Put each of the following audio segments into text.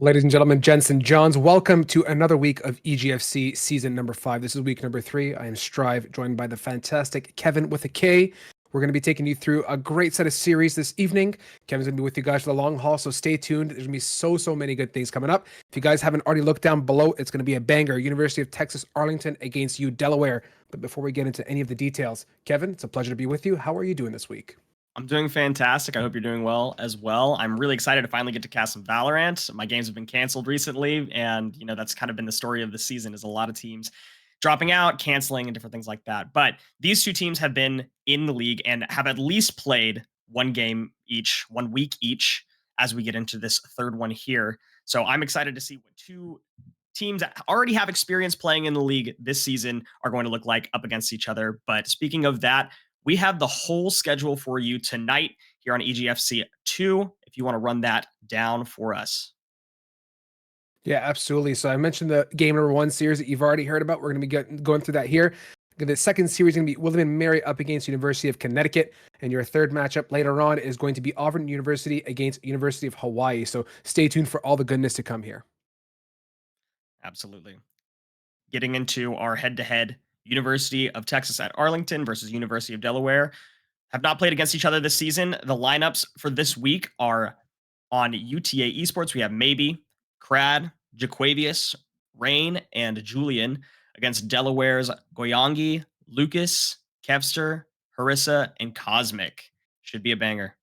Ladies and gentlemen, gents and Johns, welcome to another week of EGFC season number 5. This is week number 3. I am Strive, joined by the fantastic Kevin with a K. We're going to be taking you through a great set of series this evening. Kevin's going to be with you guys for the long haul, so stay tuned. There's going to be so many good things coming up. If you guys haven't already looked down below, it's going to be a banger. University of Texas Arlington against U Delaware. But before we get into any of the details, Kevin, it's a pleasure to be with you. How are you doing this week? I'm doing fantastic. I hope you're doing well as well. I'm really excited to finally get to cast some Valorant. My games have been canceled recently, and that's kind of been the story of the season is a lot of teams dropping out, canceling, and different things like that. But these two teams have been in the league and have at least played one game each, 1 week each, as we get into this third one here. So I'm excited to see what two teams that already have experience playing in the league this season are going to look like up against each other. But speaking of that, we have the whole schedule for you tonight here on EGFC 2, if you want to run that down for us. Yeah, absolutely. So I mentioned the game number 1 series that you've already heard about. We're going to be going through that here. The second series is going to be William and Mary up against University of Connecticut. And your third matchup later on is going to be Auburn University against University of Hawaii. So stay tuned for all the goodness to come here. Absolutely. Getting into our head-to-head, University of Texas at Arlington versus University of Delaware have not played against each other this season. The lineups for this week are on UTA Esports. We have Maybe, Crad, Jaquavius, Rain, and Julian against Delaware's Goyangi, Lucas, Kevster, Harissa, and Cosmic. Should be a banger.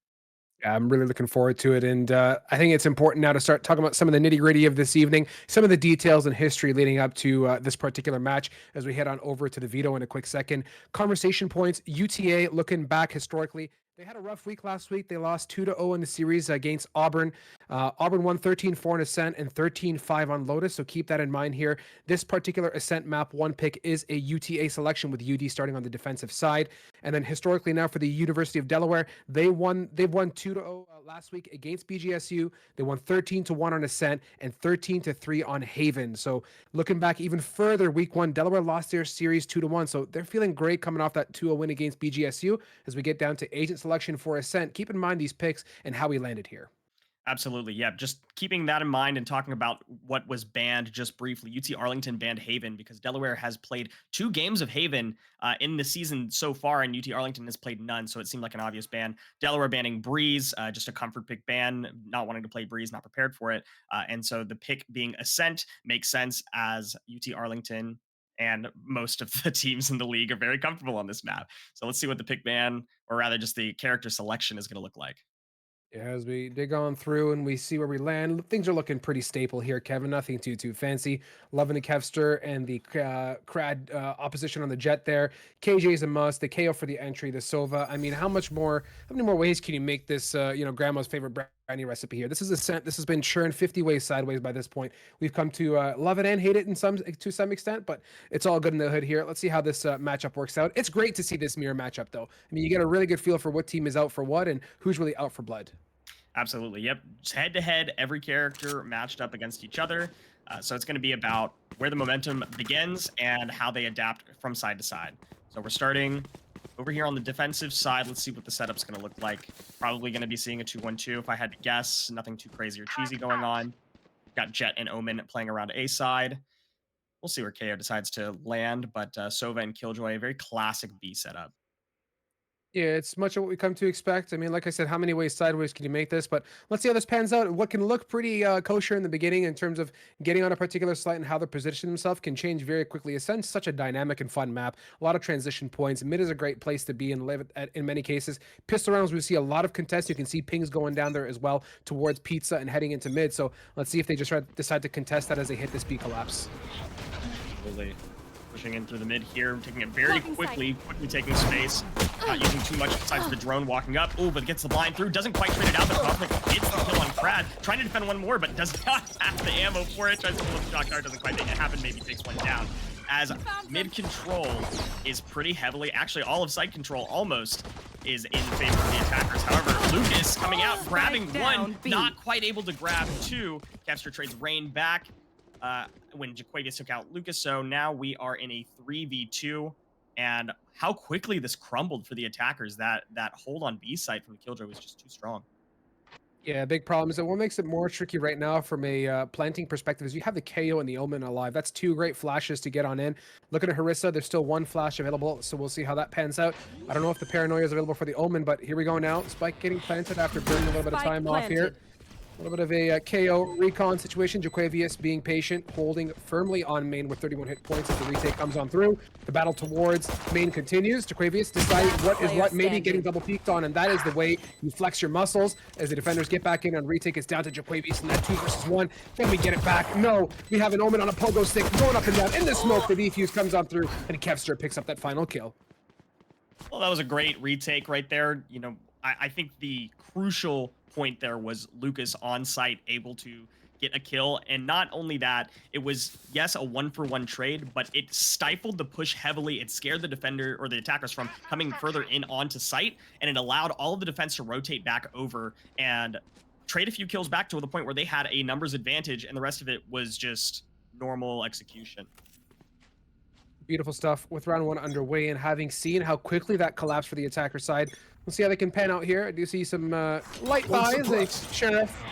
I'm really looking forward to it. And I think it's important now to start talking about some of the nitty gritty of this evening, some of the details and history leading up to this particular match as we head on over to the veto in a quick second. Conversation points, UTA looking back historically. They had a rough week last week. They lost 2-0 in the series against Auburn. Auburn won 13-4 on Ascent and 13-5 on Lotus, so keep that in mind here. This particular Ascent map 1 pick is a UTA selection with UD starting on the defensive side. And then historically now for the University of Delaware, they've won 2-0 last week against BGSU. They won 13-1 on Ascent and 13-3 on Haven. So looking back even further, week 1, Delaware lost their series 2-1. So they're feeling great coming off that 2-0 win against BGSU. As we get down to agent selection for Ascent, keep in mind these picks and how we landed here. Absolutely. Yeah. Just keeping that in mind and talking about what was banned just briefly. UT Arlington banned Haven because Delaware has played 2 games of Haven in the season so far, and UT Arlington has played none. So it seemed like an obvious ban. Delaware banning Breeze, just a comfort pick ban, not wanting to play Breeze, not prepared for it. And so the pick being Ascent makes sense as UT Arlington and most of the teams in the league are very comfortable on this map. So let's see what the pick ban, or rather just the character selection, is going to look like. Yeah, as we dig on through and we see where we land, things are looking pretty staple here, Kevin. Nothing too fancy. Loving the Kevster and the Crad opposition on the Jet there. KJ is a must. The KO for the entry, the Sova. I mean, how many more ways can you make this, grandma's favorite brownie recipe here? This is a scent. This has been churned 50 ways sideways by this point. We've come to love it and hate it to some extent, but it's all good in the hood here. Let's see how this matchup works out. It's great to see this mirror matchup, though. I mean, you get a really good feel for what team is out for what and who's really out for blood. Absolutely. Yep. Head to head, every character matched up against each other. So it's going to be about where the momentum begins and how they adapt from side to side. So we're starting over here on the defensive side. Let's see what the setup's going to look like. Probably going to be seeing a 2-1-2 if I had to guess. Nothing too crazy or cheesy going on. Got Jet and Omen playing around A side. We'll see where KO decides to land, but Sova and Killjoy, a very classic B setup. Yeah, it's much of what we come to expect. I mean, like I said, how many ways sideways can you make this? But let's see how this pans out. What can look pretty kosher in the beginning in terms of getting on a particular site and how they position themselves can change very quickly. Ascent's such a dynamic and fun map. A lot of transition points. Mid is a great place to be and live at in many cases. Pistol rounds, we see a lot of contests. You can see pings going down there as well towards pizza and heading into mid. So let's see if they just decide to contest that as they hit this B collapse. Absolutely. Pushing in through the mid here, taking it very quickly taking space, not using too much besides the drone walking up. Oh, but gets the blind through, doesn't quite trade it out, but Cosmic gets the kill on Crad, trying to defend one more, but does not have the ammo for it, tries to pull up the shot card, doesn't quite make it happen, maybe takes one down. As mid control is pretty heavily, actually all of side control almost is in favor of the attackers. However, Lucas coming out, grabbing one, not quite able to grab 2. Kevster trades Rain back. When Jaquavius took out Lucas. So now we are in a 3v2, and how quickly this crumbled for the attackers. That hold on B site from the Killjoy was just too strong. Yeah, big problem is that what makes it more tricky right now from a planting perspective is you have the KO and the Omen alive. That's two great flashes to get on in. Looking at Harissa, there's still one flash available, so we'll see how that pans out. I don't know if the Paranoia is available for the Omen, but here we go now. Spike getting planted after burning a little bit of time off here. A little bit of a KO recon situation. Jaquavius being patient, holding firmly on main with 31 hit points as the retake comes on through. The battle towards main continues. Jaquavius deciding what is what, maybe getting double peeked on, and that is the way you flex your muscles as the defenders get back in on retake. It's down to Jaquavius in that 2 versus 1. Can we get it back? No. We have an Omen on a pogo stick going up and down in the smoke. The defuse comes on through, and Kevster picks up that final kill. Well, that was a great retake right there. You know, I think the crucial point there was Lucas on site able to get a kill. And not only that, it was, yes, a 1-for-1 trade, but it stifled the push heavily. It scared the defender or the attackers from coming further in onto site, and it allowed all of the defense to rotate back over and trade a few kills back to the point where they had a numbers advantage, and the rest of it was just normal execution. Beautiful stuff with round 1 underway, and having seen how quickly that collapsed for the attacker side, we'll see how they can pan out here. I do see some light buys, a sheriff,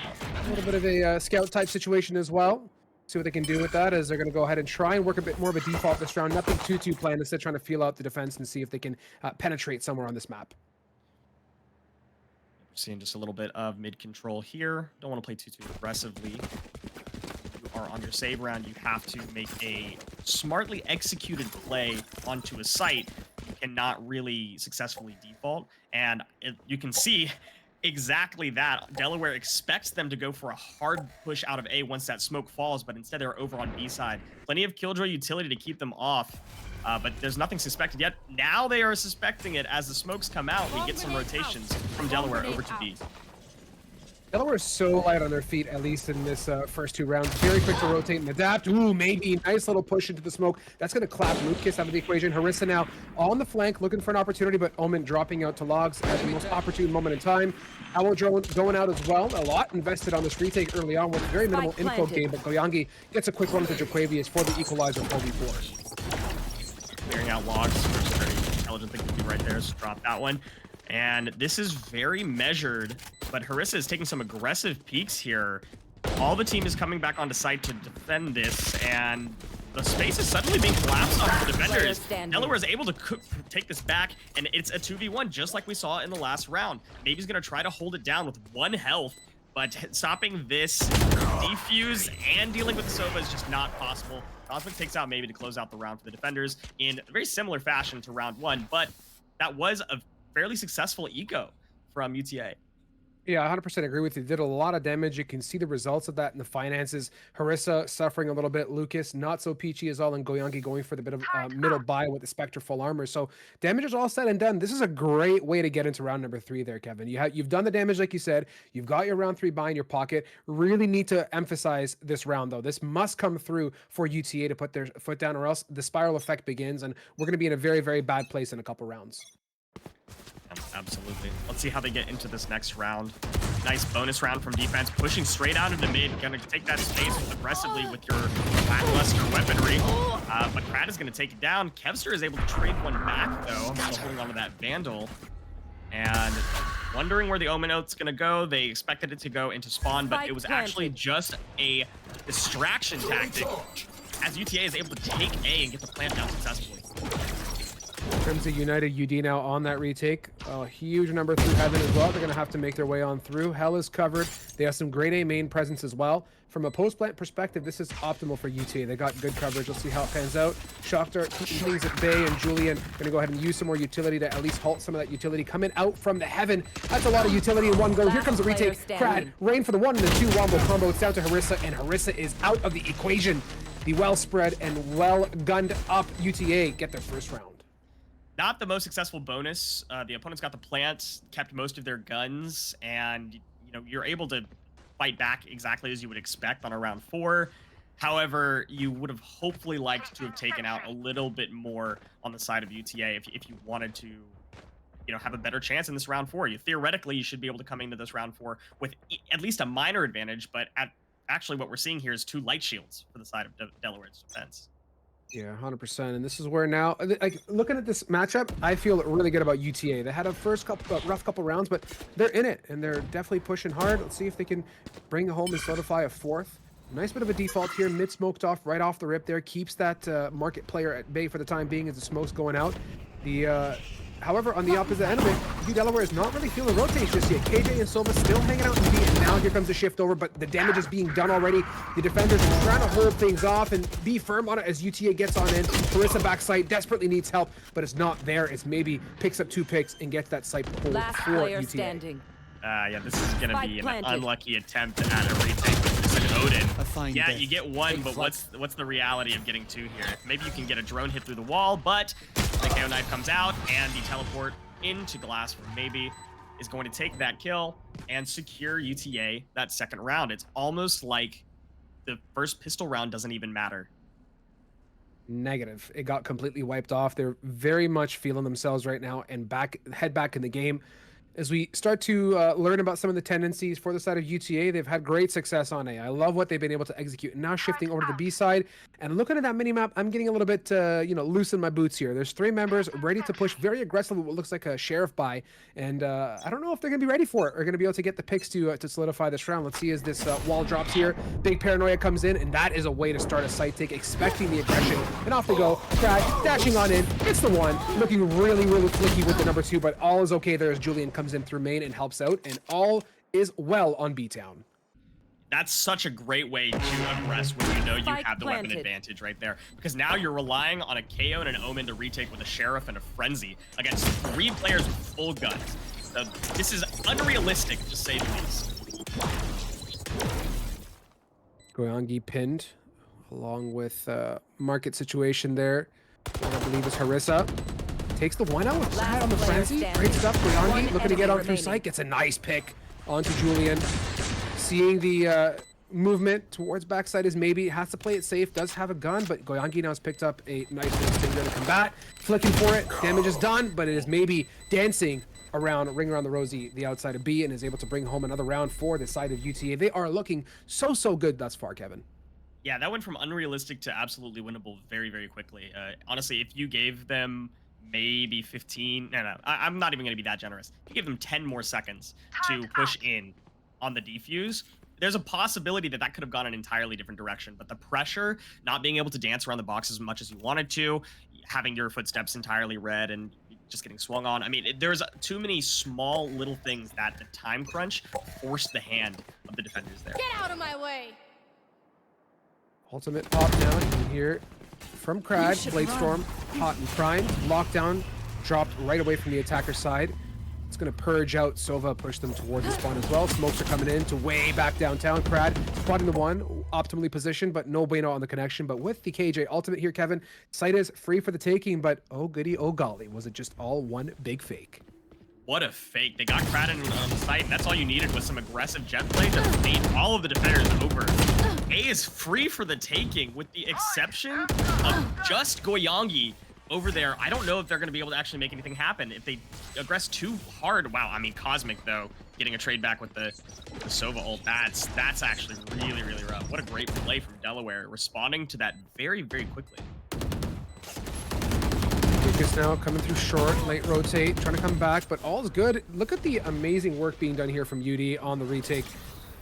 a little bit of a scout type situation as well. See what they can do with that, as they're going to go ahead and try and work a bit more of a default this round. Nothing too planned, instead trying to feel out the defense and see if they can penetrate somewhere on this map. Seeing just a little bit of mid control here. Don't want to play too aggressively. Are on your save round, you have to make a smartly executed play onto a site. You cannot really successfully default, and you can see exactly that. Delaware expects them to go for a hard push out of A once that smoke falls, but instead they're over on B side. Plenty of Killjoy utility to keep them off, but there's nothing suspected yet. Now they are suspecting it. As the smokes come out, we get some rotations from Delaware over to B. Delaware is so light on their feet, at least in this first 2 rounds. Very quick to rotate and adapt. Ooh, maybe nice little push into the smoke. That's going to clap Lucas out of the equation. Harissa now on the flank, looking for an opportunity, but Omen dropping out to logs at the most opportune moment in time. Owl drone going out as well. A lot invested on this retake early on with very minimal info gain, but Goyangi gets a quick one to Jaquavius for the equalizer 4v4. Clearing out logs, which is a very intelligent thing to do right there, is drop that one. And this is very measured, but Harissa is taking some aggressive peeks here. All the team is coming back onto site to defend this, and the space is suddenly being collapsed on the defenders. Delaware is able to take this back, and it's a 2v1, just like we saw in the last round. Maybe he's going to try to hold it down with 1 health, but stopping this defuse and dealing with the Sova is just not possible. Cosmic takes out maybe to close out the round for the defenders in a very similar fashion to round 1, but that was a fairly successful eco from UTA. Yeah, 100% agree with you. Did a lot of damage. You can see the results of that in the finances. Harissa suffering a little bit. Lucas not so peachy as all, and Goyangi going for the bit of middle buy with the Spectre full armor. So damage is all said and done. This is a great way to get into round number 3 there, Kevin. You've done the damage like you said. You've got your round 3 buy in your pocket. Really need to emphasize this round though. This must come through for UTA to put their foot down, or else the spiral effect begins, and we're going to be in a very bad place in a couple rounds. Absolutely. Let's see how they get into this next round. Nice bonus round from defense, pushing straight out into mid. Gonna take that space aggressively with your lackluster weaponry. But Krat is gonna take it down. Kevster is able to trade one back though, still holding onto that Vandal. And wondering where the Omen Oath's gonna go. They expected it to go into spawn, but it was actually just a distraction tactic, as UTA is able to take A and get the plant down successfully. Crimson United UD now on that retake. A huge number through Heaven as well. They're going to have to make their way on through. Hell is covered. They have some great A main presence as well. From a post-plant perspective, this is optimal for UTA. They got good coverage. We'll see how it pans out. Shockdart keeping things at bay, and Julian going to go ahead and use some more utility to at least halt some of that utility coming out from the Heaven. That's a lot of utility in one go. Here comes the retake. Crad, Rain for the 1 and the 2 wombo combo. It's down to Harissa, and Harissa is out of the equation. The well-spread and well-gunned up UTA get their first round. Not the most successful bonus. The opponents got the plant, kept most of their guns, and you're able to fight back exactly as you would expect on a round 4. However, you would have hopefully liked to have taken out a little bit more on the side of UTA if you wanted to have a better chance in this round 4. Theoretically, you should be able to come into this round 4 with at least a minor advantage, but actually what we're seeing here is 2 light shields for the side of Delaware's defense. Yeah, 100%. And this is where now, like looking at this matchup, I feel really good about UTA. They had a rough couple rounds, but they're in it and they're definitely pushing hard. Let's see if they can bring home and solidify a fourth. Nice bit of a default here. Mid smoked off right off the rip there. Keeps that market player at bay for the time being as the smoke's going out. However, on the opposite end of it, U Delaware is not really feeling rotate just yet. KJ and Silva still hanging out in B, and now here comes the shift over, but the damage is being done already. The defenders are trying to hold things off and be firm on it as UTA gets on in. Carissa backside desperately needs help, but it's not there. It's maybe picks up 2 picks and gets that site pulled Last for player UTA. standing. Yeah, this is going to be an Planted. unlucky attempt at a retake with this Odin. Yeah, death. you get 1, but what's the reality of getting 2 here? Maybe you can get a drone hit through the wall, but the KO knife comes out, and the teleport into glass from maybe is going to take that kill and secure UTA that second round. It's almost like the first pistol round doesn't even matter. Negative. It got completely wiped off. They're very much feeling themselves right now and head back in the game. As we start to learn about some of the tendencies for the side of UTA, they've had great success on A. I love what they've been able to execute. And now shifting over to the B side and looking at that mini map, I'm getting a little bit, loose in my boots here. There's 3 members ready to push very aggressively what looks like a sheriff buy. And I don't know if they're going to be ready for it or going to be able to get the picks to solidify this round. Let's see as this wall drops here. Big paranoia comes in, and that is a way to start a site take, expecting the aggression. And off they go. Crad dashing on in. It's the 1. Looking really, really flicky with the number 2, but all is okay there as Julian comes in through main and helps out, and all is well on B-Town. That's such a great way to aggress when you know you have the weapon advantage right there. Because now you're relying on a KO and an Omen to retake with a Sheriff and a Frenzy against 3 players with full guns. So this is unrealistic, to say the least. Goyangi pinned, along with market situation there. What I believe is Harissa. Takes the 1 out side on the Frenzy. Great stuff. Goyangi looking to get on through sight. Gets a nice pick onto Julian. Seeing the movement towards backside is maybe has to play it safe. Does have a gun, but Goyangi now has picked up a nice stinger to combat. Flicking for it. Damage is done, but it is maybe dancing around, ring around the rosy, the outside of B, and is able to bring home another round for the side of UTA. They are looking so good thus far, Kevin. Yeah, that went from unrealistic to absolutely winnable very, very quickly. Honestly, if you gave them maybe 15, I'm not even going to be that generous. If you give them 10 more seconds to push in on the defuse, there's a possibility that could have gone an entirely different direction. But the pressure, not being able to dance around the box as much as you wanted to, having your footsteps entirely read and just getting swung on. I mean, there's too many small little things that the time crunch forced the hand of the defenders there. Get out of my way! Ultimate pop down in here from Crad. Bladestorm, hot and primed. Lockdown dropped right away from the attacker's side. It's going to purge out Sova, push them towards the spawn as well. Smokes are coming in to way back downtown. Crad spotting the 1, optimally positioned, but no bueno on the connection. But with the KJ ultimate here, Kevin, site is free for the taking, but oh goody, oh golly, was it just all one big fake? What a fake. They got Crad on the site, and that's all you needed was some aggressive jet play to feed all of the defenders over. A is free for the taking, with the exception of just Goyangi over there. I don't know if they're going to be able to actually make anything happen. If they aggress too hard, wow. I mean, Cosmic, though, getting a trade back with the Sova ult, that's actually really, really rough. What a great play from Delaware, responding to that very, very quickly. Lucas now coming through short, late rotate, trying to come back, but all's good. Look at the amazing work being done here from UD on the retake.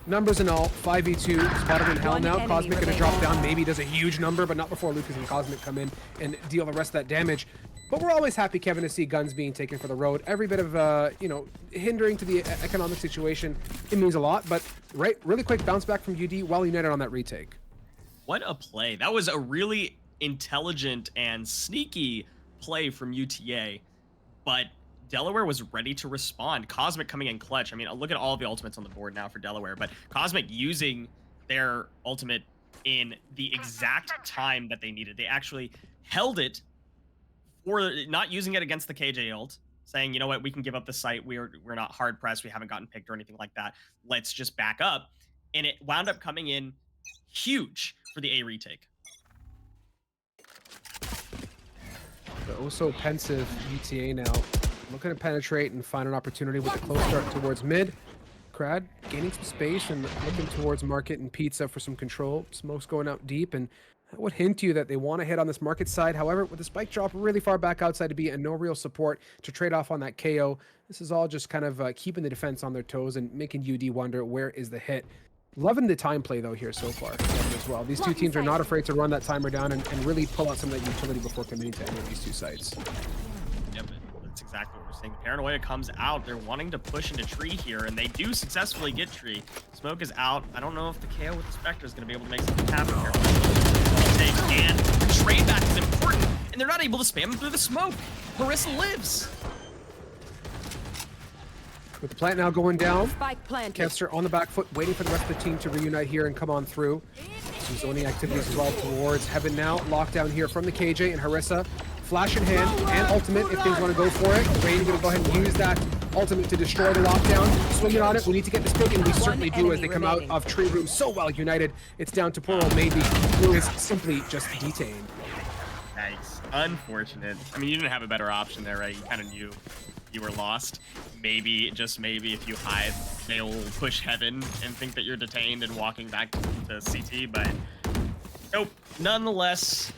Numbers and all, 5v2, spotted in hell now. Cosmic gonna drop down, maybe does a huge number, but not before Lucas and Cosmic come in and deal the rest of that damage. But we're always happy, Kevin, to see guns being taken for the road. Every bit of, hindering to the economic situation, it means a lot. But really quick bounce back from UD, well united on that retake. What a play. That was a really intelligent and sneaky play from UTA, but Delaware was ready to respond. Cosmic coming in clutch. I mean, look at all the ultimates on the board now for Delaware, but Cosmic using their ultimate in the exact time that they needed. They actually held it for not using it against the KJ ult, saying, you know what, we can give up the site. We're not hard pressed. We haven't gotten picked or anything like that. Let's just back up. And it wound up coming in huge for the A retake. The also pensive UTA now looking to penetrate and find an opportunity with a close start towards mid. Crad gaining some space and looking towards market and pizza for some control. Smoke's going out deep, and That would hint to you that they want to hit on this market side. However, with the spike drop really far back outside to be and no real support to trade off on that KO, this is all just kind of keeping the defense on their toes and making UD wonder where is the hit. Loving the time play though here so far as well. These two teams are not afraid to run that timer down and really pull out some of that utility before committing to any of these two sites. Yep, that's exactly what we're seeing. Paranoia comes out. They're wanting to push into tree here, and they do successfully get tree. Smoke is out. I don't know if the KO with the Spectre is going to be able to make something happen here. And the trade back is important, and they're not able to spam him through the smoke. Harissa lives. With the plant now going down, Spike planted. Kester on the back foot, waiting for the rest of the team to reunite here and come on through. Some zoning activities as well towards Heaven now. Lockdown here from the KJ and Harissa. Flash in hand and ultimate if things want to go for it. Rain going to go ahead and use that ultimate to destroy the lockdown. Swinging on it. We need to get this pick, and we certainly do as they come out of Tree Room so well united. It's down to poor old Maybe, who is simply just detained. Nice. Unfortunate. I mean, you didn't have a better option there, right? You kind of knew you were lost. Maybe, just maybe, if you hide, they'll push Heaven and think that you're detained and walking back to CT, but nope. Nonetheless,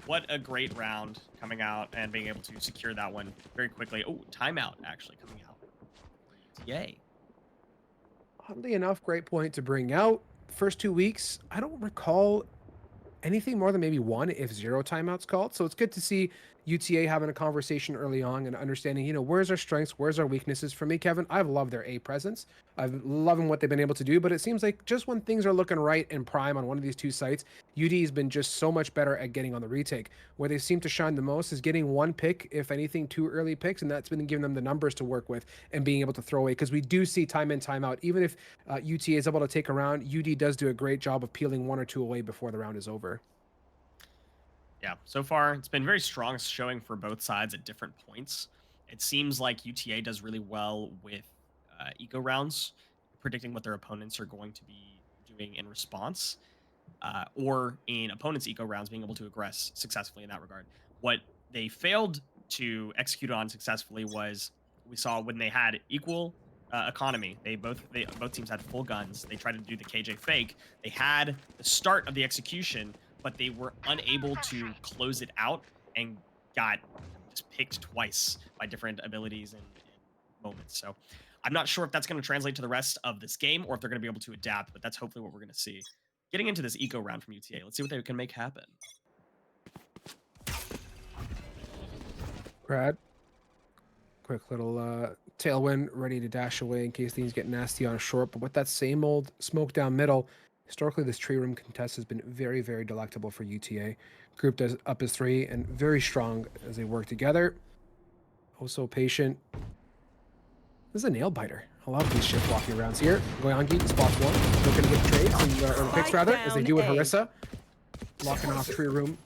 what a great round coming out and being able to secure that one very quickly. Oh, timeout actually coming out. Yay. Oddly enough, great point to bring out. First 2 weeks, I don't recall anything more than maybe 1 if 0 timeouts called. So it's good to see UTA having a conversation early on and understanding, where's our strengths, where's our weaknesses. For me, Kevin, I've loved their A presence. I've loving what they've been able to do, but it seems like just when things are looking right and prime on one of these two sites, UD has been just so much better at getting on the retake. Where they seem to shine the most is getting 1 pick, if anything, 2 early picks, and that's been giving them the numbers to work with and being able to throw away. Because we do see time in, time out. Even if UTA is able to take a round, UD does do a great job of peeling 1 or 2 away before the round is over. Yeah, so far it's been very strong showing for both sides at different points. It seems like UTA does really well with eco rounds, predicting what their opponents are going to be doing in response, or in opponents' eco rounds being able to aggress successfully in that regard. What they failed to execute on successfully was we saw when they had equal economy. Both teams had full guns. They tried to do the KJ fake. They had the start of the execution, but they were unable to close it out and got just picked twice by different abilities and moments. So I'm not sure if that's going to translate to the rest of this game or if they're going to be able to adapt, but that's hopefully what we're going to see. Getting into this eco round from UTA, let's see what they can make happen. Brad, quick little tailwind ready to dash away in case things get nasty on a short, but with that same old smoke down middle, historically, this tree room contest has been very, very delectable for UTA. Grouped up as 3 and very strong as they work together. Also patient. This is a nail biter. A lot of these shift walking rounds here. Goyangi spots 1. They're going to get trades or picks rather, as they do with Harissa. Locking off tree room.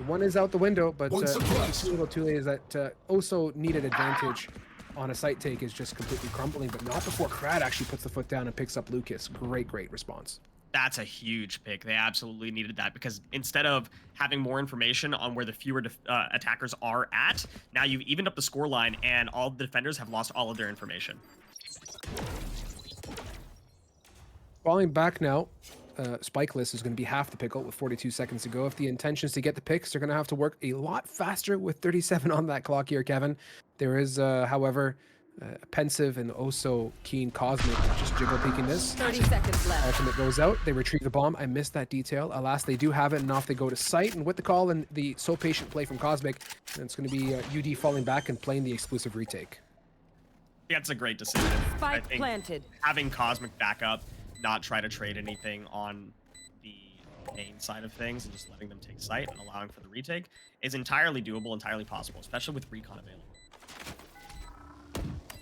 1 is out the window, but a little too late is that also needed advantage on a site take is just completely crumbling, but not before Krad actually puts the foot down and picks up Lucas. Great response. That's a huge pick. They absolutely needed that because instead of having more information on where the fewer attackers are at, now you've evened up the score line and all the defenders have lost all of their information. Falling back now, Spikeless is going to be half the pickle with 42 seconds to go. If the intention is to get the picks, they're going to have to work a lot faster with 37 on that clock here, Kevin. There is, however, pensive and also keen Cosmic just jiggle peeking this. 30 seconds left. Ultimate goes out. They retrieve the bomb. I missed that detail. Alas, they do have it, and off they go to site. And with the call and the so patient play from Cosmic, it's going to be UD falling back and playing the exclusive retake. That's a great decision. Spike I think planted. Having Cosmic back up, not try to trade anything on the main side of things, and just letting them take site and allowing for the retake is entirely doable, entirely possible, especially with recon available.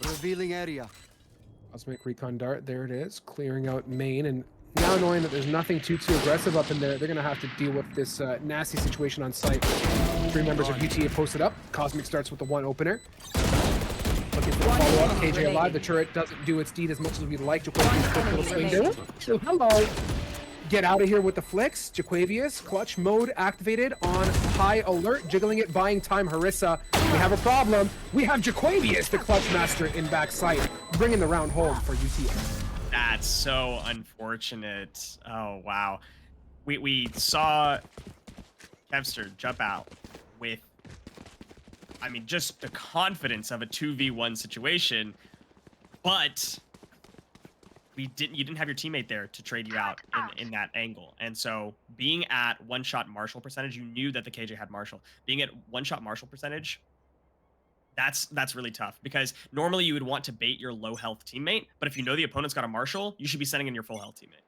Revealing area. Cosmic Recon Dart, there it is, clearing out main, and now knowing that there's nothing too aggressive up in there, they're going to have to deal with this nasty situation on site. 3 members of UTA posted up. Cosmic starts with the 1 opener. Looking for the follow-up. KJ alive. The turret doesn't do its deed as much as we'd like. Jaquavius, quick little swing there. So, hello. Get out of here with the flicks. Jaquavius, clutch mode activated on high alert, jiggling it, buying time. Harissa, we have a problem. We have Jaquavius, the clutch master, in backside, bringing the round home for UTA. That's so unfortunate. Oh, wow. We saw Kevster jump out with, I mean, just the confidence of a 2v1 situation, but you didn't have your teammate there to trade you out in that angle. And so being at one-shot Marshall percentage, you knew that the KJ had Marshall. Being at one-shot Marshall percentage, that's really tough, because normally you would want to bait your low health teammate, but if you know the opponent's got a Marshall, you should be sending in your full health teammate.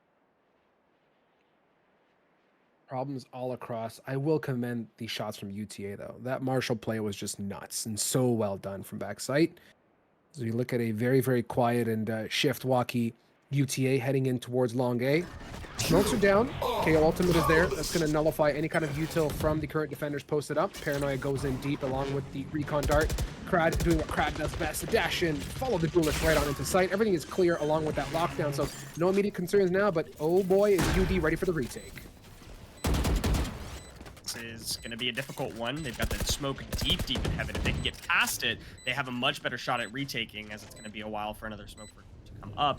Problems all across. I will commend the shots from UTA though. That Marshall play was just nuts and so well done from backside. So you look at a very, very quiet and shift walkie UTA heading in towards long A. Smokes are down. KO ultimate is there. That's going to nullify any kind of util from the current defenders posted up. Paranoia goes in deep along with the recon dart. Krad doing what Krad does best. A dash in, follow the duelist right on into sight. Everything is clear along with that lockdown, so no immediate concerns now, but oh boy, is UD ready for the retake. This is going to be a difficult one. They've got the smoke deep in heaven. If they can get past it, they have a much better shot at retaking, as it's going to be a while for another smoke to come up.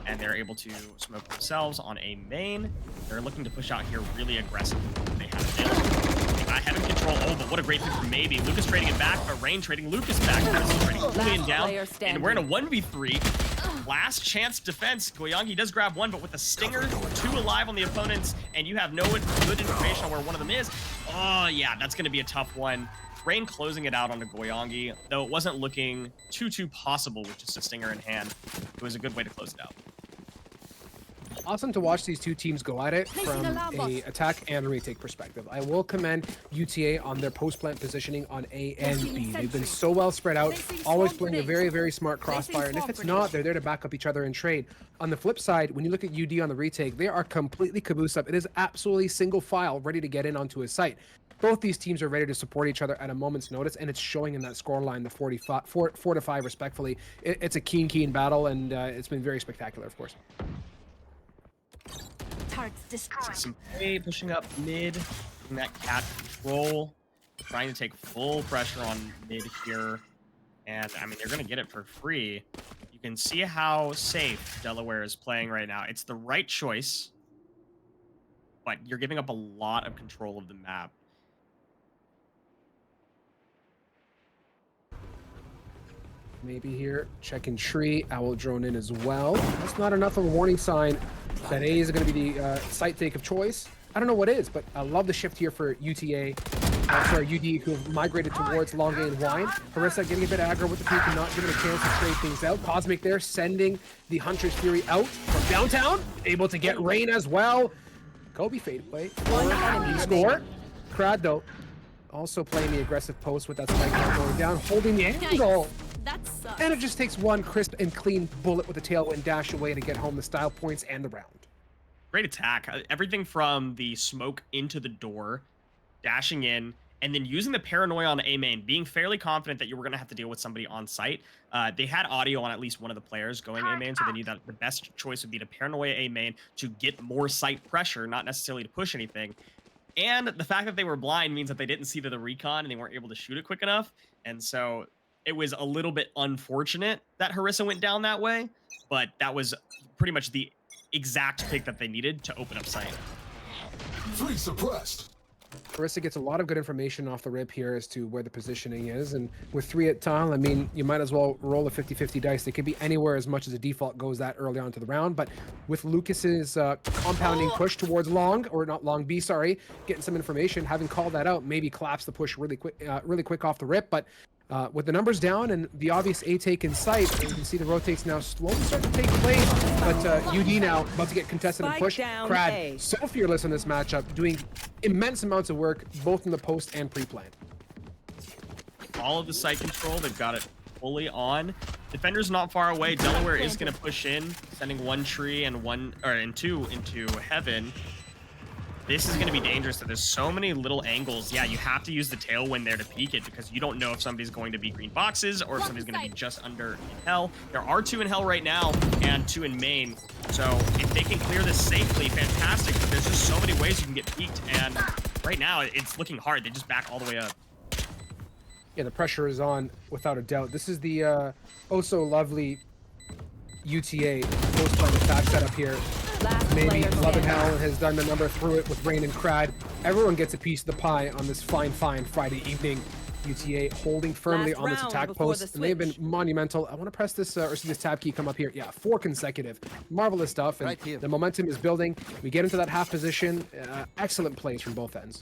And they're able to smoke themselves on a main. They're looking to push out here really aggressively. They have it. Heaven control. Oh, but what a great pick from Maybe. Lucas trading it back, but Rain trading Lucas back. Trading Julian down. And we're in a 1v3. Last chance defense. Goyangi does grab one, but with a stinger, 2 alive on the opponents, and you have no good information on where one of them is. Oh, yeah, that's going to be a tough one. Rain closing it out onto Goyangi, though it wasn't looking too possible with just a stinger in hand. It was a good way to close it out. Awesome to watch these two teams go at it from a attack and retake perspective. I will commend UTA on their post-plant positioning on A and B. They've been so well spread out, always playing a very, very smart crossfire. And if it's not, they're there to back up each other and trade. On the flip side, when you look at UD on the retake, they are completely caboose up. It is absolutely single file, ready to get in onto his site. Both these teams are ready to support each other at a moment's notice, and it's showing in that scoreline, the 4-5 respectfully. It's a keen battle, and it's been very spectacular, of course. Some play pushing up mid, getting that cat control, trying to take full pressure on mid here. And I mean, they're going to get it for free. You can see how safe Delaware is playing right now. It's the right choice, but you're giving up a lot of control of the map. Maybe here, checking tree, owl drone in as well. That's not enough of a warning sign that A is going to be the site take of choice. I don't know what is, but I love the shift here for UTA, UD, who have migrated towards long A and wine. Harissa getting a bit aggro with the peak and not giving a chance to trade things out. Cosmic there sending the Hunter's Fury out from downtown, able to get Rain as well. Kobe fade play for score. Krad though, also playing the aggressive post with that spike down going down, holding the angle. And it just takes one crisp and clean bullet with a tailwind dash away to get home the style points and the round. Great attack. Everything from the smoke into the door, dashing in, and then using the paranoia on A main, being fairly confident that you were going to have to deal with somebody on site. They had audio on at least one of the players going A main, so they knew that the best choice would be to paranoia A main to get more site pressure, not necessarily to push anything. And the fact that they were blind means that they didn't see the recon and they weren't able to shoot it quick enough. And so it was a little bit unfortunate that Harissa went down that way, but that was pretty much the exact pick that they needed to open up site. 3 suppressed. Harissa gets a lot of good information off the rip here as to where the positioning is, and with 3 at Tal, I mean, you might as well roll a 50-50 dice. They could be anywhere as much as the default goes that early on to the round, but with Lucas's compounding push towards long, or not long B, sorry, getting some information, having called that out, maybe collapse the push really quick off the rip, but with the numbers down and the obvious A take in sight, you can see the rotates now slowly start to take place. But UD now about to get contested and push. Krad so fearless in this matchup, doing immense amounts of work both in the post and pre-plan. All of the site control, they've got it fully on. Defender's not far away. Delaware is going to push in, sending 1 tree and 2 into heaven. This is going to be dangerous. There's so many little angles. Yeah, you have to use the tailwind there to peek it because you don't know if somebody's going to be green boxes or if somebody's going to be just under in hell. There are 2 in hell right now and 2 in main. So if they can clear this safely, fantastic. But there's just so many ways you can get peeked. And right now, it's looking hard. They just back all the way up. Yeah, the pressure is on without a doubt. This is the oh so lovely UTA post-plan attack setup here. Maybe player Love and standing. Hell has done the number through it with Rain and Crad. Everyone gets a piece of the pie on this fine Friday evening. UTA holding firmly Last on this round attack before post, the and they've been switch. monumental. I want to press this or see this tab key come up here. Yeah, 4 consecutive. Marvelous stuff, and Right here. the momentum is building. We get into that half position. Excellent plays from both ends.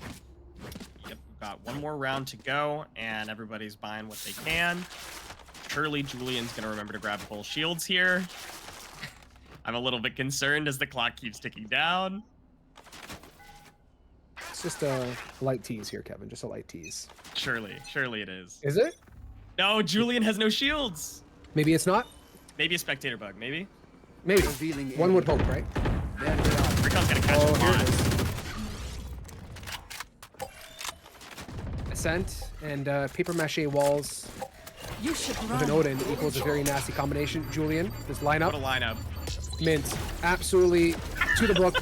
Yep, we've got one more round to go, and everybody's buying what they can. Surely Julian's going to remember to grab both shields here. I'm a little bit concerned as the clock keeps ticking down. It's just a light tease here, Kevin. Just a light tease. Surely it is. Is it? No, Julian has no shields. Maybe it's not. Maybe a spectator bug, maybe. Maybe. Revealing One would area. hope, right? There they are. Ricon's going to catch Oh, him here on. it is. Ascent and paper mache walls You should with run. an Odin equals a very nasty combination. Julian, this What a lineup, lineup. mint, absolutely to the book,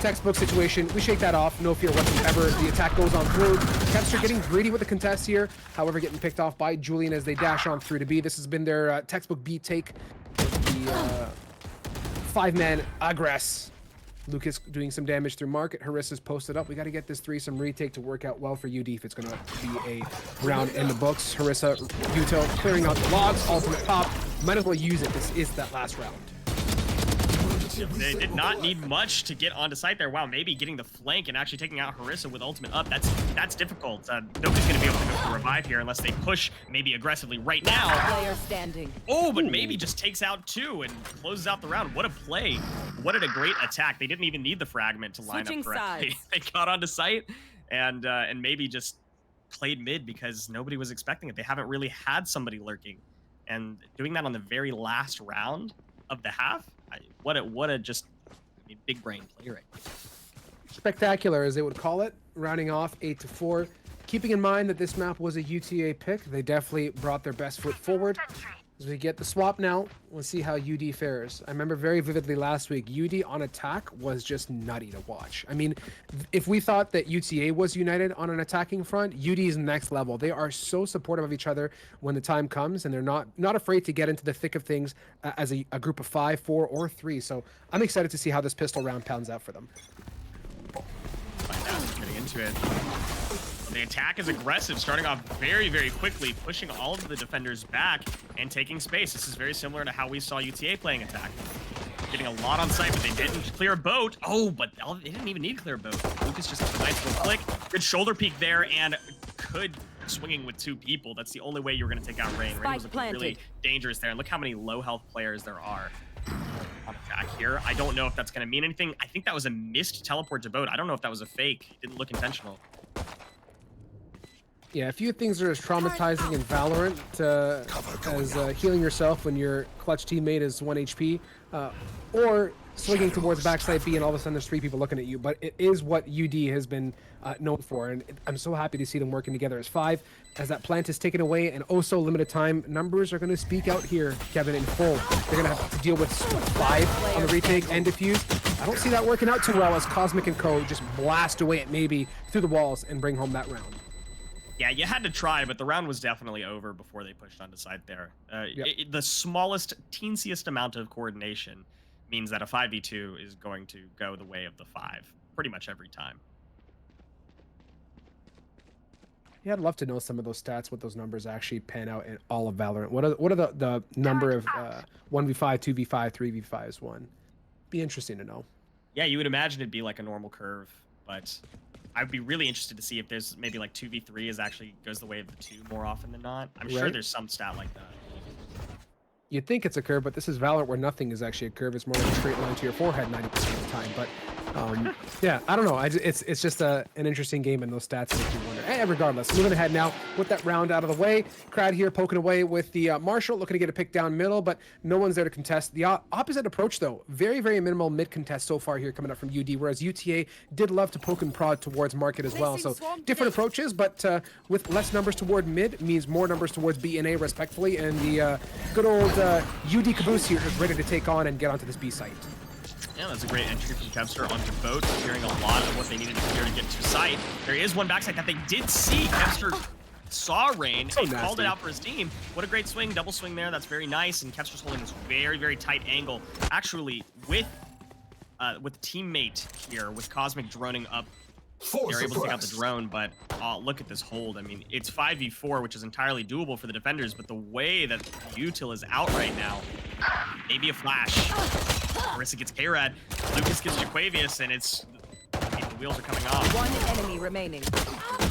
textbook situation. We shake that off, no fear whatsoever. The attack goes on through. Kevster getting greedy with the contest here, however, getting picked off by Julian as they dash on through to B. This has been their textbook B take. The 5-man aggress. Lucas doing some damage through market. Harissa's posted up. We got to get this threesome retake to work out well for UD if it's going to be a round in the books. Harissa, Util clearing out the logs. Ultimate pop. Might as well use it. This is that last round. They did not need much to get onto site there. Wow, maybe getting the flank and actually taking out Harissa with ultimate up. That's difficult. Nobody's going to be able to go for revive here unless they push maybe aggressively right now. Player standing. Oh, but maybe just takes out 2 and closes out the round. What a play. What a great attack. They didn't even need the fragment to line Switching up correctly. sides. They got onto site and maybe just played mid because nobody was expecting it. They haven't really had somebody lurking. And doing that on the very last round of the half, what a just big brain play right now. Spectacular, as they would call it, rounding off 8-4. Keeping in mind that this map was a UTA pick, they definitely brought their best foot forward. As we get the swap now, we'll see how UD fares. I remember very vividly last week, UD on attack was just nutty to watch. I mean, if we thought that UTA was united on an attacking front, UD is next level. They are so supportive of each other when the time comes, and they're not afraid to get into the thick of things as a group of 5, 4, or 3. So I'm excited to see how this pistol round pounds out for them. Find out, getting into it. The attack is aggressive, starting off very, very quickly, pushing all of the defenders back and taking space. This is very similar to how we saw UTA playing attack. Getting a lot on site, but they didn't clear a boat. Oh, but they didn't even need to clear a boat. Lucas just has a nice little click. Good shoulder peek there, and good swinging with 2 people. That's the only way you were going to take out Rain. Rain was looking really dangerous there, and look how many low health players there are on attack here. I don't know if that's going to mean anything. I think that was a missed teleport to boat. I don't know if that was a fake. It didn't look intentional. Yeah, a few things are as traumatizing in Valorant as healing yourself when your clutch teammate is 1 HP, or swinging towards backside B and all of a sudden there's 3 people looking at you. But it is what UD has been known for, and I'm so happy to see them working together as 5. As that plant is taken away and oh so limited time, numbers are going to speak out here, Kevin, in full. They're going to have to deal with 5 on the retake and defuse. I don't see that working out too well as Cosmic and Co. just blast away at maybe through the walls and bring home that round. Yeah, you had to try, but the round was definitely over before they pushed onto side there. Yep. The smallest, teensiest amount of coordination means that a 5v2 is going to go the way of the 5 pretty much every time. Yeah, I'd love to know some of those stats, what those numbers actually pan out in all of Valorant. What are the number of 1v5, 2v5, 3v5 is 1? Be interesting to know. Yeah, you would imagine it'd be like a normal curve, but I'd be really interested to see if there's maybe like 2v3 is actually goes the way of the 2 more often than not. I'm sure Right. there's some stat like that. You'd think it's a curve, but this is Valorant where nothing is actually a curve. It's more like a straight line to your forehead 90% of the time. But yeah, I don't know. It's just an interesting game, and those stats make you wonder. Hey, regardless, moving ahead now with that round out of the way. Crowd here poking away with the Marshall, looking to get a pick down middle, but no one's there to contest. The opposite approach, though, very, very minimal mid contest so far here coming up from UD, whereas UTA did love to poke and prod towards market as well. So different approaches, but with less numbers toward mid means more numbers towards B and A, respectfully, and the good old UD Caboose here is ready to take on and get onto this B site. Yeah, that's a great entry from Kevster onto boat, clearing a lot of what they needed to clear to get to site. There is one backside that they did see. Kevster saw Rain and called it out for his team. What a great swing, double swing there. That's very nice. And Kevster's holding this very, very tight angle. Actually, with with teammate here, with Cosmic droning up. Force They're able to take out the suppressed. drone, but look at this hold. I mean, it's 5v4, which is entirely doable for the defenders, but the way that Util is out right now, maybe a flash. Marissa gets K-Rad, Lucas gets Jaquavius, and it's, I mean, the wheels are coming off. One enemy remaining.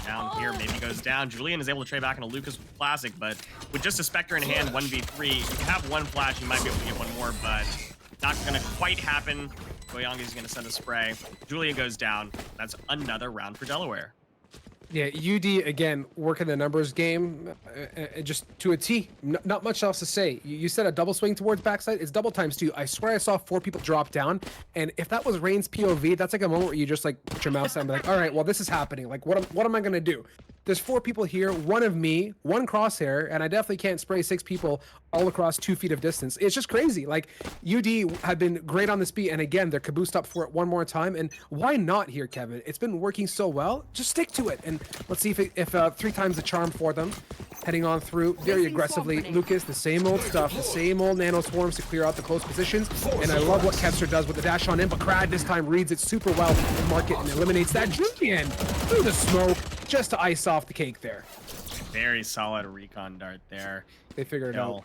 Down here, maybe goes down. Julian is able to trade back into Lucas with Classic, but with just a Spectre in hand, 1v3, you have one flash, you might be able to get one more, but not gonna quite happen. Goyangi's gonna send a spray. Julian goes down. That's another round for Delaware. Yeah, UD again working the numbers game, just to a T. Not much else to say. You said a double swing towards backside. It's double times 2. I swear I saw 4 people drop down, and if that was Rain's POV, that's like a moment where you just like put your mouse down and be like, all right, well this is happening. Like what am I gonna do? There's 4 people here, 1 of me, 1 crosshair, and I definitely can't spray 6 people all across 2 feet of distance. It's just crazy. Like UD have been great on this beat, and again they're caboosed up for it one more time. And why not here, Kevin? It's been working so well. Just stick to it, and let's see if 3 times the charm for them. Heading on through very aggressively. Lucas, the same old stuff, the same old nano swarms to clear out the close positions. And I love what Kevster does with the dash on in, but Krad this time reads it super well and mark it and eliminates that. Julian through the smoke just to ice off the cake there. Very solid recon dart there. They figured it out.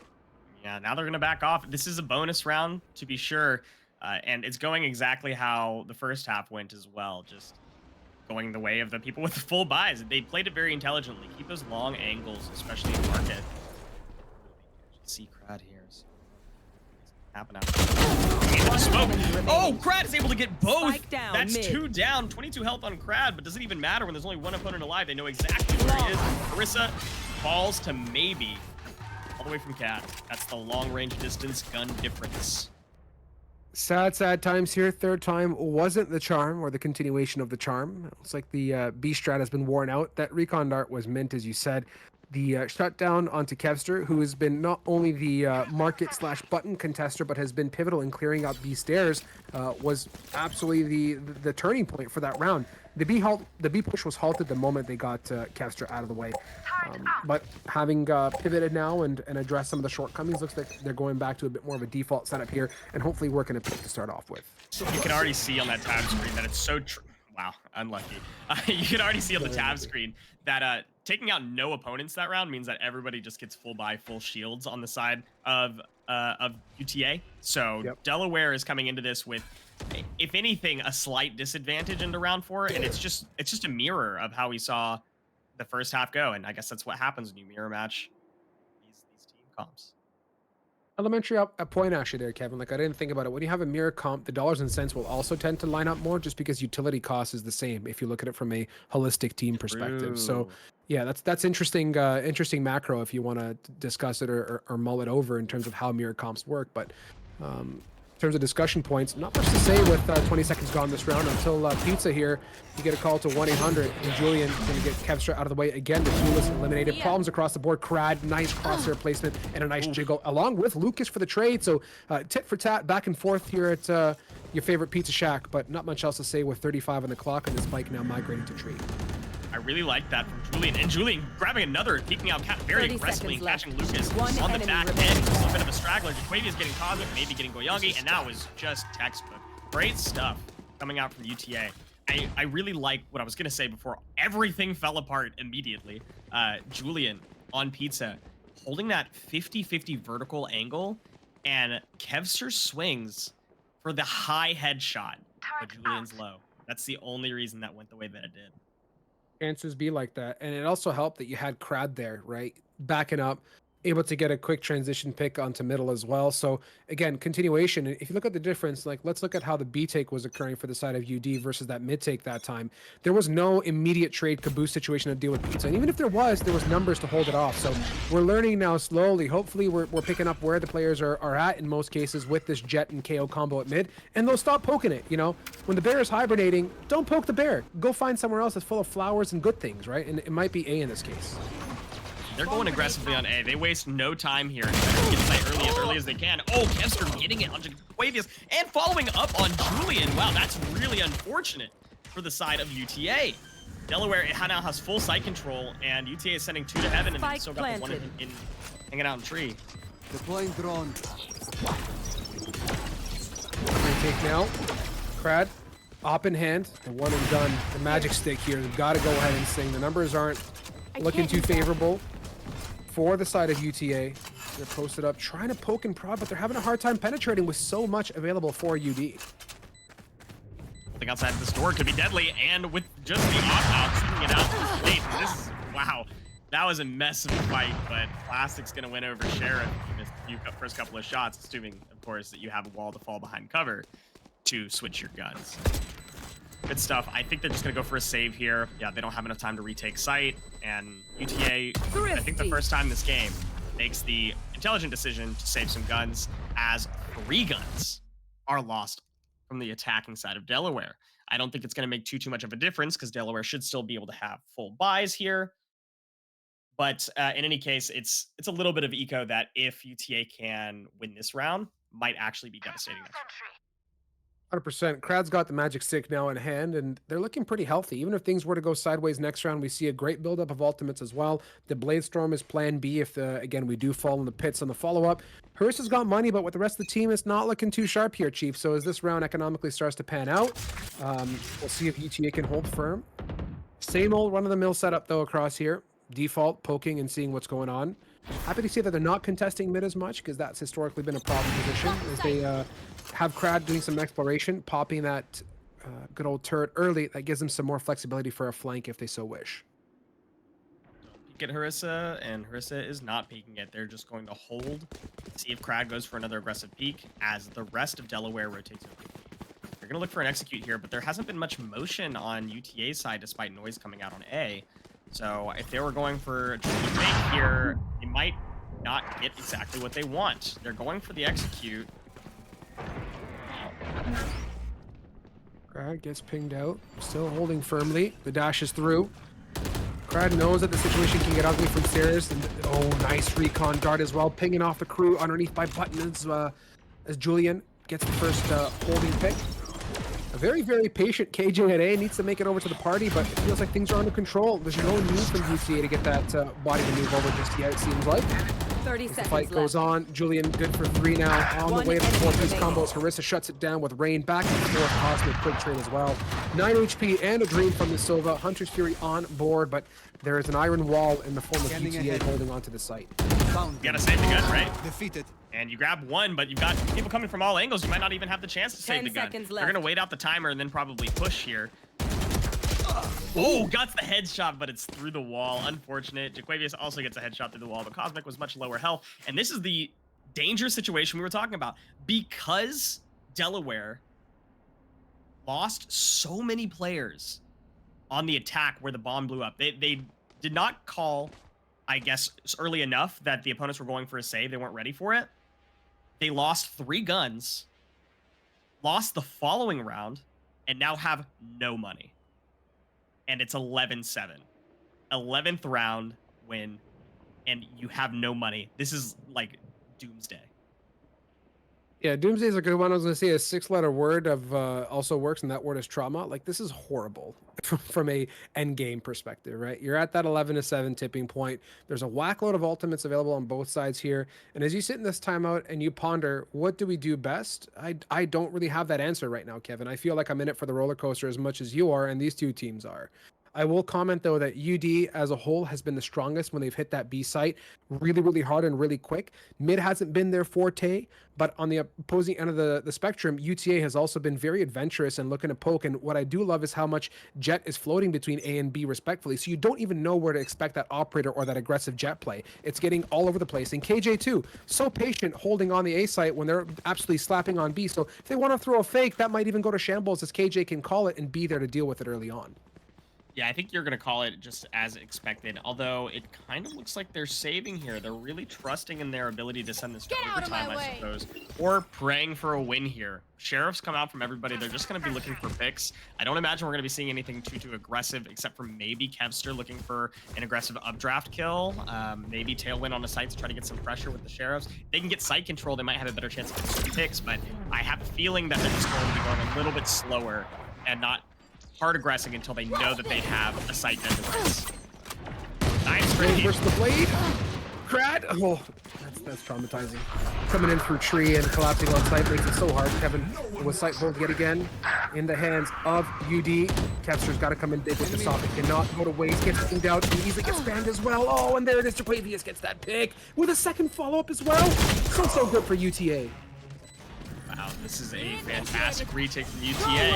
Yeah, now they're gonna back off. This is a bonus round to be sure, and it's going exactly how the first half went as well. Just going the way of the people with the full buys. They played it very intelligently. Keep those long angles, especially in market. See Krad here. Happen out. Smoke. Oh, Krad is able to get both. Spike down, That's mid. 2 down. 22 health on Krad, but doesn't even matter when there's only 1 opponent alive. They know exactly where he is. Marissa falls to maybe. All the way from Cat. That's the long range distance gun difference. Sad times here. 3rd time wasn't the charm or the continuation of the charm. Looks like the B strat has been worn out. That recon dart was mint, as you said. The shutdown onto Kevster, who has been not only the market/button contester, but has been pivotal in clearing out B stairs, was absolutely the turning point for that round. The B push was halted the moment they got Kevster out of the way. But having pivoted now and addressed some of the shortcomings, looks like they're going back to a bit more of a default setup here, and hopefully working a pick to start off with. You can already see on that tab screen that it's so wow, unlucky. You can already see on the tab screen that taking out no opponents that round means that everybody just gets full buy, full shields on the side of UTA. So Yep. Delaware is coming into this with, if anything, a slight disadvantage into round 4, and it's just a mirror of how we saw the first half go. And I guess that's what happens when you mirror match these team comps. Elementary a point actually there, Kevin. Like I didn't think about it. When you have a mirror comp, the dollars and cents will also tend to line up more, just because utility cost is the same if you look at it from a holistic team perspective. So yeah, that's interesting. Interesting macro if you want to discuss it or mull it over in terms of how mirror comps work. But in terms of discussion points, not much to say with 20 seconds gone this round until Pizza here. You get a call to 1-800, and Julian going to get Kevstra out of the way again. The Tulis eliminated. Problems across the board. Krad, nice crosshair placement and a nice jiggle, along with Lucas for the trade. So tit for tat, back and forth here at your favorite Pizza Shack, but not much else to say with 35 on the clock and this bike now migrating to trade. I really like that from Julian. And Julian grabbing another, peeking out Cat very 30 aggressively, seconds catching left. Lucas One on the enemy back remaining. end. Just a bit of a straggler. Jaquavius getting Cosmic, maybe getting Goyangi, and that was just textbook. Great stuff coming out from UTA. I really like what I was going to say before everything fell apart immediately. Julian on Pizza, holding that 50-50 vertical angle, and Kevster swings for the high headshot, but Julian's low. That's the only reason that went the way that it did. Chances be like that. And it also helped that you had Krad there, right? Backing up, able to get a quick transition pick onto middle as well. So again, continuation. If you look at the difference, like let's look at how the B take was occurring for the side of UD versus that mid take that time. There was no immediate trade caboose situation to deal with Pizza. And even if there was numbers to hold it off. So we're learning now slowly. Hopefully we're picking up where the players are at in most cases with this Jet and KO combo at mid, and they'll stop poking it. You know, when the bear is hibernating, don't poke the bear. Go find somewhere else that's full of flowers and good things, right? And it might be A in this case. They're going aggressively on A. They waste no time here. And try to get play early as they can. Oh, Kevster getting it on Jaquavius and following up on Julian. Wow, that's really unfortunate for the side of UTA. Delaware now has full site control, and UTA is sending 2 to heaven, and they still got the one in hanging out in tree. Deploying drone. Take now. Crad, op in hand, the one and done. The magic stick here. They've got to go ahead and sing. The numbers aren't looking too favorable for the side of UTA. They're posted up, trying to poke and prod, but they're having a hard time penetrating with so much available for UD. Something outside of this door could be deadly, and with just the opt-out shooting it out to space. This is, wow, that was a mess of a fight, but Plastic's gonna win over Sheriff. You missed the first couple of shots, assuming, of course, that you have a wall to fall behind cover to switch your guns. Good stuff. I think they're just gonna go for a save here. Yeah, they don't have enough time to retake site, and UTA, I think the first time this game, makes the intelligent decision to save some guns, as 3 guns are lost from the attacking side of Delaware. I don't think it's going to make too much of a difference because Delaware should still be able to have full buys here. But in any case, it's a little bit of eco that if UTA can win this round, might actually be devastating. 100%. Crad's got the magic stick now in hand, and they're looking pretty healthy. Even if things were to go sideways next round, we see a great buildup of ultimates as well. The Bladestorm is plan B if, again, we do fall in the pits on the follow-up. Harissa's got money, but with the rest of the team, it's not looking too sharp here, Chief. So as this round economically starts to pan out, we'll see if UTA can hold firm. Same old run-of-the-mill setup, though, across here. Default, poking and seeing what's going on. Happy to see that they're not contesting mid as much, because that's historically been a problem position, as they have Crad doing some exploration, popping that good old turret early. That gives them some more flexibility for a flank if they so wish. Peek at Harissa, and Harissa is not peeking it. They're just going to hold, see if Crad goes for another aggressive peek, as the rest of Delaware rotates over. They're going to look for an execute here, but there hasn't been much motion on UTA's side despite noise coming out on A. So if they were going for a tricky fake here, they might not get exactly what they want. They're going for the execute. Crad gets pinged out, still holding firmly. The dash is through. Crad knows that the situation can get ugly from stairs. And, oh, nice recon guard as well, pinging off the crew underneath by Button as Julian gets the first holding pick. A very, very patient KJ at A needs to make it over to the party, but it feels like things are under control. There's no need from UCA to get that body to move over just yet, it seems like. 30 As the seconds fight goes on. Julian good for 3 now. On the way to the 4-piece combos. Harissa shuts it down with Rain. Back and forth. Cosmic quick trade as well. 9 HP and a dream from the Silva. Hunter's Fury on board, but there is an iron wall in the form of UTA holding onto the site. You gotta save the gun, right? Defeated. And you grab one, but you've got people coming from all angles. You might not even have the chance to save 10 the gun. seconds They're left. gonna wait out the timer and then probably push here. Oh, got the headshot, but it's through the wall. Unfortunate. Jaquavius also gets a headshot through the wall, but Cosmic was much lower health. And this is the dangerous situation we were talking about. Because Delaware lost so many players on the attack where the bomb blew up. They did not call, I guess, early enough that the opponents were going for a save. They weren't ready for it. They lost 3 guns, lost the following round, and now have no money. And it's 11-7. 11th round win, and you have no money. This is like doomsday. Yeah, doomsday is a good one. I was going to say a 6-letter word of also works, and that word is trauma. Like, this is horrible from a end game perspective, right? You're at that 11-7 tipping point. There's a whackload of ultimates available on both sides here. And as you sit in this timeout and you ponder, what do we do best? I don't really have that answer right now, Kevin. I feel like I'm in it for the roller coaster as much as you are, and these two teams are. I will comment, though, that UD as a whole has been the strongest when they've hit that B site really, really hard and really quick. Mid hasn't been their forte, but on the opposing end of the spectrum, UTA has also been very adventurous and looking to poke. And what I do love is how much Jet is floating between A and B respectfully. So you don't even know where to expect that operator or that aggressive Jet play. It's getting all over the place. And KJ, too, so patient holding on the A site when they're absolutely slapping on B. So if they want to throw a fake, that might even go to shambles as KJ can call it and be there to deal with it early on. Yeah, I think you're going to call it just as expected, although it kind of looks like they're saving here. They're really trusting in their ability to send this to overtime, I suppose, or praying for a win here. Sheriffs come out from everybody. They're just going to be looking for picks. I don't imagine we're going to be seeing anything too aggressive, except for maybe Kevster looking for an aggressive updraft kill, maybe Tailwind on the site to try to get some pressure with the Sheriffs. If they can get site control, they might have a better chance of getting some picks, but I have a feeling that they're just going to be going a little bit slower and not hard aggressing until they know that they have a site dead device. Nice Rain versus the blade. Crad, oh, that's traumatizing. Coming in through tree and collapsing on site makes it so hard. Kevin with site hold yet again in the hands of UD. Kevster's got to come in big with the soft. It cannot go to waste. Gets pinged out and easily gets banned as well. Oh, and there it is. Jaquavius gets that pick with a second follow-up as well. So good for UTA. Wow, this is a fantastic retake from UTA.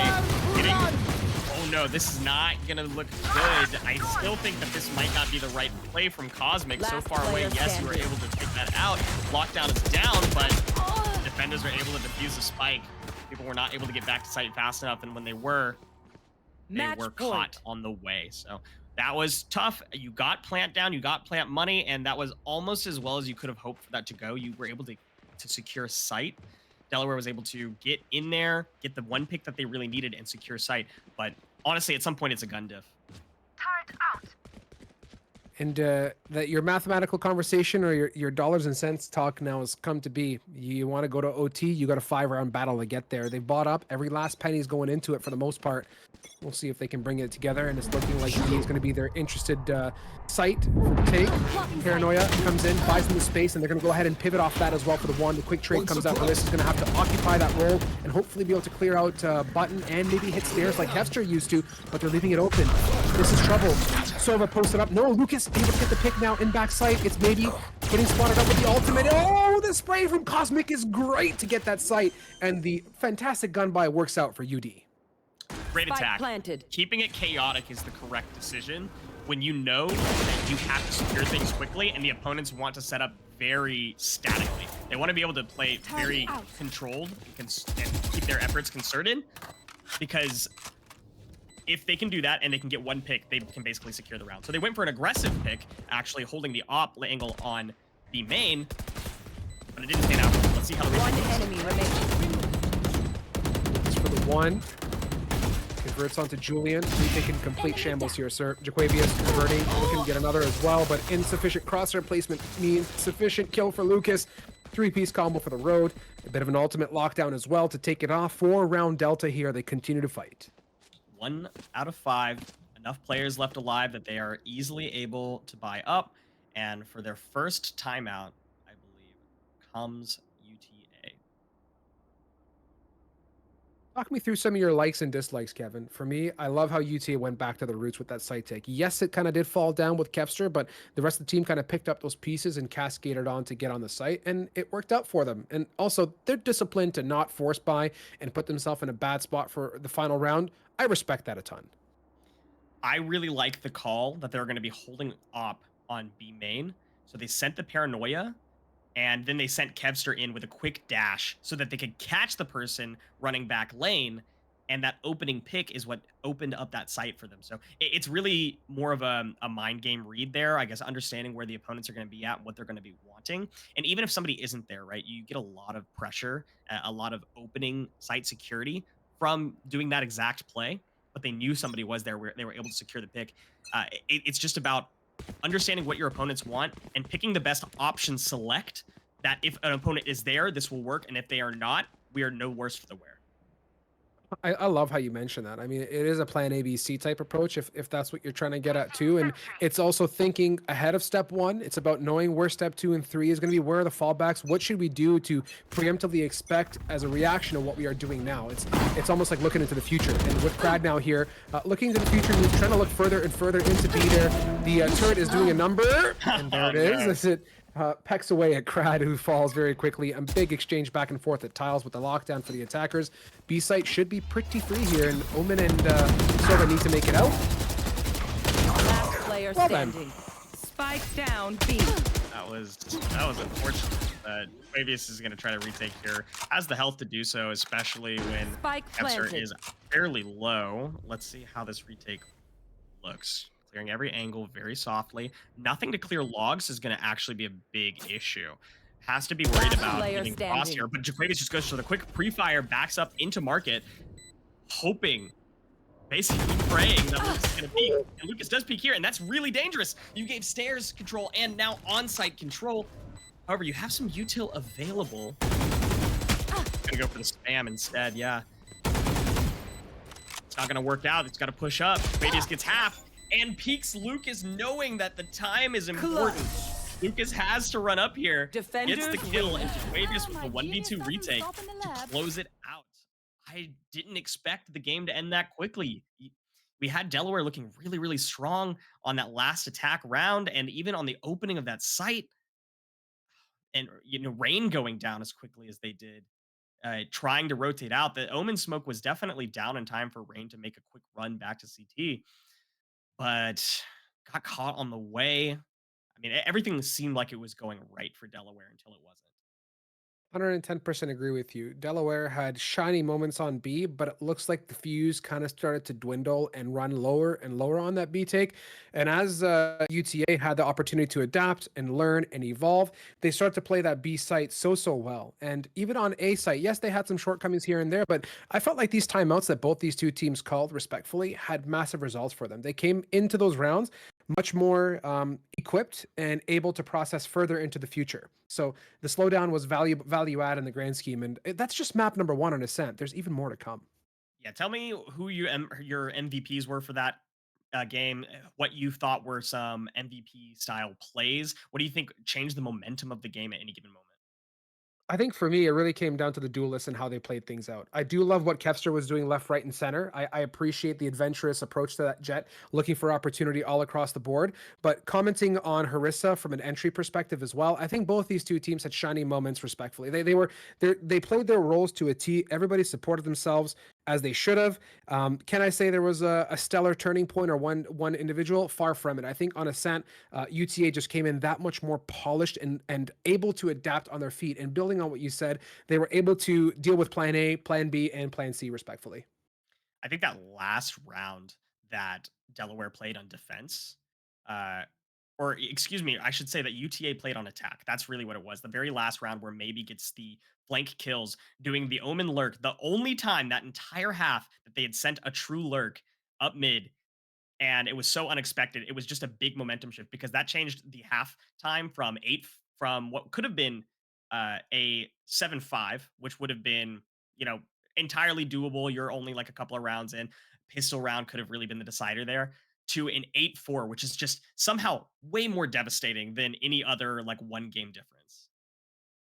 Oh no, this is not gonna look good. I still think that this might not be the right play from Cosmic. So far away, yes, you were able to take that out. Lockdown is down, but defenders are able to defuse the spike. People were not able to get back to site fast enough, and when they were caught on the way. So that was tough. You got plant down, you got plant money, and that was almost as well as you could have hoped for that to go. You were able to secure site. Delaware was able to get in there, get the one pick that they really needed, and secure site. But honestly, at some point, it's a gun diff. Turret out. And that your mathematical conversation or your dollars and cents talk now has come to be. You want to go to OT, you got a 5-round battle to get there. They've bought up. Every last penny is going into it for the most part. We'll see if they can bring it together, and it's looking like UD is going to be their interested site for the take. Paranoia comes in, buys them the space, and they're going to go ahead and pivot off that as well for the one. The quick trade comes out. This is going to have to occupy that role and hopefully be able to clear out button and maybe hit stairs like Kevster used to, but they're leaving it open. This is trouble. Sova posted up. No, Lucas able to get the pick now in back sight. It's maybe getting spotted up with the ultimate. Oh, the spray from Cosmic is great to get that sight, and the fantastic gun buy works out for UD. Great Spike attack. planted. Keeping it chaotic is the correct decision when you know that you have to secure things quickly and the opponents want to set up very statically. They want to be able to play very controlled and keep their efforts concerted, because if they can do that and they can get one pick, they can basically secure the round. So they went for an aggressive pick, actually holding the op angle on the main, but it didn't pan out. Let's see how the One retake goes. enemy remaining. It's for the one. Converts onto Julian. Retake in complete shambles here, sir. Jaquavius converting, looking to get another as well, but insufficient crosshair placement means sufficient kill for Lucas. 3-piece combo for the road. A bit of an ultimate lockdown as well to take it off. 4-round delta here. They continue to fight. 1 out of 5. Enough players left alive that they are easily able to buy up. And for their first timeout, I believe, comes UTA. Talk me through some of your likes and dislikes, Kevin. For me, I love how UTA went back to the roots with that site take. Yes, it kind of did fall down with Kevster, but the rest of the team kind of picked up those pieces and cascaded on to get on the site, and it worked out for them. And also, they're disciplined to not force buy and put themselves in a bad spot for the final round. I respect that a ton. I really like the call that they're going to be holding op on B main. So they sent the Paranoia, and then they sent Kevster in with a quick dash so that they could catch the person running back lane, and that opening pick is what opened up that site for them. So it's really more of a mind game read there, I guess, understanding where the opponents are going to be at, what they're going to be wanting. And even if somebody isn't there, right, you get a lot of pressure, a lot of opening site security from doing that exact play, but they knew somebody was there where they were able to secure the pick. It's just about understanding what your opponents want and picking the best option select, that if an opponent is there, this will work, and if they are not, we are no worse for the wear. I love how you mention that. I mean, it is a plan ABC type approach if that's what you're trying to get at too. And it's also thinking ahead of step 1. It's about knowing where step 2 and 3 is going to be. Where are the fallbacks? What should we do to preemptively expect as a reaction to what we are doing now? It's almost like looking into the future. And with Crad now here, looking into the future, he's trying to look further and further into B there. The turret is doing a number, and there it is. That's it. Pecks away at Crad, who falls very quickly. A big exchange back and forth at tiles with the lockdown for the attackers. B site should be pretty free here, and Omen and Sova need to make it out. Last player standing. Spike down B. That was unfortunate. Jaquavius is going to try to retake here. Has the health to do so, especially when Spike Kevster planted. is fairly low. Let's see how this retake looks. Clearing every angle very softly. Nothing to clear logs is going to actually be a big issue. Has to be worried Last about player getting standing. cross here, but Jaquavius just goes for the quick pre-fire, backs up into market, hoping, basically praying that Lucas is going to peek. And Lucas does peek here, and that's really dangerous. You gave stairs control and now on-site control. However, you have some util available. Gonna go for the spam instead, yeah. It's not gonna work out. It's gotta push up. Jaquavius gets half and peeks Lucas, knowing that the time is important. Lucas has to run up here, gets Defenders the kill, win. and Dravius with My the 1v2 genius doesn't retake stop in the to lab. close it out. I didn't expect the game to end that quickly. We had Delaware looking really, really strong on that last attack round, and even on the opening of that site, and Rain going down as quickly as they did, trying to rotate out. The Omen smoke was definitely down in time for Rain to make a quick run back to CT, but got caught on the way. I mean, everything seemed like it was going right for Delaware until it wasn't. 110% agree with you. Delaware had shiny moments on B, but it looks like the fuse kind of started to dwindle and run lower and lower on that B take. And as UTA had the opportunity to adapt and learn and evolve, they start to play that B site so well. And even on A site, yes, they had some shortcomings here and there, but I felt like these timeouts that both these two teams called respectfully had massive results for them. They came into those rounds much more equipped and able to process further into the future. So the slowdown was value add in the grand scheme, and that's just map number 1 on Ascent. There's even more to come. Yeah, tell me who your MVPs were for that game. What you thought were some MVP style plays. What do you think changed the momentum of the game at any given moment? I think for me, it really came down to the duelists and how they played things out. I do love what Kevster was doing left, right, and center. I appreciate the adventurous approach to that Jet, looking for opportunity all across the board. But commenting on Harissa from an entry perspective as well, I think both these two teams had shiny moments respectfully. They played their roles to a T. Everybody supported themselves as they should have. Can I say there was a stellar turning point or one individual? Far from it. I think on Ascent, UTA just came in that much more polished and able to adapt on their feet. And building on what you said, they were able to deal with plan A, plan B, and plan C respectfully. I think that last round that Delaware played on defense, or excuse me, I should say that UTA played on attack. That's really what it was. The very last round where Maybe gets the flank kills, doing the Omen lurk, the only time that entire half that they had sent a true lurk up mid, and it was so unexpected. It was just a big momentum shift because that changed the half time from what could have been a 7-5, which would have been, entirely doable. You're only like a couple of rounds in. Pistol round could have really been the decider there, to an 8-4, which is just somehow way more devastating than any other like one game difference.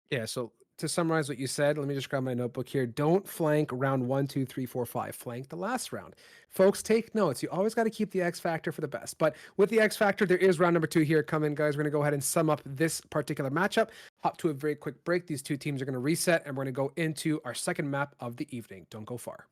Yeah, so to summarize what you said, let me just grab my notebook here. Don't flank round 1, 2, 3, 4, 5. Flank the last round. Folks, take notes. You always got to keep the X factor for the best. But with the X factor, there is round number 2 here coming, guys. We're going to go ahead and sum up this particular matchup. Hop to a very quick break. These two teams are going to reset, and we're going to go into our second map of the evening. Don't go far.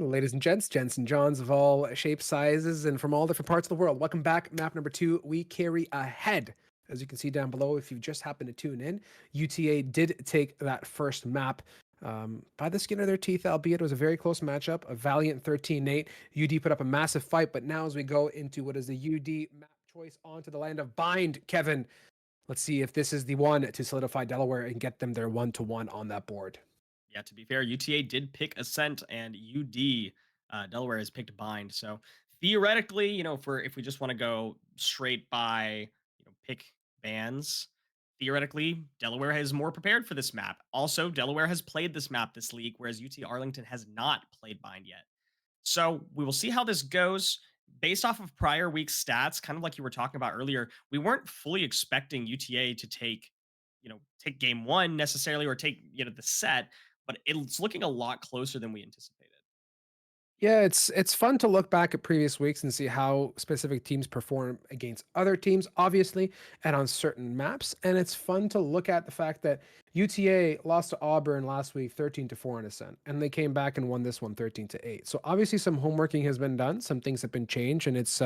ladies and gents and Johns of all shapes, sizes, and from all different parts of the world. Welcome back. Map number 2, we carry ahead. As you can see down below, if you just happen to tune in, UTA did take that first map by the skin of their teeth, albeit it was a very close matchup. A valiant 13-8. UD put up a massive fight, but now as we go into what is the UD map choice onto the land of Bind, Kevin, let's see if this is the one to solidify Delaware and get them their 1-1 on that board. Yeah, to be fair, UTA did pick Ascent, and UD Delaware has picked Bind. So theoretically, if we just want to go straight by pick bans, theoretically Delaware is more prepared for this map. Also, Delaware has played this map this league, whereas UT Arlington has not played Bind yet. So we will see how this goes. Based off of prior week stats, kind of like you were talking about earlier, we weren't fully expecting UTA to take game one necessarily, or take the set, but it's looking a lot closer than we anticipated. Yeah, it's fun to look back at previous weeks and see how specific teams perform against other teams, obviously, and on certain maps. And it's fun to look at the fact that UTA lost to Auburn last week 13-4 in Ascent, and they came back and won this one 13-8. So obviously some homeworking has been done, some things have been changed, and it's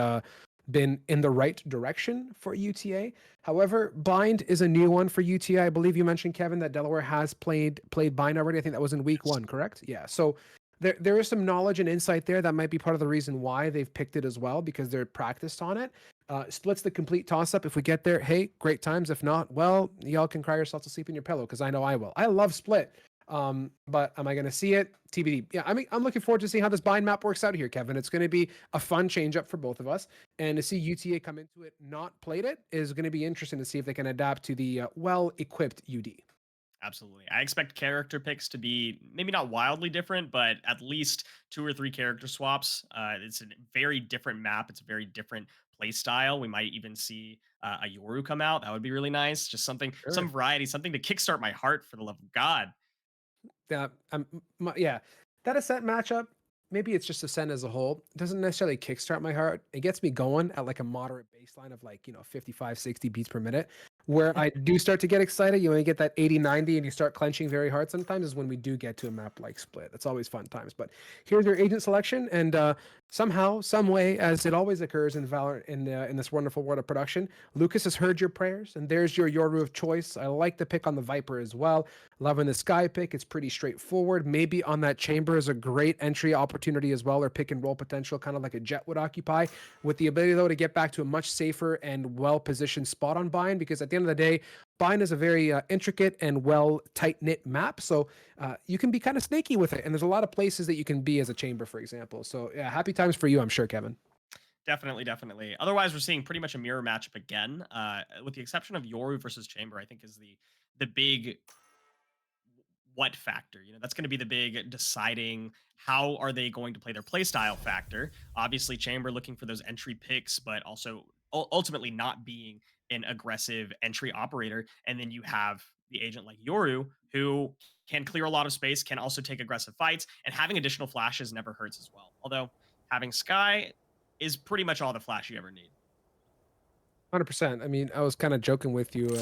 been in the right direction for UTA. However, Bind is a new one for UTA. I believe you mentioned, Kevin, that Delaware has played Bind already. I think that was in week 1, correct? Yeah. So there is some knowledge and insight there that might be part of the reason why they've picked it as well, because they're practiced on it. Split's the complete toss-up. If we get there, hey, great times. If not, well, y'all can cry yourselves to sleep in your pillow, because I know I will. I love Split. But am I going to see it? TBD. Yeah, I mean, I'm looking forward to seeing how this Bind map works out here, Kevin. It's going to be a fun change-up for both of us. And to see UTA come into it not played it is going to be interesting to see if they can adapt to the well-equipped UD. Absolutely. I expect character picks to be maybe not wildly different, but at least 2 or 3 character swaps. It's a very different map. It's a very different play style. We might even see a Yoru come out. That would be really nice. Just something, some variety, something to kickstart my heart, for the love of God. Yeah, that Ascent matchup, maybe it's just Ascent as a whole, doesn't necessarily kickstart my heart. It gets me going at like a moderate baseline of 55, 60 beats per minute. Where I do start to get excited, when you get that 80, 90 and you start clenching very hard sometimes, is when we do get to a map like Split. That's always fun times. But here's your agent selection, and somehow, some way, as it always occurs in Valorant, in this wonderful world of production, Lucas has heard your prayers, and there's your Yoru of choice. I like the pick on the Viper as well. Loving the Sky pick. It's pretty straightforward. Maybe on that Chamber is a great entry opportunity as well, or pick and roll potential, kind of like a Jet would occupy, with the ability, though, to get back to a much safer and well-positioned spot on Bind, because at the end of the day, Bind is a very intricate and well tight-knit map, so you can be kind of snaky with it, and there's a lot of places that you can be as a Chamber, for example. So yeah, happy times for you, I'm sure, Kevin. Definitely. Otherwise, we're seeing pretty much a mirror matchup again, with the exception of Yoru versus Chamber. I think is the big what factor. That's going to be the big deciding how are they going to play their play style factor. Obviously, Chamber looking for those entry picks, but also ultimately not being an aggressive entry operator. And then you have the agent like Yoru, who can clear a lot of space, can also take aggressive fights, and having additional flashes never hurts as well. Although having Sky is pretty much all the flash you ever need. 100%. I mean, I was kind of joking with you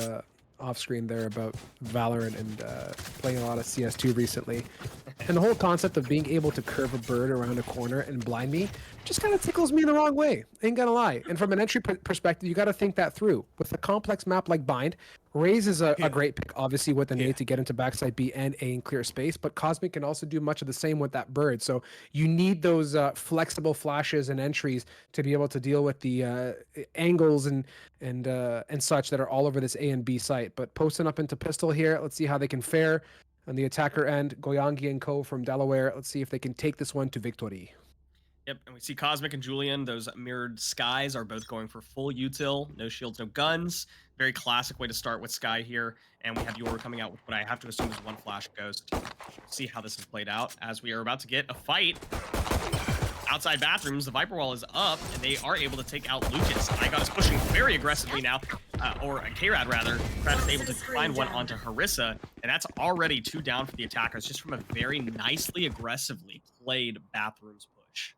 off screen there about Valorant and playing a lot of CS2 recently. And the whole concept of being able to curve a bird around a corner and blind me just kind of tickles me in the wrong way. Ain't gonna lie. And from an entry perspective, you got to think that through. With a complex map like Bind, Raze is a great pick, obviously, with the nade to get into backside B and A in clear space, but Cosmic can also do much of the same with that bird. So you need those flexible flashes and entries to be able to deal with the angles and such that are all over this A and B site. But posting up into pistol here, let's see how they can fare on the attacker end. Goyangi and Co. from Delaware. Let's see if they can take this one to victory. Yep, and we see Cosmic and Julian, those mirrored Skies, are both going for full util. No shields, no guns. Very classic way to start with Sky here. And we have Yoru coming out with what I have to assume is one flash ghost. See how this has played out as we are about to get a fight. Outside bathrooms, the Viper wall is up, and they are able to take out Lucas. IGOT is pushing very aggressively now, or K-Rad rather. Krad is able to find one onto Harissa, and that's already 2 down for the attackers, just from a very nicely, aggressively played bathrooms push.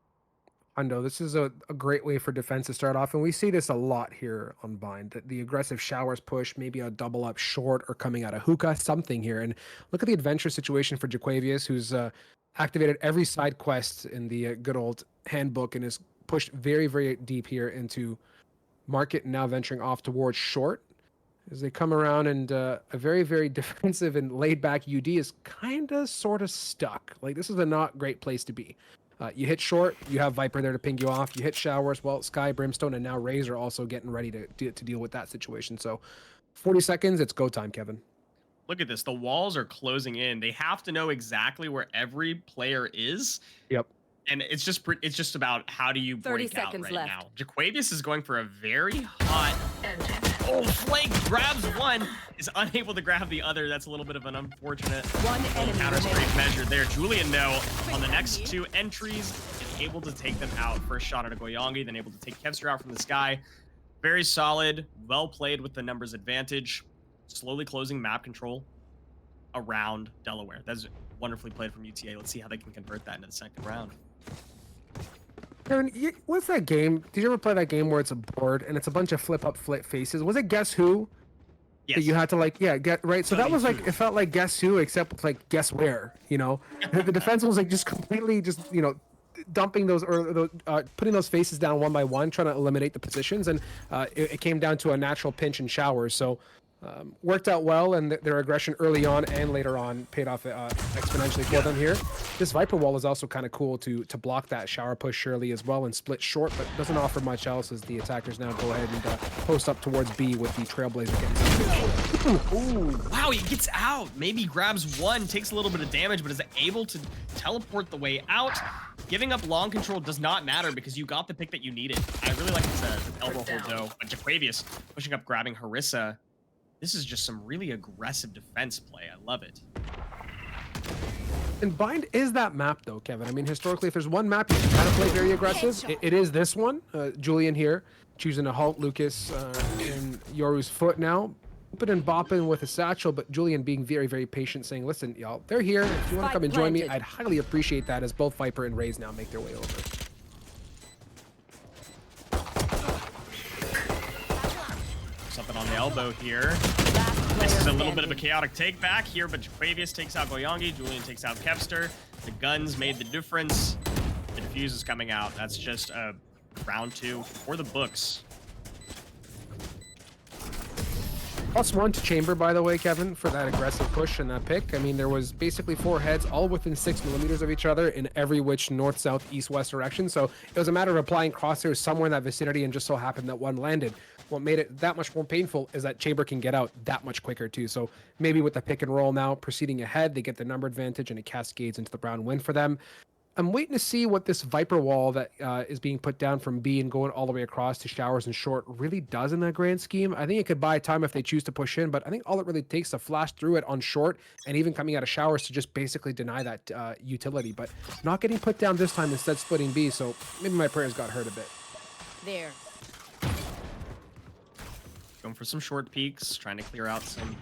Hundo, this is a great way for defense to start off, and we see this a lot here on Bind. That the aggressive showers push, maybe a double up short or coming out of hookah, something here. And look at the adventure situation for Jaquavius, who's activated every side quest in the good old handbook and is pushed very, very deep here into market, and now venturing off towards short as they come around, and a very, very defensive and laid back UD is kind of sort of stuck. Like, this is a not great place to be. You hit short, you have Viper there to ping you off. You hit showers, well, Sky, Brimstone, and now Razor also getting ready to deal with that situation. So 40 seconds, it's go time, Kevin. Look at this. The walls are closing in. They have to know exactly where every player is. Yep. And it's just about how do you 30 break out seconds right left. now. Jaquavius is going for a very hot. Oh, Flake grabs one, is unable to grab the other. That's a little bit of an unfortunate counter straight measure there. Julian, though, on the next two entries, is able to take them out. First shot at a Goyangi, then able to take Kevster out from the sky. Very solid, well played with the numbers advantage. Slowly closing map control around Delaware. That's wonderfully played from UTA. Let's see how they can convert that into the second round. Kevin, what's that game? Did you ever play that game where it's a board and it's a bunch of flip faces? Was it Guess Who? Yes. That you had to get right. So that was like, it felt like Guess Who, except with like Guess Where. The defense was like just completely dumping those or putting those faces down one by one, trying to eliminate the positions, and it came down to a natural pinch and showers. So worked out well, and their aggression early on and later on paid off exponentially for them here. This Viper wall is also kind of cool to block that shower push surely as well and split short, but doesn't offer much else as the attackers now go ahead and post up towards B with the Trailblazer getting some. Ooh, wow, he gets out. Maybe grabs one, takes a little bit of damage, but is able to teleport the way out. Giving up long control does not matter because you got the pick that you needed. I really like this elbow hold though. But Jaquavius pushing up, grabbing Harissa. This is just some really aggressive defense play. I love it. And Bind is that map though, Kevin. I mean, historically, if there's one map you can kind of play very aggressive, it is this one. Julian here choosing to halt Lucas in Yoru's foot now. And bopping with a satchel, but Julian being very, very patient, saying, listen, y'all, they're here. If you want to come and join me, I'd highly appreciate that, as both Viper and Raze now make their way over. Something on the elbow here. This is a little bit of a chaotic take back here, but Jaquavius takes out Goyangi. Julian takes out Kevster. The guns made the difference. The defuse is coming out. That's just a round two for the books. +1 to Chamber, by the way, Kevin, for that aggressive push and that pick. I mean, there was basically 4 heads, all within 6 millimeters of each other in every which north, south, east, west direction. So it was a matter of applying crosshairs somewhere in that vicinity, and just so happened that one landed. What made it that much more painful is that Chamber can get out that much quicker too. So maybe with the pick and roll now proceeding ahead, they get the number advantage and it cascades into the round win for them. I'm waiting to see what this Viper wall that is being put down from B and going all the way across to showers and short really does in the grand scheme. I think it could buy time if they choose to push in, but I think all it really takes to flash through it on short and even coming out of showers to just basically deny that utility. But not getting put down this time, instead splitting B, so maybe my prayers got hurt a bit. There. Going for some short peeks, trying to clear out some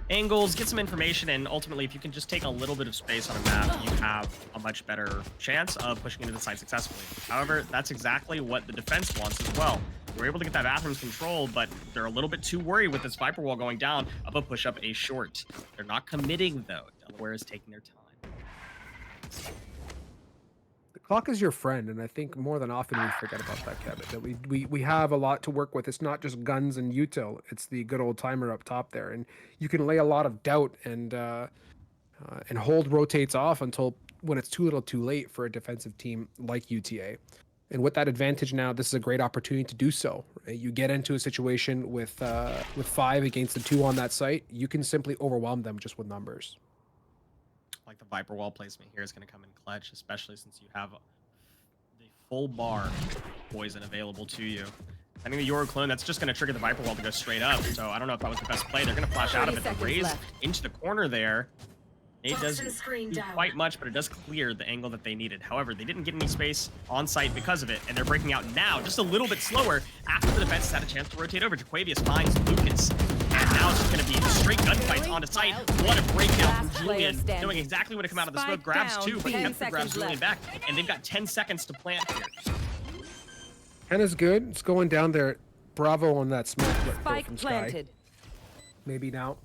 angles, get some information, and ultimately, if you can just take a little bit of space on a map, you have a much better chance of pushing into the site successfully. However, that's exactly what the defense wants as well. We're able to get that bathroom control, but they're a little bit too worried with this Viper wall going down of a push-up A short. They're not committing, though. Delaware is taking their time. The clock is your friend, and I think more than often we forget about that, Kevin. That we have a lot to work with. It's not just guns and util; it's the good old timer up top there, and you can lay a lot of doubt and hold rotates off until when it's too little, too late for a defensive team like UTA. And with that advantage now, this is a great opportunity to do so. You get into a situation with 5 against the 2 on that site, you can simply overwhelm them just with numbers. Like the Viper wall placement here is going to come in clutch, especially since you have the full bar poison available to you. I think the Yoru clone, that's just going to trigger the Viper wall to go straight up. So I don't know if that was the best play. They're going to flash out of it. The Raze into the corner there. Nade doesn't do quite much, but it does clear the angle that they needed. However, they didn't get any space on site because of it, and they're breaking out now, just a little bit slower after the defense has had a chance to rotate over. Jaquavius finds Lucas, and now it's just going to be straight gunfights onto site. What a breakdown from Julian, knowing exactly when to come out of the smoke. Grabs two, but he grabs Julian back, and they've got 10 seconds to plant here. Henna's good. It's going down there. Bravo on that smoke. Spike planted. Maybe now.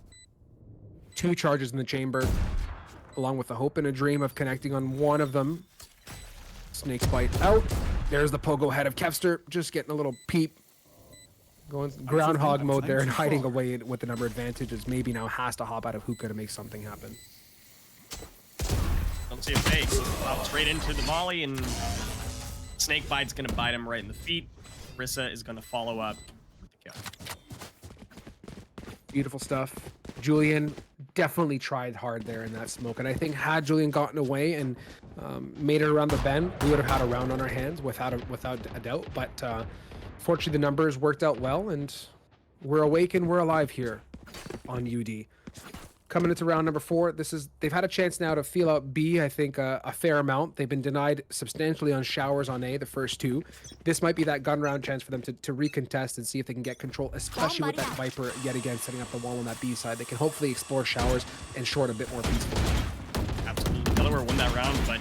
2 charges in the chamber, along with the hope and a dream of connecting on one of them. Snake's bite out. There's the pogo head of Kevster, just getting a little peep. Going groundhog mode there and hiding away with the number advantage, as maybe now has to hop out of hookah to make something happen. Don't see a fake. Out straight into the molly, and Snake bite's going to bite him right in the feet. Rissa is going to follow up with the kill. Beautiful stuff. Julian definitely tried hard there in that smoke, and I think had Julian gotten away and made it around the bend, we would have had a round on our hands without a doubt. But fortunately, the numbers worked out well, and we're awake and we're alive here on UD. Coming into round number 4, they've had a chance now to feel out B, I think, a fair amount. They've been denied substantially on showers on A, the first 2. This might be that gun round chance for them to recontest and see if they can get control, especially with that Viper yet again setting up the wall on that B side. They can hopefully explore showers and short a bit more peacefully. Absolutely. Delaware won that round, but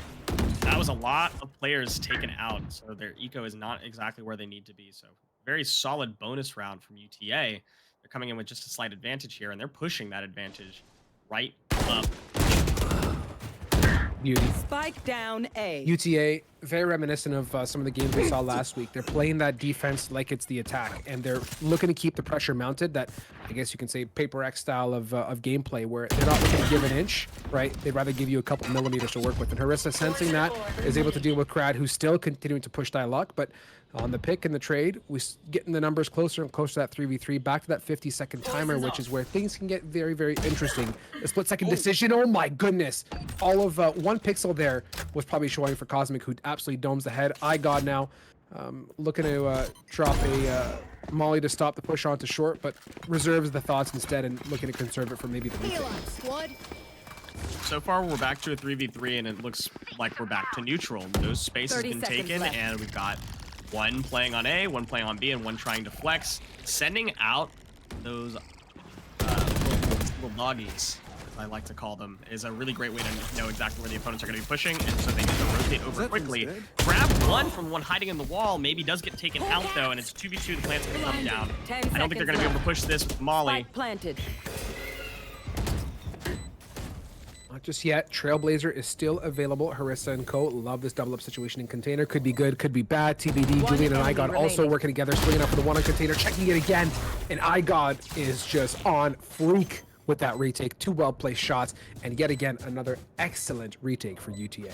that was a lot of players taken out, so their eco is not exactly where they need to be. So very solid bonus round from UTA. They're coming in with just a slight advantage here, and they're pushing that advantage right up. Beauty. Spike down A. UTA, very reminiscent of some of the games we saw last week. They're playing that defense like it's the attack, and they're looking to keep the pressure mounted. That, I guess you can say, Paper X style of gameplay, where they're not looking to give an inch, right? They'd rather give you a couple millimeters to work with. And Harissa, sensing that, is able to deal with Krad, who's still continuing to push Dialogue, but on the pick and the trade, we're getting the numbers closer and closer to that 3v3, back to that 50-second timer, which is where things can get very, very interesting. A split-second decision, oh my goodness. All of 1 pixel there was probably showing for Cosmic, who absolutely domes the head. iGod now looking to drop a molly to stop the push onto short, but reserves the thoughts instead and looking to conserve it for maybe the retake. So far, we're back to a 3v3, and it looks like we're back to neutral. Those spaces have been taken, and we've got 1 playing on A, 1 playing on B, and 1 trying to flex. Sending out those little doggies, as I like to call them, is a really great way to know exactly where the opponents are going to be pushing, and so they need to rotate over quickly. Grab 1 from the one hiding in the wall, maybe does get taken out, though, and it's 2v2, the plant's going to come down. I don't think they're going to be able to push this with Molly. Spike planted. Not just yet. Trailblazer is still available. Harissa and Co. Love this double up situation in container. Could be good, could be bad. TBD. Julian and iGod also working together, swinging up for the 1 on container, checking it again. And iGod is just on fleek with that retake. 2 well-placed shots. And yet again, another excellent retake for UTA.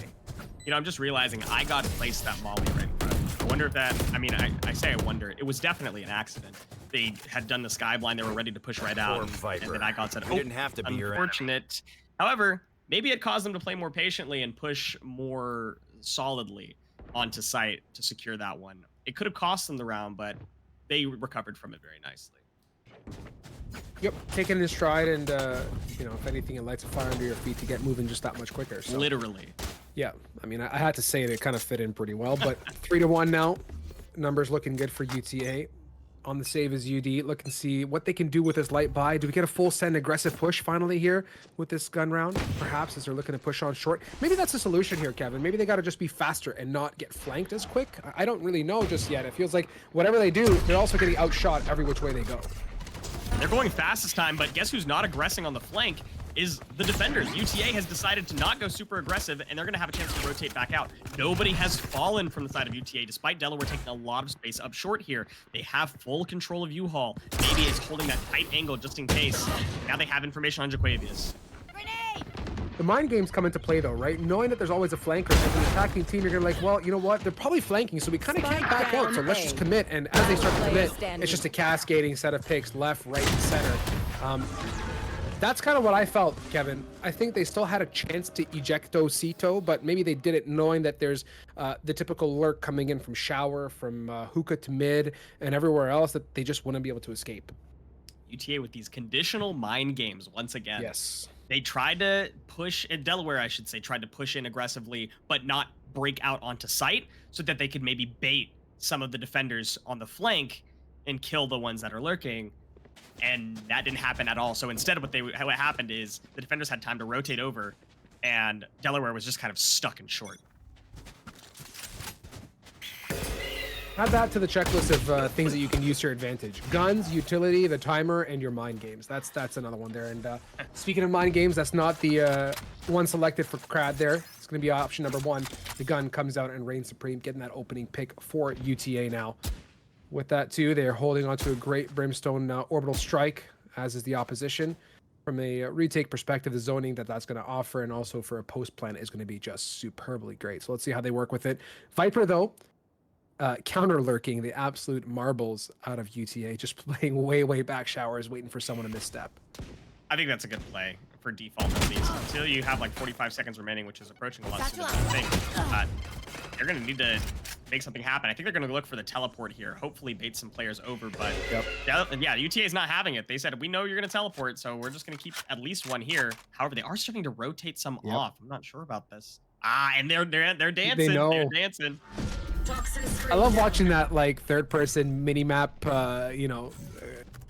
You know, I'm just realizing iGod placed that molly right in front. I wonder if that, I mean, I say I wonder. It was definitely an accident. They had done the skyblind. They were ready to push right out. And then iGod said, oh, didn't have to be unfortunate. However, maybe it caused them to play more patiently and push more solidly onto site to secure that one. It could have cost them the round, but they recovered from it very nicely. Yep, taking it in stride, and you know, if anything, it lights a fire under your feet to get moving just that much quicker. So. Literally. Yeah, I mean, I had to say it kind of fit in pretty well, but 3-1 now. Numbers looking good for UTA. On the save is UD. Look and see what they can do with this light buy. Do we get a full send aggressive push finally here with this gun round? Perhaps as they're looking to push on short. Maybe that's the solution here, Kevin. Maybe they got to just be faster and not get flanked as quick. I don't really know just yet. It feels like whatever they do, they're also getting outshot every which way they go. They're going fast this time, but guess who's not aggressing on the flank is the defenders. UTA has decided to not go super aggressive, and they're going to have a chance to rotate back out. Nobody has fallen from the side of UTA, despite Delaware taking a lot of space up short here. They have full control of U-Haul. Maybe it's holding that tight angle just in case. Now they have information on Jaquavius. The mind games come into play though, right? Knowing that there's always a flanker as an attacking team, you're gonna like, well, you know what? They're probably flanking, so we kind of can't back out. So let's just commit. And as they start to commit, it's just a cascading set of picks, left, right, and center. That's kind of what I felt, Kevin. I think they still had a chance to ejecto Cito, but maybe they did it knowing that there's the typical lurk coming in from shower, from hookah to mid, and everywhere else that they just wouldn't be able to escape. UTA with these conditional mind games once again. Yes. they tried to push in Delaware, I should say, tried to push in aggressively, but not break out onto site so that they could maybe bait some of the defenders on the flank and kill the ones that are lurking. And that didn't happen at all. So instead, what happened is the defenders had time to rotate over, and Delaware was just kind of stuck in short. Add that to the checklist of things that you can use to your advantage: guns, utility, the timer, and your mind games. That's another one there. And speaking of mind games, that's not the one selected for Crad there. It's going to be option number 1. The gun comes out and reigns supreme, getting that opening pick for UTA now. With that too, they're holding on to a great Brimstone orbital strike, as is the opposition. From a retake perspective, the zoning that's going to offer, and also for a post plan, is going to be just superbly great. So let's see how they work with it. Viper though, counter lurking the absolute marbles out of UTA, just playing way back showers, waiting for someone to misstep. I think that's a good play for default at least. Until you have like 45 seconds remaining, which is approaching a lot sooner than I think. They're going to need to make something happen. I think they're going to look for the teleport here. Hopefully bait some players over, but yeah, UTA is not having it. They said, we know you're going to teleport, so we're just going to keep at least one here. However, they are starting to rotate some off. I'm not sure about this. And they're dancing. They know. They're dancing. I love watching that like third person mini map,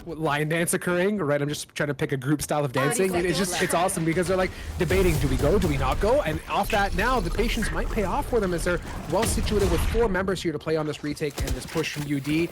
line dance occurring, right? I'm just trying to pick a group style of dancing. It's awesome because they're like debating, do we go, do we not go? And off that now, the patience might pay off for them as they're well situated with 4 members here to play on this retake and this push from UD.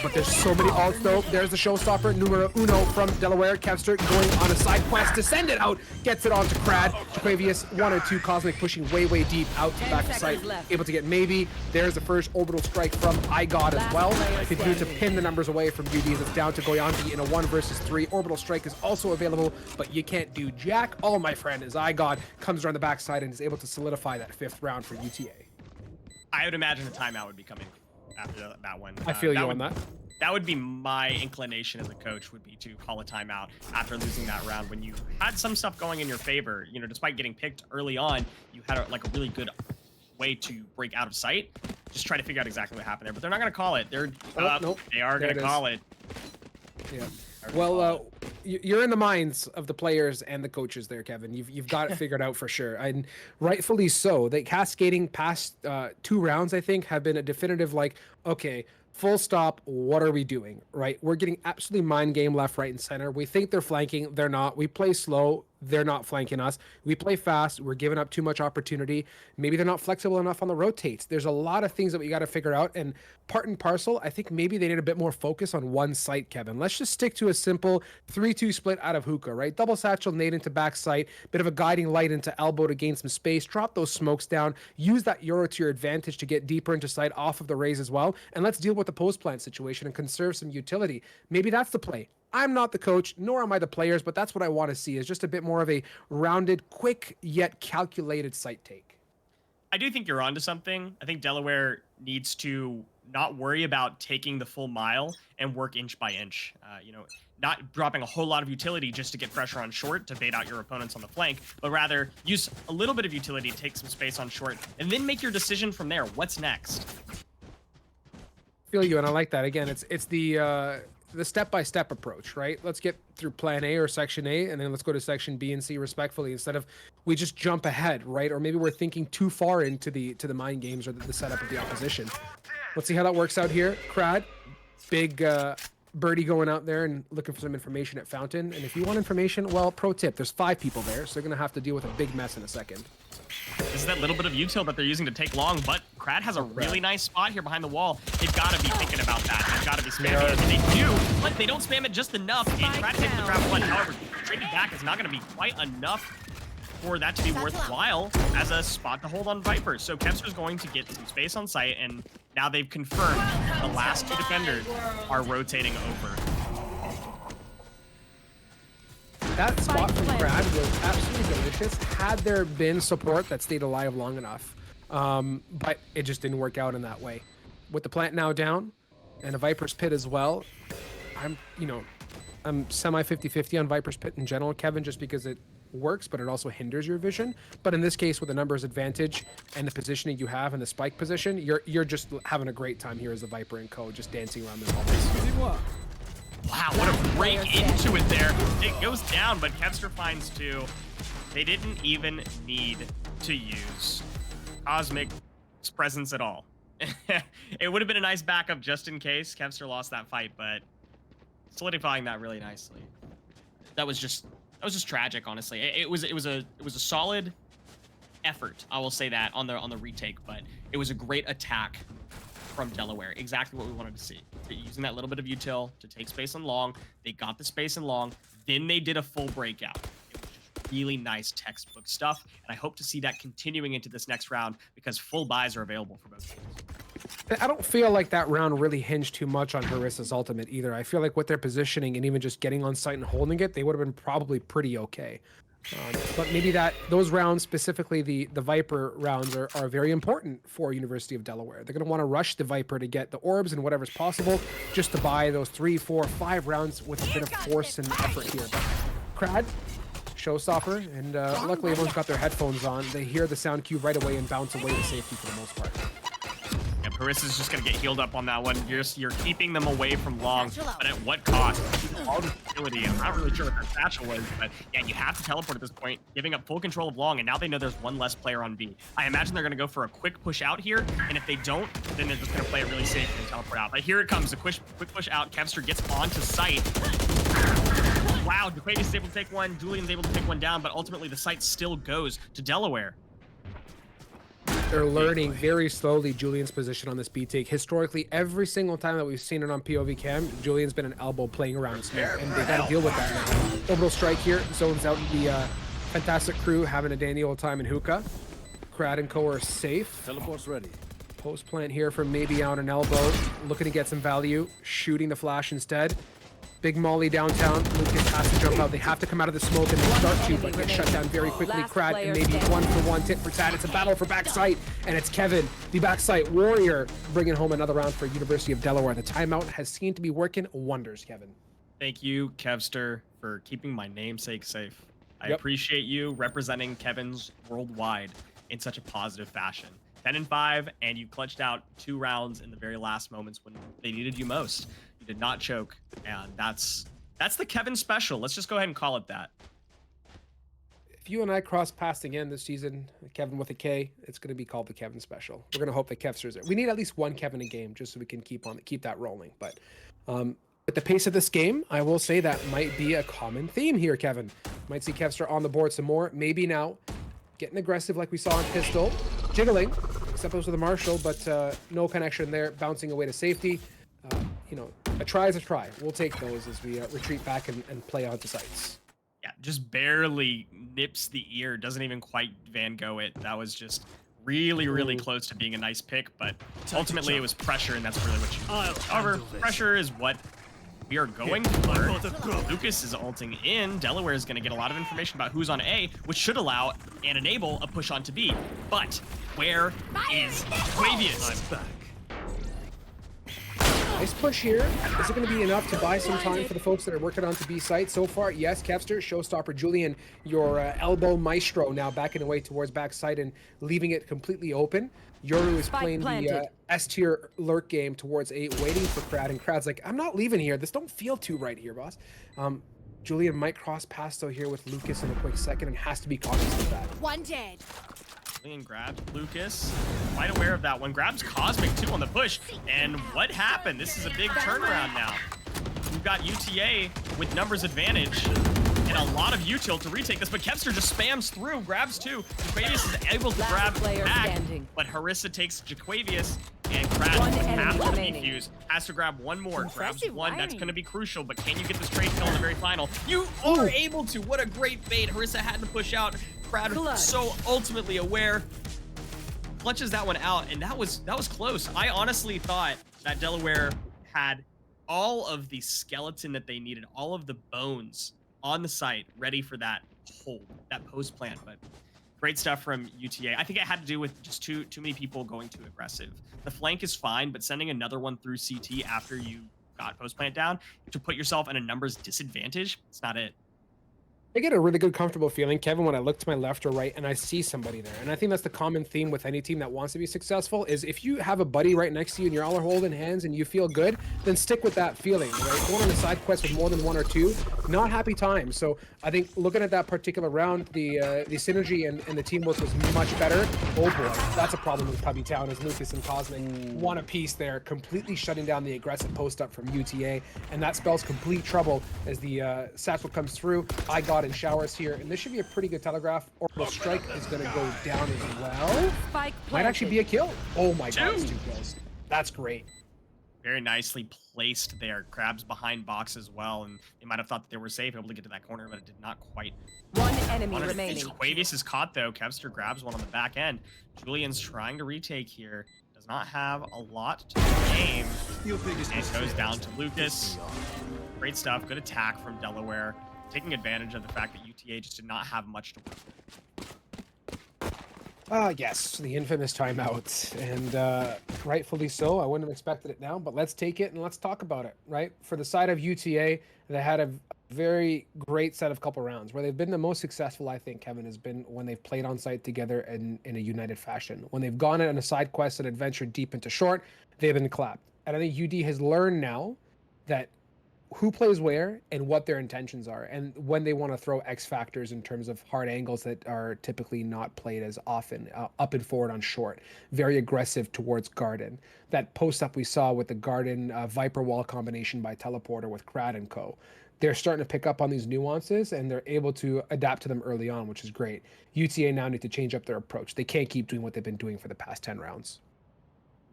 But there's so many ults though. There's the showstopper, numero uno from Delaware. Kevster going on a side quest to send it out, gets it onto Crad. Jaquavius, 1 or 2, Cosmic pushing way deep out to back of sight, able to get maybe. There's the first orbital strike from iGod as well. Continue to pin the numbers away from UD. That's down to Goyan in a 1 versus 3. Orbital strike is also available, but you can't do jack all, my friend, as iGod comes around the backside and is able to solidify that 5th round for UTA. I would imagine a timeout would be coming after that one. I feel you on that. That would be my inclination as a coach, would be to call a timeout after losing that round when you had some stuff going in your favor. You know, despite getting picked early on, you had a really good way to break out of sight. Just try to figure out exactly what happened there, but they're not going to call it. They're nope. They are going to call it. Yeah. Well, you're in the minds of the players and the coaches there, Kevin. You've got it figured out for sure, and rightfully so. They cascading past 2 rounds, I think, have been a definitive like, okay, full stop. What are we doing? Right? We're getting absolutely mind game left, right, and center. We think they're flanking. They're not. We play slow. They're not flanking us. We play fast. We're giving up too much opportunity. Maybe they're not flexible enough on the rotates. There's a lot of things that we got to figure out. And part and parcel, I think maybe they need a bit more focus on one site, Kevin. Let's just stick to a simple 3-2 split out of hookah, right? Double satchel nade into back sight, bit of a guiding light into elbow to gain some space, drop those smokes down, use that Euro to your advantage to get deeper into sight off of the raise as well. And let's deal with the post plant situation and conserve some utility. Maybe that's the play. I'm not the coach, nor am I the players, but that's what I want to see, is just a bit more of a rounded, quick, yet calculated site take. I do think you're onto something. I think Delaware needs to not worry about taking the full mile and work inch by inch. Not dropping a whole lot of utility just to get pressure on short to bait out your opponents on the flank, but rather use a little bit of utility, take some space on short, and then make your decision from there. What's next? Feel you, and I like that. Again, it's the step-by-step approach, right? Let's get through plan A or section A, and then let's go to section B and C respectfully, instead of we just jump ahead, right? Or maybe we're thinking too far into the mind games or the setup of the opposition. Let's see how that works out here. Crad, big birdie going out there and looking for some information at Fountain. And if you want information, well, pro tip, there's 5 people there, so they're going to have to deal with a big mess in a second. This is that little bit of util that they're using to take long, but Crad has a really nice spot here behind the wall. They've got to be thinking about that. They've got to be spamming it. And they do, but they don't spam it just enough. And Crad takes the trap one. However, trading back is not going to be quite enough for that to be worthwhile as a spot to hold on Viper. So Kevster's going to get some space on site, and now they've confirmed the last 2 defenders are rotating over. That spot from Crad was absolutely delicious had there been support that stayed alive long enough. But it just didn't work out in that way. With the plant now down and a Viper's Pit as well, I'm semi 50-50 on Viper's Pit in general, Kevin, just because it works, but it also hinders your vision. But in this case, with the numbers advantage and the positioning you have in the spike position, you're just having a great time here as a Viper and co, just dancing around this whole place. Wow, what a break player into it there. It goes down, but Kevster finds 2. They didn't even need to use Cosmic's presence at all. It would have been a nice backup just in case Kevster lost that fight, but solidifying that really nicely. That was just tragic, honestly. It was a solid effort, I will say that, on the retake, but it was a great attack from Delaware. Exactly what we wanted to see. Using that little bit of util to take space and long. They got the space and long. Then they did a full breakout. It was just really nice textbook stuff, and I hope to see that continuing into this next round because full buys are available for both teams. I don't feel like that round really hinged too much on Harissa's ultimate either. I feel like with their positioning and even just getting on site and holding it, they would have been probably pretty okay. But maybe those rounds, specifically the Viper rounds, are very important for University of Delaware. They're going to want to rush the Viper to get the orbs and whatever's possible, just to buy those 3, 4, 5 rounds with a bit of force and effort here. But Crad, showstopper, and luckily everyone's got their headphones on. They hear the sound cue right away and bounce away to safety for the most part. Yeah, Harissa's just gonna get healed up on that one. You're keeping them away from long, but at what cost? All the ability. I'm not really sure what that satchel was, but yeah, you have to teleport at this point, giving up full control of long, and now they know there's one less player on B. I imagine they're gonna go for a quick push out here, and if they don't, then they're just gonna play it really safe and teleport out. But here it comes, a quick push out. Kevster gets onto site. Wow, Jaquavius is able to take one, Julian's able to take one down, but ultimately the site still goes to Delaware. They're learning very slowly Julian's position on this B take. Historically, every single time that we've seen it on POV cam, Julian's been an elbow playing around smoke, and they gotta deal with that now. Orbital strike here, zones out the fantastic crew having a dandy old time in hookah. Crad and Co are safe. Teleport's ready. Post plant here from maybe out an elbow, looking to get some value, shooting the flash instead. Big molly downtown. Lucas has to jump out. They have to come out of the smoke and they start to, but get shut down very quickly. Crad and maybe 1-for-1 tit for tat. It's a battle for backside, and it's Kevin, the backside warrior, bringing home another round for University of Delaware. The timeout has seemed to be working wonders, Kevin. Thank you, Kevster, for keeping my namesake safe. I appreciate you representing Kevin's worldwide in such a positive fashion. 10-5, and you clutched out 2 rounds in the very last moments when they needed you most. You did not choke, and that's the Kevin special. Let's just go ahead and call it that. If you and I cross paths again this season, Kevin with a K, it's going to be called the Kevin special. We're going to hope that Kevster's there. We need at least one Kevin a game just so we can keep that rolling. But at the pace of this game, I will say that might be a common theme here, Kevin. Might see Kevster on the board some more. Maybe now. Getting aggressive like we saw on Pistol. Jiggling, except it was with a Marshall, but no connection there. Bouncing away to safety. You know, a try is a try. We'll take those as we retreat back and play onto sites. Yeah, just barely nips the ear. Doesn't even quite Van Gogh it. That was just really, really close to being a nice pick, but ultimately it was pressure, and that's really what you need. However, pressure is what we are going to learn. Lucas is ulting in. Delaware is going to get a lot of information about who's on A, which should allow and enable a push onto B. But where is Jaquavius? I'm back. Nice push here. Is it going to be enough to buy some time for the folks that are working on to B site so far? Yes, Kevster, showstopper, Julian, your elbow maestro now backing away towards backside and leaving it completely open. Yoru is playing the S-tier lurk game towards A, waiting for Crad, and Crad's like, I'm not leaving here. This don't feel too right here, boss. Julian might cross paths though here with Lucas in a quick second and has to be cognizant of that. One dead. Julian grabs Lucas, quite aware of that one. Grabs Cosmic too on the push. And what happened? This is a big turnaround now. We've got UTA with numbers advantage and a lot of util to retake this, but Kevster just spams through, grabs 2. Jaquavius is able to grab back, but Harissa takes Jaquavius, and Crad has to defuse. Has to grab one more, grabs one. That's going to be crucial, but can you get this trade kill in the very final? You are able to. What a great bait. Harissa had to push out. Crad was so ultimately aware. Clutches that one out, and that was close. I honestly thought that Delaware had all of the skeleton that they needed, all of the bones on the site ready for that hold, that post plant, but great stuff from UTA. I think it had to do with just too many people going too aggressive. The flank is fine, but sending another one through CT after you got post plant down to put yourself in a numbers disadvantage, it's not it. I get a really good, comfortable feeling, Kevin, when I look to my left or right and I see somebody there. And I think that's the common theme with any team that wants to be successful is if you have a buddy right next to you and you're all holding hands and you feel good, then stick with that feeling, right? Going on a side quest with more than one or two, not happy times. So I think looking at that particular round, the synergy and the teamwork was much better. Oh boy, that's a problem with Cubby Town as Lucas and Cosmic one apiece there, completely shutting down the aggressive post up from UTA. And that spells complete trouble as the satchel comes through. I got in showers here, and this should be a pretty good telegraph. Orbital strike is going to go down as well. Spike Might actually be a kill. Oh my god, it's Two. 2 kills. That's great. Very nicely placed there. Crabs behind box as well, and they might have thought that they were safe, able to get to that corner, but it did not quite. One enemy remaining. Quavius is caught though. Kevster grabs one on the back end. Julian's trying to retake here. Does not have a lot to the game. And goes down to Lucas. Great stuff. Good attack from Delaware. Taking advantage of the fact that UTA just did not have much to work with. Yes, the infamous timeout, and rightfully so. I wouldn't have expected it now, but let's take it and let's talk about it, right? For the side of UTA, they had a very great set of couple rounds where they've been the most successful, I think, Kevin, has been when they've played on site together in a united fashion. When they've gone on a side quest and adventured deep into short, they've been clapped. And I think UD has learned now that who plays where and what their intentions are and when they want to throw X factors in terms of hard angles that are typically not played as often, up and forward on short, very aggressive towards Garden. That post up we saw with the Garden Viper wall combination by Teleporter with Krad and co. They're starting to pick up on these nuances and they're able to adapt to them early on, which is great. UTA now need to change up their approach. They can't keep doing what they've been doing for the past 10 rounds.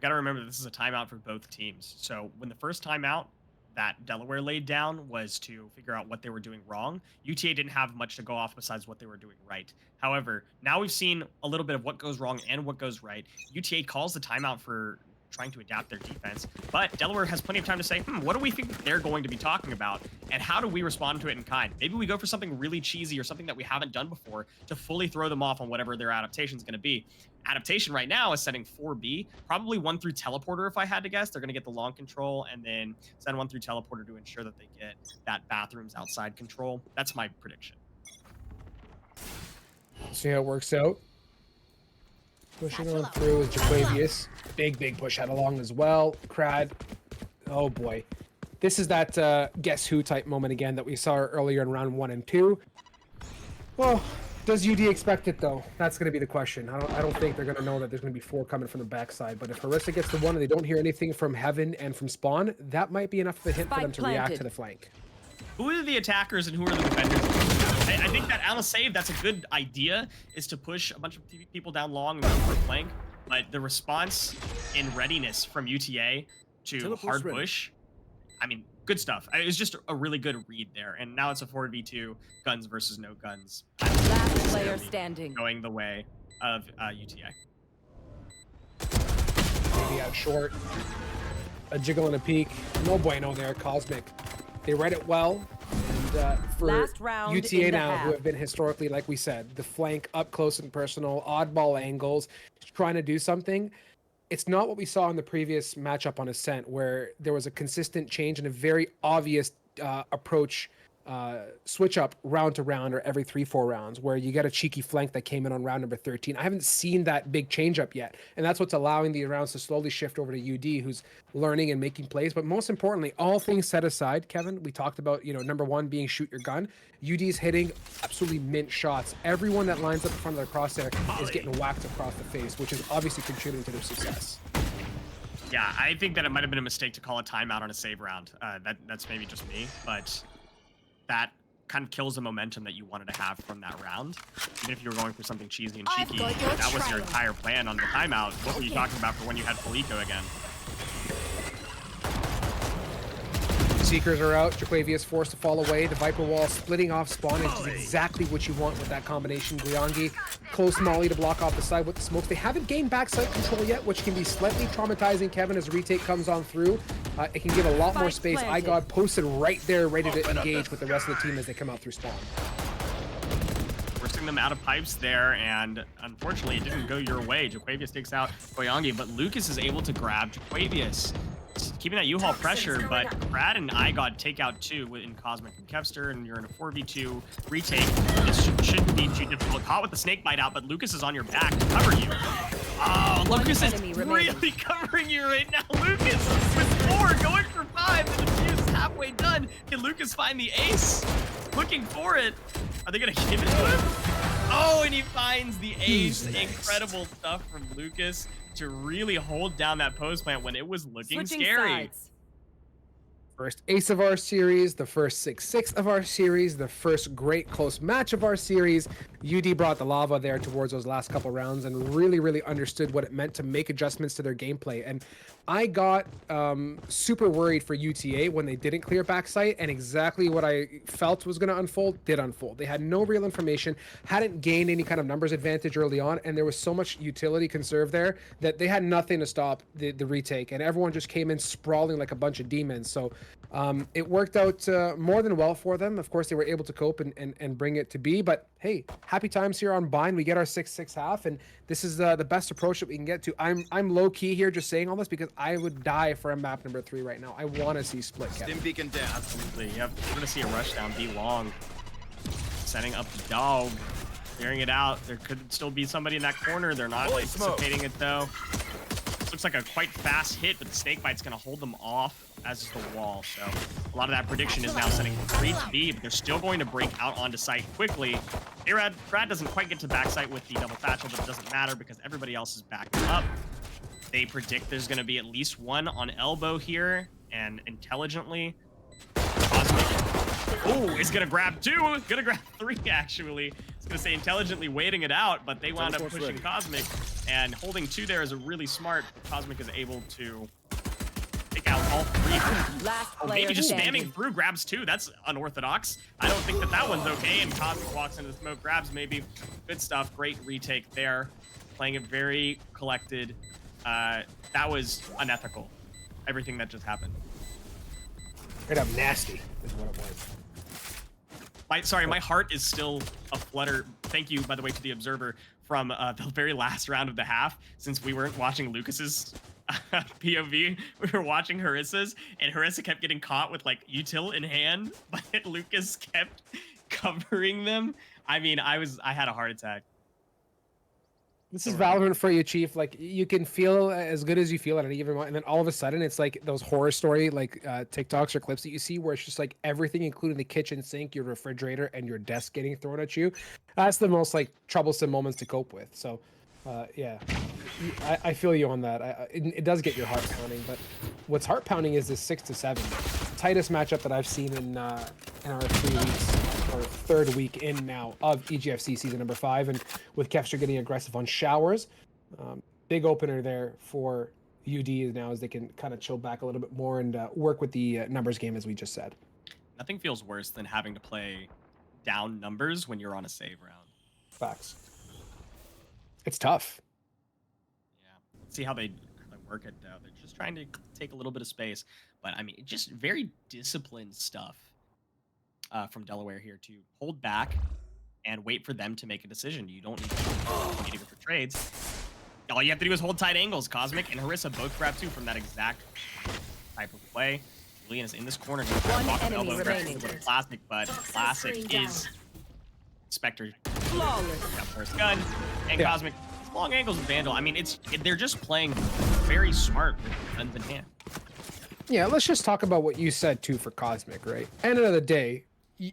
Got to remember this is a timeout for both teams. So when the first timeout that Delaware laid down was to figure out what they were doing wrong, UTA didn't have much to go off besides what they were doing right. However, now we've seen a little bit of what goes wrong and what goes right. UTA calls the timeout for trying to adapt their defense, but Delaware has plenty of time to say, what do we think they're going to be talking about, and how do we respond to it in kind? Maybe we go for something really cheesy or something that we haven't done before to fully throw them off on whatever their adaptation is going to be. Adaptation right now is setting 4B, probably 1 through Teleporter if I had to guess. They're going to get the long control and then send 1 through Teleporter to ensure that they get that bathrooms outside control. That's my prediction. See how it works out. Pushing on through is Jaquavius. Big push head along as well. Krad. Oh boy. This is that guess who type moment again that we saw earlier in round 1 and 2. Well, does UD expect it though? That's going to be the question. I don't think they're going to know that there's going to be 4 coming from the backside. But if Harissa gets the 1 and they don't hear anything from Heaven and from Spawn, that might be enough of a hint for them to react to the flank. Who are the attackers and who are the defenders? I think that on a save, that's a good idea, is to push a bunch of people down long and go for a flank. But the response in readiness from UTA to hard push, I mean, good stuff. It was just a really good read there. And now it's a 4v2, guns versus no guns. Last player standing. Going the way of UTA. Maybe out short. A jiggle and a peek. No bueno there, Cosmic. They read it well. And for Last round UTA now, half. who have been historically, like we said, the flank up close and personal, oddball angles, trying to do something. It's not what we saw in the previous matchup on Ascent, where there was a consistent change and a very obvious approach switch up round to round or every 3-4 rounds, where you get a cheeky flank that came in on round number 13. I haven't seen that big change up yet, and that's what's allowing the rounds to slowly shift over to UD, who's learning and making plays. But most importantly, all things set aside, Kevin, we talked about, number 1 being shoot your gun. UD's hitting absolutely mint shots. Everyone that lines up in front of their crosshair is getting whacked across the face, which is obviously contributing to their success. Yeah, I think that it might have been a mistake to call a timeout on a save round. That's maybe just me, but that kind of kills the momentum that you wanted to have from that round. Even if you were going for something cheesy and cheeky, that was your entire plan on the timeout. What were you talking about for when you had full eco again? Seekers are out. Jaquavius forced to fall away. The Viper wall splitting off Spawn is exactly what you want with that combination. Guyangi, close molly to block off the side with the smokes. They haven't gained backside control yet, which can be slightly traumatizing, Kevin, as a retake comes on through. It can give a lot more space. iGod posted right there, ready to engage with the rest of the team as they come out through Spawn. Forcing them out of pipes there, and unfortunately it didn't go your way. Jaquavius takes out Guyangi, but Lucas is able to grab Jaquavius. keeping that U-Haul pressure, but Brad and I got takeout too in Cosmic and Kevster, and you're in a 4v2 retake. This shouldn't be too difficult. Caught with the snake bite out, but Lucas is on your back to cover you. Oh, Lucas is really covering you right now. Lucas with 4, going for 5, and the fuse is halfway done. Can Lucas find the ace? Looking for it. Are they gonna give it to him? Oh, and he finds the ace. Incredible stuff from Lucas to really hold down that post plant when it was looking scary. Sides. First ace of our series, the first 6-6 of our series, the first great close match of our series. UD brought the lava there towards those last couple rounds and really understood what it meant to make adjustments to their gameplay. And I got super worried for UTA when they didn't clear backside, and exactly what I felt was going to unfold did unfold. They had no real information, hadn't gained any kind of numbers advantage early on, and there was so much utility conserved there that they had nothing to stop the retake, and everyone just came in sprawling like a bunch of demons. So it worked out more than well for them. Of course, they were able to cope and bring it to be, but hey, happy times here on Bind. We get our 6-6 half, and this is the best approach that we can get to. I'm low key here just saying all this because I would die for a map number 3 right now. I want to see split. Stim beacon down. Absolutely. Yep. We're gonna see a rush down B long. Setting up the dog. Clearing it out. There could still be somebody in that corner. They're not anticipating it though. This looks like a quite fast hit, but the snake bite's gonna hold them off, as is the wall. So a lot of that prediction is now setting 3 to B, but they're still going to break out onto site quickly. Brad doesn't quite get to backside with the double satchel, but it doesn't matter because everybody else is backing up. They predict there's going to be at least one on elbow here, and intelligently, Cosmic, oh, is going to grab 2, going to grab 3 actually. It's going to say intelligently waiting it out, but they wound up pushing Cosmic, and holding 2 there is a really smart. Cosmic is able to take out all 3. Last Maybe player just standing. spamming through grabs 2. That's unorthodox. I don't think that one's okay, and Cosmic walks into the smoke, grabs maybe. Good stuff. Great retake there. Playing it very collected. That was unethical. Everything that just happened. Straight up nasty is what it was. Sorry, my heart is still a flutter. Thank you, by the way, to the observer from the very last round of the half. Since we weren't watching Lucas's POV, we were watching Harissa's, and Harissa kept getting caught with like util in hand, but Lucas kept covering them. I mean, I had a heart attack. This is Valorant for you, Chief. Like, you can feel as good as you feel at any given moment, and then all of a sudden it's like those horror story like TikToks or clips that you see where it's just like everything, including the kitchen sink, your refrigerator, and your desk getting thrown at you. That's the most like troublesome moments to cope with. So yeah, I feel you on that. It does get your heart pounding, but what's heart pounding is this 6-7 tightest matchup that I've seen in our 3 weeks or 3rd week in now of EGFC season number 5, and with Kevster getting aggressive on showers, big opener there for UD now as they can kind of chill back a little bit more and work with the numbers game as we just said. Nothing feels worse than having to play down numbers when you're on a save round. Facts. It's tough. Yeah. Let's see how they work it out. They're just trying to take a little bit of space, but I mean, just very disciplined stuff from Delaware here to hold back and wait for them to make a decision. You don't need to go for trades. All you have to do is hold tight angles. Cosmic and Harissa both grab 2 from that exact type of play. Julian is in this corner. One enemy remaining. Classic, but Classic is Spectre. Flawless. Got first gun, and Cosmic long angles with Vandal. I mean, they're just playing very smart with guns in hand. Yeah, let's just talk about what you said too for Cosmic, right? End of the day,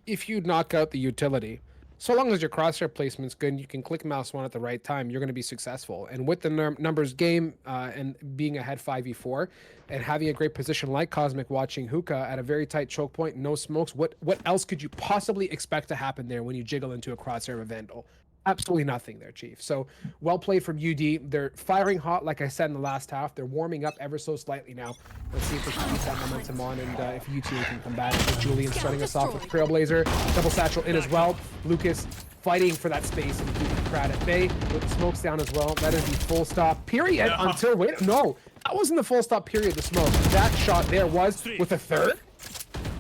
if you knock out the utility, so long as your crosshair placement's good and you can click mouse 1 at the right time, you're going to be successful. And with the numbers game and being ahead 5v4 and having a great position like Cosmic watching Hookah at a very tight choke point, no smokes, what else could you possibly expect to happen there when you jiggle into a crosshair of a Vandal? Absolutely nothing there, Chief. So well played from UD. They're firing hot, like I said in the last half. They're warming up ever so slightly now. Let's see if we can keep that momentum on and if UTA can come back. With Julian starting us off with Trailblazer. Double satchel in as well. Lucas fighting for that space and keeping Pratt at bay with the smokes down as well. That is the full stop period until, wait, no, that wasn't the full stop period, the smoke. That shot there was with a 3rd.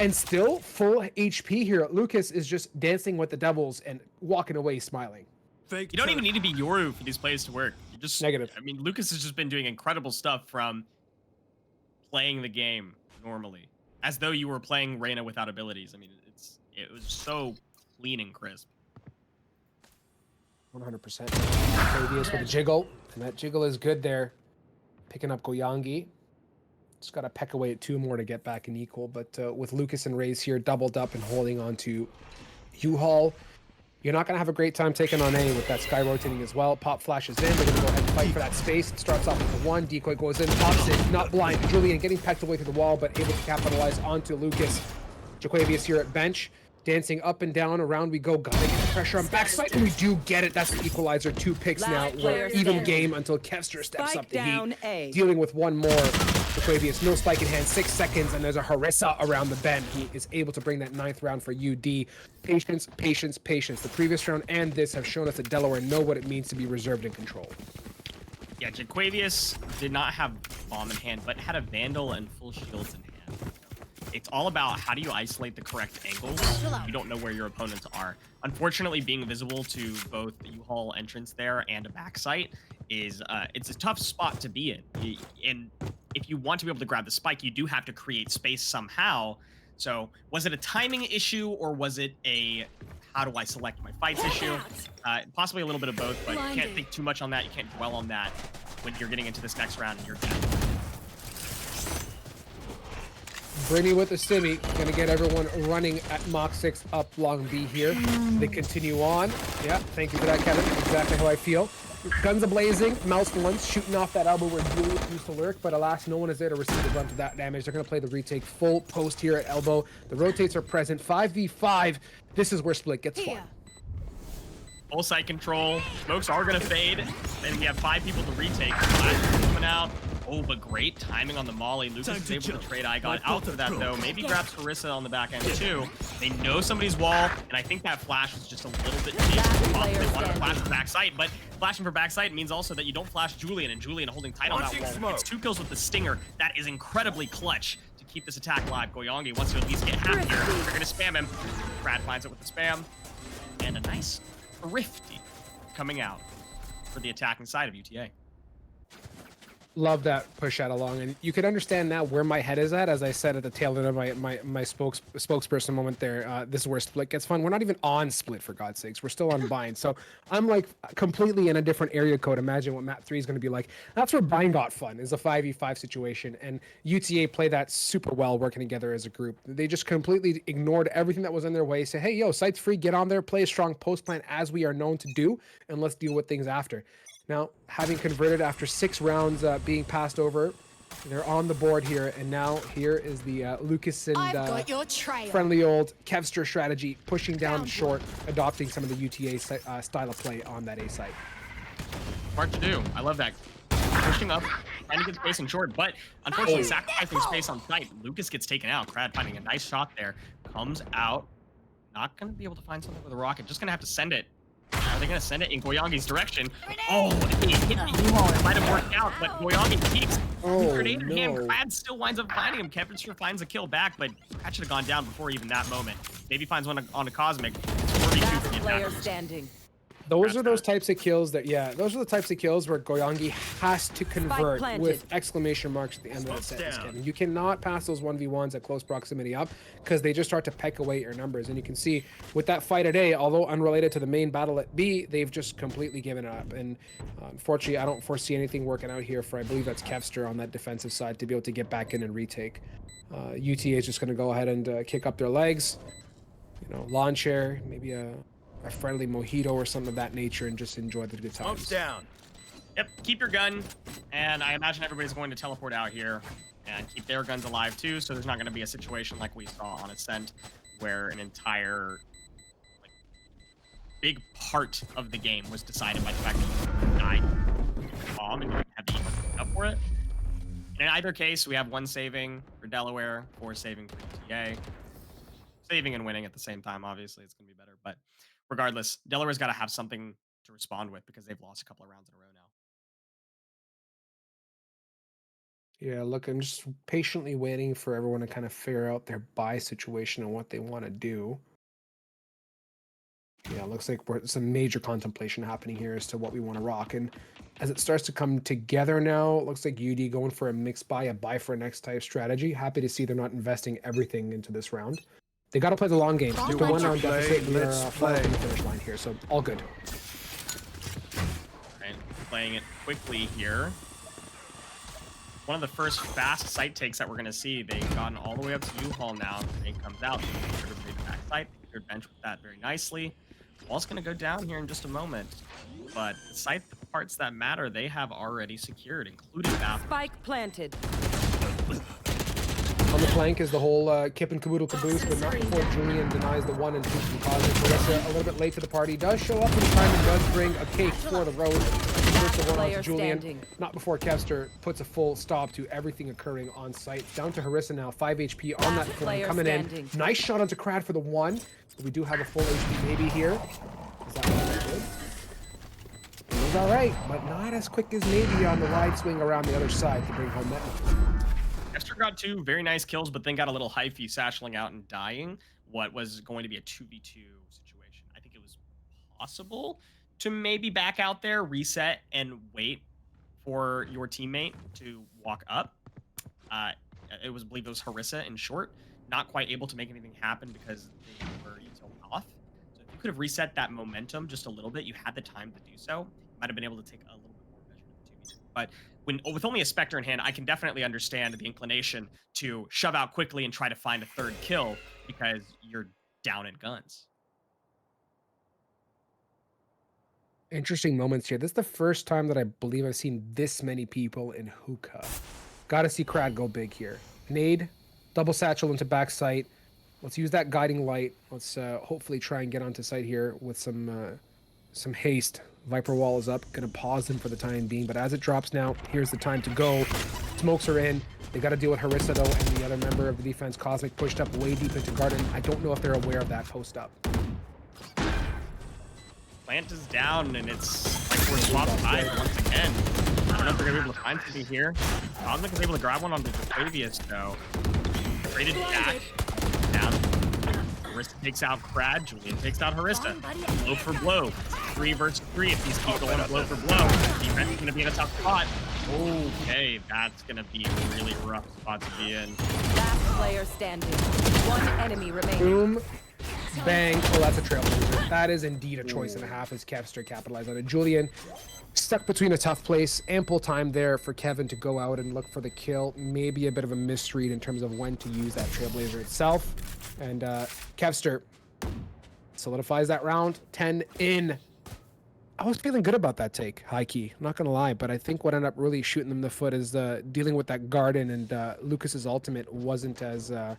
And still full HP here. Lucas is just dancing with the devils and walking away smiling. You don't even need to be Yoru for these plays to work. You just Negative. I mean, Lucas has just been doing incredible stuff from playing the game normally, as though you were playing Reyna without abilities. I mean, it was so clean and crisp. 100%. Fabius with a jiggle, and that jiggle is good there. Picking up Goyangi. Just got to peck away at 2 more to get back in equal, but with Lucas and Raze here doubled up and holding on to U-Haul, you're not going to have a great time taking on A with that Sky rotating as well. Pop flashes in. They're going to go ahead and fight for that space. It starts off with the 1. Decoy goes in, pops it, not blind. Julian getting pecked away through the wall, but able to capitalize onto Lucas. Jaquavius here at bench. Dancing up and down, around we go. Gotta get the pressure on backside, and we do get it. That's the equalizer. 2 picks now. We're even game until Kevster steps up the heat. Dealing with 1 more. Jaquavius, no spike in hand, 6 seconds, and there's a Harissa around the bend. He is able to bring that 9th round for UD. Patience, patience, patience. The previous round and this have shown us that Delaware know what it means to be reserved and controlled. Yeah, Jaquavius did not have bomb in hand, but had a Vandal and full shields in hand. It's all about how do you isolate the correct angles if you don't know where your opponents are. Unfortunately, being visible to both the U-Haul entrance there and a backsite is it's a tough spot to be in. And if you want to be able to grab the spike, you do have to create space somehow. So was it a timing issue or was it a how do I select my fights issue? Possibly a little bit of both, but you can't think too much on that. You can't dwell on that when you're getting into this next round and you're dead. Brittany with the stimmy, gonna get everyone running at Mach 6 up long B here. They continue on. Yeah, thank you for that, Kevin. Exactly how I feel. Guns a-blazing, mouse once, shooting off that elbow where Julius used to lurk, but alas, no one is there to receive the brunt of that damage. They're gonna play the retake full post here at elbow. The rotates are present, 5v5. This is where split gets fun. Full site control, smokes are gonna fade, and we have 5 people to retake. Flash coming out. Oh, but great timing on the molly. Lucas is able to trade. I got out for that, though. Maybe grabs Harissa on the back end, too. They know somebody's wall, and I think that flash was just a little bit cheap. They wanted to flash for backside, but flashing for backside means also that you don't flash Julian, and Julian holding tight on that wall. It's 2 kills with the Stinger. That is incredibly clutch to keep this attack alive. Goyangi wants to at least get half here. They're going to spam him. Brad finds it with the spam. And a nice Thrifty coming out for the attacking side of UTA. Love that push out along, and you can understand now where my head is at. As I said at the tail end of my spokesperson moment there, this is where split gets fun. We're not even on split, for God's sakes. We're still on bind. So I'm like completely in a different area code. Imagine what map 3 is going to be like. That's where bind got fun, is a 5v5 situation, and UTA play that super well working together as a group. They just completely ignored everything that was in their way. Say, hey, yo, site's free, get on there, play a strong post plan as we are known to do, and let's deal with things after. Now, having converted after 6 rounds being passed over, they're on the board here, and now here is the Lucas and friendly old Kevster strategy, pushing down short, adopting some of the UTA style of play on that A site. Smart to do. I love that. Pushing up, trying to get space in short, but unfortunately sacrificing space on site. Lucas gets taken out. Crad finding a nice shot there. Comes out. Not going to be able to find something with a rocket. Just going to have to send it. Are they going to send it in Goyangi's direction? Oh, if he hit the U-Haul, it might have worked out, but Goyangi keeps grenade in him. Crad still winds up finding him. Kevin sure finds a kill back, but Crad should have gone down before even that moment. Maybe finds one on a Cosmic. It's 42 for the attackers. Those are those types of kills that, those are the types of kills where Goyangi has to convert with exclamation marks at the end of that sentence, Kevin. You cannot pass those 1v1s at close proximity up because they just start to peck away at your numbers. And you can see with that fight at A, although unrelated to the main battle at B, they've just completely given up. And unfortunately, I don't foresee anything working out here for, I believe that's Kevster on that defensive side to be able to get back in and retake. UTA is just going to go ahead and kick up their legs. You know, lawn chair, maybe a friendly mojito or something of that nature, and just enjoy the good times. Down. Yep, keep your gun, and I imagine everybody's going to teleport out here and keep their guns alive too, so there's not going to be a situation like we saw on Ascent where an entire big part of the game was decided by the fact that you died bomb and you didn't have the ammo up for it. In either case, we have 1 saving for Delaware, 4 saving for UTA. Saving and winning at the same time, obviously, it's going to be better, but regardless, Delaware's got to have something to respond with because they've lost a couple of rounds in a row now. Yeah, look, I'm just patiently waiting for everyone to kind of figure out their buy situation and what they want to do. Yeah, it looks like some major contemplation happening here as to what we want to rock. And as it starts to come together now. It looks like UD going for a mixed buy, a buy for a next type strategy. Happy to see they're not investing everything into this round. They got to play the long game. Just a want 1 to round play, deficit. We are let's far play. from the finish line here, so all good. Right, playing it quickly here. One of the first fast site takes that we're going to see. They've gotten all the way up to U-Haul now. Grenade comes out. They trigger the back site. They cleared bench with that very nicely. Wall's going to go down here in just a moment. But the site parts that matter, they have already secured, including bathroom. Spike planted. On the flank is the whole kip and caboodle caboose, but not before Julian denies the 1 and 2 from Cosmic. Marissa a little bit late to the party. Does show up in time and does bring a cake for the road. First the 1 player on to Julian. standing. Not before Kevster puts a full stop to everything occurring on site. Down to Harissa now, 5 HP on that flank player coming standing. in. Nice shot onto Crad for the 1. We do have a full HP maybe here. Is that good? It was all right, but not as quick as maybe on the wide swing around the other side to bring home that. Esther got 2 very nice kills, but then got a little hyphy, satcheling out and dying. What was going to be a 2v2 situation. I think it was possible to maybe back out there, reset, and wait for your teammate to walk up. It was, I believe it was Harissa in short. Not quite able to make anything happen because they were util off. So if you could have reset that momentum just a little bit, you had the time to do so. You might have been able to take a little bit more measure of the 2v2. But with only a Spectre in hand, I can definitely understand the inclination to shove out quickly and try to find a 3rd kill because you're down in guns. Interesting moments here. This is the first time that I believe I've seen this many people in hookah. Gotta see Crad go big here. Nade, double satchel into back sight. Let's use that guiding light. Let's hopefully try and get onto site here with some haste. Viper wall is up. Gonna pause him for the time being, but as it drops now, here's the time to go. Smokes are in. They got to deal with Harissa though, and the other member of the defense, Cosmic, pushed up way deep into garden. I don't know if they're aware of that post up. Plant is down, and it's like we're swapped side once again. I don't know if they're gonna be able to find something here. Cosmic was able to grab one on the previous though. Traded back down. Harissa takes out Crad. Julian takes out Harissa. Blow for blow. 3 versus 3 if these keep going blow for blow. Defense is going to be in a tough spot. Okay, that's going to be a really rough spot to be in. Last player standing. 1 enemy remaining. Boom. Bang. Oh, that's a trailblazer. That is indeed a choice and a half as Kevster capitalized on it. Julian stuck between a tough place. Ample time there for Kevin to go out and look for the kill. Maybe a bit of a misread in terms of when to use that trailblazer itself. And Kevster solidifies that round. 10 in. I was feeling good about that take, high key. I'm not gonna lie, but I think what ended up really shooting them in the foot is dealing with that garden, and Lucas's ultimate wasn't as I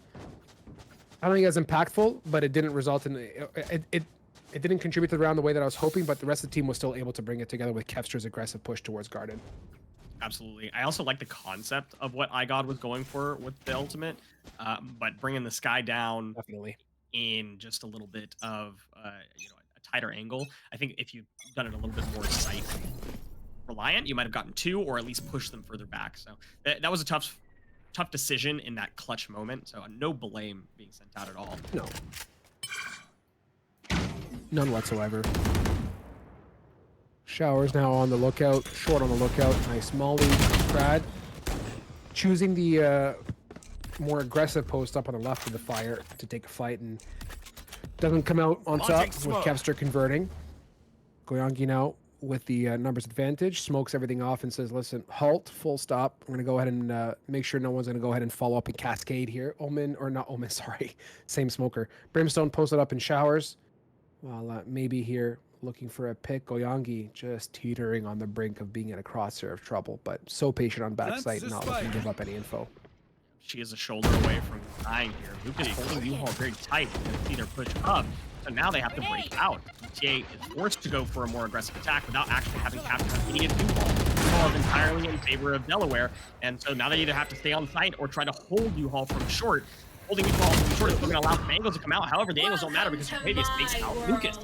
don't think as impactful, but it didn't result in it didn't contribute to the round the way that I was hoping, but the rest of the team was still able to bring it together with Kevster's aggressive push towards garden. Absolutely. I also like the concept of what iGod was going for with the ultimate, but bringing the sky down Definitely. in just a little bit of a tighter angle. I think if you've done it a little bit more sight reliant, you might have gotten 2 or at least pushed them further back. So that was a tough decision in that clutch moment. So no blame being sent out at all. No. None whatsoever. Showers now on the lookout. Short on the lookout. Nice molly. Brad choosing the more aggressive post up on the left of the fire to take a fight, and doesn't come out on top with Kevster converting. Goyangi now with the numbers advantage, smokes everything off and says, listen, halt, full stop. I'm going to go ahead and make sure no one's going to go ahead and follow up and cascade here. Omen, or not Omen, sorry, same smoker. Brimstone posted up in showers. While maybe here looking for a pick. Goyangi just teetering on the brink of being in a crosshair of trouble, but so patient on backside, not looking to give up any info. She is a shoulder away from dying here. Lucas holding U-Haul very tight. They see their push up, so now they have to break out. ETA is forced to go for a more aggressive attack without actually having captured any of U-Haul. U-Haul is entirely in favor of Delaware, and so now they either have to stay on site or try to hold U-Haul from short. Holding U-Haul from short is going to allow some angles to come out. However, the angles don't matter because Octavius takes out Lucas.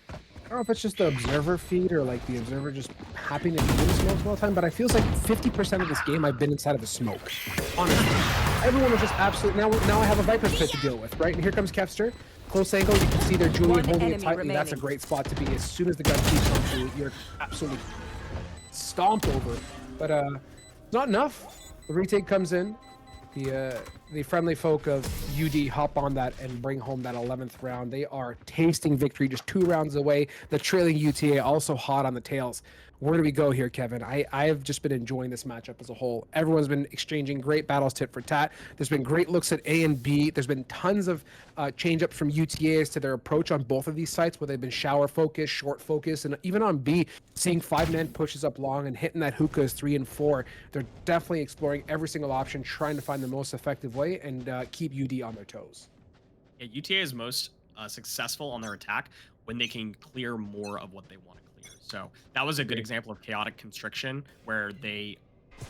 I don't know if it's just the observer feed or like the observer just happy to be in the smokes all the time, but I feels like 50% of this game I've been inside of a smoke. Honestly, everyone was just absolutely now I have a Viper's pit to deal with, right? And here comes Kevster. Close angle, you can see there Julian One holding it enemy tightly. That's a remaining. great spot to be. As soon as the gun keeps on through, you're absolutely stomped over. But not enough. The retake comes in. The friendly folk of UD hop on that and bring home that 11th round. They are tasting victory, just 2 rounds away. The trailing UTA also hot on the tails. Where do we go here, Kevin? I've just been enjoying this matchup as a whole. Everyone's been exchanging great battles tit for tat. There's been great looks at A and B. There's been tons of change-ups from UTA as to their approach on both of these sites, where they've been shower focused, short focused, and even on B, seeing 5-man pushes up long and hitting that hookahs 3 and 4. They're definitely exploring every single option, trying to find the most effective way and keep UD on their toes. Yeah, UTA is most successful on their attack when they can clear more of what they want to clear. So that was a good example of chaotic constriction, where they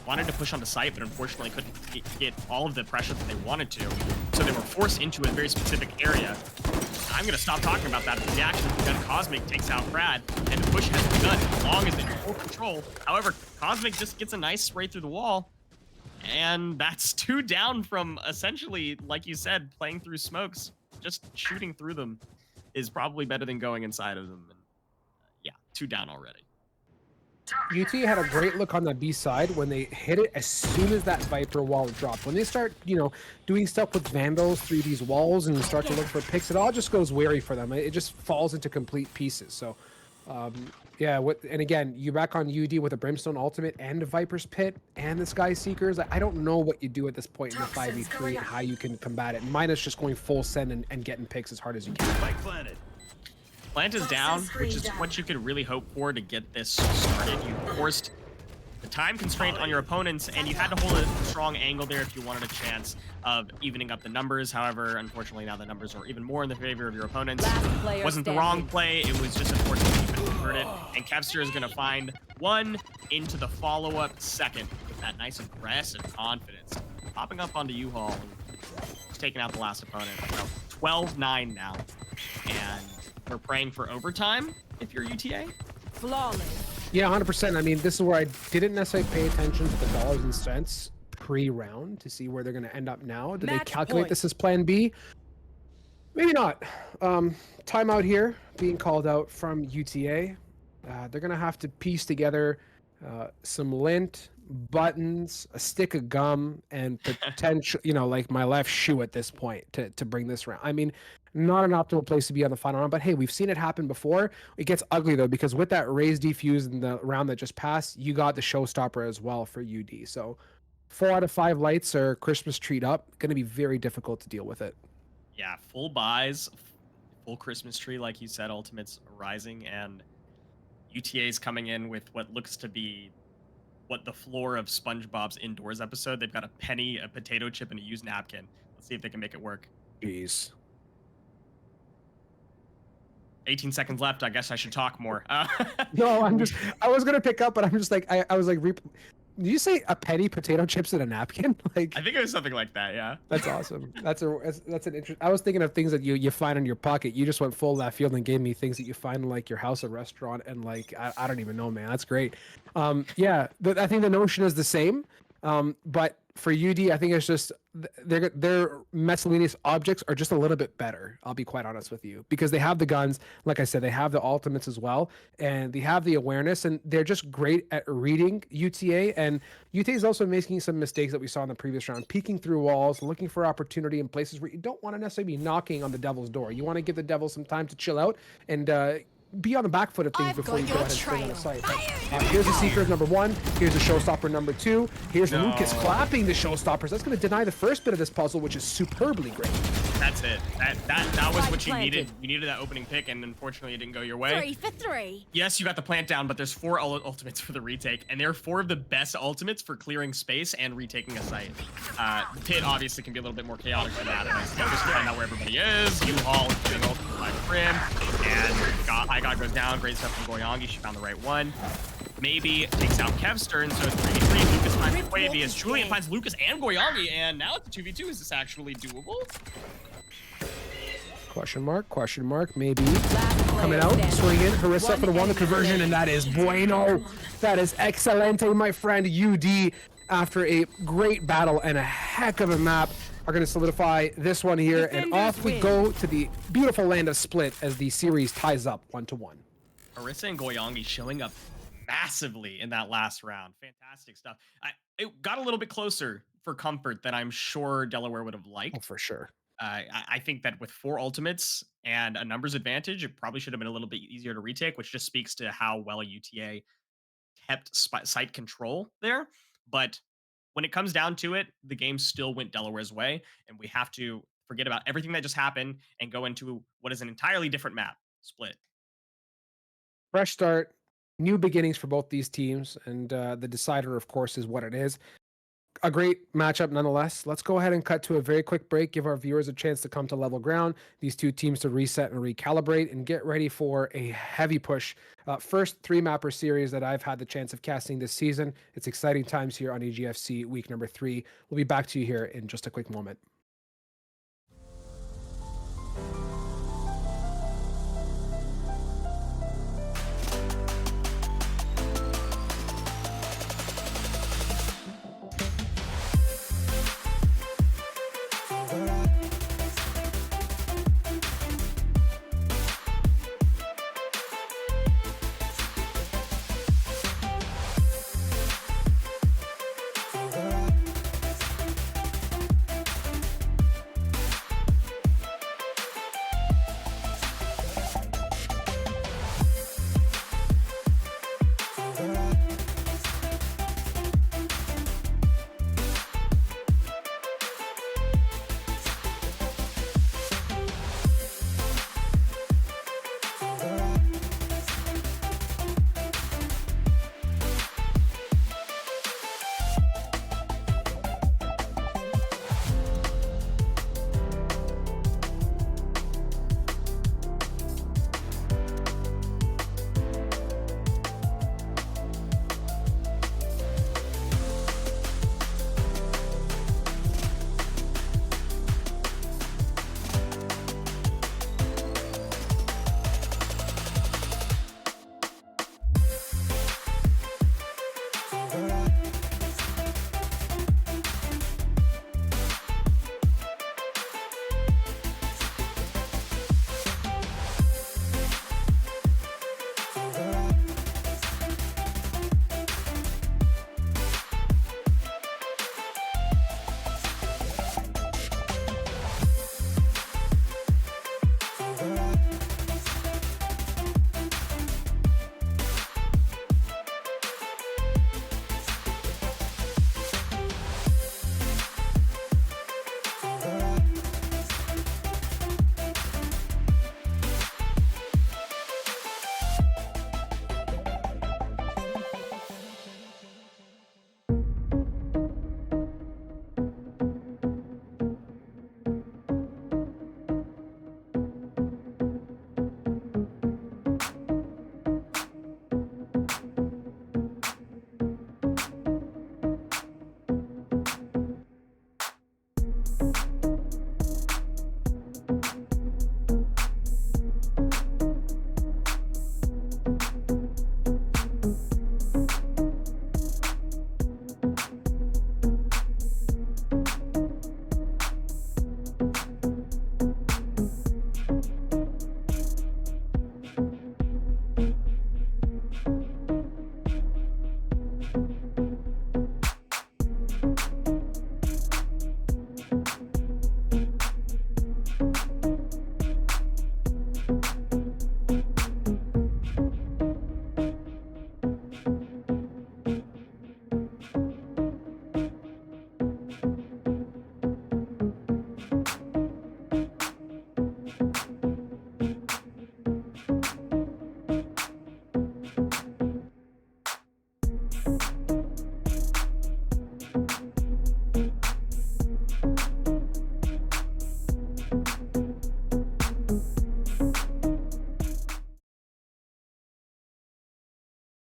wanted to push onto site, but unfortunately couldn't get all of the pressure that they wanted to. So they were forced into a very specific area. I'm going to stop talking about that because the action of the gun Cosmic takes out Brad, and the push has begun as long as they're in full control. However, Cosmic just gets a nice spray through the wall. And that's 2 down from essentially, like you said, playing through smokes. Just shooting through them is probably better than going inside of them. And, yeah, 2 down already. UT had a great look on the B side when they hit it as soon as that Viper wall dropped. When they start, doing stuff with Vandals through these walls and start to look for picks, it all just goes wary for them. It just falls into complete pieces. So, yeah, and again, you're back on UD with a Brimstone Ultimate and a Viper's Pit and the Sky Seekers. I don't know what you do at this point in the 5v3 and how you can combat it. Mine is just going full send and getting picks as hard as you can. Plant is down, which is what you could really hope for to get this started. You forced the time constraint on your opponents, and you had to hold a strong angle there if you wanted a chance of evening up the numbers. However, unfortunately, now the numbers are even more in the favor of your opponents. It wasn't the wrong play. It was just unfortunate you couldn't convert it. And Kevster is going to find 1 into the follow-up second with that nice aggressive confidence. Popping up onto U-Haul and just taking out the last opponent. So 12-9 now. And we're praying for overtime if you're UTA. Flawless. Yeah, 100%. I mean, this is where I didn't necessarily pay attention to the dollars and cents pre-round to see where they're going to end up now. Did they calculate this as plan B? Maybe not. Timeout here being called out from UTA. They're going to have to piece together some lint, buttons, a stick of gum, and potential, like my left shoe at this point to bring this round. I mean, not an optimal place to be on the final round, but hey, we've seen it happen before. It gets ugly though, because with that raised defuse in the round that just passed, you got the showstopper as well for UD. So 4 out of 5 lights are Christmas treed up. Going to be very difficult to deal with it. Yeah, full buys, full Christmas tree, like you said, ultimates rising, and UTA's coming in with what looks to be what the floor of SpongeBob's Indoors episode. They've got a penny, a potato chip, and a used napkin. Let's see if they can make it work. Jeez. 18 seconds left. I guess I should talk more. No, I was going to pick up, but I'm just like, I was like, did you say a penny, potato chips, and a napkin? Like, I think it was something like that, yeah. That's awesome. That's an interesting. I was thinking of things that you find in your pocket. You just went full left field and gave me things that you find in like your house or restaurant, and like I don't even know, man. That's great. Yeah, I think the notion is the same. But for UD, I think it's just their miscellaneous objects are just a little bit better. I'll be quite honest with you, because they have the guns, like I said, they have the ultimates as well, and they have the awareness, and they're just great at reading UTA. And UTA is also making some mistakes that we saw in the previous round, peeking through walls, looking for opportunity in places where you don't want to necessarily be knocking on the devil's door. You want to give the devil some time to chill out and be on the back foot of things before you go ahead and spring on a site. Here's the Seekers number 1. Here's the Showstopper number 2. Here's Lucas clapping the Showstoppers. That's going to deny the first bit of this puzzle, which is superbly great. That's it. That was what you needed. You needed that opening pick, and unfortunately, it didn't go your way. 3 for 3. Yes, you got the plant down, but there's 4 ultimates for the retake, and they're 4 of the best ultimates for clearing space and retaking a site. Pit obviously can be a little bit more chaotic than that, and I just find out where everybody is. U-Haul is getting ultimate by Prim, and I got goes down. Great stuff from Goyangi. She found the right one. Maybe takes out Kevster, and so it's 3v3. Lucas finds Quavy as Julian finds Lucas and Goyangi, and now it's a 2v2. Is this actually doable? Question mark, maybe. Coming out, swing in, Harissa for the 1, the conversion, and that is bueno. That is excelente, my friend. UD, after a great battle and a heck of a map, are going to solidify this one here, and off we go to the beautiful land of Split as the series ties up 1-1. Orisa and Goyangi showing up massively in that last round. Fantastic stuff. It got a little bit closer for Comfort than I'm sure Delaware would have liked. Oh, for sure. I think that with 4 ultimates and a numbers advantage, it probably should have been a little bit easier to retake, which just speaks to how well UTA kept site control there. But when it comes down to it, the game still went Delaware's way, and we have to forget about everything that just happened and go into what is an entirely different map, Split. Fresh start, new beginnings for both these teams, and the decider, of course, is what it is. A great matchup nonetheless. Let's go ahead and cut to a very quick break, give our viewers a chance to come to level ground, these two teams to reset and recalibrate, and get ready for a heavy push. First 3-mapper series that I've had the chance of casting this season. It's exciting times here on EGFC week number 3. We'll be back to you here in just a quick moment.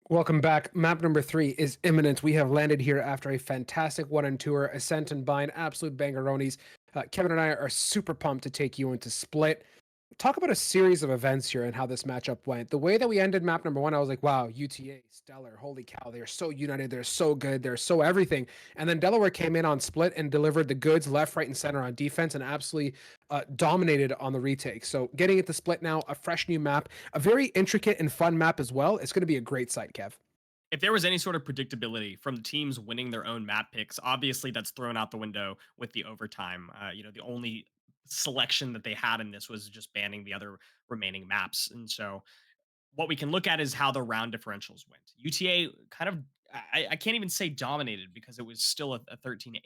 Welcome back. Map number 3 is imminent. We have landed here after a fantastic 1 and 2er, Ascent and Bind, absolute bangaronis. Kevin and I are super pumped to take you into Split. talk about a series of events here and how this matchup went. The way that we ended map number one, I was like, wow, UTA, stellar, holy cow, they're so united, they're so good, they're so everything. And then Delaware came in on split and delivered the goods left, right, and center on defense and absolutely dominated on the retake. So getting it to split now, a fresh new map, a very intricate and fun map as well. It's going to be a great sight, Kev. If there was any sort of predictability from the teams winning their own map picks, obviously that's thrown out the window with the overtime. The only selection that they had in this was just banning the other remaining maps. And so what we can look at is how the round differentials went. UTA kind of, I can't even say dominated because it was still a 13-8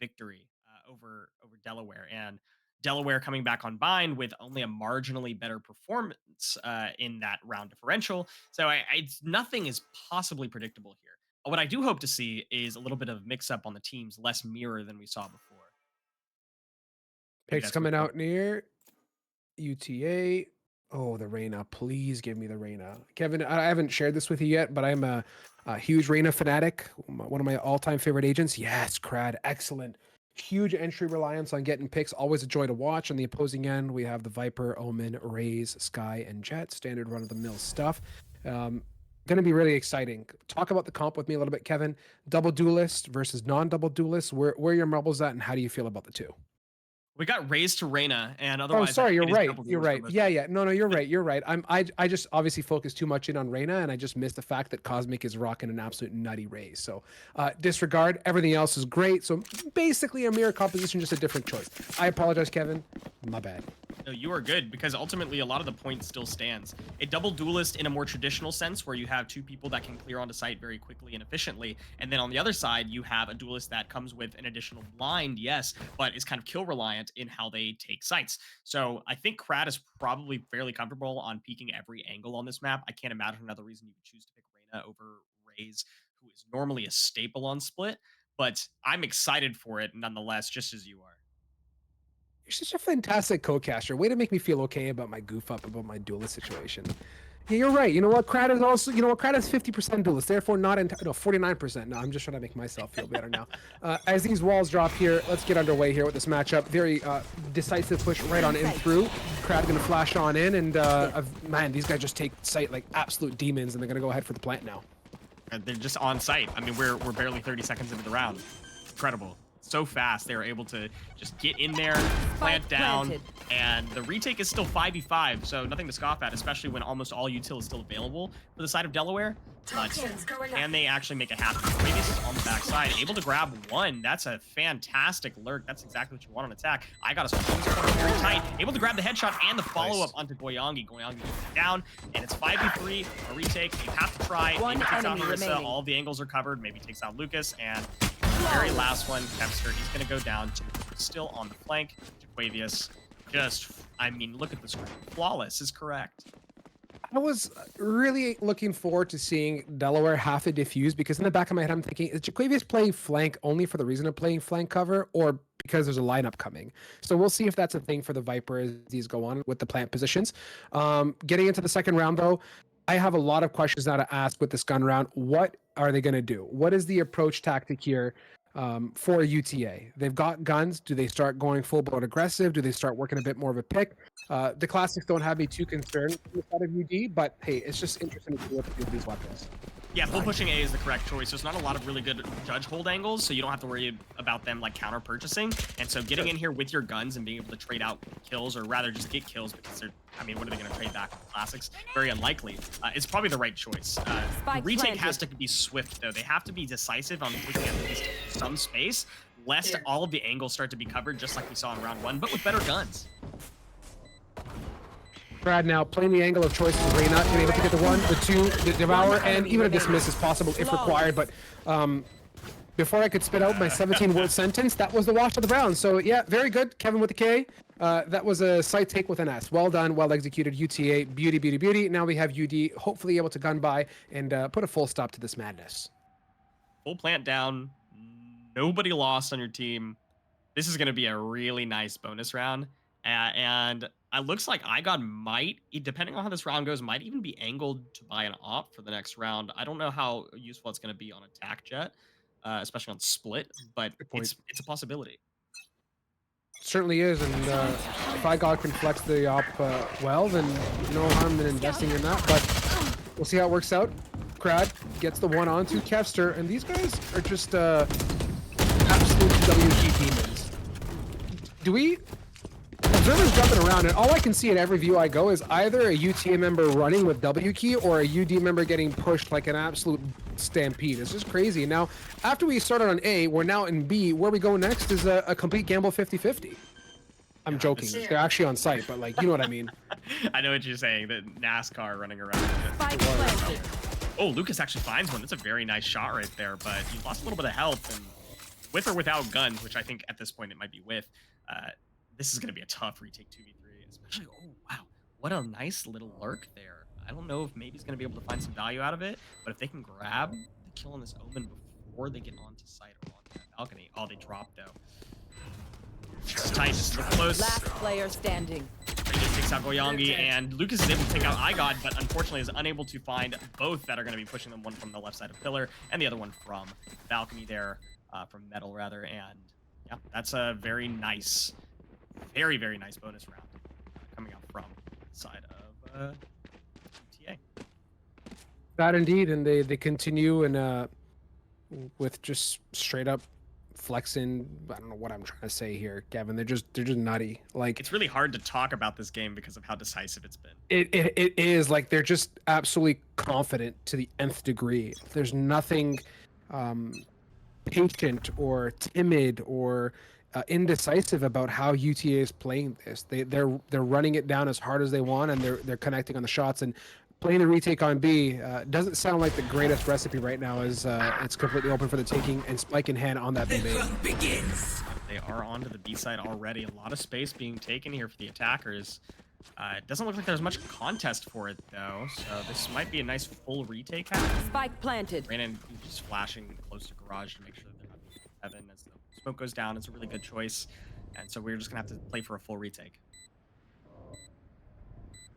victory over Delaware. And Delaware coming back on bind with only a marginally better performance in that round differential. So nothing is possibly predictable here. What I do hope to see is a little bit of mix up on the teams, less mirror than we saw before. Picks coming out near UTA. Oh, the Reyna. Please give me the Reyna. Kevin, I haven't shared this with you yet, but I'm a huge Reyna fanatic. One of my all-time favorite agents. Yes, Crad. Excellent. Huge entry reliance on getting picks. Always a joy to watch. On the opposing end, we have the Viper, Omen, Raze, Sky, and Jet. Standard run-of-the-mill stuff. Going to be really exciting. Talk about the comp with me a little bit, Kevin. Double duelist versus non-double duelist. Where are your marbles at, and how do you feel about the two? We got raised to Reyna, and Oh, otherwise, sorry, you're right. double You're duelist for right. most Yeah, people. yeah. No, you're right. You're right. I just obviously focused too much in on Reyna, and I just missed the fact that Cosmic is rocking an absolute nutty raise. So disregard. Everything else is great. So basically a mirror composition, just a different choice. I apologize, Kevin. My bad. No, you are good because ultimately a lot of the point still stands. A double duelist in a more traditional sense where you have two people that can clear onto site very quickly and efficiently. And then on the other side, you have a duelist that comes with an additional blind, yes, but is kind of kill reliant in how they take sites. So I think Crad is probably fairly comfortable on peeking every angle on this map. I can't imagine another reason you would choose to pick Reyna over Raze, who is normally a staple on split. But I'm excited for it nonetheless, just as you are. You're such a fantastic co-caster. Way to make me feel okay about my goof up about my duelist situation. Yeah, you're right. You know what? Crad is also, Crad is 50% duelist, therefore not 49%. No, I'm just trying to make myself feel better now. As these walls drop here, let's get underway here with this matchup. Very decisive push right on in through. Crad gonna flash on in, and man, these guys just take sight like absolute demons, and they're gonna go ahead for the plant now. They're just on site. I mean, we're barely 30 seconds into the round. Incredible. So fast, they were able to just get in there, plant down, and the retake is still 5v5, so nothing to scoff at, especially when almost all util is still available for the side of Delaware. But can they actually make it happen? Radius is on the backside, able to grab one. That's a fantastic lurk. That's exactly what you want on attack. I got a very tight, able to grab the headshot and the follow-up onto Goyangi. Goyangi down, and it's 5v3, a retake. You have to try. One maybe takes out enemy Marissa. remaining. All the angles are covered. Maybe takes out Lucas, and very last one, Kevster, he's going to go down to still on the flank. Jaquavius, I mean, look at the screen. Flawless is correct. I was really looking forward to seeing Delaware have to diffuse, because in the back of my head, I'm thinking, is Jaquavius playing flank only for the reason of playing flank cover, or because there's a lineup coming? So we'll see if that's a thing for the Viper as these go on with the plant positions. Getting into the second round, though, I have a lot of questions now to ask with this gun round. What are they going to do? What is the approach tactic here for UTA? They've got guns. Do they start going full-blown aggressive? Do they start working a bit more of a pick? The classics don't have me too concerned on the side of UD, but hey, it's just interesting to see what to do with these weapons. Yeah, full pushing A is the correct choice. There's not a lot of really good judge hold angles, so you don't have to worry about them like counter purchasing. And so getting in here with your guns and being able to trade out kills, or rather just get kills, because they're, I mean, what are they going to trade back with the classics? Very unlikely. It's probably the right choice. The retake has to be swift, though. They have to be decisive on taking at least some space, lest all of the angles start to be covered, just like we saw in round one, but with better guns. Brad now playing the angle of choice is Reyna, being able to get the one, the two, the devour, and even a dismiss is possible if required. But before I could spit out my 17-word sentence, that was the wash of the round. So yeah, very good, Kevin with the K. That was a side take with an S. Well done, well executed. UTA, beauty, beauty, beauty. Now we have UD hopefully able to gun by and put a full stop to this madness. Full plant down. Nobody lost on your team. This is going to be a really nice bonus round. And it looks like IGOD might, depending on how this round goes, might even be angled to buy an op for the next round. I don't know how useful it's going to be on attack jet, especially on split, but it's a possibility. certainly is, and if iGod can flex the op well, then no harm in investing in that. But we'll see how it works out. Crad gets the one onto Kevster, and these guys are just absolute WG demons. Do we? Observers jumping around, and all I can see in every view I go is either a UTA member running with W key or a UD member getting pushed like an absolute stampede. It's just crazy. Now, after we started on A, we're now in B. Where we go next is a complete gamble 50-50. I'm joking. They're actually on site, but like, you know what I mean. I know what you're saying. The NASCAR running around. Spike planted. Oh, Lucas actually finds one. That's a very nice shot right there, but he lost a little bit of health, and with or without guns, which I think at this point it might be with, this is going to be a tough retake 2v3, especially, oh, wow, what a nice little lurk there. I don't know if maybe he's going to be able to find some value out of it, but if they can grab the kill on this Omen before they get onto site or onto that balcony. Oh, they dropped, though. It's tight, just look close. Last player standing. He just takes out Goyangi, and Lucas is able to take out iGod, but unfortunately is unable to find both that are going to be pushing them, one from the left side of Pillar, and the other one from balcony there, from Metal, rather, and yeah, that's a very nice, very, very nice bonus round coming out from the side of TA. That indeed, and they continue and with just straight up flexing. I don't know what I'm trying to say here, Kevin. They're just nutty. Like, It's really hard to talk about this game because of how decisive it's been. it is like they're just absolutely confident to the nth degree. There's nothing patient or timid or indecisive about how UTA is playing this. They're running it down as hard as they want, and they're connecting on the shots, and playing the retake on B doesn't sound like the greatest recipe right now, as it's completely open for the taking, and Spike in hand on that B main. They are onto the B side already. A lot of space being taken here for the attackers. It doesn't look like there's much contest for it, though, so this might be a nice full retake happen. Spike planted. Brandon just flashing close to garage to make sure that they're not heaven as the smoke goes down. It's a really good choice, and so we're just gonna have to play for a full retake.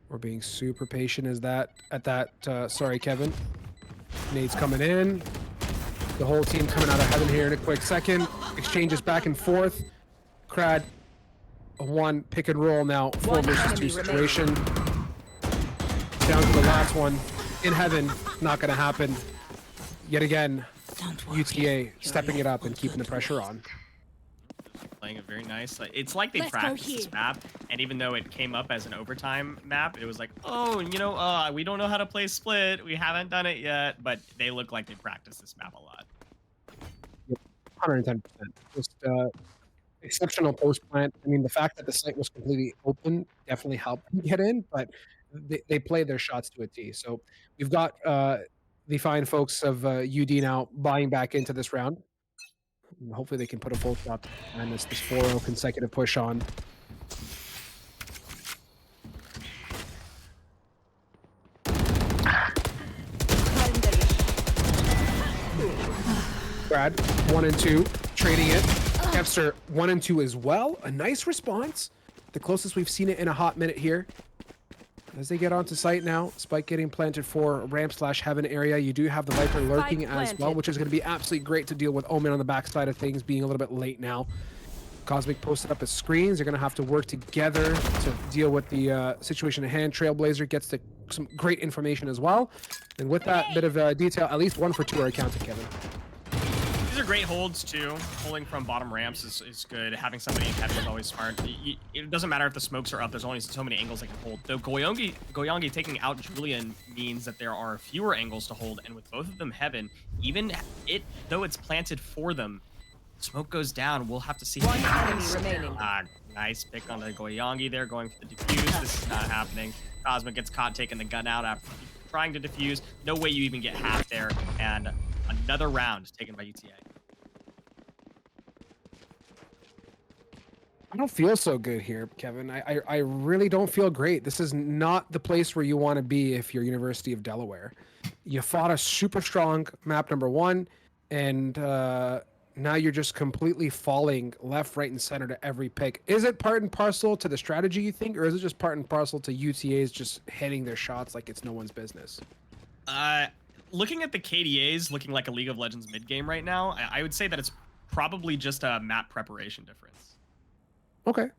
We're being super patient as that at that. Sorry, Kevin. Nade's coming in. The whole team coming out of heaven here in a quick second. Exchanges back and forth. Crad, a one pick and roll now. 4 versus 2 situation. Down to the last one. In heaven, not going to happen. Yet again, UTA stepping it up and keeping the pressure on. Playing it very nice. It's like they practiced this map, and even though it came up as an overtime map, it was like, oh, you know, we don't know how to play split. We haven't done it yet, but they look like they practiced this map a lot. 110%. Just exceptional post plant. I mean, the fact that the site was completely open definitely helped them get in, but they played their shots to a T. So we've got the fine folks of UD now buying back into this round. And hopefully they can put a full stop behind this 4-0 consecutive push on. Brad, 1 and 2, trading it. Kevster, 1 and 2 as well. A nice response. The closest we've seen it in a hot minute here. As they get onto site now, Spike getting planted for ramp/heaven area. You do have the Viper lurking as well, which is going to be absolutely great to deal with Omen on the backside of things, being a little bit late now. Cosmic posted up his screens. They're going to have to work together to deal with the situation at hand. Trailblazer gets some great information as well. And with that bit of detail, at least 1 for 2 are accounted, Kevin. These are great holds, too. Holding from bottom ramps is good. Having somebody in heaven is always smart. It doesn't matter if the smokes are up. There's only so many angles they can hold. Though Goyangi taking out Julian means that there are fewer angles to hold. And with both of them heaven, even though it's planted for them, smoke goes down. We'll have to see. 1 enemy remaining. Nice pick on the Goyangi there, going for the defuse. This is not happening. Cosmic gets caught taking the gun out after trying to defuse. No way you even get half there. And another round taken by UTA. I don't feel so good here, Kevin. I really don't feel great. This is not the place where you want to be if you're University of Delaware. You fought a super strong map number 1, and now you're just completely falling left, right, and center to every pick. Is it part and parcel to the strategy, you think, or is it just part and parcel to UTA's just hitting their shots like it's no one's business? Looking at the KDAs looking like a League of Legends mid game right now, I would say that it's probably just a map preparation difference. Okay.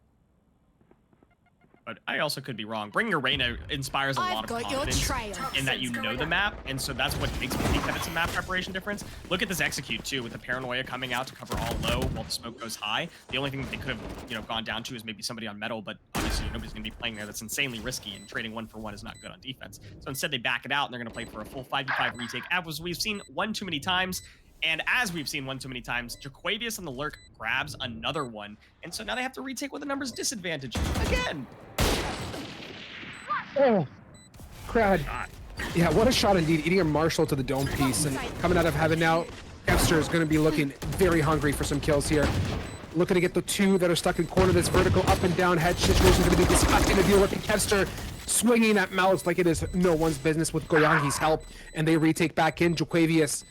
But I also could be wrong. Bring Your Reina inspires a lot of confidence in that you know the map, and so that's what makes me think that it's a map preparation difference. Look at this execute too, with the paranoia coming out to cover all low while the smoke goes high. The only thing that they could have, gone down to is maybe somebody on metal, but obviously nobody's going to be playing there. That's insanely risky, and trading 1-for-1 is not good on defense. So instead, they back it out, and they're going to play for a full 5v5 retake, as we've seen one too many times. And as we've seen one too many times, Jaquavius on the lurk grabs another one, and so now they have to retake with a numbers disadvantage again. Oh, crowd. Yeah, what a shot indeed. Eating a Marshall to the dome piece and coming out of heaven now. Kevster is going to be looking very hungry for some kills here. Looking to get the two that are stuck in corner. This vertical up and down head situation is going to be disgusting to deal with. And Kevster swinging at Mouse like it is no one's business with Goyangi's help. And they retake back in. Jaquavius,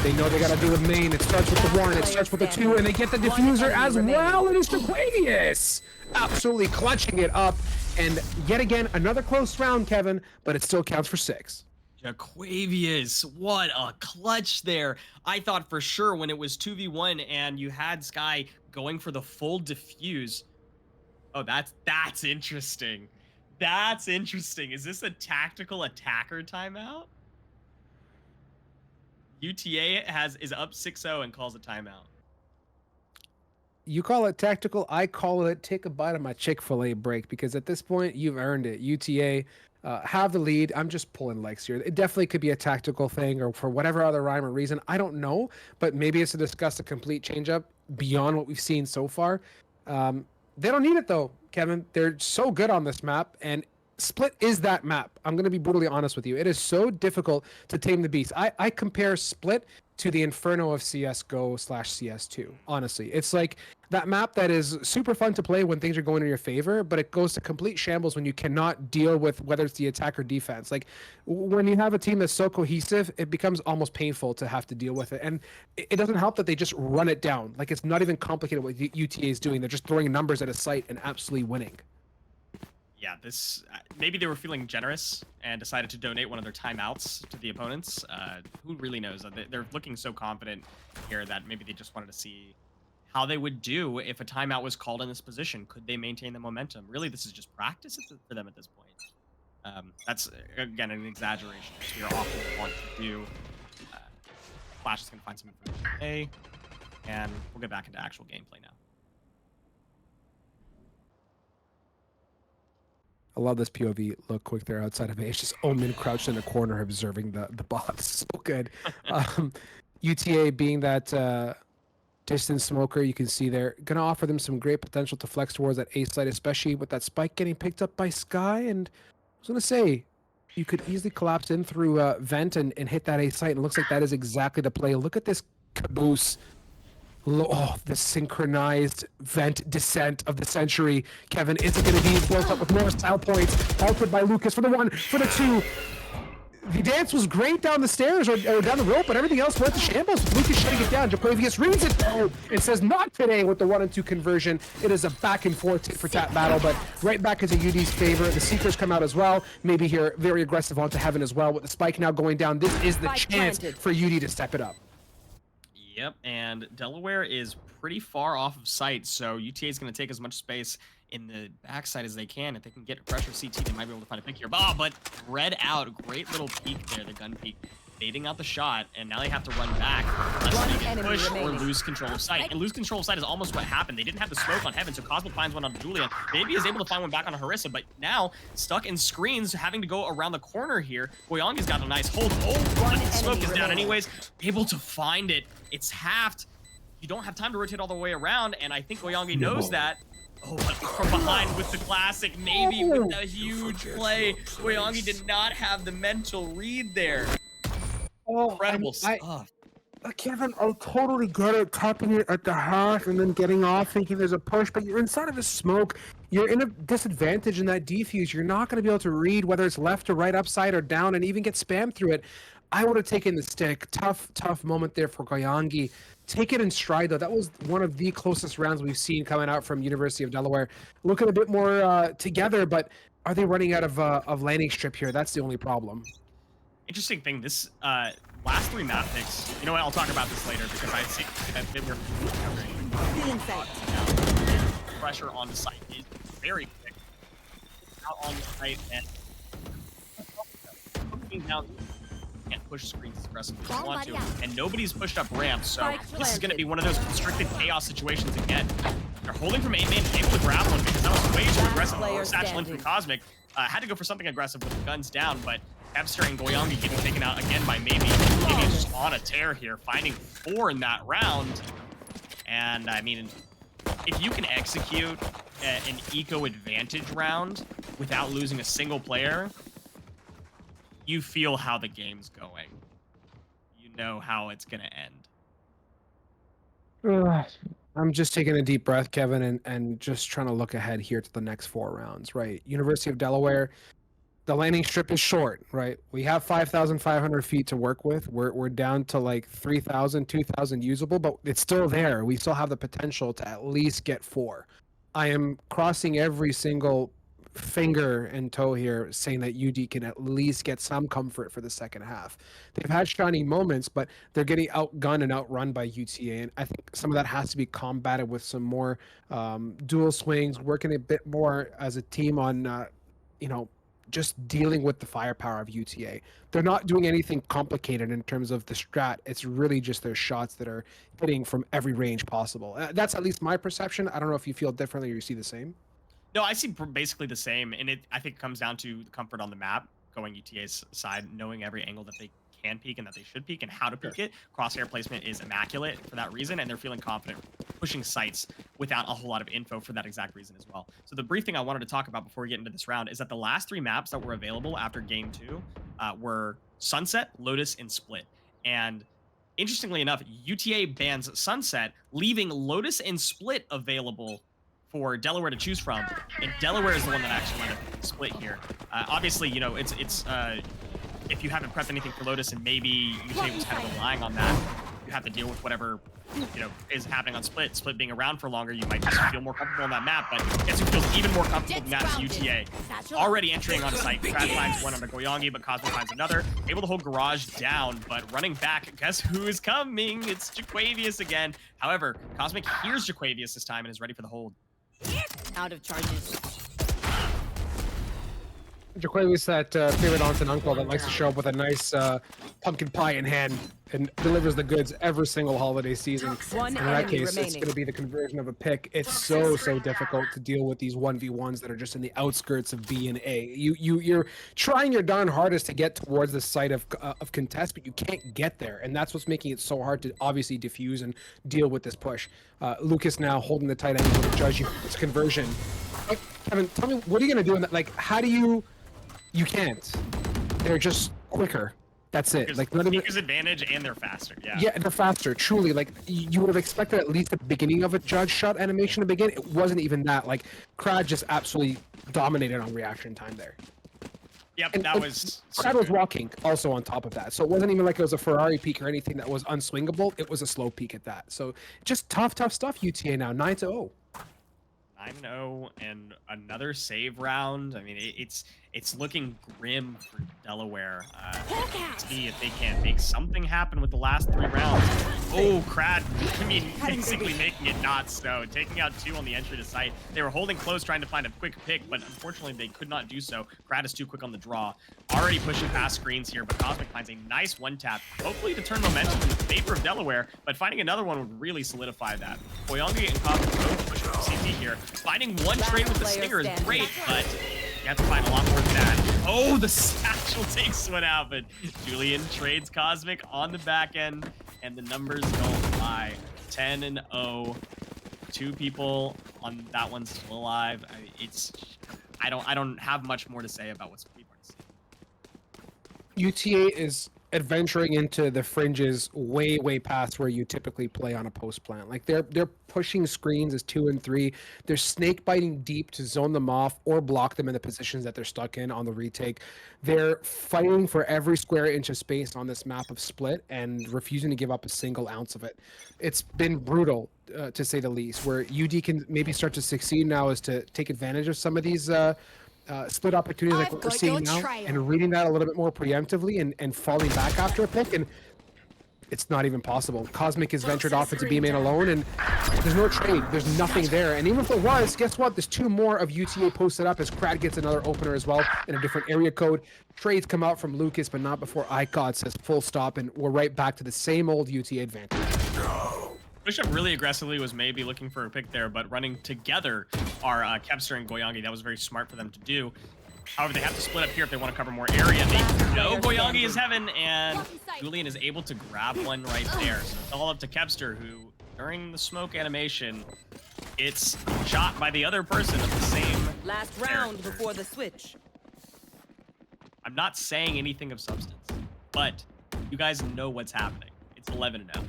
they know they got to do with main. It starts with the one, it starts with the two, and they get the diffuser as well. And it's Jaquavius absolutely clutching it up. And yet again, another close round, Kevin, but it still counts for 6. Jaquavius, what a clutch there. I thought for sure when it was 2v1 and you had Sky going for the full diffuse. Oh, that's interesting. That's interesting. Is this a tactical attacker timeout? UTA is up 6-0 and calls a timeout. You call it tactical, I call it take a bite of my Chick-fil-A break, because at this point, you've earned it. UTA have the lead. I'm just pulling legs here. It definitely could be a tactical thing or for whatever other rhyme or reason. I don't know, but maybe it's to discuss a complete change-up beyond what we've seen so far. They don't need it, though, Kevin. They're so good on this map, and Split is that map. I'm going to be brutally honest with you. It is so difficult to tame the beast. I compare Split to the Inferno of CSGO/CS2. Honestly, it's like that map that is super fun to play when things are going in your favor, but it goes to complete shambles when you cannot deal with whether it's the attack or defense. Like when you have a team that's so cohesive, it becomes almost painful to have to deal with it. And it doesn't help that they just run it down. Like it's not even complicated what UTA is doing. They're just throwing numbers at a site and absolutely winning. Yeah, this maybe they were feeling generous and decided to donate one of their timeouts to the opponents. Who really knows? They're looking so confident here that maybe they just wanted to see how they would do if a timeout was called in this position. Could they maintain the momentum? Really, this is just practice for them at this point. That's, again, an exaggeration, which we are often want to do. Flash is going to find some information today, and we'll get back into actual gameplay now. I love this POV look quick there outside of A. It's just Omen crouched in a corner observing the bots. So good. UTA being that distant smoker, you can see they're going to offer them some great potential to flex towards that A site, especially with that spike getting picked up by Sky. And I was going to say, you could easily collapse in through vent and hit that A site. And it looks like that is exactly the play. Look at this caboose. Oh, the synchronized vent descent of the century. Kevin, is it going to be built up with more style points? Altered by Lucas for the 1, for the 2. The dance was great down the stairs or down the rope, but everything else went to shambles. Lucas shutting it down. Jaquavius reads it though. It says not today with the 1 and 2 conversion. It is a back and forth tit for tat battle, but right back into UD's favor. The Seekers come out as well. Maybe here very aggressive onto heaven as well with the spike now going down. This is the chance for UD to step it up. Yep, and Delaware is pretty far off of sight, so UTA is going to take as much space in the backside as they can. If they can get pressure CT, they might be able to find a pick here. Oh, but read out, great little peek there, the gun peek, baiting out the shot, and now they have to run back unless they get pushed or lose control of sight. And lose control of sight is almost what happened. They didn't have the smoke on Heaven, so Cosmo finds one on Julian. Maybe is able to find one back on Harissa, but now stuck in screens, having to go around the corner here. Boyangi's got a nice hold. Oh, but the smoke is down anyways. Able to find it. It's halved. You don't have time to rotate all the way around, and I think Boyangi knows that. Oh, but from behind with the classic, maybe with a huge play. Boyangi did not have the mental read there. Oh, incredible stuff. Kevin, I totally get it, tapping it at the half and then getting off thinking there's a push, but you're inside of a smoke. You're in a disadvantage in that defuse. You're not going to be able to read whether it's left or right, upside or down, and even get spammed through it. I would have taken the stick. Tough moment there for Goyangi. Take it in stride, though. That was one of the closest rounds we've seen coming out from University of Delaware. Looking a bit more together, but are they running out of landing strip here? That's the only problem. Interesting thing, this last 3 map picks, you know what, I'll talk about this later because I think that they were pressure on the site is very quick. Out on the site and looking down, can't push screens as aggressively as you want to, and nobody's pushed up ramps, so this is going to be one of those constricted chaos situations again. They're holding from 8-man, able to grab one because that was way too aggressive. Satchel in from Cosmic. Had to go for something aggressive with the guns down, but Epster and Goyangi getting taken out again by Maybe. Maybe is just on a tear here, finding 4 in that round. And I mean, if you can execute an eco advantage round without losing a single player, you feel how the game's going. You know how it's gonna end. I'm just taking a deep breath, Kevin, and just trying to look ahead here to the next 4 rounds, right? University of Delaware, the landing strip is short, right? We have 5,500 feet to work with. We're down to like 3,000, 2,000 usable, but it's still there. We still have the potential to at least get 4. I am crossing every single finger and toe here saying that UD can at least get some comfort for the second half. They've had shining moments, but they're getting outgunned and outrun by UTA, and I think some of that has to be combated with some more dual swings, working a bit more as a team on just dealing with the firepower of UTA. They're not doing anything complicated in terms of the strat. It's really just their shots that are hitting from every range possible. That's at least my perception. I don't know if you feel differently or you see the same. No, I see basically the same, and I think it comes down to the comfort on the map, going UTA's side, knowing every angle that they can peek and that they should peek and how to peek it. Crosshair placement is immaculate for that reason, and they're feeling confident pushing sites without a whole lot of info for that exact reason as well. So the brief thing I wanted to talk about before we get into this round is that the last 3 maps that were available after game 2 were Sunset, Lotus, and Split. And interestingly enough, UTA bans Sunset, leaving Lotus and Split available for Delaware to choose from, and Delaware is the one that actually ended up Split here. Obviously, you know, it's if you haven't prepped anything for Lotus and maybe UTA was kind of relying on that, you have to deal with whatever, you know, is happening on Split. Split being around for longer, you might just feel more comfortable on that map, but guess who feels even more comfortable than that is UTA. Already entering on site, Crad finds one on the Goyangi, but Cosmo finds another. Able to hold Garage down, but running back, guess who is coming? It's Jaquavius again. However, Cosmic hears Jaquavius this time and is ready for the hold. Out of charges. Jaquavius, that favorite aunt and uncle that likes to show up with a nice pumpkin pie in hand and delivers the goods every single holiday season. In that case, it's going to be the conversion of a pick. It's so difficult to deal with these 1v1s that are just in the outskirts of B and A. You're trying your darn hardest to get towards the site of contest, but you can't get there, and that's what's making it so hard to obviously diffuse and deal with this push. Lucas now holding the tight end to judge its conversion. Kevin, tell me, what are you going to do in that? Like, how do you can't. They're just quicker. That's it. Like, Speaker's advantage, and they're faster. Yeah, they're faster. Truly, like you would have expected at least at the beginning of a judge shot animation to begin. It wasn't even that. Like, Crad just absolutely dominated on reaction time there. Yep, and that was. Crad was walking also on top of that, so it wasn't even like it was a Ferrari peak or anything that was unswingable. It was a slow peak at that. So just tough stuff. UTA now 9-0. 9-0 and another save round. I mean, it's looking grim for Delaware. See if they can make something happen with the last 3 rounds. Oh, Crad, I mean, basically making it not so. Taking out 2 on the entry to site. They were holding close, trying to find a quick pick, but unfortunately they could not do so. Crad is too quick on the draw. Already pushing past screens here, but Cosmic finds a nice 1-tap, hopefully to turn momentum in favor of Delaware, but finding another one would really solidify that. Goyangi and Cosmic both pushing for CT here. Finding one trade with the Stinger is great, but you have to find a lot more than that. Oh, the Satchel takes one out, but Julian trades Cosmic on the back end, and the numbers don't lie. 10-0. 2 people on that one still alive. I don't have much more to say about what's people are seeing. UTA is adventuring into the fringes way past where you typically play on a post plant. Like they're pushing screens as 2 and 3. They're snake biting deep to zone them off or block them in the positions that they're stuck in on the retake. They're fighting for every square inch of space on this map of Split and refusing to give up a single ounce of it. It's been brutal to say the least. Where UD can maybe start to succeed now is to take advantage of some of these split opportunities like what we're seeing now and reading that a little bit more preemptively and falling back after a pick. And it's not even possible. Cosmic has ventured off into B main alone, and there's no trade. There's nothing there. And even if there was, guess what? There's 2 more of UTA posted up as Crad gets another opener as well in a different area code. Trades come out from Lucas, but not before ICOD says full stop, and we're right back to the same old UTA advantage. Push up really aggressively was maybe looking for a pick there, but running together are Kevster and Goyangi. That was very smart for them to do. However, they have to split up here if they want to cover more area. They know Goyangi is heaven, and Julian is able to grab one right there. So it's all up to Kevster, who, during the smoke animation, it's shot by the other person of the same Last round before the switch. I'm not saying anything of substance, but you guys know what's happening. It's 11-0.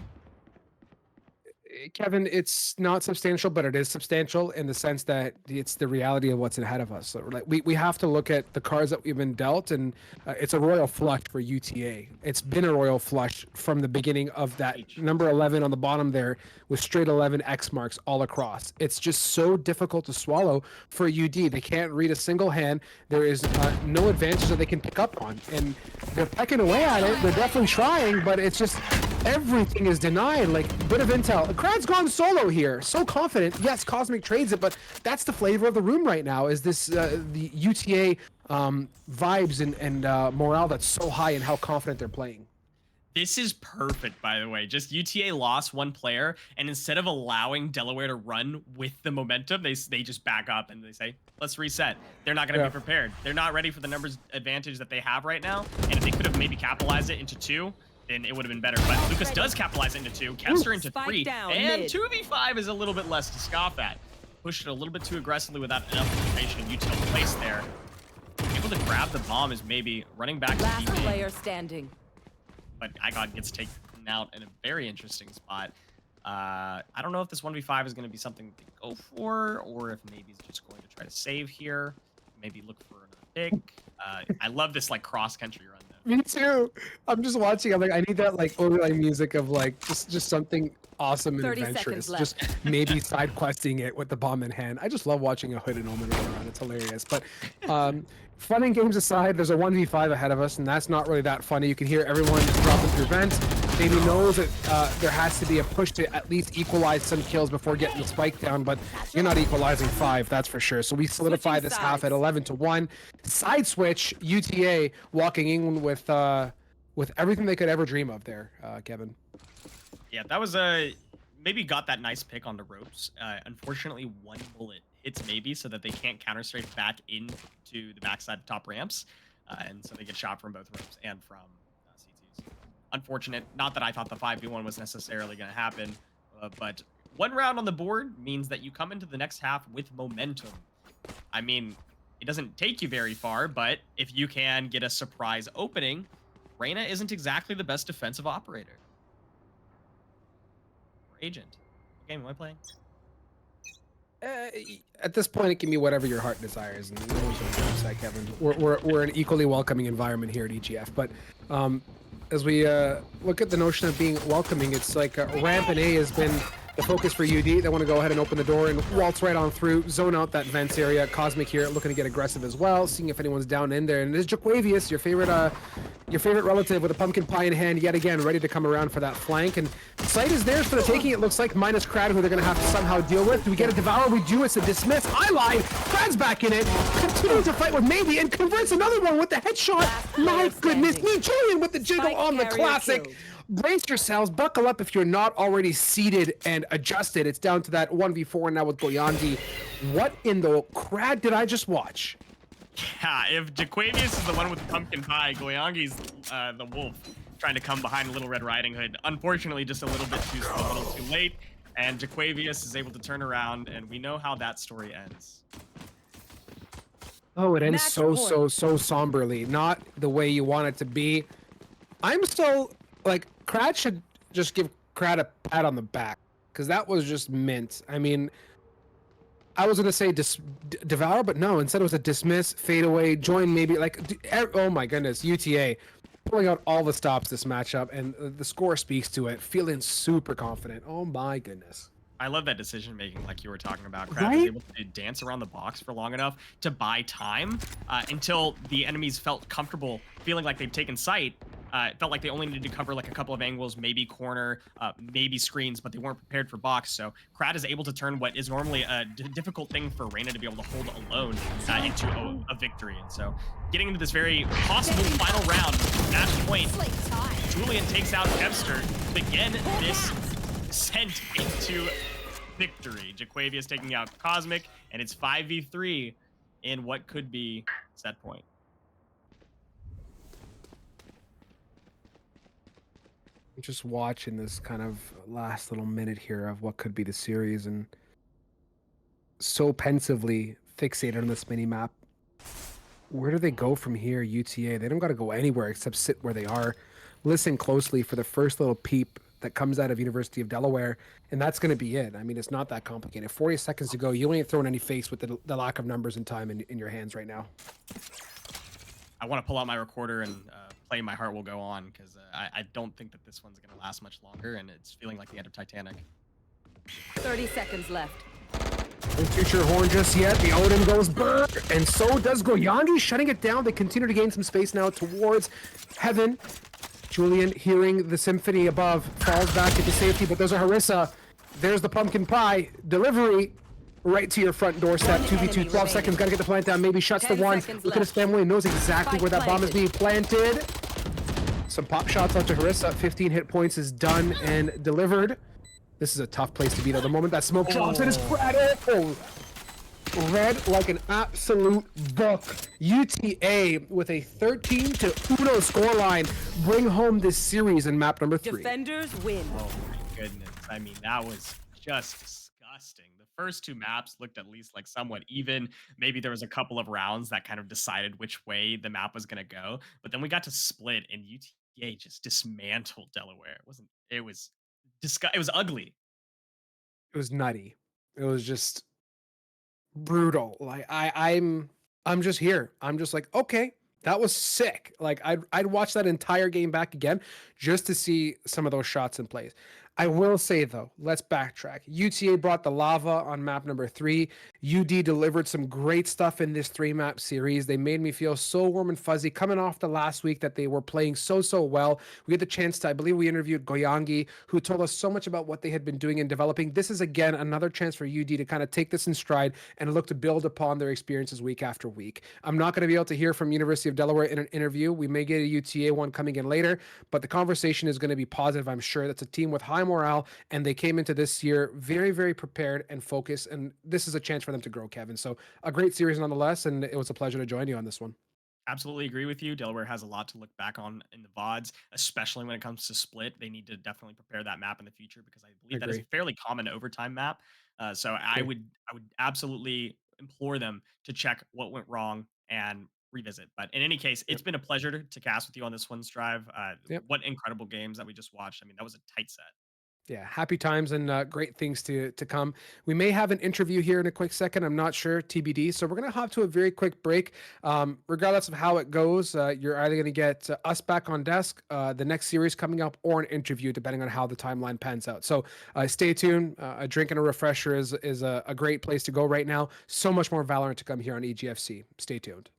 Kevin, it's not substantial, but it is substantial in the sense that it's the reality of what's ahead of us. So like we have to look at the cards that we've been dealt, and it's a royal flush for UTA. It's been a royal flush from the beginning of that. Number 11 on the bottom there with straight 11 X marks all across. It's just so difficult to swallow for UD. They can't read a single hand. There is no advantage that they can pick up on, and they're pecking away at it. They're definitely trying, but it's just everything is denied. Like, bit of intel. Crad's gone solo here. So confident. Yes, Cosmic trades it, but that's the flavor of the room right now, is this the UTA vibes and morale that's so high and how confident they're playing. This is perfect, by the way. Just UTA lost one player, and instead of allowing Delaware to run with the momentum, they just back up and they say, let's reset. They're not going to be prepared. They're not ready for the numbers advantage that they have right now, and if they could have maybe capitalized it into 2, then it would have been better. But Lucas does capitalize it into 2, Kevster into 3, and 2v5 is a little bit less to scoff at. Pushed it a little bit too aggressively without enough information and util place there. Able to grab the bomb is maybe running back to Last DB. player standing. But IGOD gets taken out in a very interesting spot. I don't know if this 1v5 is going to be something to go for, or if maybe he's just going to try to save here. Maybe look for another pick. I love this like cross-country run though. Me too. I'm just watching. I'm like, I need that like overlay music of like just something awesome and 30 adventurous. seconds Just maybe side questing it with the bomb in hand. I just love watching a Hood and Omen run around. It's hilarious. But fun and games aside, there's a 1v5 ahead of us, and that's not really that funny. You can hear everyone dropping through vents. Maybe knows that there has to be a push to at least equalize some kills before getting the spike down, but you're not equalizing 5, that's for sure. So we solidify this half at 11-1. Side switch, UTA walking in with everything they could ever dream of there, Kevin. Yeah, that was maybe got that nice pick on the ropes. Unfortunately, one bullet hits maybe, so that they can't counter strafe back into the backside top ramps, and so they get shot from both ropes and from CTs. Unfortunate. Not that I thought the 5v1 was necessarily going to happen, but one round on the board means that you come into the next half with momentum. I mean, it doesn't take you very far, but if you can get a surprise opening, Reyna isn't exactly the best defensive operator. Or agent. What game am I playing? At this point, it can be whatever your heart desires, and no one's going to be upset, Kevin. We're an equally welcoming environment here at EGF, but as we look at the notion of being welcoming, it's like ramp and A has been the focus for UD. They want to go ahead and open the door and waltz right on through, zone out that vents area. Cosmic here looking to get aggressive as well, seeing if anyone's down in there. And there's Jaquavius, your favorite relative with a pumpkin pie in hand, yet again ready to come around for that flank. And sight is theirs for the taking. It looks like minus Crad, who they're going to have to somehow deal with. Do we get a devour? We do. It's a dismiss. I lied. Crad's back in it, continuing to fight with Maybe, and converts another one with the headshot. My goodness, me Julian with the jiggle on the classic. Brace yourselves, buckle up if you're not already seated and adjusted. It's down to that 1v4 now with Goyangi. What in the crad did I just watch? Yeah, if Jaquavius is the one with the pumpkin pie, Goyangi's the wolf trying to come behind Little Red Riding Hood. Unfortunately, just a little bit too late, and Jaquavius is able to turn around, and we know how that story ends. Oh, it ends so somberly. Not the way you want it to be. I'm still like, Crad should just give Crad a pat on the back, because that was just mint. I mean, I was gonna say devour, but no. Instead, it was a dismiss, fade away, join maybe. Like, oh my goodness, UTA pulling out all the stops this matchup, and the score speaks to it. Feeling super confident. Oh my goodness. I love that decision making, like you were talking about. Crad was able to dance around the box for long enough to buy time until the enemies felt comfortable, feeling like they've taken sight, It felt like they only needed to cover like a couple of angles, maybe corner, maybe screens, but they weren't prepared for box. So Krat is able to turn what is normally a difficult thing for Reyna to be able to hold alone into a victory. And so getting into this very possible final round, match point, Julian takes out Kevster to begin this descent into victory. Jaquavia's taking out Cosmic, and it's 5v3 in what could be set point. I'm just watching this kind of last little minute here of what could be the series, and so pensively fixated on this mini map. Where do they go from here, UTA? They don't got to go anywhere except sit where they are. Listen closely for the first little peep that comes out of University of Delaware, and that's going to be it. I mean, it's not that complicated. 40 seconds to go. You ain't throwing any face with the lack of numbers and time in your hands right now. I want to pull out my recorder and play My Heart Will Go On, because I don't think that this one's going to last much longer, and it's feeling like the end of Titanic. 30 seconds left. No future horn just yet. The Odin goes burr, and so does Goyangi, shutting it down. They continue to gain some space now towards heaven. Julian, hearing the symphony above, falls back into safety, but there's a Harissa. There's the pumpkin pie delivery right to your front doorstep. 2v2, 12 seconds, gotta get the plant down. Maybe shuts the one. Look at his family, knows exactly where that bomb is being planted. Some pop shots out to Harissa. 15 hit points is done and delivered. This is a tough place to be though. The moment that smoke drops, it is Krat. Red like an absolute book. UTA with a 13-0 scoreline bring home this series in map number 3. Defenders win. Oh my goodness. I mean, that was just disgusting. The first two maps looked at least like somewhat even. Maybe there was a couple of rounds that kind of decided which way the map was going to go. But then we got to split, and UTA just dismantled Delaware. It was ugly. It was nutty. It was just brutal. Like I'm just here. I'm just like, okay, that was sick. Like I'd watch that entire game back again just to see some of those shots in place. I will say though, let's backtrack. UTA brought the lava on map number 3. UD delivered some great stuff in this 3-map series. They made me feel so warm and fuzzy coming off the last week that they were playing so well. We had the chance to, I believe we interviewed Goyangi, who told us so much about what they had been doing and developing. This is again another chance for UD to kind of take this in stride and look to build upon their experiences week after week. I'm not going to be able to hear from University of Delaware in an interview. We may get a UTA one coming in later, but the conversation is going to be positive, I'm sure. That's a team with high morale, and they came into this year very prepared and focused, and this is a chance for them to grow, Kevin. So a great series nonetheless, and it was a pleasure to join you on this one. Absolutely agree with you. Delaware has a lot to look back on in the VODs, especially when it comes to split. They need to definitely prepare that map in the future, because I believe that is a fairly common overtime map. So I would absolutely implore them to check what went wrong and revisit. But in any case, it's been a pleasure to cast with you on this one, Strive. What incredible games that we just watched. I mean, that was a tight set. Yeah, happy times and great things to come. We may have an interview here in a quick second. I'm not sure, TBD. So we're going to hop to a very quick break. Regardless of how it goes, you're either going to get us back on desk, the next series coming up, or an interview, depending on how the timeline pans out. So stay tuned. A drink and a refresher is a great place to go right now. So much more Valorant to come here on EGFC. Stay tuned.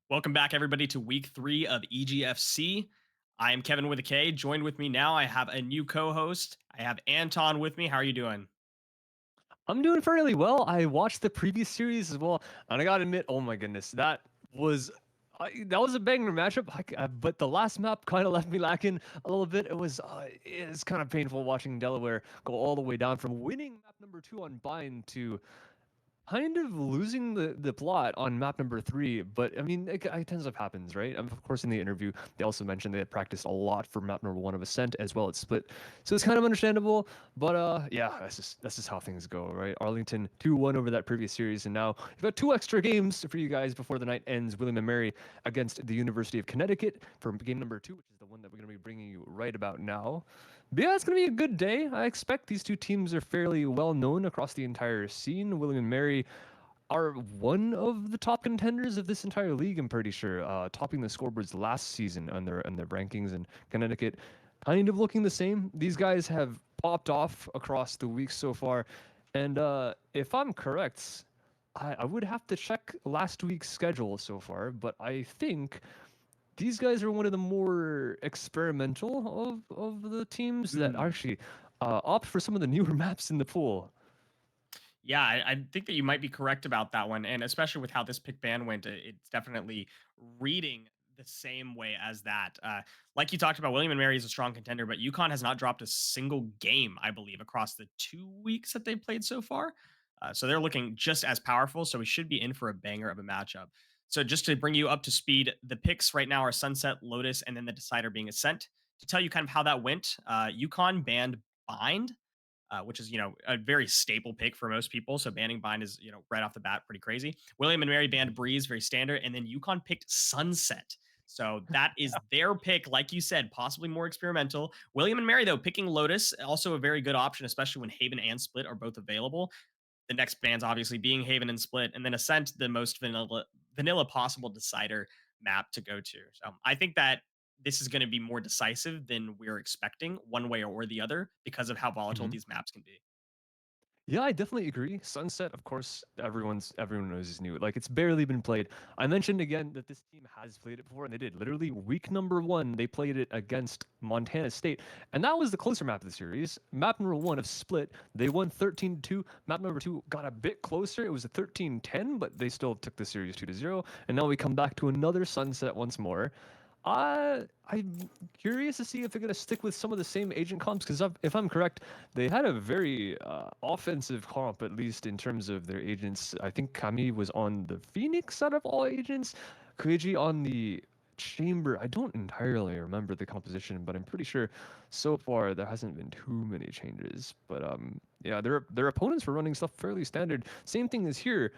Welcome back, everybody, to week 3 of EGFC. I am Kevin with a K. Joined with me now, I have a new co-host. I have Anton with me. How are you doing? I'm doing fairly well. I watched the previous series as well, and I gotta admit, oh my goodness, was that was a banger matchup. But the last map kind of left me lacking a little bit. It's kind of painful watching Delaware go all the way down from winning map number 2 on Bind to kind of losing the plot on map number 3, but I mean, it tends to happens, right? Of course, in the interview, they also mentioned they had practiced a lot for map number 1 of Ascent as well as Split, so it's kind of understandable. But yeah, that's just how things go, right? Arlington 2-1 over that previous series, and now we've got 2 extra games for you guys before the night ends. William and Mary against the University of Connecticut for game number 2, which is the one that we're going to be bringing you right about now. But yeah, it's going to be a good day. I expect these 2 teams are fairly well known across the entire scene. William and Mary are one of the top contenders of this entire league, I'm pretty sure, topping the scoreboards last season on their rankings, and Connecticut kind of looking the same. These guys have popped off across the weeks so far, and if I'm correct, I would have to check last week's schedule so far, but I think these guys are one of the more experimental of the teams that actually opt for some of the newer maps in the pool. Yeah, I think that you might be correct about that one. And especially with how this pick ban went, it's definitely reading the same way as that. Like you talked about, William and Mary is a strong contender, but UConn has not dropped a single game, I believe, across the 2 weeks that they've played so far. So they're looking just as powerful. So we should be in for a banger of a matchup. So just to bring you up to speed, the picks right now are Sunset, Lotus, and then the decider being Ascent. To tell you kind of how that went, UConn banned Bind, which is, a very staple pick for most people. So banning Bind is, right off the bat, pretty crazy. William and Mary banned Breeze, very standard. And then UConn picked Sunset. So that is their pick, like you said, possibly more experimental. William and Mary, though, picking Lotus, also a very good option, especially when Haven and Split are both available. The next bans obviously being Haven and Split, and then Ascent, the most vanilla possible decider map to go to. So I think that this is going to be more decisive than we're expecting, one way or the other, because of how volatile these maps can be. Yeah, I definitely agree. Sunset, of course, everyone knows is new. Like, it's barely been played. I mentioned again that this team has played it before, and they did. Literally, week number 1, they played it against Montana State, and that was the closer map of the series. Map number 1 of Split, they won 13-2. Map number 2 got a bit closer. It was a 13-10, but they still took the series 2-0. And now we come back to another Sunset once more. I'm curious to see if they're going to stick with some of the same agent comps, because if I'm correct, they had a very offensive comp, at least in terms of their agents. I think Kami was on the Phoenix out of all agents, Kuiji on the Chamber. I don't entirely remember the composition, but I'm pretty sure so far there hasn't been too many changes. But yeah, their opponents were running stuff fairly standard. Same thing as here.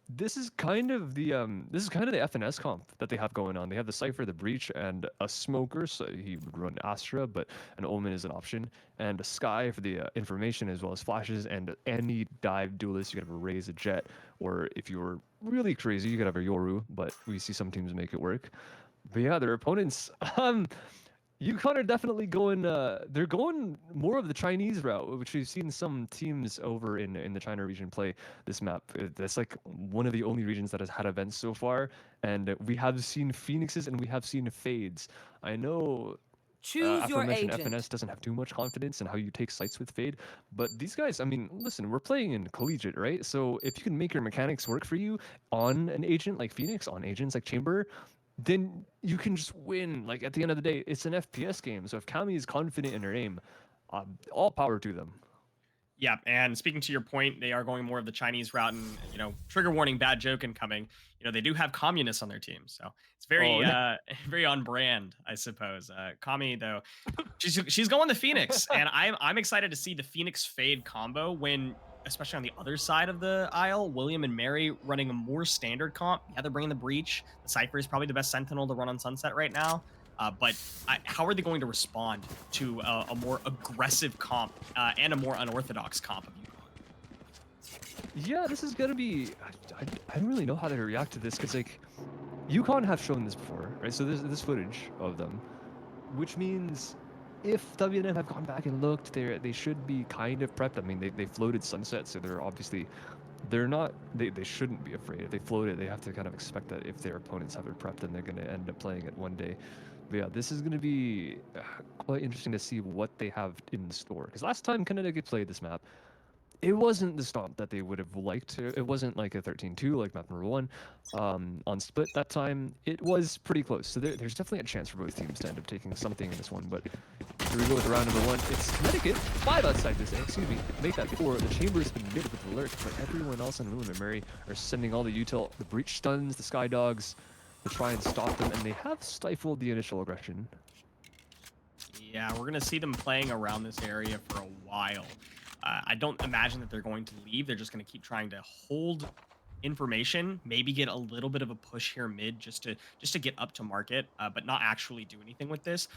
This is kind of the FNS comp that they have going on. They have the Cypher, the Breach, and a Smoker, so he would run Astra, but an Omen is an option, and a Sky for the information, as well as flashes, and any dive duelist. You could have a Raze, a Jet, or if you were really crazy, you could have a Yoru, but we see some teams make it work. But yeah, their opponents, UConn are definitely going. They're going more of the Chinese route, which we've seen some teams over in the China region play this map. That's like one of the only regions that has had events so far, and we have seen Phoenixes and we have seen Fades. I know. Choose your Aforementioned agent. FNS doesn't have too much confidence in how you take sites with Fade, but these guys, I mean, listen, we're playing in Collegiate, right? So if you can make your mechanics work for you on an agent like Phoenix, on agents like Chamber, then you can just win. Like, at the end of the day, it's an FPS game. So if Kami is confident in her aim, all power to them. Yeah, and speaking to your point, they are going more of the Chinese route, and trigger warning, bad joke incoming. They do have communists on their team, so it's very, very on brand, I suppose. Kami though, she's going the Phoenix, and I'm excited to see the Phoenix Fade combo when, especially on the other side of the aisle, William and Mary running a more standard comp. Yeah, they're bringing the Breach. The Cypher is probably the best Sentinel to run on Sunset right now. But how are they going to respond to a more aggressive comp and a more unorthodox comp of UConn? Yeah, this is gonna be. I don't really know how to react to this, because like, UConn have shown this before, right? So there's this footage of them, which means if WNM have gone back and looked, they should be kind of prepped. I mean, they floated Sunset, so they're obviously they're not, they shouldn't be afraid. If they float it, they have to kind of expect that if their opponents have it prepped, then they're going to end up playing it one day. But yeah, this is going to be quite interesting to see what they have in store. Because last time Connecticut played this map, it wasn't the stomp that they would have liked to. It wasn't like a 13-2 like map number 1 on split that time. It was pretty close. So there's definitely a chance for both teams to end up taking something in this one. But here we go with round number 1. It's Connecticut, 5 outside this A. Excuse me, make that 4. The chamber has been mid with alert, but everyone else in William and Mary are sending all the util, the breach stuns, the sky dogs to try and stop them, and they have stifled the initial aggression. Yeah, we're going to see them playing around this area for a while. I don't imagine that they're going to leave. They're just going to keep trying to hold information, maybe get a little bit of a push here mid just to get up to market, but not actually do anything with this.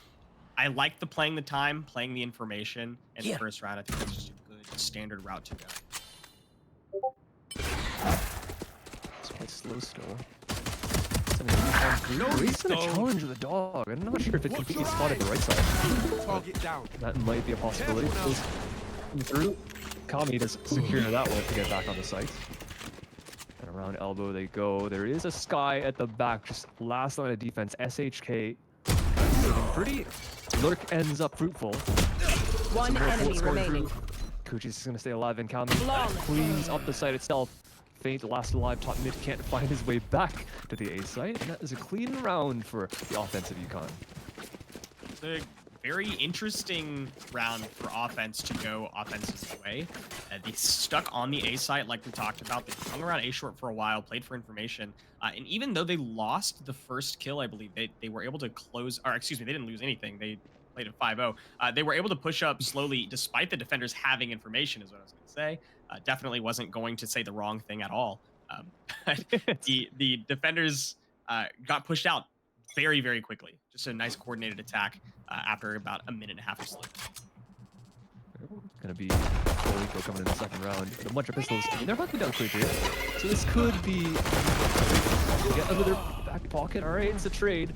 I like the playing the time, playing the information in the first round. I think that's just a good standard route to go. It's quite slow still. He's gonna challenge the dog. I'm not sure if it's completely spotted the right side. Target down. That might be a possibility. Through. Kami does secure that one to get back on the site. And around elbow they go. There is a Sky at the back, just last line of defense. SHK. Pretty. Lurk ends up fruitful. One enemy remaining. Kuchi's gonna stay alive, and Kami cleans up the site itself. Faint, last alive, top mid can't find his way back to the A site, and that is a clean round for the offensive Yukon. It's a very interesting round for offense to go offense's way. They stuck on the A site like we talked about. They hung around A short for a while, played for information, and even though they lost the first kill, I believe, they were able to close, or excuse me, they didn't lose anything. They played at 5-0. They were able to push up slowly despite the defenders having information, is what I was going to say. Definitely wasn't going to say the wrong thing at all. The defenders got pushed out very, very quickly. Just a nice coordinated attack after about a minute and a half of sleep. Gonna be Rico coming in the second round. A bunch of pistols. I mean, they're about to be down quickly. So this could be get under their back pocket. All right, it's a trade.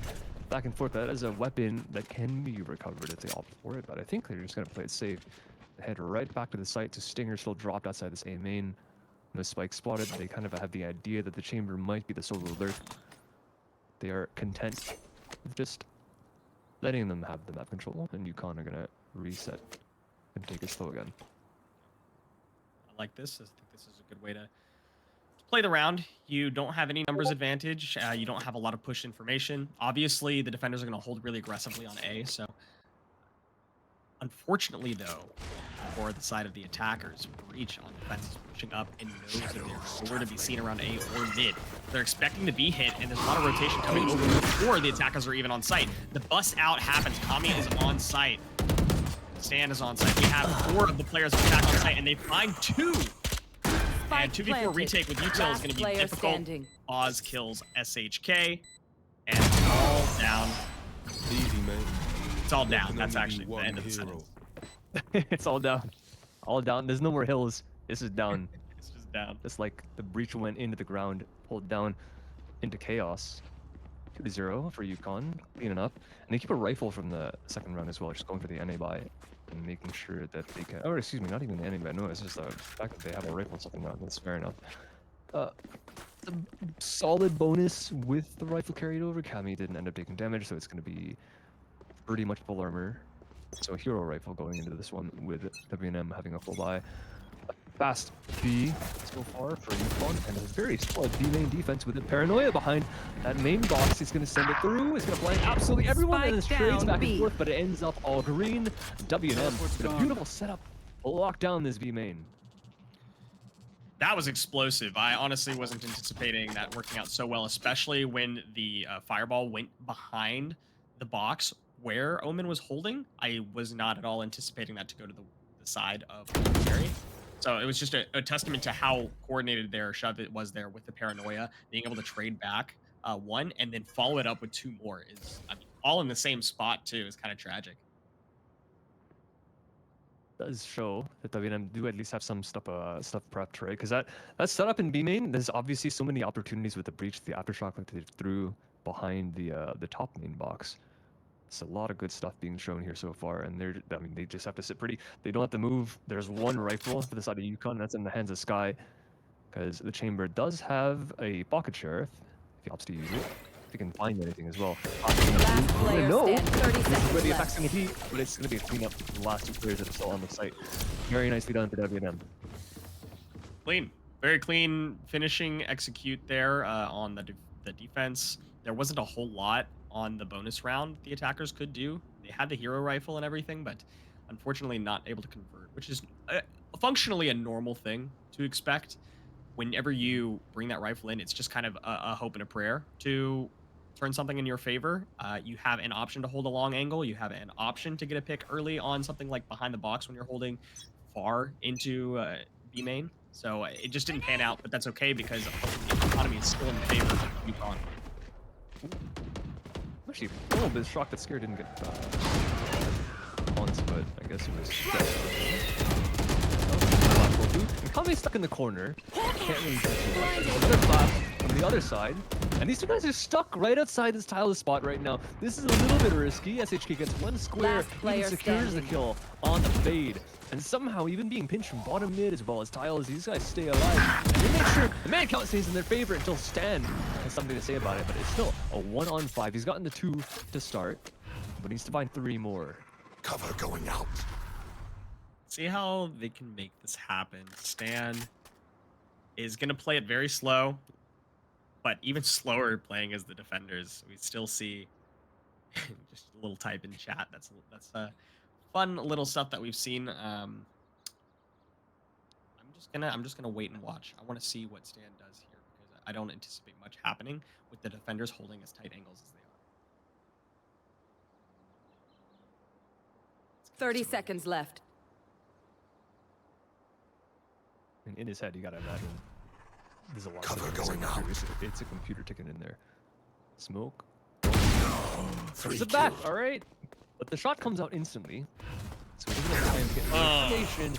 Back and forth. That is a weapon that can be recovered if they opt for it, but I think they're just gonna play it safe. Head right back to the site. So Stinger still dropped outside this A main. No spike spotted. They kind of have the idea that the chamber might be the solo alert. They are content with just letting them have the map control, and Yukon are gonna reset and take it slow again. I like this. I think this is a good way to play the round. You don't have any numbers advantage. You don't have a lot of push information. Obviously, the defenders are going to hold really aggressively on A. So, unfortunately, though, for the side of the attackers, Breach on defense is pushing up and knows that there's nowhere to be seen around A or mid. They're expecting to be hit, and there's a lot of rotation coming over before the attackers are even on site. The bust out happens. Kami is on site. Stan is on site. We have 4 of the players of attack on site, and they find 2. And 2v4 retake with util is going to be difficult. Standing. Oz kills SHK, and it's all down. Easy, man. It's all down. That's actually the end of the sentence. It's all down. All down. There's no more hills. This is down. It's just down. Just like the breach went into the ground, pulled down into chaos. 2-0 for Yukon, cleaning up. And they keep a rifle from the second round as well, just going for the NA buy and making sure that they can, or excuse me, not even the NA buy, no, it's just the fact that they have a rifle second round. That's fair enough. A solid bonus with the rifle carried over. Kami didn't end up taking damage, so it's going to be pretty much full armor. So hero rifle going into this one with WNM having a full buy. Fast B so far for Yukon, and a very solid B main defense with a paranoia behind that main box. He's going to send it through. He's going to blind absolutely everyone, and this trades back and forth, but it ends up all green. WNM with a beautiful setup. Lock down this B main. That was explosive. I honestly wasn't anticipating that working out so well, especially when the fireball went behind the box where Omen was holding. I was not at all anticipating that to go to the side of Jerry. So it was just a testament to how coordinated their shove it was there with the paranoia, being able to trade back 1 and then follow it up with 2 more is, I mean, all in the same spot too. Is kind of tragic. Does show that WNM do at least have some stuff prepped, right? Because that setup in B main, there's obviously so many opportunities with the breach, the aftershock like they threw behind the top main box. It's a lot of good stuff being shown here so far, and they just have to sit pretty. They don't have to move. There's 1 rifle for the side of Yukon that's in the hands of Sky. because the chamber does have a pocket sheriff if he opts to use it. If he can find anything as well. Last player No, stand. 30 this is where seconds the attack's left. going to be, but it's going to be a cleanup for the last 2 players that are still on the site. Very nicely done for WNM. Clean, very clean finishing execute there on the defense. There wasn't a whole lot on the bonus round the attackers could do. They had the hero rifle and everything, but unfortunately not able to convert, which is functionally a normal thing to expect. Whenever you bring that rifle in, it's just kind of a hope and a prayer to turn something in your favor. You have an option to hold a long angle. You have an option to get a pick early on something like behind the box when you're holding far into B main. So it just didn't pan out, but that's okay because the economy is still in favor of UConn. I'm actually a little bit shocked that Scare didn't get once, but I guess it was and Kami's stuck in the corner. Can't really do too much. Another flash from the other side. And these two guys are stuck right outside this tile spot right now. This is a little bit risky. SHK gets one square, Last player even secures the standing. kill on the fade. And somehow even being pinched from bottom mid as well as tiles, these guys stay alive. And they make sure the man count stays in their favor until Stan has something to say about it. But it's still a 1-on-5. He's gotten the 2 to start, but needs to find 3 more. Cover going out. See how they can make this happen. Stan is going to play it very slow, but even slower playing as the defenders. We still see just a little type in chat. That's fun little stuff that we've seen. I'm just gonna wait and watch. I want to see what Stan does here because I don't anticipate much happening with the defenders holding as tight angles as they are. 30 seconds left. And in his head, you gotta imagine there's a lot Cover of going out. It's a computer ticket in there. Smoke. Three There's a back, kills. all right. But the shot comes out instantly, so he doesn't have time to get the information.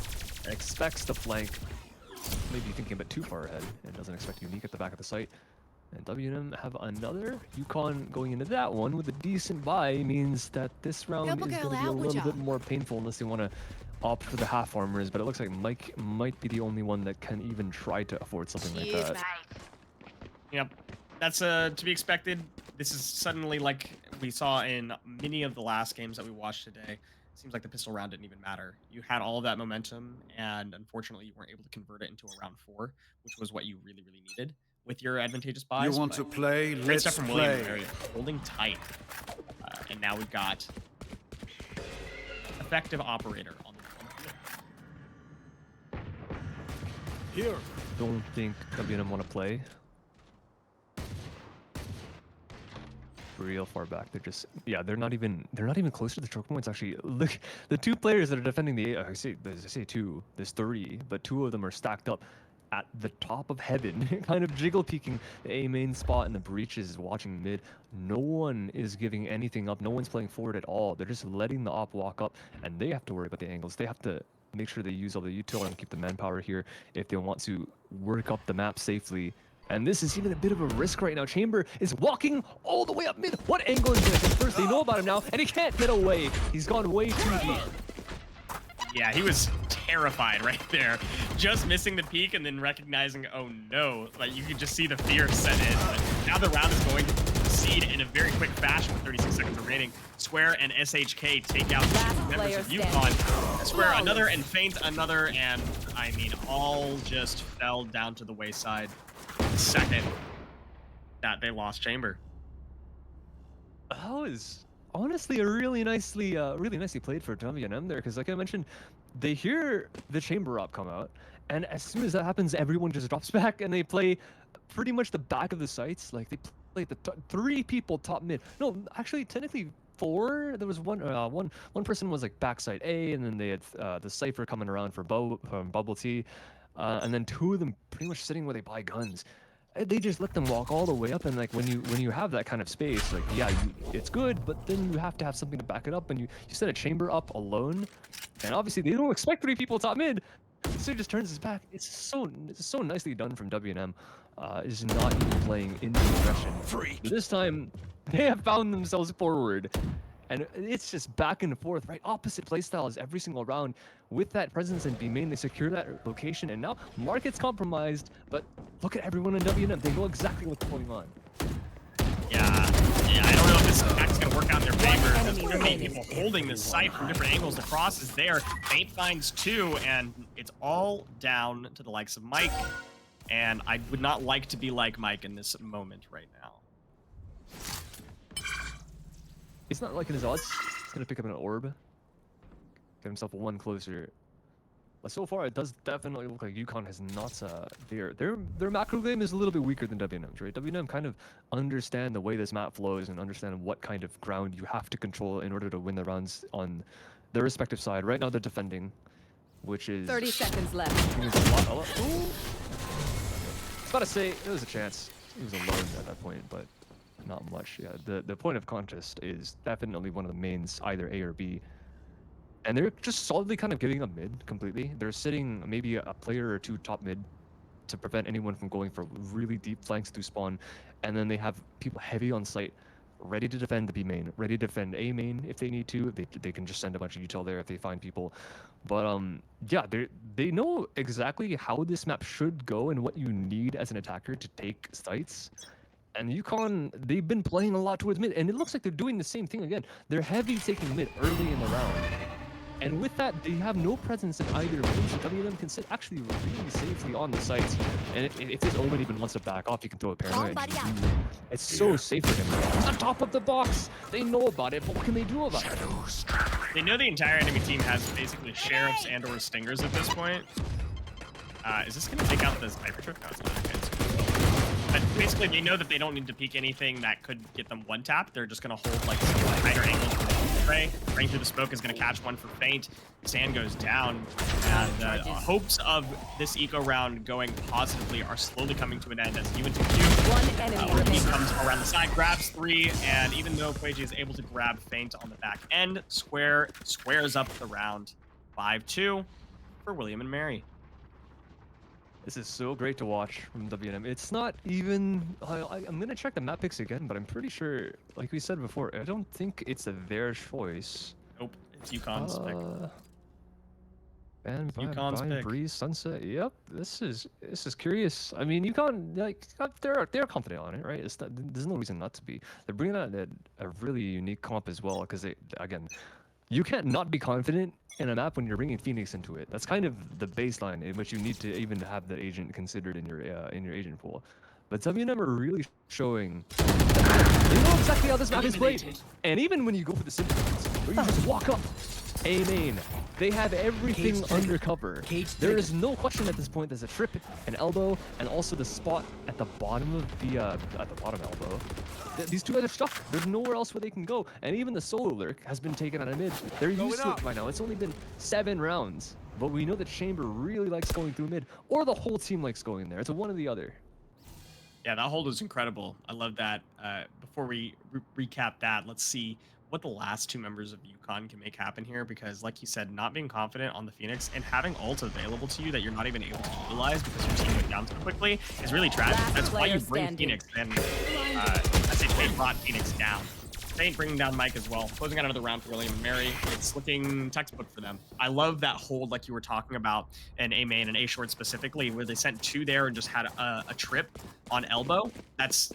Expects the flank. Maybe thinking a bit too far ahead and doesn't expect Unique at the back of the site. And WNM have another UConn going into that one with a decent buy means that this round Help a is girl going to be a out, would little ya? bit more painful unless they want to opt for the half armors. But it looks like Mike might be the only one that can even try to afford something like that. Yep, that's to be expected. This is suddenly like we saw in many of the last games that we watched today. Seems like the pistol round didn't even matter. You had all of that momentum, and unfortunately, you weren't able to convert it into a round 4, which was what you really, really needed with your advantageous buys. You want to play? Great Let's stuff from William play. there, holding tight, and now we've got effective operator on the field. Here. Don't think WNM want to play. Real far back. They're just they're not even close to the choke points. Actually, look, the 2 players that are defending the I say 2, there's 3, but 2 of them are stacked up at the top of heaven, kind of jiggle peeking the A main spot, and the breaches is watching mid. No one is giving anything up. No one's playing forward at all. They're just letting the op walk up, and they have to worry about the angles. They have to make sure they use all the util and keep the manpower here if they want to work up the map safely. And this is even a bit of a risk right now. Chamber is walking all the way up mid. What angle is this? First, they know about him now, and he can't get away. He's gone way too deep. Yeah, he was terrified right there. Just missing the peak and then recognizing, oh no, like you could just see the fear set in. But now the round is going to proceed in a very quick fashion with 36 seconds remaining. Square and SHK take out Last two members player of standing. UConn. Square another and Feint another, and I mean, all just fell down to the wayside the second that they lost Chamber. That was honestly a really nicely played for WNM there, because like I mentioned, they hear the chamber op come out, and as soon as that happens, everyone just drops back and they play pretty much the back of the sites. Like they play the 3 people top mid. No, actually, technically 4. There was one person was like backside A, and then they had the Cypher coming around for Bubble Tea, and then 2 of them pretty much sitting where they buy guns. They just let them walk all the way up, and like when you have that kind of space, like it's good, but then you have to have something to back it up, and you set a chamber up alone, and obviously they don't expect 3 people top mid, so he just turns his back. It's so nicely done from WNM. Is not even playing into aggression. This time they have found themselves forward, And it's just back and forth, right? Opposite playstyles every single round. With that presence in B main, they secure that location, and now market's compromised. But look at everyone in WNM; they know exactly what's going on. Yeah, I don't know if this attack is going to work out in their favor. There's enemy too many remaining. people holding this site from different angles. The cross is there. Feint finds 2, and it's all down to the likes of Mike. And I would not like to be like Mike in this moment right now. He's not liking his odds. He's gonna pick up an orb, get himself one closer. But so far, it does definitely look like UConn has not their macro game is a little bit weaker than WNM's, right? WNM kind of understand the way this map flows and understand what kind of ground you have to control in order to win the rounds on their respective side. Right now, they're defending, which is 30 seconds left. I was about to say there was a chance. He was alone at that point, but not much. Yeah, the point of contest is definitely one of the mains, either A or B. And they're just solidly kind of giving up mid completely. They're sitting maybe a player or 2 top mid to prevent anyone from going for really deep flanks through spawn. And then they have people heavy on site, ready to defend the B main, ready to defend A main if they need to. They can just send a bunch of util there if they find people. But yeah, they know exactly how this map should go and what you need as an attacker to take sites. And UConn, they've been playing a lot towards mid, and it looks like they're doing the same thing again. They're heavy taking mid early in the round. And with that, they have no presence in either range. So WNM can sit actually really safely on the sites. And if his Omen even wants to back off, he can throw a paranoid. It's so safe for him. He's on top of the box. They know about it, but what can they do about it? They know the entire enemy team has basically sheriffs and or stingers at this point. Is this going to take out the sniper trip? No, it's not. Okay, but basically, they know that they don't need to peek anything that could get them one tap. They're just going to hold like some higher angles for the spray. Bring through the smoke is going to catch one for Feint. Sand goes down, and hopes of this eco round going positively are slowly coming to an end as U into Q. One enemy remaining. Comes around the side, grabs 3, and even though Quaji is able to grab Feint on the back end, squares up the round. 5-2 for William and Mary. This is so great to watch from WNM. It's not even... I'm going to check the map picks again, but I'm pretty sure, like we said before, I don't think it's their choice. Nope, it's UConn's pick. UConn's pick. Breeze, Sunset. Yep, this is curious. I mean, UConn, like, they're confident on it, right? There's no reason not to be. They're bringing out a really unique comp as well, because again, you can't not be confident in a map when you're bringing Phoenix into it. That's kind of the baseline in which you need to even have that agent considered in your agent pool. But WNM are really showing they know exactly how this map is played. And even when you go for the simple ones, where you just walk up, A main, they have everything undercover. There is no question at this point. There's a trip, an elbow, and also the spot at the bottom of the elbow. These two guys are stuck. There's nowhere else where they can go. And even the solo lurk has been taken out of mid. They're used to it by now. It's only been 7 rounds. But we know that Chamber really likes going through mid, or the whole team likes going there. It's a one or the other. Yeah, that hold was incredible. I love that. Before we recap that, let's see what the last 2 members of UConn can make happen here, because like you said, not being confident on the Phoenix and having ult available to you that you're not even able to utilize because your team went down so quickly is really tragic. That's why you bring Phoenix, and I say they brought Phoenix down. Feint bringing down Mike as well. Closing out another round for William and Mary. It's looking textbook for them. I love that hold like you were talking about in A main and A short specifically, where they sent 2 there and just had a trip on elbow. That's,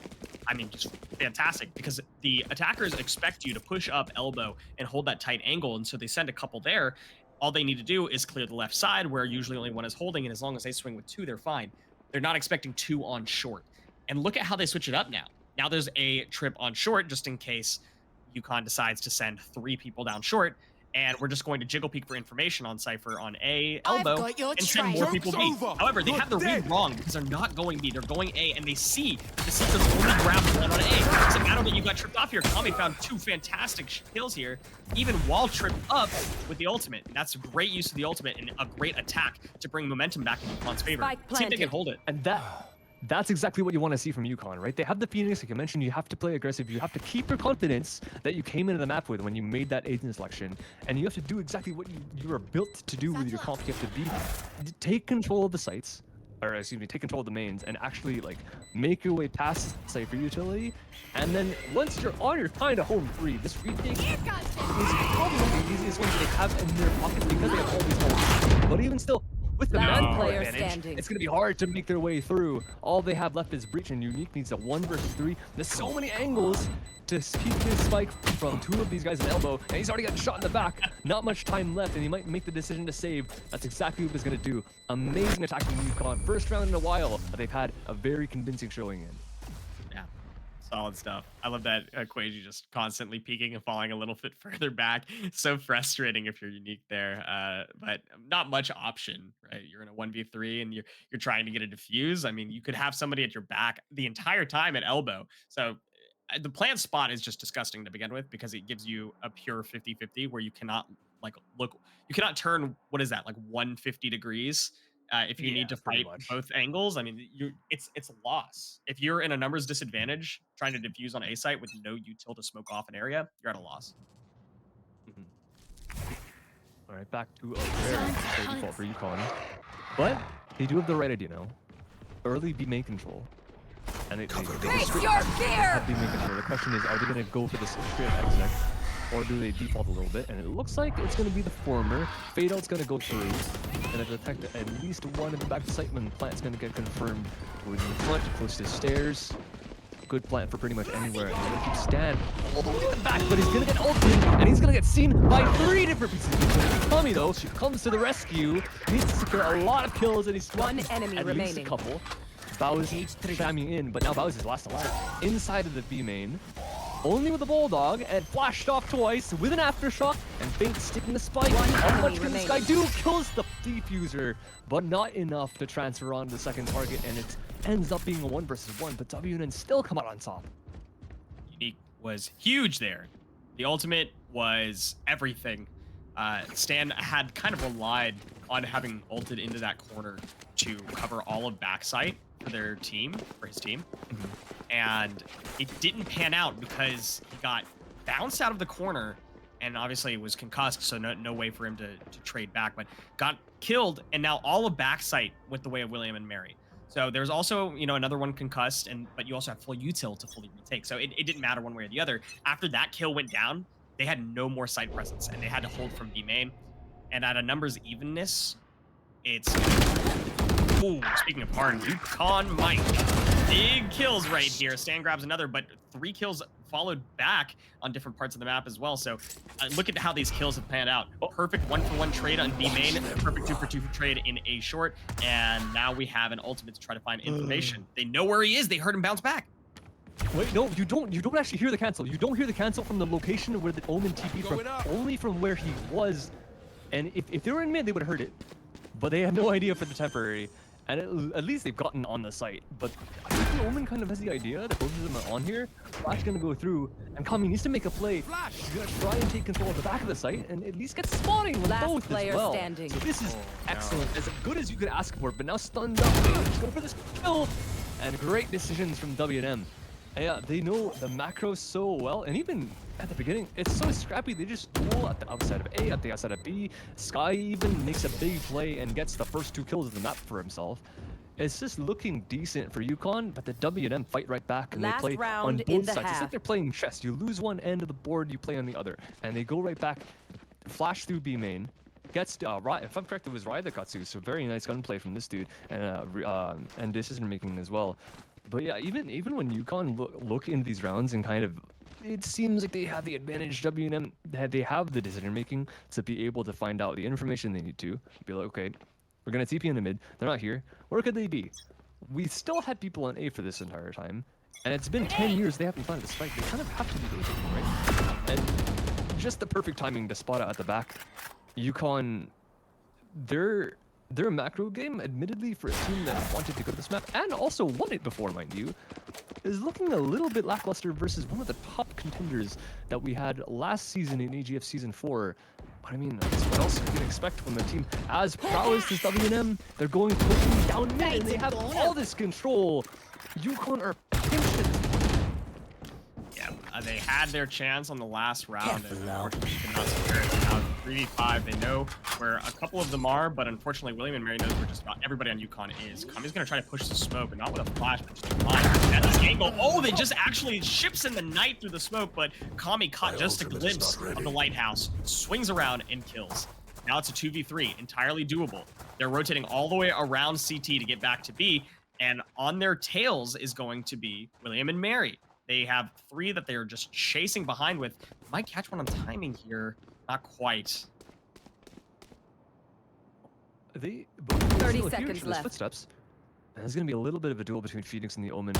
I mean, just fantastic, because the attackers expect you to push up elbow and hold that tight angle, and so they send a couple there. All they need to do is clear the left side, where usually only one is holding, and as long as they swing with 2, they're fine. They're not expecting 2 on short. And look at how they switch it up now. Now there's a trip on short, just in case UConn decides to send 3 people down short, and we're just going to jiggle peek for information on Cypher on A elbow and send more people B. However, they have the read wrong because they're not going B, they're going A, and they see the Secrets only grab 1 on A. It doesn't matter that you got tripped off here. Kami found 2 fantastic kills here, even while tripped up with the ultimate. And that's a great use of the ultimate and a great attack to bring momentum back in UConn's favor. See if they can hold it. And that's exactly what you want to see from UConn, right? They have the Phoenix, like you mentioned. You have to play aggressive. You have to keep your confidence that you came into the map with when you made that agent selection. And you have to do exactly what you were built to do with your comp. You have to take control of the sites, or excuse me, take control of the mains and actually like make your way past Cypher utility. And then once you're on your kind of home free, this retake is probably one of the easiest ones they have in their pockets because they have all these holes. But even still, with the Last manpower player advantage, standing. it's going to be hard to make their way through. All they have left is Breach, and Unique needs a 1 versus 3. There's so many angles to keep his spike from 2 of these guys at elbow, and he's already got shot in the back. Not much time left, and he might make the decision to save. That's exactly what he's going to do. Amazing attack from UConn. First round in a while, but they've had a very convincing showing in. Yeah, solid stuff. I love that Quasi just constantly peeking and falling a little bit further back. So frustrating if you're Unique there, but not much option, right? You're in a 1v3 and you're trying to get a defuse. I mean, you could have somebody at your back the entire time at elbow. So the plant spot is just disgusting to begin with because it gives you a pure 50-50 where you cannot you cannot turn, what is that, like 150 degrees if you need to pretty fight much. both angles. I mean, it's a loss. If you're in a numbers disadvantage trying to defuse on A site with no util to smoke off an area, you're at a loss. All right, back to a very fair default for UConn. But they do have the right idea now. Early B main control. And they Face your fear! have B main control. The question is, are they going to go for this straight exec? Or do they default a little bit? And it looks like it's going to be the former. Fade out's going to go through. And detect at least one in the back of the site when plant's going to get confirmed. Going in the front, close to the stairs. Good plant for pretty much anywhere. He's going to keep stand all the way at the back, but he's going to get ulted, and he's going to get seen by 3 different pieces. Tommy, though, she comes to the rescue. Needs to secure a lot of kills, and he's One enemy at remaining. least a couple. Bao's jamming in, but now Bao's is last alive. Inside of the B main. Only with the Bulldog, and flashed off twice with an aftershock, and Fate sticking the spike. One How enemy much can this guy do? Kills the defuser, but not enough to transfer on to the second target, and it ends up being a 1 versus 1, but WN still come out on top. Unique was huge there. The ultimate was everything. Stan had kind of relied on having ulted into that corner to cover all of backside for their team, for his team. And it didn't pan out because he got bounced out of the corner and obviously was concussed, so no way for him to trade back, but got killed, and now all of backside went the way of William and Mary. So there's also, another one concussed, but you also have full util to fully retake. So it didn't matter one way or the other. After that kill went down, they had no more side presence, and they had to hold from B main. And at a numbers evenness, it's... Ooh, speaking of hard, UConn Mike. Big kills right here. Stan grabs another, but 3 kills followed back on different parts of the map as well. So look at how these kills have panned out. Perfect 1-for-1 trade on B main, perfect 2-for-2 trade in A short, and now we have an ultimate to try to find information. They know where he is. They heard him bounce back. Wait, no, you don't actually hear the cancel. You don't hear the cancel from the location where the Omen TP from, only from where he was. And if they were in mid, they would have heard it. But they have no idea for the temporary. And at least they've gotten on the site. But I think the Omen kind of has the idea that both of them are on here. Flash gonna go through, and Kami needs to make a play. He's gonna try and take control of the back of the site and at least get spawning with Last both player as well. standing. So this is excellent, as good as you could ask for. But now stunned up, just go for this kill, and great decisions from W&M. Yeah, they know the macro so well, and even at the beginning, it's so scrappy. They just duel at the outside of A, at the outside of B. Sky even makes a big play and gets the first 2 kills of the map for himself. It's just looking decent for UConn, but the W&M fight right back, and Last they play on round in both the sides. It's half. like they're playing chess. You lose one end of the board, you play on the other, and they go right back, flash through B main. Gets if I'm correct, it was Rai that got to, so very nice gunplay from this dude, and decision making as well. But yeah, even when UConn look into these rounds and kind of, it seems like they have the advantage. W&M, they have the decision making to be able to find out the information they need to be like, okay, we're gonna TP in the mid. They're not here. Where could they be? We still had people on A for this entire time, and it's been 10 years they haven't found a spike. They kind of have to be those people, right? And just the perfect timing to spot it at the back. UConn, their macro game, admittedly for a team that wanted to go to this map and also won it before, mind you, is looking a little bit lackluster versus one of the top contenders that we had last season in EGF Season 4. But I mean, that's what else you can expect from a team as prowess as W&M. They're going quickly down mid, and they have all this control. UConn are pinched at this point. Yeah, they had their chance on the last round, and unfortunately could not secure it. Now 3v5, they know where a couple of them are, but unfortunately, William and Mary knows where just about everybody on UConn is. Kami's gonna try to push the smoke, but not with a flash, but just a line. At this angle, oh, they just actually ships in the night through the smoke, but Kami caught just a glimpse of the lighthouse, swings around and kills. Now it's a 2v3, entirely doable. They're rotating all the way around CT to get back to B, and on their tails is going to be William and Mary. They have 3 that they're just chasing behind with. Might catch one on timing here. Not quite. They 30 seconds left. Footsteps. And there's going to be a little bit of a duel between Phoenix and the Omen.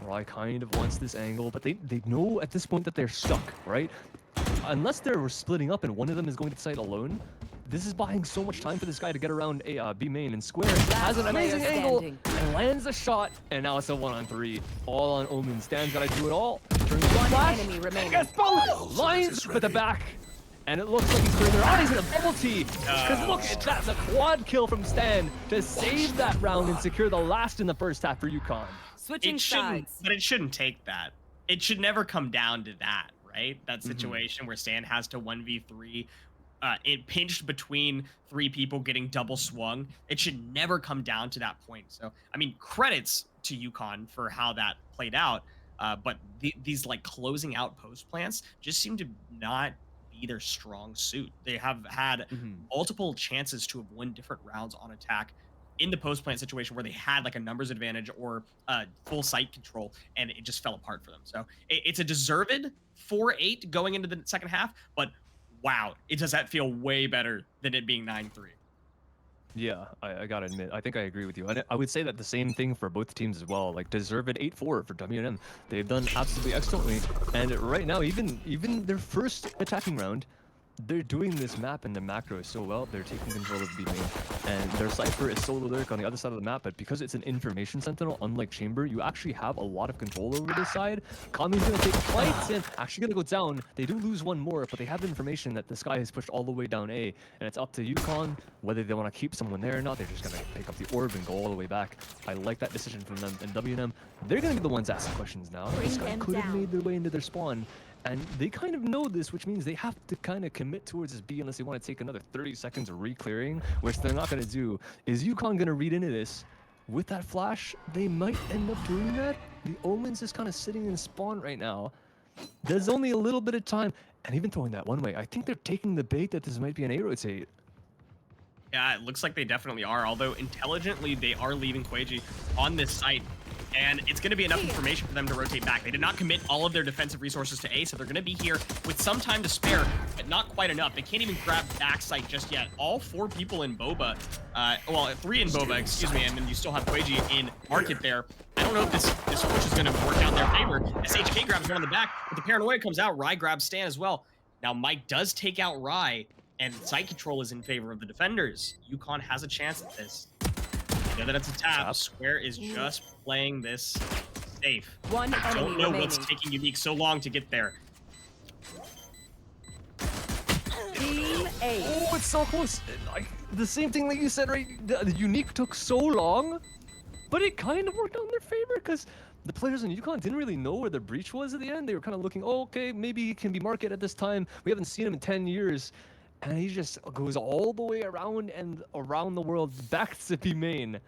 Rai kind of wants this angle, but they know at this point that they're stuck, right? Unless they're splitting up and one of them is going to the site alone, this is buying so much time for this guy to get around A, B main, and Square has an amazing angle and lands a shot, and now it's a 1-on-3. All on Omen. Stan's gotta do it all. Turns One flash. enemy remaining. Gets both lines with the back. And it looks like he's clearing their eyes in a double T. Because look at that, the quad kill from Stan to save that round and secure the last in the first half for UConn. Switching It shouldn't, sides. but it shouldn't take that. It should never come down to that, right? That situation where Stan has to 1v3, it pinched between 3 people getting double swung. It should never come down to that point. So, I mean, credits to UConn for how that played out. But these like closing out post plants just seem to not be their strong suit. They have had multiple chances to have won different rounds on attack in the post plant situation where they had like a numbers advantage or full site control, and it just fell apart for them. So it's a deserved 4-8 going into the second half, but wow, does that feel way better than it being 9-3. Yeah, I gotta admit, I think I agree with you. I would say that the same thing for both teams as well. Like, deserved 8-4 for WNM. They've done absolutely excellently. And right now, even their first attacking round, they're doing this map and the macro so well. They're taking control of B main, and their Cypher is solo lurk on the other side of the map. But because it's an information sentinel, unlike Chamber, you actually have a lot of control over this side. Kami's gonna take flights and actually gonna go down. They do lose one more, but they have information that this guy has pushed all the way down A, and it's up to UConn whether they want to keep someone there or not. They're just gonna pick up the orb and go all the way back. I like that decision from them. And WNM, they're gonna be the ones asking questions now. This guy could have made their way into their spawn. And they kind of know this, which means they have to kind of commit towards this B unless they want to take another 30 seconds of re-clearing, which they're not going to do. Is UConn going to read into this? With that flash, they might end up doing that. The Omen's just kind of sitting in spawn right now. There's only a little bit of time. And even throwing that one way, I think they're taking the bait that this might be an A-rotate. Yeah, it looks like they definitely are, although intelligently they are leaving Quaji on this site, and it's going to be enough information for them to rotate back. They did not commit all of their defensive resources to A, so they're going to be here with some time to spare, but not quite enough. They can't even grab backside just yet. All 4 people in Boba, well, 3 in Boba, excuse me, and then you still have Quaji in market there. I don't know if this push is going to work out in their favor. SHK grabs one on the back, but the paranoia comes out. Rai grabs Stan as well. Now Mike does take out Rai, and site control is in favor of the defenders. UConn has a chance at this. You know that it's a tap. Square is just playing this safe. One I don't enemy know remaining. what's taking Unique so long to get there. Team A. Oh, it's so close. Like, the same thing that you said, right? The Unique took so long, but it kind of worked out in their favor because the players in UConn didn't really know where the breach was at the end. They were kind of looking, oh, okay, maybe he can be market at this time. We haven't seen him in 10 years. And he just goes all the way around and around the world back to B main.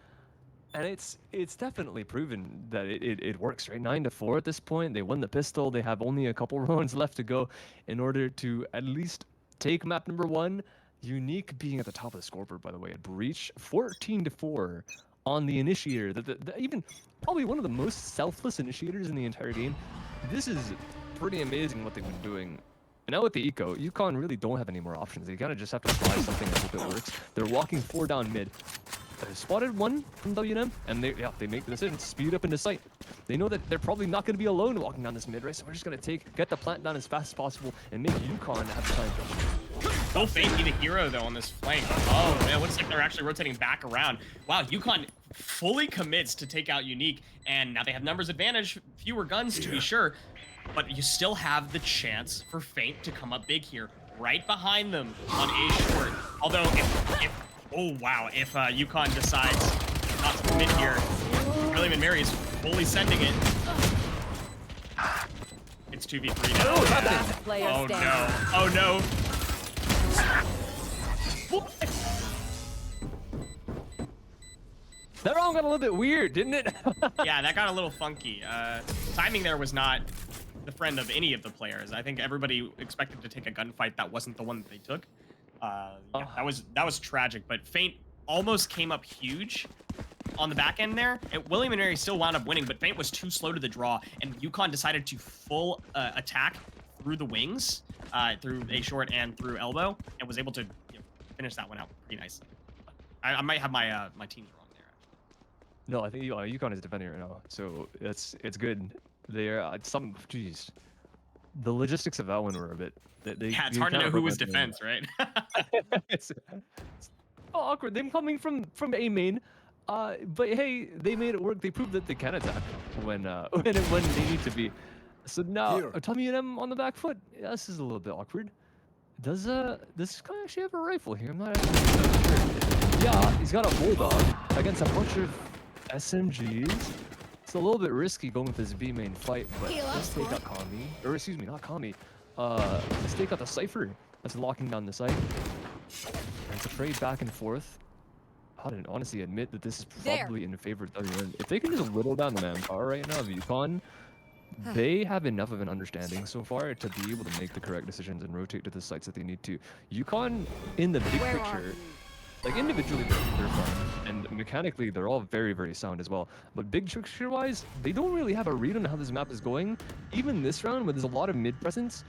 And it's definitely proven that it works, right? 9-4 at this point. They won the pistol. They have only a couple rounds left to go in order to at least take map number 1. Unique being at the top of the scoreboard, by the way, at Breach. 14-4 on the initiator. Even probably one of the most selfless initiators in the entire game. This is pretty amazing what they've been doing. And now with the eco, UConn really don't have any more options. They kind of just have to try something and hope it works. They're walking 4 down mid. They spotted 1 from WNM, and they make the decision to speed up into sight. They know that they're probably not going to be alone walking down this mid, right? So we're just going to get the plant down as fast as possible and make UConn have time to. Will Fate be the hero though on this flank? Oh man, looks like they're actually rotating back around. Wow, UConn fully commits to take out Unique, and now they have numbers advantage, fewer guns to be sure. But you still have the chance for Feint to come up big here, right behind them on A short. Although, oh wow, if UConn decides not to commit here, William and Mary is fully sending it. It's 2v3 now. Last player Oh standing. no, oh no. That round got a little bit weird, didn't it? Yeah, that got a little funky. Timing there was not the friend of any of the players. I think everybody expected to take a gunfight that wasn't the one that they took. Yeah, that was tragic. But Feint almost came up huge on the back end there. William and Mary still wound up winning, but Feint was too slow to the draw, and UConn decided to full attack through the wings, through A short and through elbow, and was able to finish that one out pretty nice. I might have my my teams wrong there. No, I think UConn is defending right now, so it's good. They're geez, the logistics of that one were a bit. Yeah, it's hard to know who was defense, right? it's awkward. Them coming from A main, but hey, they made it work. They proved that they can attack when they need to be. So now Tommy and M on the back foot. Yeah, this is a little bit awkward. Does this guy actually have a rifle here? I'm not actually sure. Yeah, he's got a bulldog against a bunch of SMGs. It's a little bit risky going with this B main fight, but let's take out Kami, or excuse me, not Kami. Let's take out the Cypher that's locking down the site. And it's a trade back and forth. I didn't honestly admit that this is probably in favor of WN. If they can just whittle down the manpower right now of UConn, they have enough of an understanding so far to be able to make the correct decisions and rotate to the sites that they need to. UConn, in the big picture, like individually they're fine, and mechanically they're all very, very sound as well. But big picture wise, they don't really have a read on how this map is going. Even this round, where there's a lot of mid presence,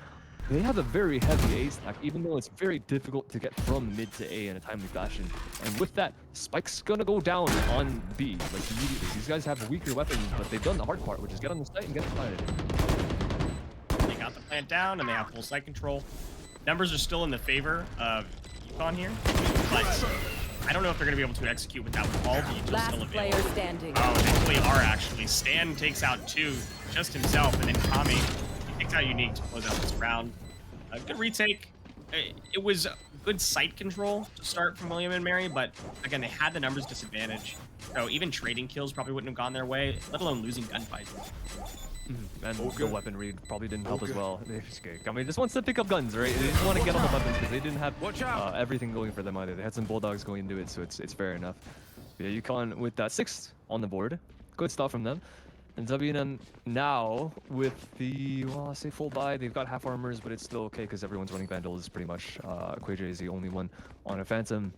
they have a very heavy A stack, even though it's very difficult to get from mid to A in a timely fashion. And with that, Spike's gonna go down on B, like immediately. These guys have weaker weapons, but they've done the hard part, which is get on the site and get planted. They got the plant down, and they have full site control. Numbers are still in the favor of UConn here, but I don't know if they're going to be able to execute with that with all the agents still available. Player standing. Oh, they really are actually. Stan takes out 2, just himself, and then Kami takes out Unique to close out this round. A good retake. It was good site control to start from William and Mary, but again, they had the numbers disadvantage. So even trading kills probably wouldn't have gone their way, let alone losing gunfights. And the weapon read probably didn't help as well. I mean, just wants to pick up guns, right? They just want to get on the weapons because they didn't have everything going for them either. They had some bulldogs going into it, so it's fair enough. But yeah, UConn with that 6th on the board. Good stuff from them. And WNM now with the, well, I say full buy. They've got half armors, but it's still okay because everyone's running Vandals pretty much. Quaja is the only one on a Phantom.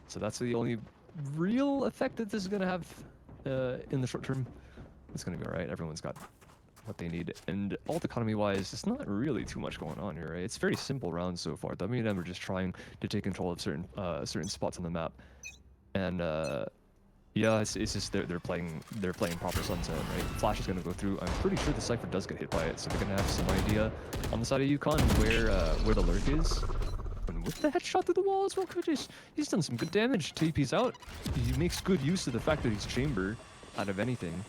So that's the only real effect that this is going to have in the short term. It's going to be all right. Everyone's got what they need, and alt economy wise, it's not really too much going on here, right? It's very simple rounds so far. WNM are just trying to take control of certain spots on the map, and yeah, it's just they're playing proper Sunset, right? Flash is gonna go through. I'm pretty sure the Cypher does get hit by it, so they're gonna have some idea on the side of UConn where the lurk is. And with the headshot through the wall as well, he's done some good damage. TP's out. He makes good use of the fact that he's chamber out of anything.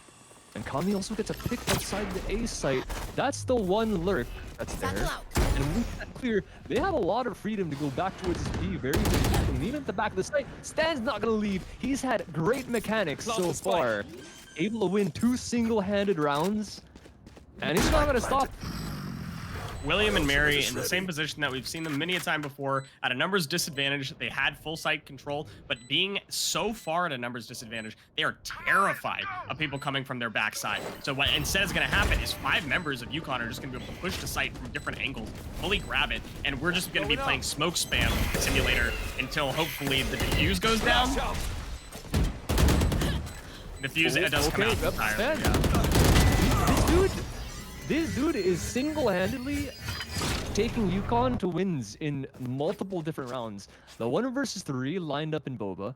And Kami also gets a pick outside the A site. That's the one lurk that's there. And with that clear, they have a lot of freedom to go back towards his B very quickly. And even at the back of the site, Stan's not going to leave. He's had great mechanics so far. Able to win 2 single-handed rounds. And he's not going to stop. William and Mary in the same position that we've seen them many a time before, at a numbers disadvantage. They had full site control, but being so far at a numbers disadvantage, they are terrified of people coming from their backside. So what instead is going to happen is 5 members of UConn are just going to be able to push the site from different angles, fully grab it, and we're just going to be playing smoke spam simulator until hopefully the defuse goes down. The fuse does come out entirely. Yeah. This dude is single-handedly taking UConn to wins in multiple different rounds. The 1 versus 3 lined up in Boba.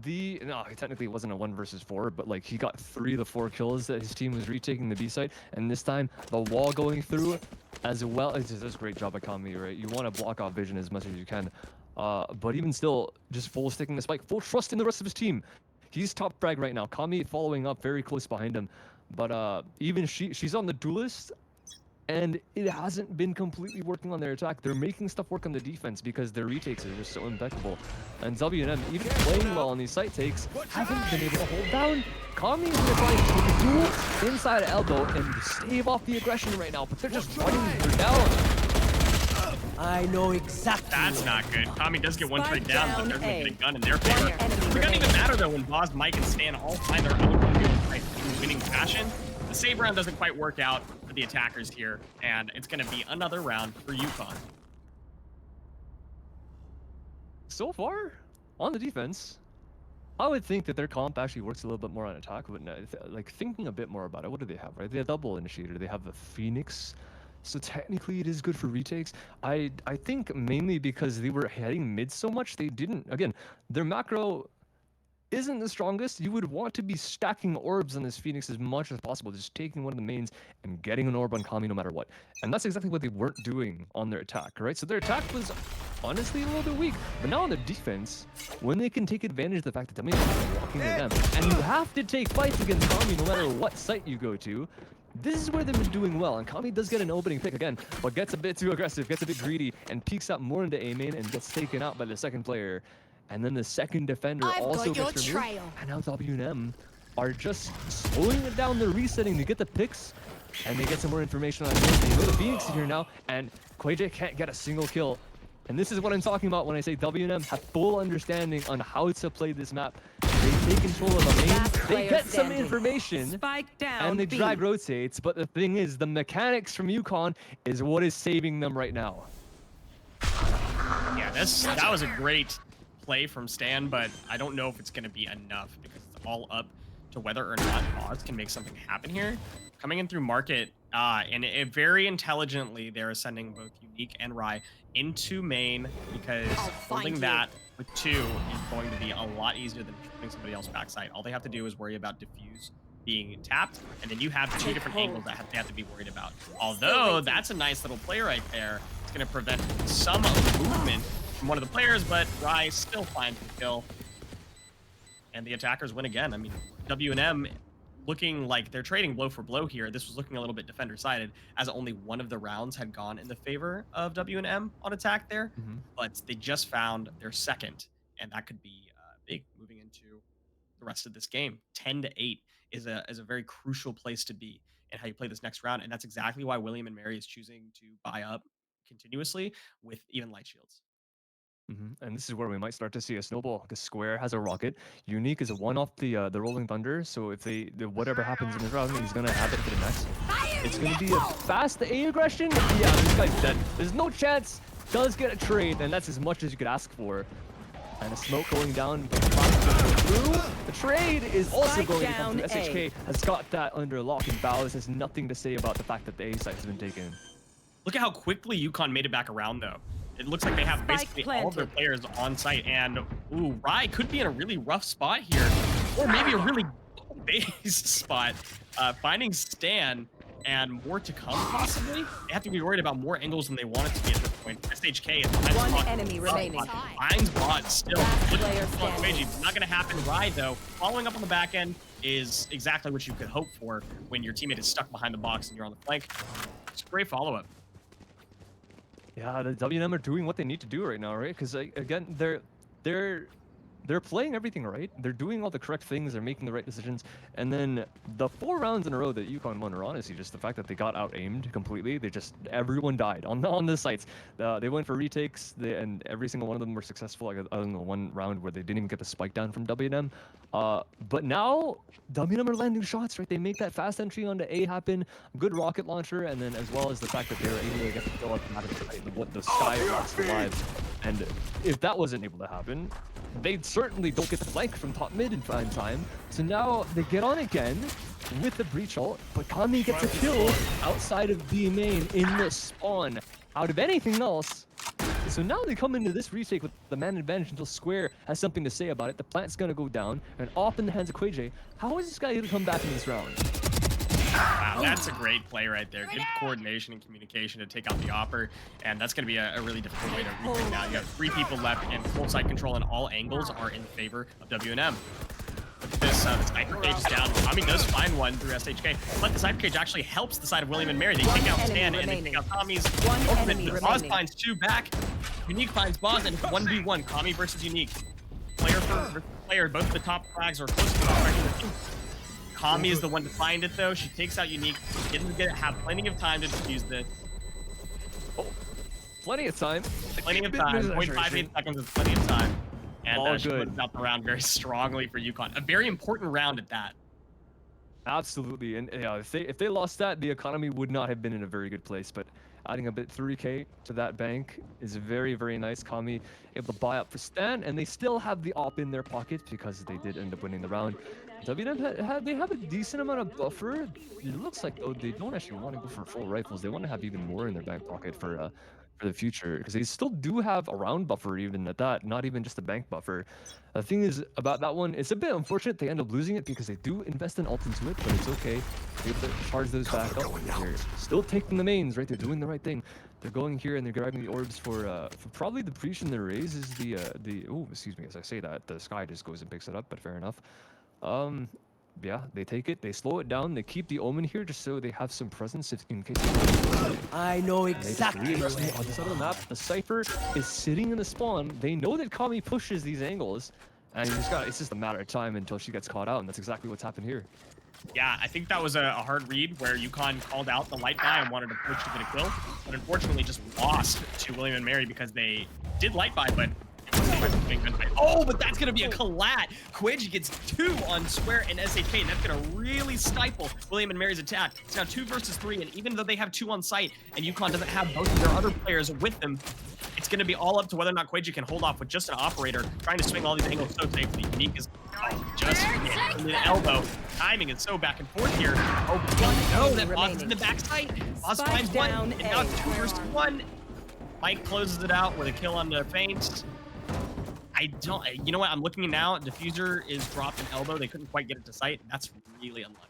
No, technically it wasn't a 1 versus 4, but like he got 3 of the 4 kills that his team was retaking the B side, and this time the wall going through as well. It's just a great job by Kami, right? You want to block off vision as much as you can, but even still, just full sticking the spike, full trust in the rest of his team. He's top frag right now. Kami following up very close behind him. But even she's on the duelist, and it hasn't been completely working on their attack. They're making stuff work on the defense because their retakes are just so impeccable. And WNM, even playing well on these site takes, haven't been able to hold down. Kami is going to try to take a duel inside elbow and stave off the aggression right now, but they're just running her down. I know exactly. That's not good. Tommy does get one Spike trade down, but down there's no A. big gun in their One favor. enemy It doesn't even remaining. matter though when Boz, Mike, and Stan all find their own winning fashion. The save round doesn't quite work out for the attackers here, and it's going to be another round for UConn. So far, on the defense, I would think that their comp actually works a little bit more on attack, but like thinking a bit more about it, what do they have, right? They have double initiator, they have the Phoenix, so technically it is good for retakes. I think mainly because they were heading mid so much, they didn't, again, their macro isn't the strongest. You would want to be stacking orbs on this Phoenix as much as possible, just taking one of the mains and getting an orb on Kami no matter what. And that's exactly what they weren't doing on their attack, right? So their attack was honestly a little bit weak. But now on the defense, when they can take advantage of the fact that Dummy is walking at them, and you have to take fights against Kami no matter what site you go to, this is where they've been doing well. And Kami does get an opening pick again, but gets a bit too aggressive, gets a bit greedy, and peeks up more into A main and gets taken out by the second player. And then the second defender also gets removed. And now WNM are just slowing it down. They're resetting to get the picks, and they get some more information on this. They know the Phoenix is here now, and QuaJ can't get a single kill. And this is what I'm talking about when I say WNM have full understanding on how to play this map. They take control of the main, they get some information, Spike down and they B. drag rotates. But the thing is, the mechanics from UConn is what is saving them right now. Yeah, that was a great play from Stan, but I don't know if it's going to be enough because it's all up to whether or not Oz can make something happen here. Coming in through market, and it very intelligently, they're sending both Unique and Rai into main because holding that with 2 is going to be a lot easier than putting somebody else backside. All they have to do is worry about diffuse being tapped, and then you have 2 different angles that they have to be worried about. Although that's a nice little play right there. It's going to prevent some movement from one of the players, but Rai still finds the kill. And the attackers win again. I mean, WNM looking like they're trading blow for blow here. This was looking a little bit defender-sided, as only one of the rounds had gone in the favor of WNM on attack there. But they just found their second, and that could be big moving into the rest of this game. 10-8 is a very crucial place to be in how you play this next round, and that's exactly why William and Mary is choosing to buy up continuously with even light shields. And this is where we might start to see a snowball, because Square has a rocket. Unique is a one off the Rolling Thunder, so if whatever happens in the round, he's gonna have it for the next. It's gonna be a fast A aggression. Yeah, this guy's dead. There's no chance. Does get a trade, and that's as much as you could ask for. And a smoke going down. Through. The trade is also going to come through. SHK has got that under lock and bow. This has nothing to say about the fact that the A site has been taken. Look at how quickly UConn made it back around, though. It looks like they have basically all of their players on site, and ooh, Rai could be in a really rough spot here, or maybe a really base spot. Finding Stan and more to come, possibly. They have to be worried about more angles than they want it to be at this point. SHK is behind One the spot. enemy remaining. Finds Bot still. Player standing. Not going to happen. Rai, though, following up on the back end is exactly what you could hope for when your teammate is stuck behind the box and you're on the flank. It's a great follow-up. Yeah, the WNM are doing what they need to do right now, right? Because again, they're playing everything right. They're doing all the correct things. They're making the right decisions. And then the 4 rounds in a row that UConn won are honestly just the fact that they got out-aimed completely. Everyone died on the sites. They went for retakes, and every single one of them were successful, like, other than the one round where they didn't even get the spike down from WNM. But now WNM are landing shots, right? They make that fast entry onto A happen, good rocket launcher, and then as well as the fact that they were able to get the kill up the sky blocks alive. And if that wasn't able to happen, they certainly don't get the flank from top mid in prime time. So now they get on again with the breach ult, but Kami gets a kill outside of B main in the spawn. Out of anything else, so now they come into this retake with the man advantage until Square has something to say about it. The plant's gonna go down and off in the hands of QuaJ. How is this guy gonna come back in this round? Wow, that's a great play right there. Good coordination and communication to take out the Opper, and that's going to be a really difficult way to retake now. You have 3 people left, and full side control in all angles are in favor of WNM. Look at this, the sniper cage is down. Tommy does find one through SHK, but the sniper cage actually helps the side of William and Mary. They take out Stan, and they take out Tommy's. Boz finds 2 back. Unique finds Boz, and 1v1. Kami versus Unique. Player for player, both of the top flags are close to the top. Kami is the one to find it, though. She takes out Unique. Didn't have plenty of time to defuse this. plenty of time. Plenty of time. 0.58 seconds is plenty of time. And All she good. closes out the round very strongly for UConn. A very important round at that. Absolutely, and yeah, if they lost that, the economy would not have been in a very good place. But adding a bit 3K to that bank is very, very nice. Kami able to buy up for Stan, and they still have the op in their pocket because they did end up winning the round. WNM they have a decent amount of buffer. It looks like though they don't actually want to go for full rifles. They want to have even more in their back pocket for the future, because they still do have a round buffer even at that, not even just a bank buffer. The thing is about that one, it's a bit unfortunate they end up losing it because they do invest in ult into it, but it's okay. They charge those back up. They're still taking the mains, right? They're doing the right thing. They're going here and they're grabbing the orbs for probably the breach in the raise is the oh, excuse me, as I say that, the sky just goes and picks it up, but fair enough. Yeah, they take it, they slow it down, they keep the omen here just so they have some presence in case. I know exactly. On this side of the map, the Cypher is sitting in the spawn. They know that Kami pushes these angles, and it's just a matter of time until she gets caught out, and that's exactly what's happened here. Yeah, I think that was a hard read where UConn called out the light buy and wanted to push to get a kill, but unfortunately just lost to William and Mary because they did light buy, but oh, but that's gonna be a collat. Quidge gets 2 on Square and SHK, and that's gonna really stifle William and Mary's attack. It's now 2 versus 3, and even though they have 2 on site, and UConn doesn't have both of their other players with them, it's gonna be all up to whether or not Quidge can hold off with just an operator trying to swing all these angles so safely. Unique is just in the elbow. Timing is so back and forth here. Oh, no, that Boss is in the backside. Boss finds one, and now it's 2 versus 1. Mike closes it out with a kill on the feint. You know what? I'm looking now. Diffuser is dropped an elbow. They couldn't quite get it to sight. That's really unlucky.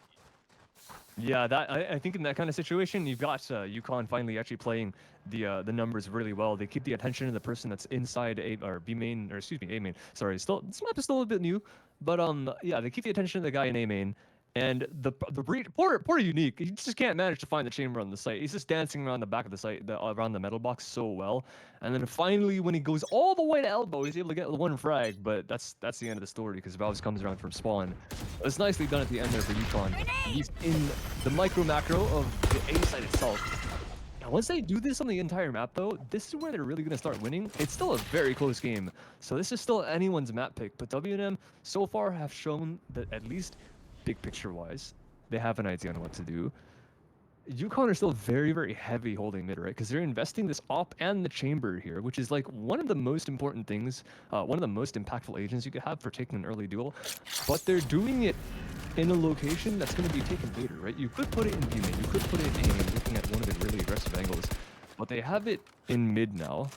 Yeah, I think in that kind of situation, you've got UConn finally actually playing the numbers really well. They keep the attention of the person that's inside A or B main, or excuse me, A main. Sorry, this map is still a little bit new, but yeah, they keep the attention of the guy in A main. And the poor Unique, he just can't manage to find the chamber on the site. He's just dancing around the back of the site, around the metal box so well. And then finally, when he goes all the way to elbow, he's able to get one frag. But that's the end of the story because Valves comes around from spawn. It's nicely done at the end there for UConn. He's in the micro macro of the A site itself. Now, once they do this on the entire map, though, this is where they're really going to start winning. It's still a very close game, so this is still anyone's map pick. But WNM so far have shown that at least big picture wise, they have an idea on what to do. UConn are still very, very heavy holding mid, right? Because they're investing this op and the chamber here, which is like one of the most important things, one of the most impactful agents you could have for taking an early duel. But they're doing it in a location that's going to be taken later, right? You could put it in B mid, you could put it in A, looking at one of the really aggressive angles, but they have it in mid now.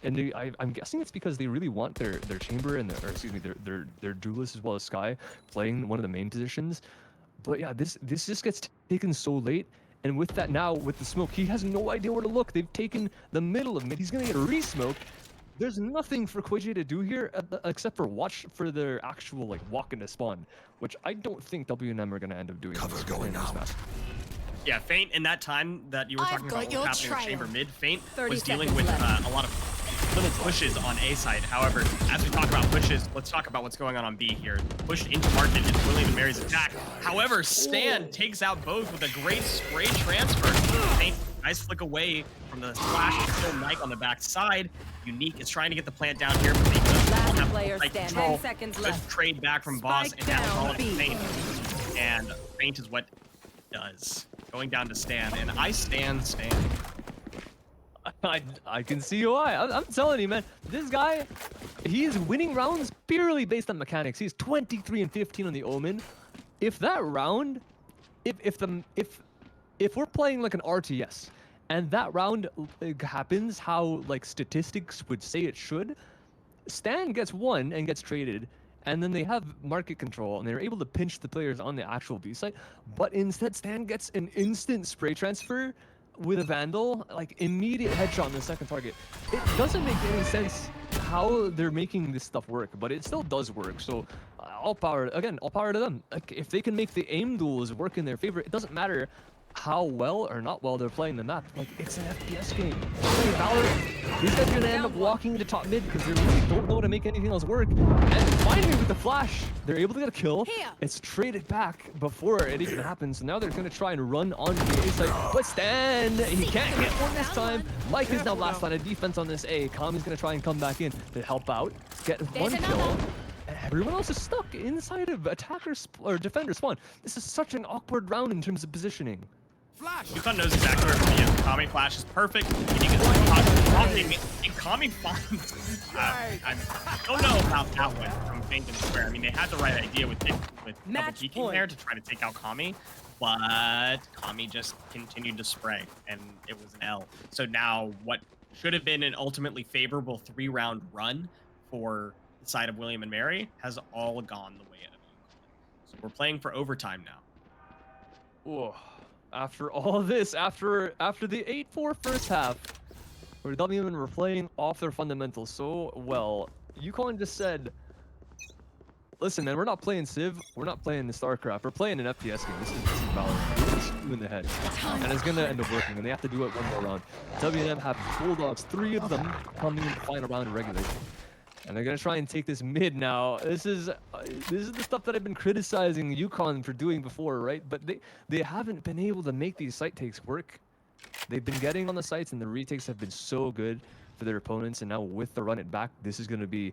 And I'm guessing it's because they really want their chamber and their duelist as well as Sky playing one of the main positions. But yeah, this just gets taken so late, and with that now with the smoke, he has no idea where to look. They've taken the middle of mid. He's gonna get a re-smoke. There's nothing for Quidge to do here except for watch for their actual like walk into spawn, which I don't think WNM are gonna end up doing. Cover going out. Yeah, Feint in that time that you were talking about what was happening with chamber mid, Feint was dealing with a lot of little pushes on A side. However, as we talk about pushes, let's talk about what's going on B here. Push into market is William and Mary's attack. However, Stan takes out both with a great spray transfer. Feint, nice flick away from the splash and still Mike on the back side. Unique is trying to get the plant down here, but they don't have player tight stand. control. 10 seconds Good left. trade back from Boss, and now it's all up to Feint. And Feint is what does. Going down to Stan, and I stand. I can see why. I'm telling you, man. This guy, he is winning rounds purely based on mechanics. He's 23 and 15 on the Omen. If that round, if we're playing like an RTS, and that round happens how like statistics would say it should, Stan gets one and gets traded. And then they have market control, and they're able to pinch the players on the actual B site. But instead, Stan gets an instant spray transfer with a Vandal, like immediate headshot on the second target. It doesn't make any sense how they're making this stuff work, but it still does work. So all power to them. Like if they can make the aim duels work in their favor, it doesn't matter how well or not well they're playing the map. Like, it's an FPS game. Playing Valorant, these guys are gonna end up walking into top mid because they really don't know how to make anything else work. And finally with the flash, they're able to get a kill. It's traded back before it even happens. So now they're gonna try and run onto the A site. But Stan, he can't get one this time. Mike is now last line of defense on this A. Kami's gonna try and come back in to help out, get one kill. Everyone else is stuck inside of attacker or defender spawn. This is such an awkward round in terms of positioning. UConn knows exactly where to be. Kami flash is perfect. And you can Kami finds. I don't know about that one from Faint and Square. I mean, they had the right idea with double peeking there to try to take out Kami, but Kami just continued to spray, and it was an L. So now what should have been an ultimately favorable 3-round run for the side of William and Mary has all gone the way of UConn. So we're playing for overtime now. Whoa. After all this, after the 8-4 first half, where WM were playing off their fundamentals so well, UConn just said, listen, man, we're not playing Civ, we're not playing the StarCraft, we're playing an FPS game. This is Valorant. This is you in the head. And it's gonna end up working, and they have to do it one more round. WM have Bulldogs, 3 of them coming in the final round of regulation. And they're gonna try and take this mid now. This is the stuff that I've been criticizing UConn for doing before, right? But they haven't been able to make these site takes work. They've been getting on the sites, and the retakes have been so good for their opponents. And now with the run it back, this is gonna be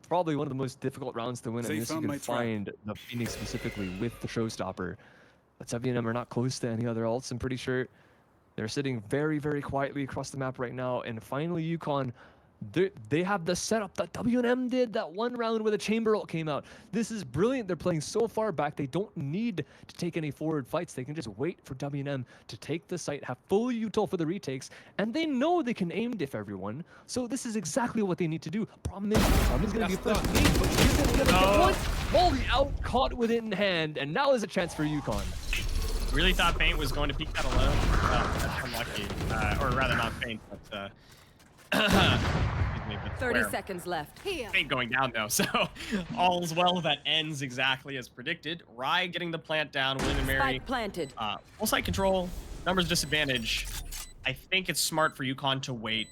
probably one of the most difficult rounds to win. And this you can find the Phoenix specifically with the showstopper. But WM are not close to any other alts. I'm pretty sure they're sitting very, very quietly across the map right now. And finally, UConn. They have the setup that WM did that one round where the chamber ult came out. This is brilliant. They're playing so far back. They don't need to take any forward fights. They can just wait for WM to take the site, have full util for the retakes, and they know they can aim diff everyone. So this is exactly what they need to do. Problem is going to be a first lead, but she's going to get one volley out, caught with it in hand, and now is a chance for UConn. Really thought Faint was going to peek that alone. That's unlucky. Or rather not Faint, but... 30 seconds left. Faint going down though, so all's well that ends exactly as predicted. Rye getting the plant down, William and Mary. Spike planted. Full site control, numbers disadvantage. I think it's smart for UConn to wait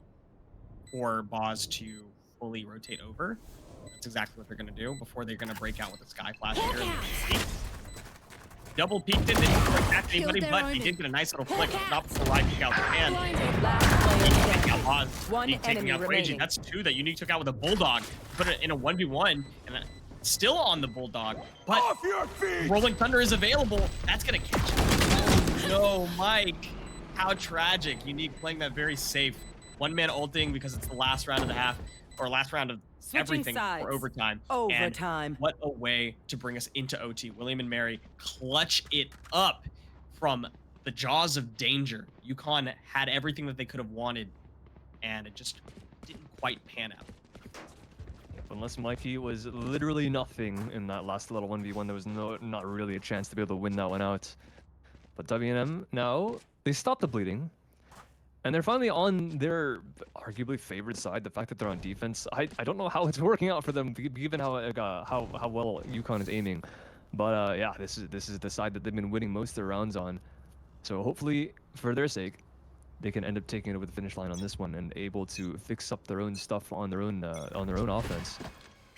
for Boz to fully rotate over. That's exactly what they're going to do before they're going to break out with a sky flash here. Double peeked it, didn't attack anybody, but he did get a nice little flick. Not before Rye took out the hand. One enemy remaining. That's 2 that Unique took out with a Bulldog. Put it in a 1v1, and still on the Bulldog. But Off your feet! Rolling Thunder is available. That's going to catch him. Oh, no, Mike. How tragic. Unique playing that very safe. One-man ulting because it's the last round of the half, or last round of everything for overtime. And what a way to bring us into OT. William and Mary clutch it up from the jaws of danger. UConn had everything that they could have wanted, and it just didn't quite pan out. Unless Mikey was literally nothing in that last little 1v1, there was not really a chance to be able to win that one out. But WM now, they stopped the bleeding. And they're finally on their arguably favorite side, the fact that they're on defense. I don't know how it's working out for them, given how well UConn is aiming. But yeah, this is the side that they've been winning most of their rounds on. So hopefully, for their sake, they can end up taking it over the finish line on this one and able to fix up their own stuff on their own offense.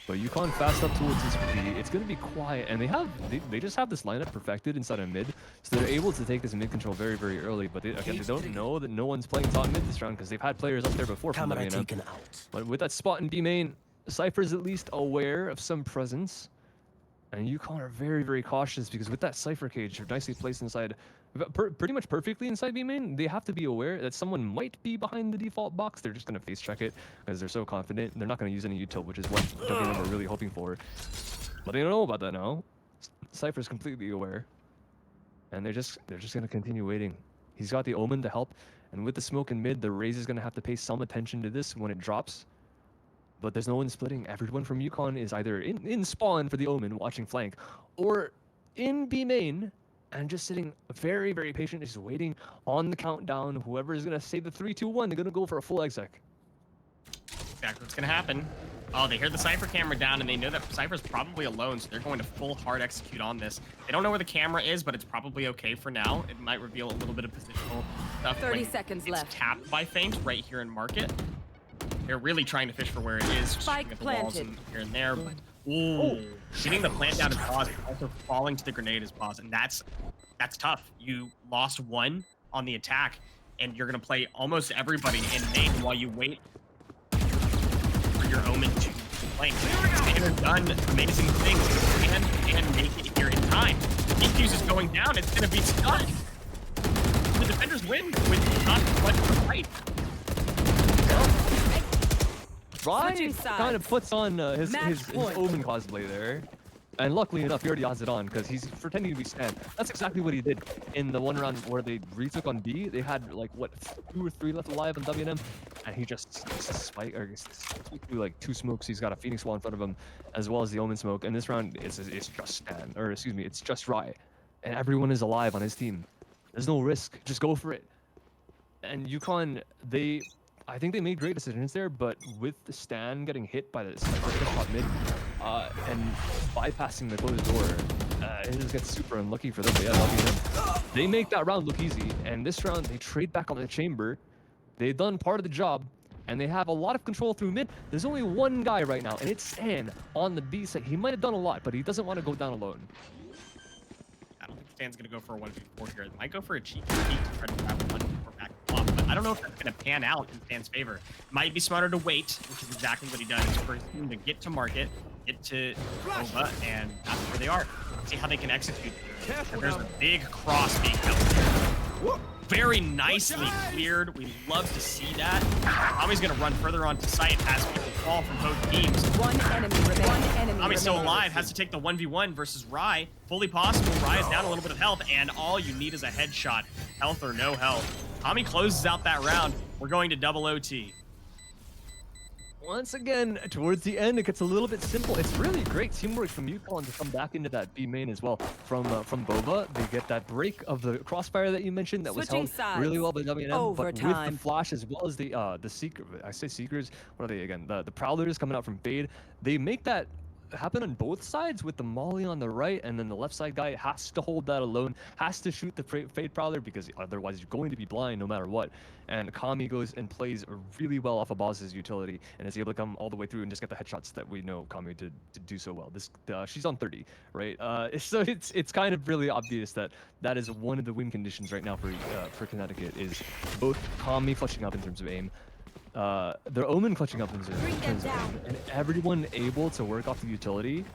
But UConn fast up towards this B. It's going to be quiet, and they just have this lineup perfected inside of mid, so they're able to take this mid control very, very early. But they don't know that no one's playing top mid this round because they've had players up there before from WM. But with that spot in B main, Cypher's at least aware of some presence, and UConn are very, very cautious because with that Cypher cage, they're nicely placed inside, pretty much perfectly inside B main. They have to be aware that someone might be behind the default box. They're just going to face check it because they're so confident. They're not going to use any util, which is what WM are really hoping for. But they don't know about that now. Cypher's completely aware, and they're just going to continue waiting. He's got the Omen to help, and with the smoke in mid, the Raze is going to have to pay some attention to this when it drops. But there's no one splitting. Everyone from UConn is either in spawn for the Omen, watching flank, or in B main, and just sitting very, very patient, just waiting on the countdown. Whoever is going to say the 3, 2, 1, they're going to go for a full exec. Exactly what's going to happen. Oh, they hear the Cypher camera down, and they know that Cypher's probably alone, so they're going to full hard execute on this. They don't know where the camera is, but it's probably okay for now. It might reveal a little bit of positional stuff 30 when seconds it's left. tapped by Feint right here in Market. They're really trying to fish for where it is, just Spike shooting at the walls planted. and here and there, but shooting the plant down is pause, also falling to the grenade is pause, and that's tough. You lost one on the attack, and you're gonna play almost everybody in main while you wait for your Omen to flank. Standard done amazing things and make it here in time. Defuse is going down, it's gonna be stunned. The defenders win with not much of a fight. Switching Ryan sides. kind of puts on his point. Omen cosplay there. And luckily enough, he already has it on because he's pretending to be Stan. That's exactly what he did in the one round where they retook on B. They had like what 2 or 3 left alive on WM, and he just spiked through like 2 smokes. He's got a Phoenix wall in front of him, as well as the Omen smoke. And this round it's just Stan, or excuse me, it's just Rye, and everyone is alive on his team. There's no risk. Just go for it. And UConn, I think they made great decisions there, but with the Stan getting hit by the shot mid and bypassing the closed door, it just gets super unlucky for them. But yeah, they make that round look easy, and this round they trade back on the chamber. They've done part of the job, and they have a lot of control through mid. There's only one guy right now, and it's Stan on the B side. He might have done a lot, but he doesn't want to go down alone. I don't think Stan's gonna go for a 1v4 here. They might go for a cheeky peek to try to grab a 1v4 back off, but I don't know if that's gonna pan out in Stan's favor. Might be smarter to wait, which is exactly what he does. For him to get to Market, get to Nova, and that's where they are. See how they can execute. And there's a big cross being held. Very nicely cleared. We love to see that. Tommy's gonna run further onto site as people fall from both teams. One enemy remaining. Tommy's still alive, has to take the 1v1 versus Rye. Fully possible. Rye is down a little bit of health, and all you need is a headshot. Health or no health. Tommy closes out that round. We're going to double OT. Once again, towards the end, it gets a little bit simple. It's really great teamwork from UConn to come back into that B main as well. From Bova, they get that break of the crossfire that you mentioned that was Switching held really well by WM. But with Overtime. the flash as well as the seeker, I say seekers. What are they again? The prowlers coming out from Fade. They make that happen on both sides with the molly on the right, and then the left side guy has to hold that alone, has to shoot the Fade Prowler because otherwise you're going to be blind no matter what. And Kami goes and plays really well off of Boss's utility and is able to come all the way through and just get the headshots that we know Kami to do so well. She's on 30, right? So it's kind of really obvious that is one of the win conditions right now for Connecticut, is both Kami clutching up in terms of aim, their Omen clutching up in terms of aim, and everyone able to work off the utility.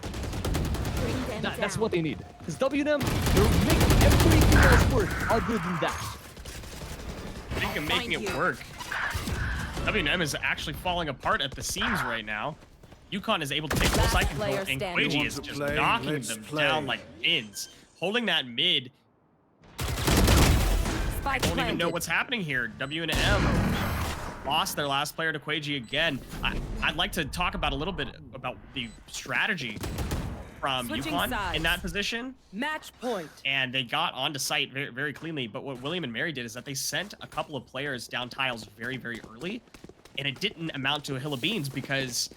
That's what they need. Because WM, they're making everything else work other than that. I think I'm making it work. WM is actually falling apart at the seams right now. UConn is able to take full Last side control, player and standing. Quaji is just knocking them down like pins. Holding that mid. Spike Don't even know planted. what's happening here. W&M lost their last player to Quaji again. I'd like to talk about a little bit about the strategy from Switching UConn sides. in that position. Match point. And they got onto site very, very cleanly. But what William and Mary did is that they sent a couple of players down tiles very, very early. And it didn't amount to a hill of beans because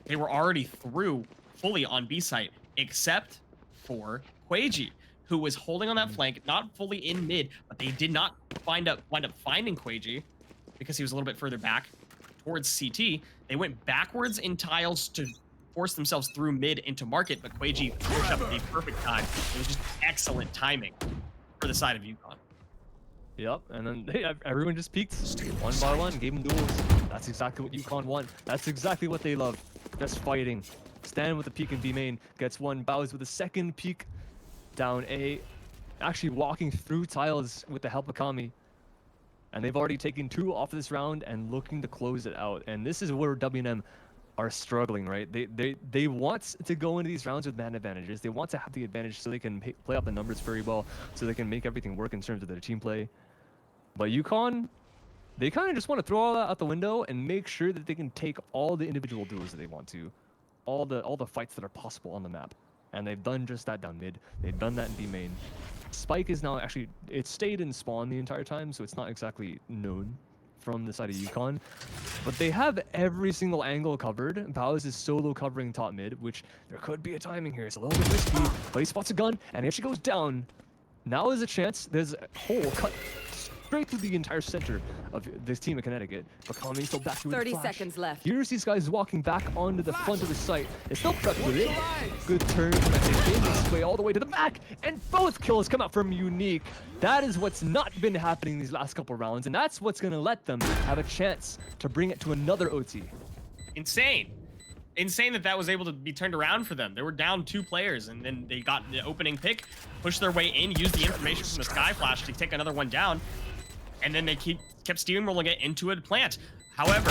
they were already through fully on B site, except for Quaji, who was holding on that flank, not fully in mid, but they did not wind up finding Quaji because he was a little bit further back towards CT. They went backwards in tiles to force themselves through mid into Market, but Quaji finished up at the perfect time. It was just excellent timing for the side of UConn. Yep, and then everyone just peeked one by one, gave them duels. That's exactly what UConn want. That's exactly what they love. Just fighting. Stan with a peek in B main, gets one, bows with a second peek down A. Actually walking through tiles with the help of Kami. And they've already taken 2 off this round and looking to close it out. And this is where WM are struggling, right? They want to go into these rounds with man advantages. They want to have the advantage so they can play out the numbers very well, so they can make everything work in terms of their team play. But UConn, they kind of just want to throw all that out the window and make sure that they can take all the individual duels that they want to, all the fights that are possible on the map. And they've done just that down mid. They've done that in B main. Spike is now actually, it stayed in spawn the entire time, so it's not exactly known from the side of UConn. But they have every single angle covered. Bowers is solo covering top mid, which there could be a timing here. It's a little bit risky, but he spots a gun, and if she goes down, now is a chance. There's a hole cut straight through the entire center of this team of Connecticut. But Kami still back to it. 30 seconds left. Here's these guys walking back onto the front of the site. It's still prepped with it. Good turn from SHK, makes its way all the way to the back, and both kills come out from Unique. That is what's not been happening these last couple rounds, and that's what's gonna let them have a chance to bring it to another OT. Insane. Insane that was able to be turned around for them. They were down 2 players, and then they got the opening pick, pushed their way in, used the information from the Sky Flash to take another one down, and then they kept steamrolling it into a plant. However,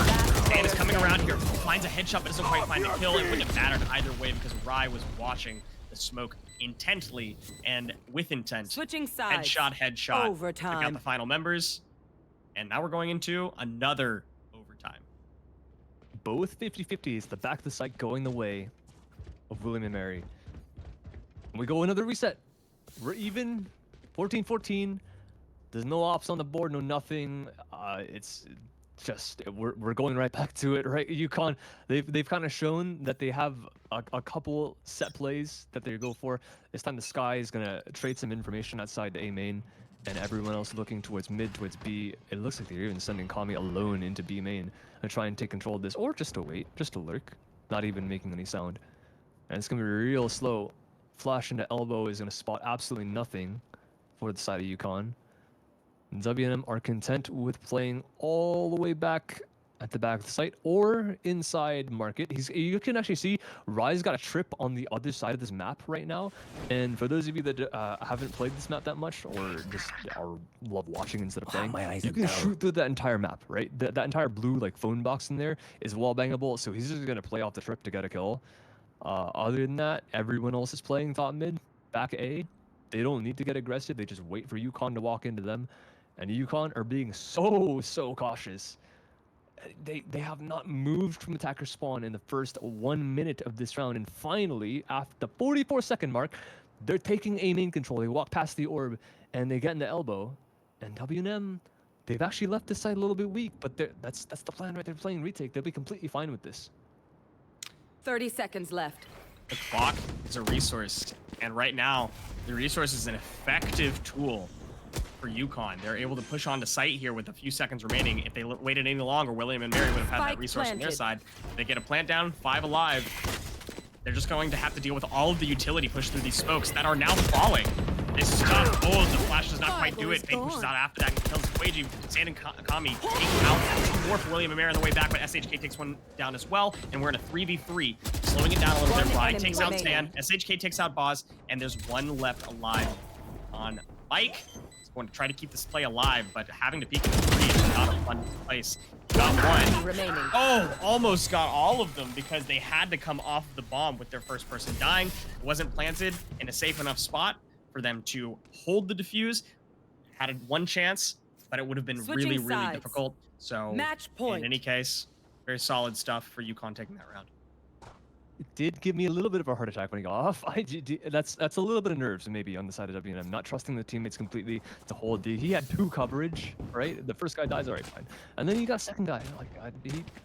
Dan is coming around here, finds a headshot, but doesn't quite find the kill. It wouldn't have mattered either way because Rai was watching the smoke intently and with intent. Switching sides. Headshot. Overtime. Took out the final members, and now we're going into another overtime. Both 50-50s, the back of the site going the way of William and Mary. We go another reset. We're even, 14-14. There's no ops on the board, no nothing. It's just we're going right back to it, right? UConn, they've kind of shown that they have a couple set plays that they go for. This time the Sky is gonna trade some information outside the A main, and everyone else looking towards mid, towards B. It looks like they're even sending Kami alone into B main and try and take control of this, or just to wait, just to lurk, not even making any sound. And it's gonna be real slow. Flash into elbow is gonna spot absolutely nothing for the side of UConn. WNM are content with playing all the way back at the back of the site or inside market. You can actually see Rise got a trip on the other side of this map right now. And for those of you that haven't played this map that much or just love watching instead of playing, you can shoot through that entire map, right? That entire blue like phone box in there is wall bangable. So he's just gonna play off the trip to get a kill. Other than that, everyone else is playing top mid, back A. They don't need to get aggressive. They just wait for UConn to walk into them. And UConn are being so cautious. They have not moved from attacker spawn in the first 1 minute of this round. And finally, after the 44-second mark, they're taking A main control. They walk past the orb and they get in the elbow. And WNM, they've actually left this side a little bit weak, but that's the plan, right? They're playing retake. They'll be completely fine with this. 30 seconds left. The clock is a resource, and right now, the resource is an effective tool for UConn. They're able to push onto site here with a few seconds remaining. If they waited any longer, William and Mary would have had that resource on their side. They get a plant down, 5 alive. They're just going to have to deal with all of the utility push through these smokes that are now falling. This is tough. Oh, the flash does not quite do it. Fake pushes out after that and kills Quaji. Sand and Kami taking out 2 more for William and Mary on the way back, but SHK takes one down as well, and we're in a 3v3. Slowing it down a little bit. Ryan takes out Stan, SHK takes out Boz, and there's one left alive on Mike. Going to try to keep this play alive, but having to peek in the 3 is not a fun place. Got one. Remaining. Oh, almost got all of them because they had to come off the bomb with their first person dying. It wasn't planted in a safe enough spot for them to hold the defuse. Had one chance, but it would have been really difficult. So match point. In any case, very solid stuff for UConn taking that round. It did give me a little bit of a heart attack when he got off. That's a little bit of nerves maybe on the side of WNM, not trusting the teammates completely to hold. He had 2 coverage, right? The first guy dies, all right, fine, and then you got a second guy. Like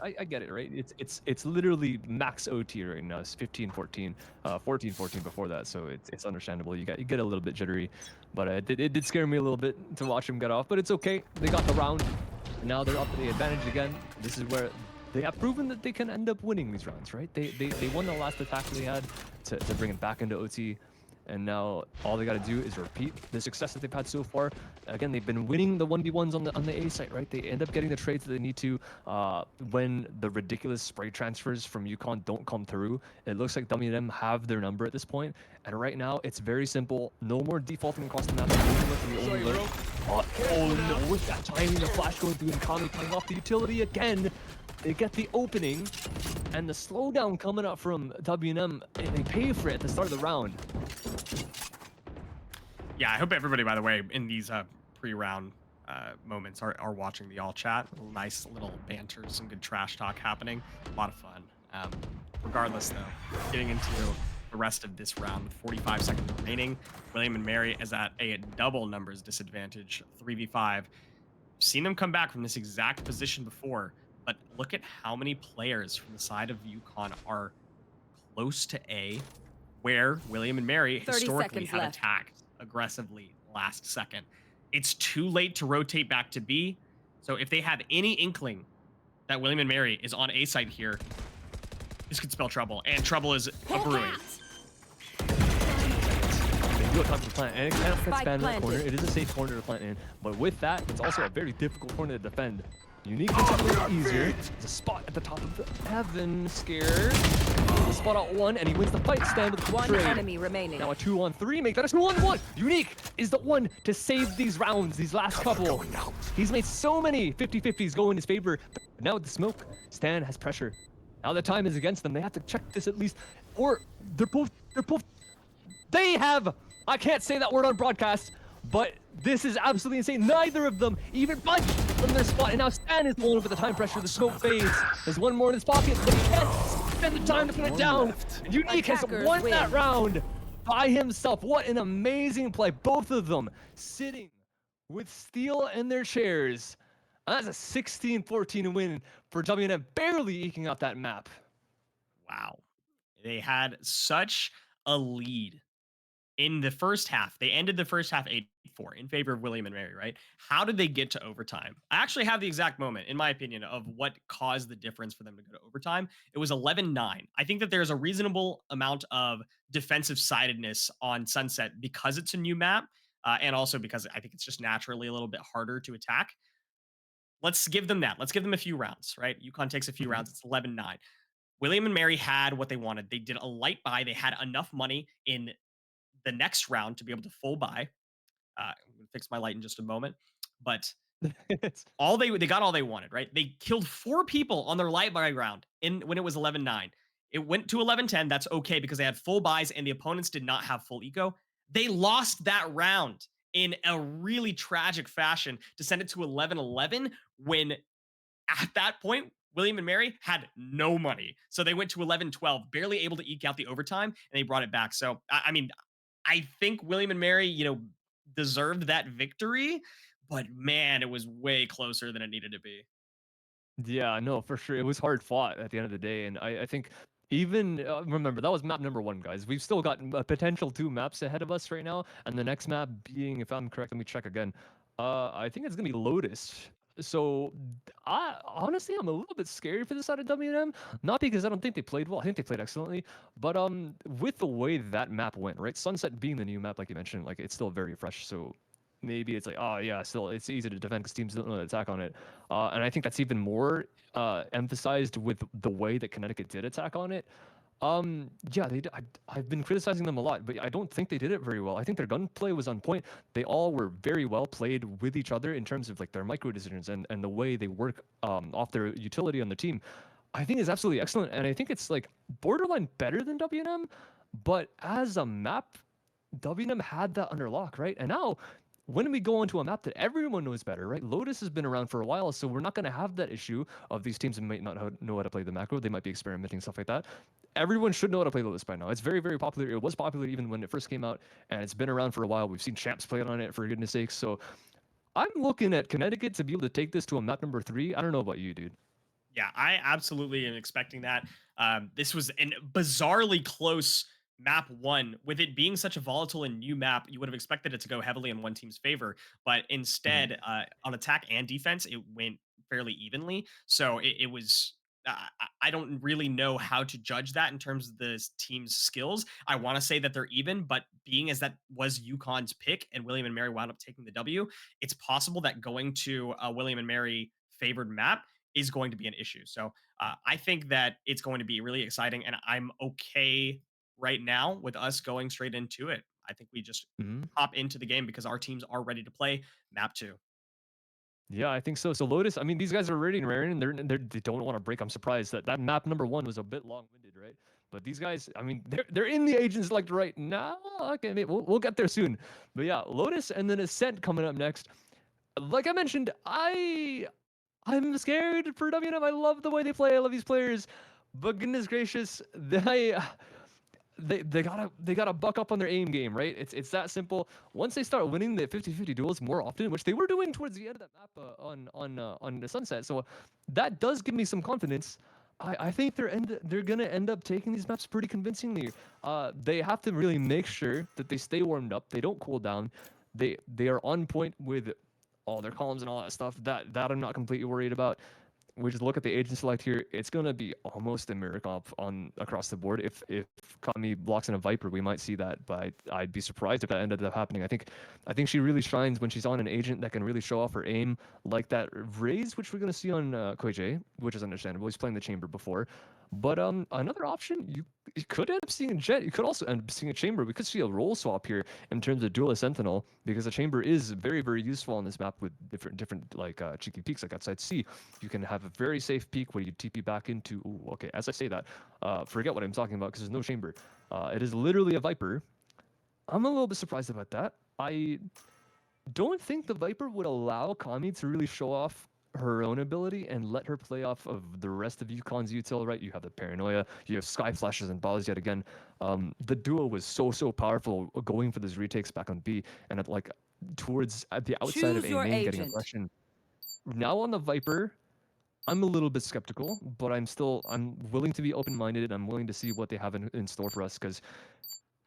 I get it, right? It's literally max OT right now. It's 15-14, 14-14 before that, so it's understandable. You get a little bit jittery, but it did scare me a little bit to watch him get off. But it's okay. They got the round, and now they're up to the advantage again. This is where they have proven that they can end up winning these rounds, right? They won the last attack they had to bring it back into OT, and now all they got to do is repeat the success that they've had so far. Again, they've been winning the 1v1s on the A site, right? They end up getting the trades that they need to when the ridiculous spray transfers from UConn don't come through. It looks like WNM have their number at this point, and right now it's very simple. No more defaulting across the map. Oh no, with that timing, the flash going through and Kami playing off the utility again. They get the opening, and the slowdown coming up from WNM, and they pay for it at the start of the round. Yeah, I hope everybody, by the way, in these pre-round moments are watching the all chat. Nice little banter, some good trash talk happening. A lot of fun. Regardless, though, getting into the rest of this round with 45 seconds remaining, William and Mary is at a double numbers disadvantage, 3v5. seen them come back from this exact position before, but look at how many players from the side of UConn are close to A, where William and Mary 30 historically seconds have left. attacked aggressively last second. It's too late to rotate back to B. So if they have any inkling that William and Mary is on A site here, this could spell trouble, and trouble is a brewing. They do attack the plant, and it kind of Spike span that planted. corner. It is a safe corner to plant in, but with that, it's also a very difficult corner to defend. Unique makes it a little easier. There's a spot at the top of the heaven. Scared. Spot out one, and he wins the fight. Stand with the One trade. enemy remaining. Now a 2-on-3, make that a 2-on-1. Unique is the one to save these rounds, these last couple. Going out. He's made so many 50-50s go in his favor. But now with the smoke, Stan has pressure. Now the time is against them. They have to check this at least. Or they have, I can't say that word on broadcast, but this is absolutely insane. Neither of them even budged from their spot. And now Stan is the one with the time pressure. The smoke fades. There's one more in his pocket, but he can't spend the time to put it down. Unique has Attackers won win. that round by himself. What an amazing play. Both of them sitting with steel in their chairs. That's a 16-14 win for WNM, barely eking out that map. Wow. They had such a lead in the first half. They ended the first half 8-4 in favor of William and Mary, right? How did they get to overtime? I actually have the exact moment, in my opinion, of what caused the difference for them to go to overtime. It was 11-9. I think that there's a reasonable amount of defensive sidedness on Sunset because it's a new map, and also because I think it's just naturally a little bit harder to attack. Let's give them that. Let's give them a few rounds, right? UConn takes a few rounds. It's 11-9. William and Mary had what they wanted. They did a light buy. They had enough money in the next round to be able to full buy. I'm gonna fix my light in just a moment. But they got all they wanted, right? They killed 4 people on their light buy round when it was 11-9. It went to 11-10. That's okay because they had full buys and the opponents did not have full eco. They lost that round in a really tragic fashion to send it to 11-11 when at that point William and Mary had no money. So they went to 11-12, barely able to eke out the overtime, and they brought it back. So, I mean, I think William and Mary, deserved that victory, but man, it was way closer than it needed to be. Yeah, no, for sure. It was hard fought at the end of the day. And I think even, remember, that was map number 1, guys. We've still got a potential 2 maps ahead of us right now. And the next map being, if I'm correct, let me check again. I think it's going to be Lotus. So, honestly, I'm a little bit scared for this side of WM. Not because I don't think they played well. I think they played excellently. But with the way that map went, right? Sunset being the new map, like you mentioned, like it's still very fresh. So maybe it's like, oh yeah, still it's easy to defend because teams don't know how to attack on it. And I think that's even more emphasized with the way that Connecticut did attack on it. Yeah, I've been criticizing them a lot, but I don't think they did it very well. I think their gunplay was on point. They all were very well played with each other in terms of like their micro decisions and the way they work off their utility on the team. I think is absolutely excellent, and I think it's like borderline better than WNM. But as a map, WNM had that under lock, right? And now when we go onto a map that everyone knows better, right? Lotus has been around for a while, so we're not going to have that issue of these teams that might not know how to play the macro. They might be experimenting, stuff like that. Everyone should know how to play Lotus by now. It's very, very popular. It was popular even when it first came out, and it's been around for a while. We've seen champs play on it, for goodness sakes. So I'm looking at Connecticut to be able to take this to a map number 3. I don't know about you, dude. Yeah, I absolutely am expecting that. This was a bizarrely close map 1. With it being such a volatile and new map, you would have expected it to go heavily in one team's favor. But instead, on attack and defense, it went fairly evenly. So it was. I don't really know how to judge that in terms of the team's skills. I want to say that they're even, but being as that was UConn's pick and William and Mary wound up taking the W, it's possible that going to a William and Mary favored map is going to be an issue. So I think that it's going to be really exciting, and I'm okay right now with us going straight into it. I think we just hop into the game because our teams are ready to play map 2. Yeah, I think so. So Lotus, I mean, these guys are already in Rarian. They don't want to break. I'm surprised that map number 1 was a bit long-winded, right? But these guys, I mean, they're in the agents like right now. Okay, maybe we'll get there soon. But yeah, Lotus and then Ascent coming up next. Like I mentioned, I'm scared for WNM. I love the way they play. I love these players. But goodness gracious, they gotta buck up on their aim game, right? It's that simple. Once they start winning the 50-50 duels more often, which they were doing towards the end of that map on the Sunset, so that does give me some confidence. I think they're gonna end up taking these maps pretty convincingly. They have to really make sure that they stay warmed up, they don't cool down, they are on point with all their columns and all that stuff. That I'm not completely worried about. We just look at the agent select here. It's gonna be almost a mirror comp on across the board. If Kami blocks in a Viper, we might see that, but I'd be surprised if that ended up happening. I think she really shines when she's on an agent that can really show off her aim, like that raise, which we're gonna see on Koije, which is understandable. He's playing the chamber before, but another option you could end up seeing a Jet. You could also end up seeing a chamber. We could see a role swap here in terms of duelist sentinel, because the chamber is very, very useful on this map with different like cheeky peeks like outside C. You can have a very safe peek where you TP back into. Ooh, okay, as I say that, forget what I'm talking about because there's no chamber. It is literally a Viper. I'm a little bit surprised about that. I don't think the Viper would allow Kami to really show off her own ability and let her play off of the rest of UConn's util, right? You have the paranoia, you have sky flashes and balls yet again. The duo was so powerful going for those retakes back on B, and at like towards at the outside of A main getting aggression. Now on the Viper, I'm a little bit skeptical, but I'm willing to be open-minded. I'm willing to see what they have in store for us, because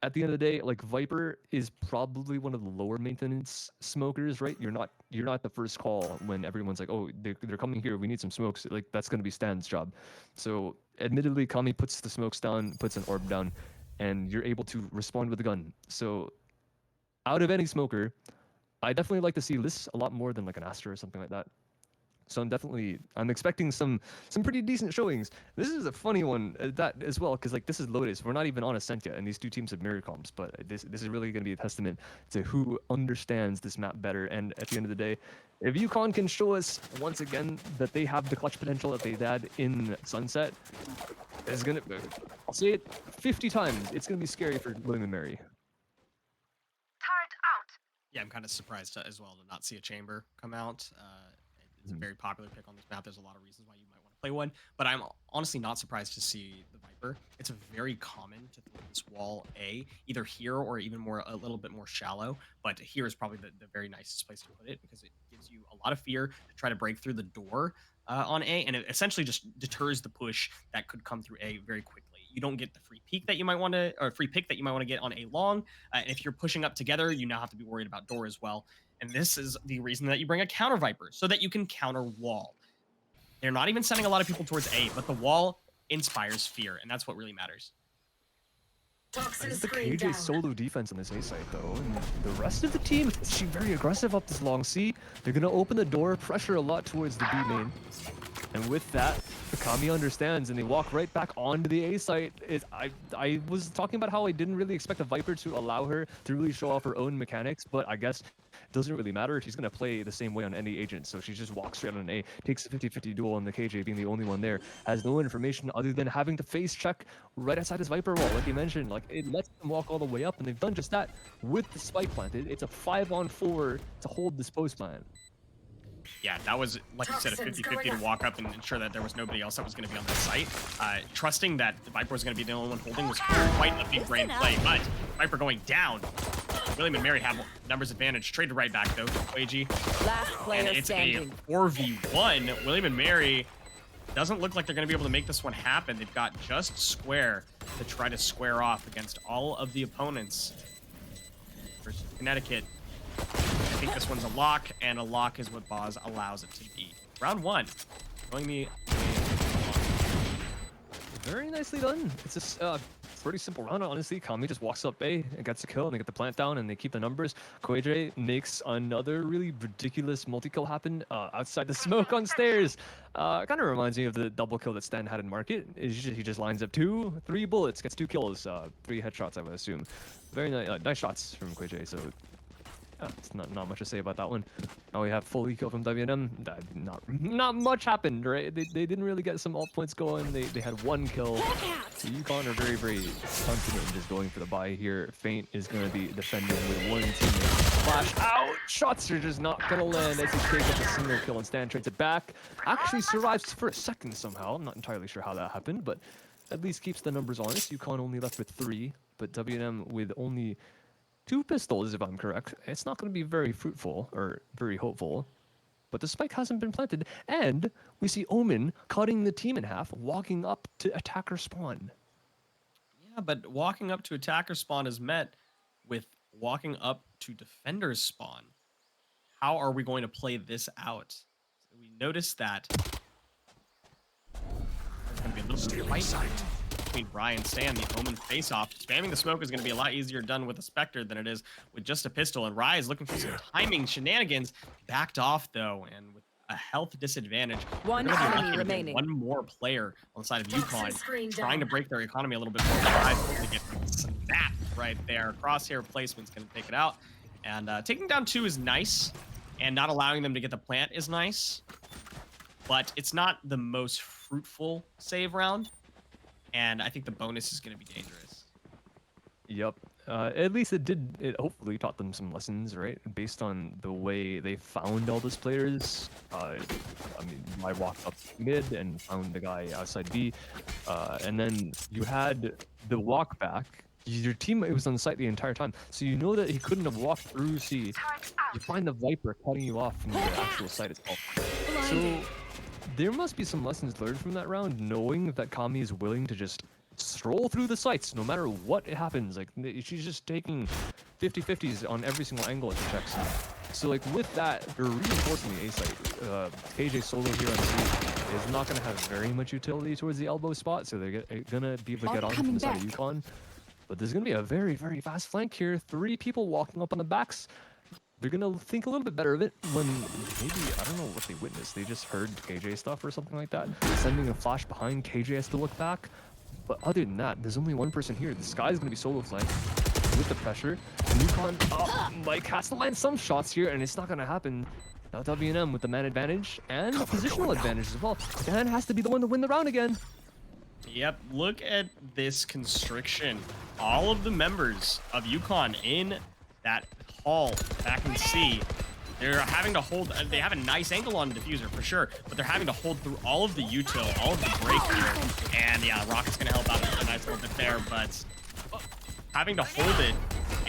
at the end of the day, like Viper is probably one of the lower maintenance smokers, right? You're not the first call when everyone's like, oh, they're coming here, we need some smokes. Like that's gonna be Stan's job. So admittedly, Kami puts the smokes down, puts an orb down, and you're able to respond with a gun. So out of any smoker, I definitely like to see this a lot more than like an Astra or something like that. So I'm expecting some pretty decent showings. This is a funny one that as well, because like this is Lotus. We're not even on Ascent yet, and these two teams have mirror comps. But this is really going to be a testament to who understands this map better. And at the end of the day, if UConn can show us once again that they have the clutch potential that they had in Sunset, it's gonna. I'll say it 50 times. It's gonna be scary for William and Mary. Yeah, I'm kind of surprised as well to not see a chamber come out. It's a very popular pick on this map. There's a lot of reasons why you might want to play one, but I'm honestly not surprised to see the Viper. It's very common to throw this wall A, either here or even a little bit more shallow, but here is probably the very nicest place to put it because it gives you a lot of fear to try to break through the door on A, and it essentially just deters the push that could come through A very quickly. You don't get the free peek that you might want to, or free pick that you might want to get on A long. And if you're pushing up together, you now have to be worried about door as well. And this is the reason that you bring a counter Viper, so that you can counter wall. They're not even sending a lot of people towards A, but the wall inspires fear, and that's what really matters. The KJ solo defense on this A site though, and the rest of the team is actually very aggressive up this long C. They're gonna open the door, pressure a lot towards the B main, and with that, Kami understands, and they walk right back onto the A site. I was talking about how I didn't really expect the Viper to allow her to really show off her own mechanics, but I guess it doesn't really matter. She's going to play the same way on any agent, so she just walks straight on an A, takes a 50-50 duel on the KJ being the only one there, has no information other than having to face check right outside his Viper wall, like you mentioned. Like, it lets them walk all the way up, and they've done just that with the spike planted. It's a 5-on-4 to hold this post plant. Yeah, that was, like you said, a 50-50 to walk up and ensure that there was nobody else that was going to be on the site. Trusting that the Viper was going to be the only one holding was quite a big brain play, but Viper going down. William and Mary have numbers advantage. Traded right back, though, Quagey. Last player and it's standing. a 4v1. William and Mary doesn't look like they're going to be able to make this one happen. They've got just square to try to square off against all of the opponents. Versus Connecticut. I think this one's a lock, and a lock is what Boz allows it to be. Round one. Showing me Very nicely done. It's just pretty simple round, honestly. Kami just walks up A and gets a kill, and they get the plant down, and they keep the numbers. Koije makes another really ridiculous multi-kill happen outside the smoke on stairs. Kind of reminds me of the double kill that Stan had in Market. He just lines up 2-3 bullets, gets 2 kills, 3 headshots, I would assume. Very nice shots from Koije, so it's not much to say about that one. Now we have full eco from WNM. Not much happened, right? They didn't really get some alt points going. They had 1 kill. So UConn are very, very confident in just going for the buy here. Feint is going to be defending with 1 teammate. Flash out! Shots are just not going to land as he takes up a single kill and Stan trades it back. Actually survives for a second somehow. I'm not entirely sure how that happened, but at least keeps the numbers honest. UConn only left with 3, but W&M with only 2 pistols, if I'm correct. It's not going to be very fruitful or very hopeful. But the spike hasn't been planted, and we see Omen cutting the team in half, walking up to attacker spawn. Yeah, but walking up to attacker spawn is met with walking up to defender's spawn. How are we going to play this out? So we noticed that there's going to be a little bit of fight between Brian and Stan. The Omen face-off. Spamming the smoke is going to be a lot easier done with a Spectre than it is with just a pistol. And Rye is looking for some timing shenanigans. Backed off, though, and with a health disadvantage. One enemy remaining. One more player on the side of UConn trying to break their economy a little bit more. Rye's going to get snapped right there. Crosshair placement's going to take it out. And taking down 2 is nice. And not allowing them to get the plant is nice. But it's not the most fruitful save round. And I think the bonus is going to be dangerous. Yep. At least it hopefully taught them some lessons, right? Based on the way they found all those players. I mean, I walked up mid and found the guy outside B. And then you had the walk back. Your teammate was on site the entire time, so you know that he couldn't have walked through C. You find the Viper cutting you off from the actual site itself. So there must be some lessons learned from that round, knowing that Kami is willing to just stroll through the sites no matter what happens. Like, she's just taking 50-50s on every single angle she checks. So like with that, they're reinforcing the A site. KJ solo here on C is not going to have very much utility towards the elbow spot, so they're going to be able to get on from the side of UConn. But there's going to be a very, very fast flank here. 3 people walking up on the backs. They're going to think a little bit better of it when maybe, I don't know what they witnessed. They just heard KJ stuff or something like that. Sending a flash behind, KJ has to look back. But other than that, there's only one person here. This guy's going to be solo flanked with the pressure. And UConn, Mike has to land some shots here, and it's not going to happen. Now W&M with the man advantage and the positional advantage as well. Dan has to be the one to win the round again. Yep, look at this constriction. All of the members of UConn in that hall back in C, they're having to hold, they have a nice angle on the diffuser for sure, but they're having to hold through all of the util, all of the break here. And yeah, Rocket's gonna help out a nice little bit there, but having to hold it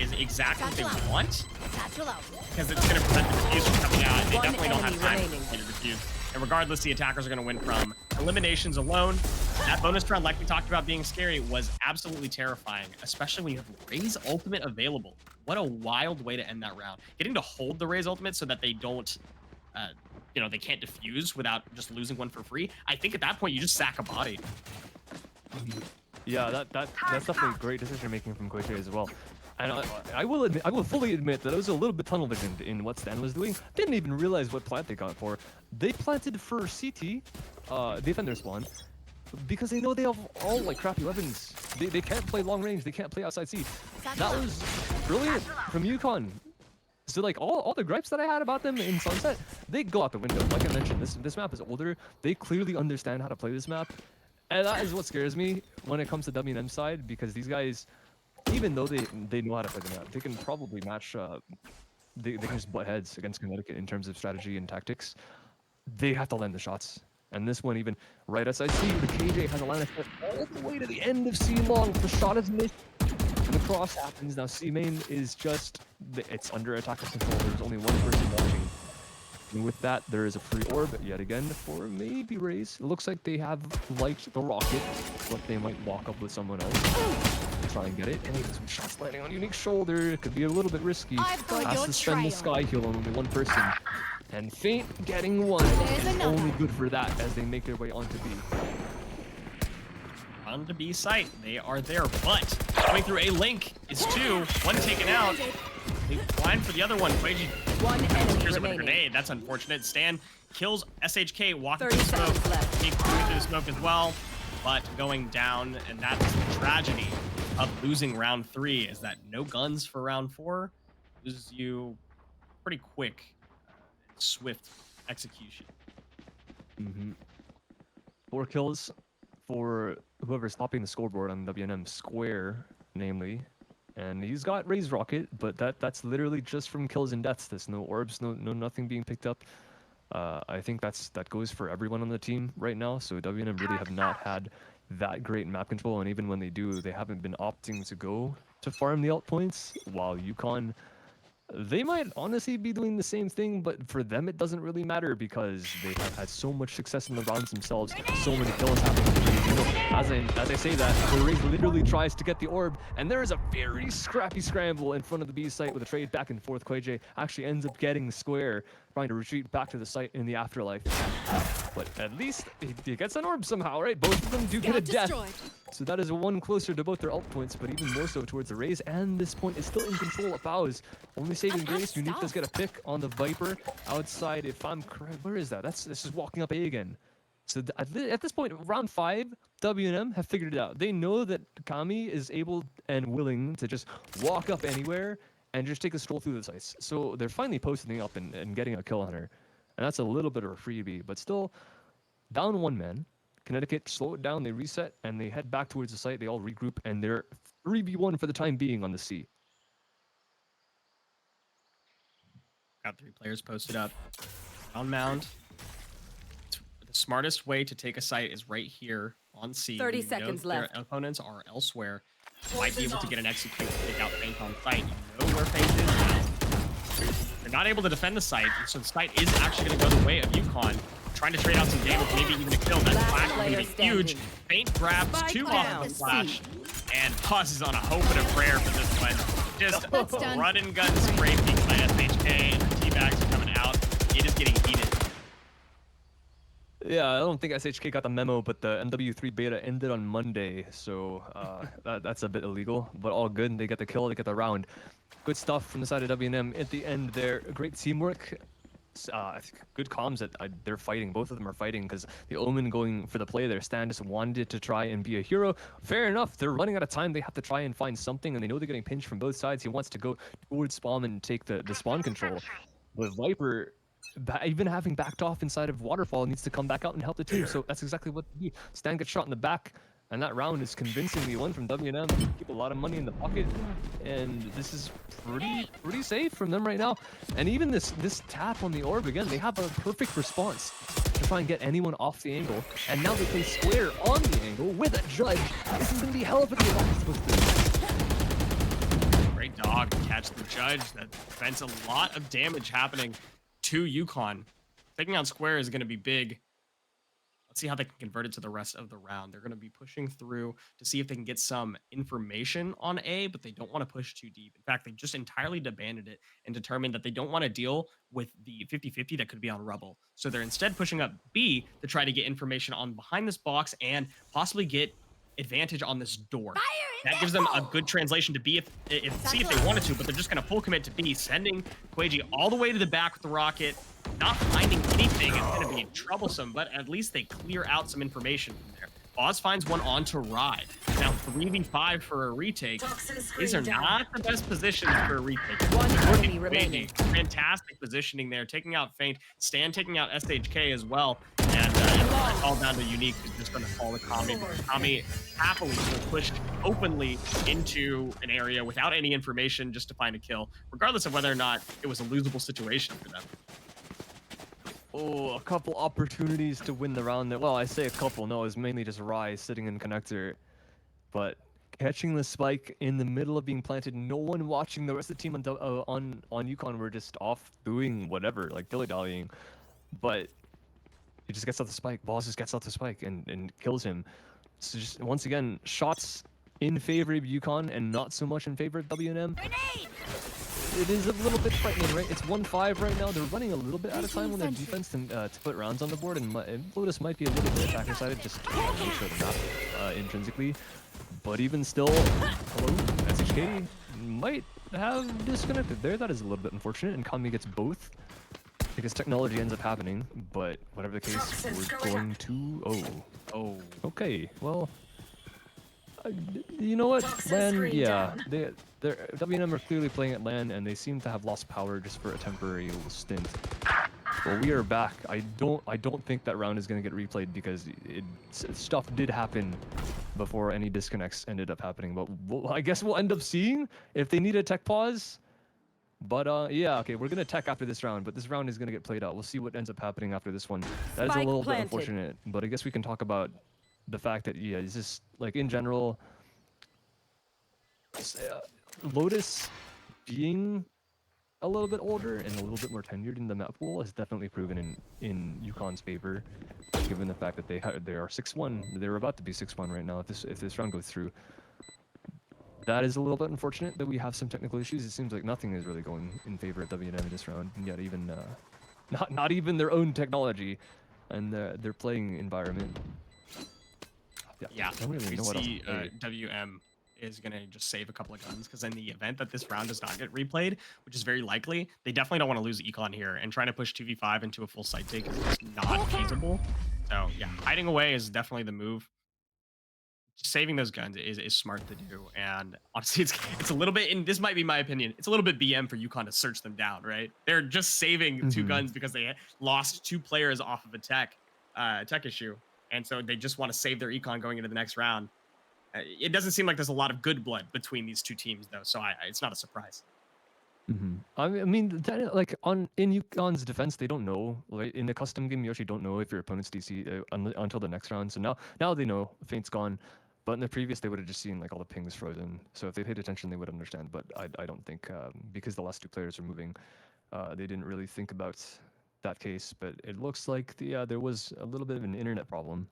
is exactly what they want, because it's gonna prevent the diffuser coming out. They definitely don't have time to play the diffuse. And regardless, the attackers are going to win from eliminations alone. That bonus round, like we talked about being scary, was absolutely terrifying, especially when you have Ray's ultimate available. What a wild way to end that round. Getting to hold the Ray's ultimate so that they don't, they can't defuse without just losing one for free. I think at that point, you just sack a body. Yeah, that's definitely great decision making from KJ as well. And I will fully admit that I was a little bit tunnel visioned in what Stan was doing. Didn't even realize what plant they got for. They planted for CT, defender spawn, because they know they have all like crappy weapons. They can't play long range. They can't play outside C. That was brilliant from UConn. So like all the gripes that I had about them in Sunset, they go out the window. Like I mentioned, this map is older. They clearly understand how to play this map, and that is what scares me when it comes to W&M side, because these guys, even though they know how to play the map, they can probably match. They can just butt heads against Connecticut in terms of strategy and tactics. They have to land the shots, and this one even right outside C, the KJ has a line of shot all the way to the end of C long. The shot is missed. The cross happens. Now C main is just it's under attacker's control. There's only one person watching. And with that, there is a free orb yet again for maybe Raze. It looks like they have liked the rocket, but they might walk up with someone else. Try and get it, and even some shots landing on Unique's shoulder. It could be a little bit risky. Has to spend the sky heal on only one person. And Feint getting one is only good for that as they make their way onto B. On to B site, they are there, but coming through A link is 2. One taken out. They blind for the other one. Quaiji One enemy with a remaining. grenade. That's unfortunate. Stan kills SHK, walking through smoke. He through the smoke as well, but going down, and that's the tragedy of losing round 3, is that no guns for round 4 loses you pretty quick, swift execution. 4 kills for whoever's topping the scoreboard on W&M square, namely. And he's got Raze Rocket, but that's literally just from kills and deaths. There's no orbs, no nothing being picked up. I think that goes for everyone on the team right now. So W&M really have not had that great map control, and even when they do, they haven't been opting to go to farm the alt points, while UConn, they might honestly be doing the same thing, but for them it doesn't really matter because they have had so much success in the rounds themselves, so many kills happening. As I say that, the Raze literally tries to get the orb, and there is a very scrappy scramble in front of the B site with a trade back and forth. KJ actually ends up getting the square, trying to retreat back to the site in the afterlife. But at least he gets an orb somehow, right? Both of them do get a death. So that is one closer to both their ult points, but even more so towards the Raze. And this point is still in control of Bao's. Only saving grace. Unique does get a pick on the Viper outside. If I'm correct, where is that? This is walking up A again. So at this point, round 5, WNM have figured it out. They know that Kami is able and willing to just walk up anywhere and just take a stroll through the sites. So they're finally posting up and getting a kill on her. And that's a little bit of a freebie, but still down 1 man. Connecticut slow it down, they reset, and they head back towards the site. They all regroup, and they're 3v1 for the time being on the C. Got 3 players posted up on mound. The smartest way to take a site is right here on C. 30 You know seconds their left. opponents are elsewhere. Might be able to get an execute to take out Feint on site. You know where Feint is. They're not able to defend the site, so the site is actually going to go the way of UConn. Trying to trade out some damage, maybe even a kill. That flash is going to be huge. Feint grabs Spike 2 down. off the flash and pauses on a hope and a prayer for this one. Just That's done. run and gun spray peek by SHK, and the T-bags are coming out. It is getting heated. Yeah, I don't think SHK got the memo, but the MW3 beta ended on Monday, so that's a bit illegal, but all good. They get the kill, they get the round. Good stuff from the side of WNM at the end there. Great teamwork. I think good comms that they're fighting. Both of them are fighting because the Omen going for the play there. Stan just wanted to try and be a hero. Fair enough. They're running out of time. They have to try and find something, and they know they're getting pinched from both sides. He wants to go towards spawn and take the spawn control. But Viper, even having backed off inside of Waterfall, needs to come back out and help the team. So that's exactly what they do. Stan gets shot in the back, and that round is convincingly won from WNM. Keep a lot of money in the pocket, and this is pretty safe from them right now. And even this tap on the orb again, they have a perfect response to try and get anyone off the angle. And now they play square on the angle with a judge. This is gonna be hell of a game. Great dog to catch the judge. That prevents a lot of damage happening to UConn. Taking out square is going to be big. Let's see how they can convert it to the rest of the round. They're going to be pushing through to see if they can get some information on A, but they don't want to push too deep. In fact, they just entirely abandoned it and determined that they don't want to deal with the 50-50 that could be on rubble. So they're instead pushing up B to try to get information on behind this box and possibly get advantage on this door. That gives them a good translation to B if C if they wanted to, but they're just going to full commit to B, sending Quaji all the way to the back with the rocket. Not finding anything is going to be troublesome, but at least they clear out some information from there. Boz finds one on to Ride. Now 3v5 for a retake. These are not the best positions for a retake. One enemy remaining. Fantastic positioning there, taking out Feint. Stan taking out SHK as well. And it's all down to Unique, who's just going to fall to Kami. Kami happily will push openly into an area without any information just to find a kill, regardless of whether or not it was a losable situation for them. Oh, a couple opportunities to win the round there. Well, I say a couple. No, it's mainly just Rise sitting in connector. But catching the spike in the middle of being planted, no one watching. The rest of the team on UConn were just off doing whatever, like dilly-dallying. But he just gets out the spike. Boss just gets out the spike and kills him. So just once again, shots in favor of UConn and not so much in favor of WNM. It is a little bit frightening, right? It's 1-5 right now. They're running a little bit out of time on their defense to put rounds on the board, and Lotus might be a little bit attacker-sided just to make sure they're not intrinsically. But even still, hello, SHK might have disconnected there. That is a little bit unfortunate, and Kami gets both because technology ends up happening. But whatever the case, we're going to... Oh, okay. Well, you know what? LAN, yeah, they're WNM are clearly playing at LAN, and they seem to have lost power just for a temporary little stint. Well, we are back. I don't think that round is going to get replayed because stuff did happen before any disconnects ended up happening. But I guess we'll end up seeing if they need a tech pause. But yeah, okay, we're gonna tech after this round, but this round is gonna get played out. We'll see what ends up happening after this one. That is a little bit unfortunate, but I guess we can talk about the fact that yeah, it's just like in general, Lotus being a little bit older and a little bit more tenured in the map pool has definitely proven in UConn's favor, given the fact that they are 6-1. They're about to be 6-1 right now if this round goes through. That is a little bit unfortunate that we have some technical issues. It seems like nothing is really going in favor of W&M in this round, and yet even not even their own technology and their playing environment. Yeah, I don't really we know what else see to say. WM is going to just save a couple of guns because in the event that this round does not get replayed, which is very likely, they definitely don't want to lose Econ here, and trying to push 2v5 into a full site take is just not feasible. So yeah, hiding away is definitely the move. Saving those guns is smart to do, and honestly, it's a little bit. And this might be my opinion. It's a little bit BM for UConn to search them down, right? They're just saving two guns because they lost 2 players off of a tech issue, and so they just want to save their Econ going into the next round. It doesn't seem like there's a lot of good blood between these two teams, though, so it's not a surprise. I mean, like in UConn's defense, they don't know. Like in the custom game, you actually don't know if your opponent's DC until the next round. So now they know. Feint's gone. But in the previous, they would have just seen like all the pings frozen. So if they paid attention, they would understand. But I don't think because the last 2 players are moving, they didn't really think about that case. But it looks like there was a little bit of an internet problem,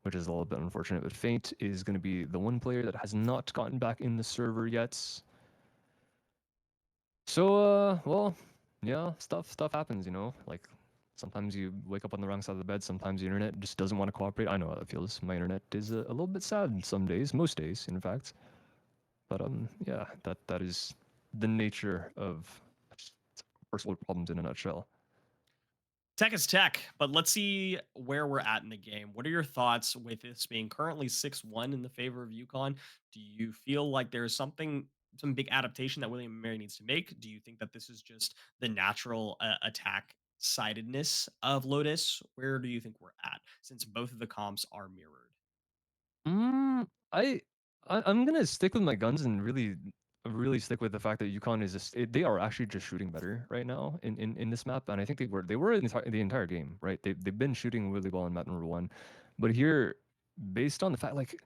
which is a little bit unfortunate. But Feint is going to be the one player that has not gotten back in the server yet. So, well, yeah, stuff happens, you know? Like, sometimes you wake up on the wrong side of the bed, sometimes the internet just doesn't want to cooperate. I know how that feels. My internet is a little bit sad some days, most days, in fact. But, yeah, that is the nature of first world problems in a nutshell. Tech is tech, but let's see where we're at in the game. What are your thoughts with this being currently 6-1 in the favor of UConn? Do you feel like there's some big adaptation that William & Mary needs to make? Do you think that this is just the natural attack sidedness of Lotus? Where do you think we're at since both of the comps are mirrored? I'm gonna stick with my guns and really stick with the fact that UConn is they are actually just shooting better right now in this map, and I think they were in the entire game, right? They've been shooting really well in map number 1, but here, based on the fact like.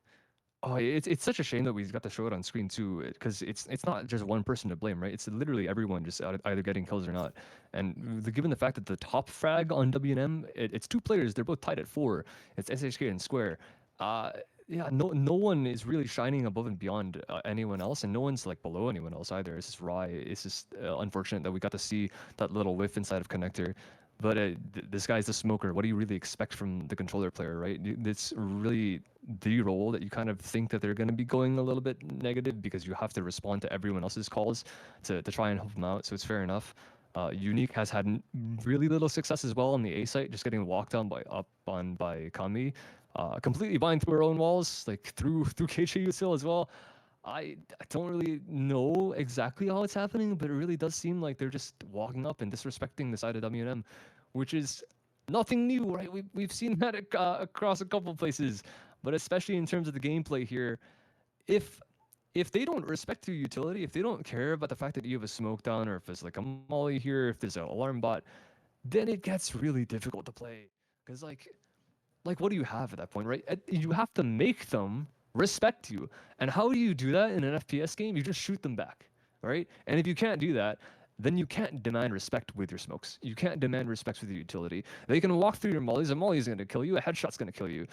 Oh, it's such a shame that we got to show it on screen too, because it's not just one person to blame, right? It's literally everyone just either getting kills or not. And given the fact that the top frag on WNM, it's 2 players, they're both tied at 4. It's SHK and Square. Yeah, no one is really shining above and beyond anyone else, and no one's like below anyone else either. It's just It's just unfortunate that we got to see that little whiff inside of Connector. But this guy's the smoker. What do you really expect from the controller player, right? It's really the role that you kind of think that they're going to be going a little bit negative because you have to respond to everyone else's calls to try and help them out. So it's fair enough. Unique has had really little success as well on the A site, just getting walked down by Kami, completely buying through her own walls, like through KJU still as well. I don't really know exactly how it's happening, but it really does seem like they're just walking up and disrespecting the side of WNM, which is nothing new, right? We've seen that across a couple places, but especially in terms of the gameplay here, if they don't respect your utility, if they don't care about the fact that you have a smoke down, or if there's like a molly here, if there's an alarm bot, then it gets really difficult to play. Because like what do you have at that point, right? You have to make them respect you. And how do you do that in an FPS game? You just shoot them back, right? And if you can't do that, then you can't demand respect with your smokes. You can't demand respect with your utility. They can walk through your mollies. A molly is going to kill you. A headshot's going to kill you.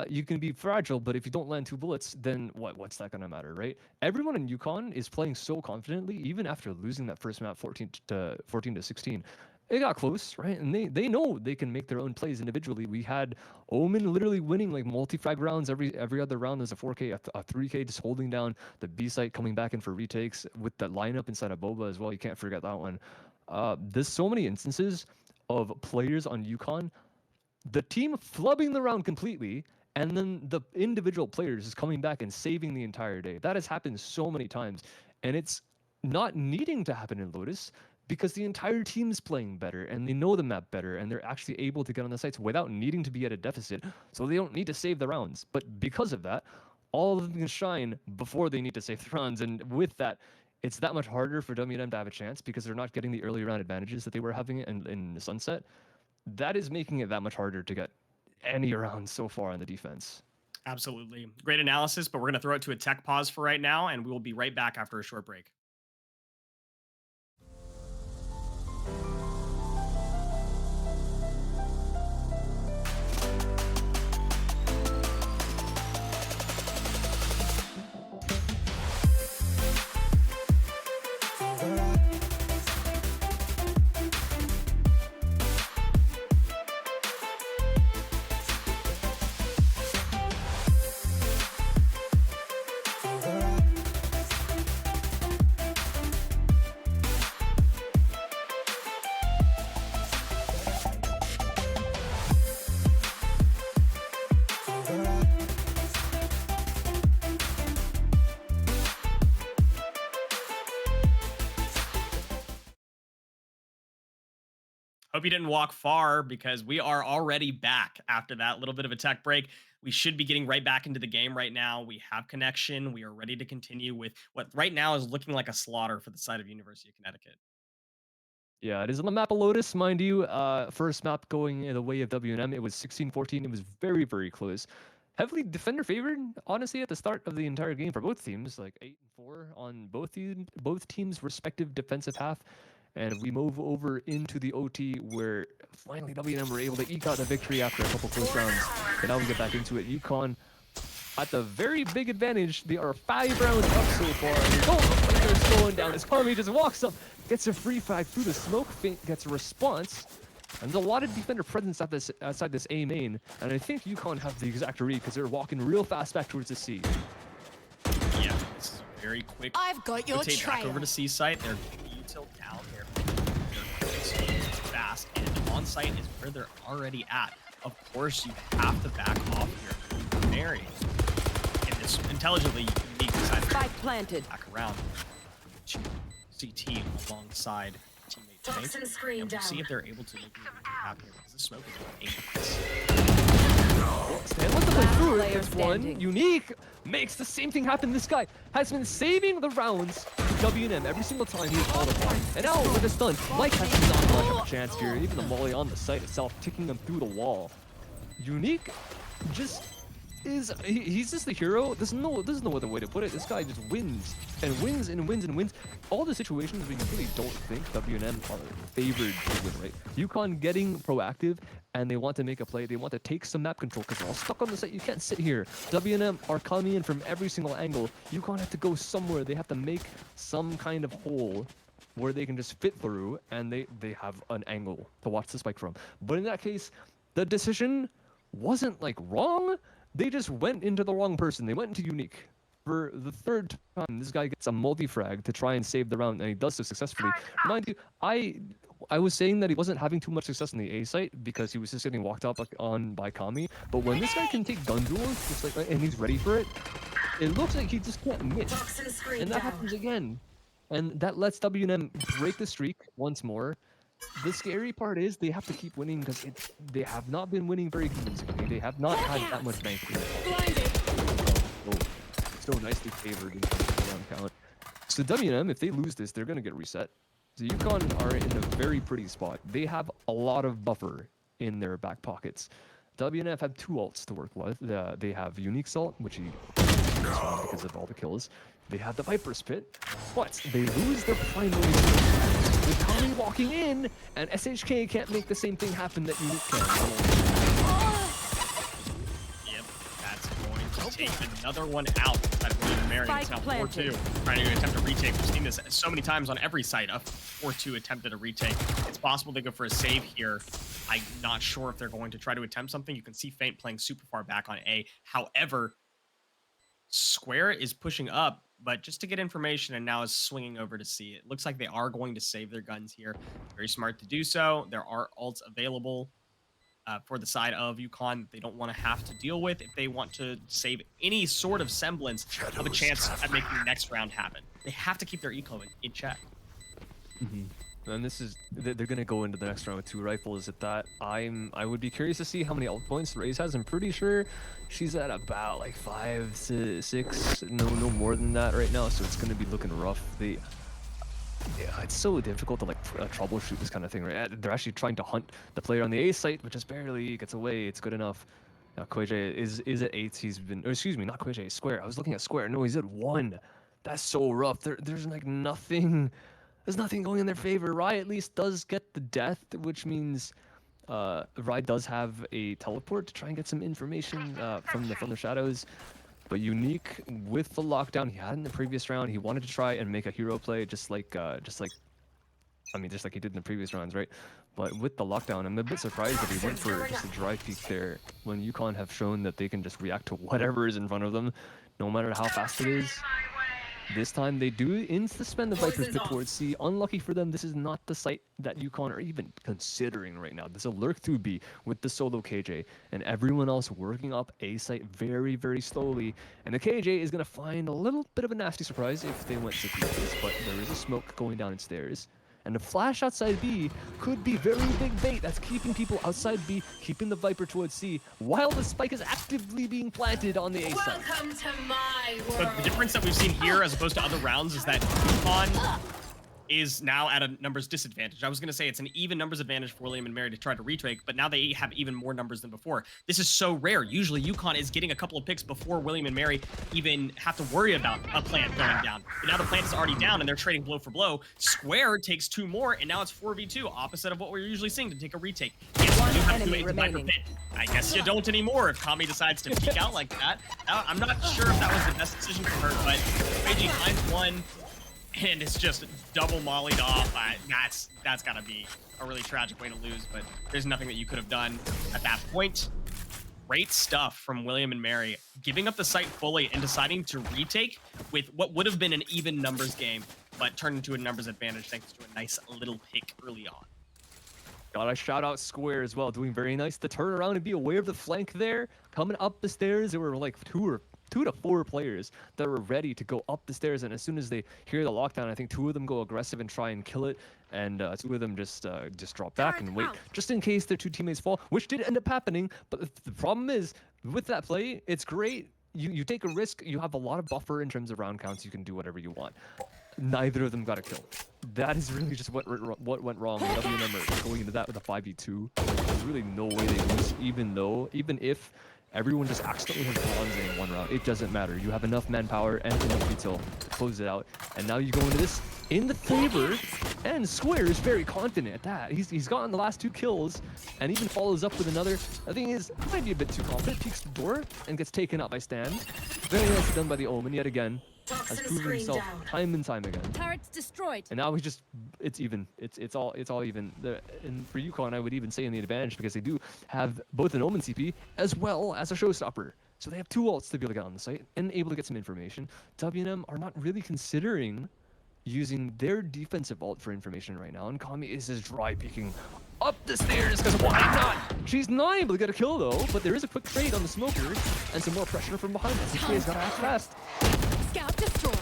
You can be fragile, but if you don't land 2 bullets, then what's that going to matter, right? Everyone in UConn is playing so confidently, even after losing that first map 14 to 16. It got close, right? And they know they can make their own plays individually. We had Omen literally winning like multi-frag rounds every other round. There's a 4K, a 3K just holding down the B site, coming back in for retakes with the lineup inside of Boba as well. You can't forget that one. There's so many instances of players on UConn, the team flubbing the round completely, and then the individual players is coming back and saving the entire day. That has happened so many times, and it's not needing to happen in Lotus, because the entire team's playing better and they know the map better and they're actually able to get on the sites without needing to be at a deficit, so they don't need to save the rounds. But because of that, all of them can shine before they need to save the rounds, and with that, it's that much harder for WM to have a chance because they're not getting the early round advantages that they were having in the Sunset. That is making it that much harder to get any rounds so far on the defense. Absolutely. Great analysis, but we're going to throw it to a tech pause for right now, and we will be right back after a short break. Hope you didn't walk far because we are already back after that little bit of a tech break. We should be getting right back into the game right now. We have connection. We are ready to continue with what right now is looking like a slaughter for the side of University of Connecticut. Yeah, it is on the map of Lotus, mind you. First map going in the way of WNM. It was 16-14. It was very, very close. Heavily defender favored, honestly, at the start of the entire game for both teams, like 8-4 on both teams' respective defensive half. And we move over into the OT where finally WNM were able to eke out a victory after a couple close rounds. And now we get back into it. UConn at the very big advantage. They are 5 rounds up so far. They don't look like they're slowing down. As Kami just walks up, gets a free frag through the smoke, Feint gets a response. And there's a lot of defender presence outside this A main. And I think UConn have the exact read because they're walking real fast back towards the C. Yeah, this is a very quick I've got your rotate back trail. over to C site. They're tilt down. They're fast, and on site is where they're already at. Of course, you have to back off here. Mary, and this intelligently unique decided Spike planted. back around to CT alongside teammate Toxin Tank. screen And we'll down. see if they're able to make anything happen here because the smoke is going 8. Stand with the way through it. Player Gets one. standing. Unique makes the same thing happen. This guy has been saving the rounds to WNM every single time he's called upon. And now with a stun, Mike has not much of a chance here. Even the molly on the site itself, ticking him through the wall. Unique just is he's just the hero. There's no other way to put it. This guy just wins and wins and wins and wins. All the situations where you really don't think WNM are favored to win, right? UConn getting proactive and they want to make a play. They want to take some map control because they're all stuck on the site. You can't sit here. WNM are coming in from every single angle. UConn have to go somewhere. They have to make some kind of hole where they can just fit through and they have an angle to watch the spike from. But in that case, the decision wasn't like wrong. They just went into the wrong person. They went into Unique. For the third time, this guy gets a multi-frag to try and save the round, and he does so successfully. Mind you, I was saying that he wasn't having too much success on the A site because he was just getting walked up on by Kami. But when this guy can take gun duels, it's like, and he's ready for it, it looks like he just can't miss. Toxin screen And that down. happens again. And that lets WNM break the streak once more. The scary part is they have to keep winning because they have not been winning very convincingly. They have not had that much bank. Oh, so nicely favored in terms of round count. So WNM, if they lose this, they're going to get reset. So UConn are in a very pretty spot. They have a lot of buffer in their back pockets. WNF have 2 ults to work with. They have Unique Salt, which he because of all the kills. They have the Viper's Pit, but they lose their primary with Kami walking in, and SHK can't make the same thing happen that Unique can. Yep, that's going to take another one out. That William Marion Spike is now planted. 4-2, trying to attempt a retake. We've seen this so many times on every site. A 4-2 attempt at a retake. It's possible they go for a save here. I'm not sure if they're going to try to attempt something. You can see Feint playing super far back on A. However, Square is pushing up, but just to get information, and now is swinging over to C. It looks like they are going to save their guns here. Very smart to do so. There are ults available for the side of UConn that they don't want to have to deal with if they want to save any sort of semblance of a chance at making the next round happen. They have to keep their eco in check. And this is they're gonna go into the next round with 2 rifles at that. I would be curious to see how many ult points Raze has. I'm pretty sure she's at about like 5 to 6, no more than that right now. So it's gonna be looking rough. Yeah, it's so difficult to like troubleshoot this kind of thing, right? They're actually trying to hunt the player on the A site, but just barely gets away. It's good enough. Now Queje is at 8. He's been, or excuse me, not Queje, Square. I was looking at Square. No, he's at 1. That's so rough. There's like nothing. There's nothing going in their favor. Rai at least does get the death, which means Rai does have a teleport to try and get some information from the shadows. But Unique with the lockdown he had in the previous round, he wanted to try and make a hero play just like he did in the previous rounds, right? But with the lockdown, I'm a bit surprised that he went for just a dry peek there when UConn have shown that they can just react to whatever is in front of them, no matter how fast it is. This time they do insta-spend the Viper's pit towards C. Unlucky for them, this is not the site that UConn are even considering right now. There's a lurk through B with the solo KJ, and everyone else working up A site very, very slowly. And the KJ is going to find a little bit of a nasty surprise if they went to pieces, but there is a smoke going down its stairs. And the flash outside B could be very big bait. That's keeping people outside B, keeping the Viper towards C, while the spike is actively being planted on the A side. Welcome to my world. But the difference that we've seen here as opposed to other rounds is that UConn is now at a numbers disadvantage. I was going to say it's an even numbers advantage for William and Mary to try to retake, but now they have even more numbers than before. This is so rare. Usually UConn is getting a couple of picks before William and Mary even have to worry about a plant going down. But now the plant is already down and they're trading blow for blow. Square takes 2 more and now it's 4v2, opposite of what we're usually seeing to take a retake. Yes, you have to wait to Viper pit. I guess you don't anymore if Kami decides to peek out like that. I'm not sure if that was the best decision for her, but Reggie finds one and it's just double mollied off. That's gotta be a really tragic way to lose, but there's nothing that you could have done at that point. Great stuff from William and Mary, giving up the site fully and deciding to retake with what would have been an even numbers game, but turned into a numbers advantage thanks to a nice little pick early on. Gotta shout out Square as well, doing very nice to turn around and be aware of the flank there. Coming up the stairs, there were like two to four players that were ready to go up the stairs, and as soon as they hear the lockdown, I think 2 of them go aggressive and try and kill it, and 2 of them just drop back and wait just in case their 2 teammates fall, which did end up happening. But the problem is with that play, it's great. You take a risk, you have a lot of buffer in terms of round counts, you can do whatever you want. Neither of them got a kill. That is really just what went wrong. WNM are going into that with a 5v2. There's really no way they lose, even if everyone just accidentally has bronze in 1 round. It doesn't matter. You have enough manpower and enough detail to close it out. And now you go into this in the favor, and Square is very confident at that. He's gotten the last 2 kills, and even follows up with another. The thing is, he might be a bit too confident. Peeks the door and gets taken out by Stan. Very nicely done by the Omen yet again. Has proven himself time and time again. Turrets destroyed. And now it's even. It's all even. And for UConn, I would even say in the advantage because they do have both an Omen CP as well as a showstopper. So they have 2 ults to be able to get on the site and able to get some information. WNM are not really considering using their defensive ult for information right now, and Kami is just dry peeking up the stairs because why not? She's not able to get a kill though, but there is a quick trade on the smoker and some more pressure from behind. SK got to act fast. Scout destroyed.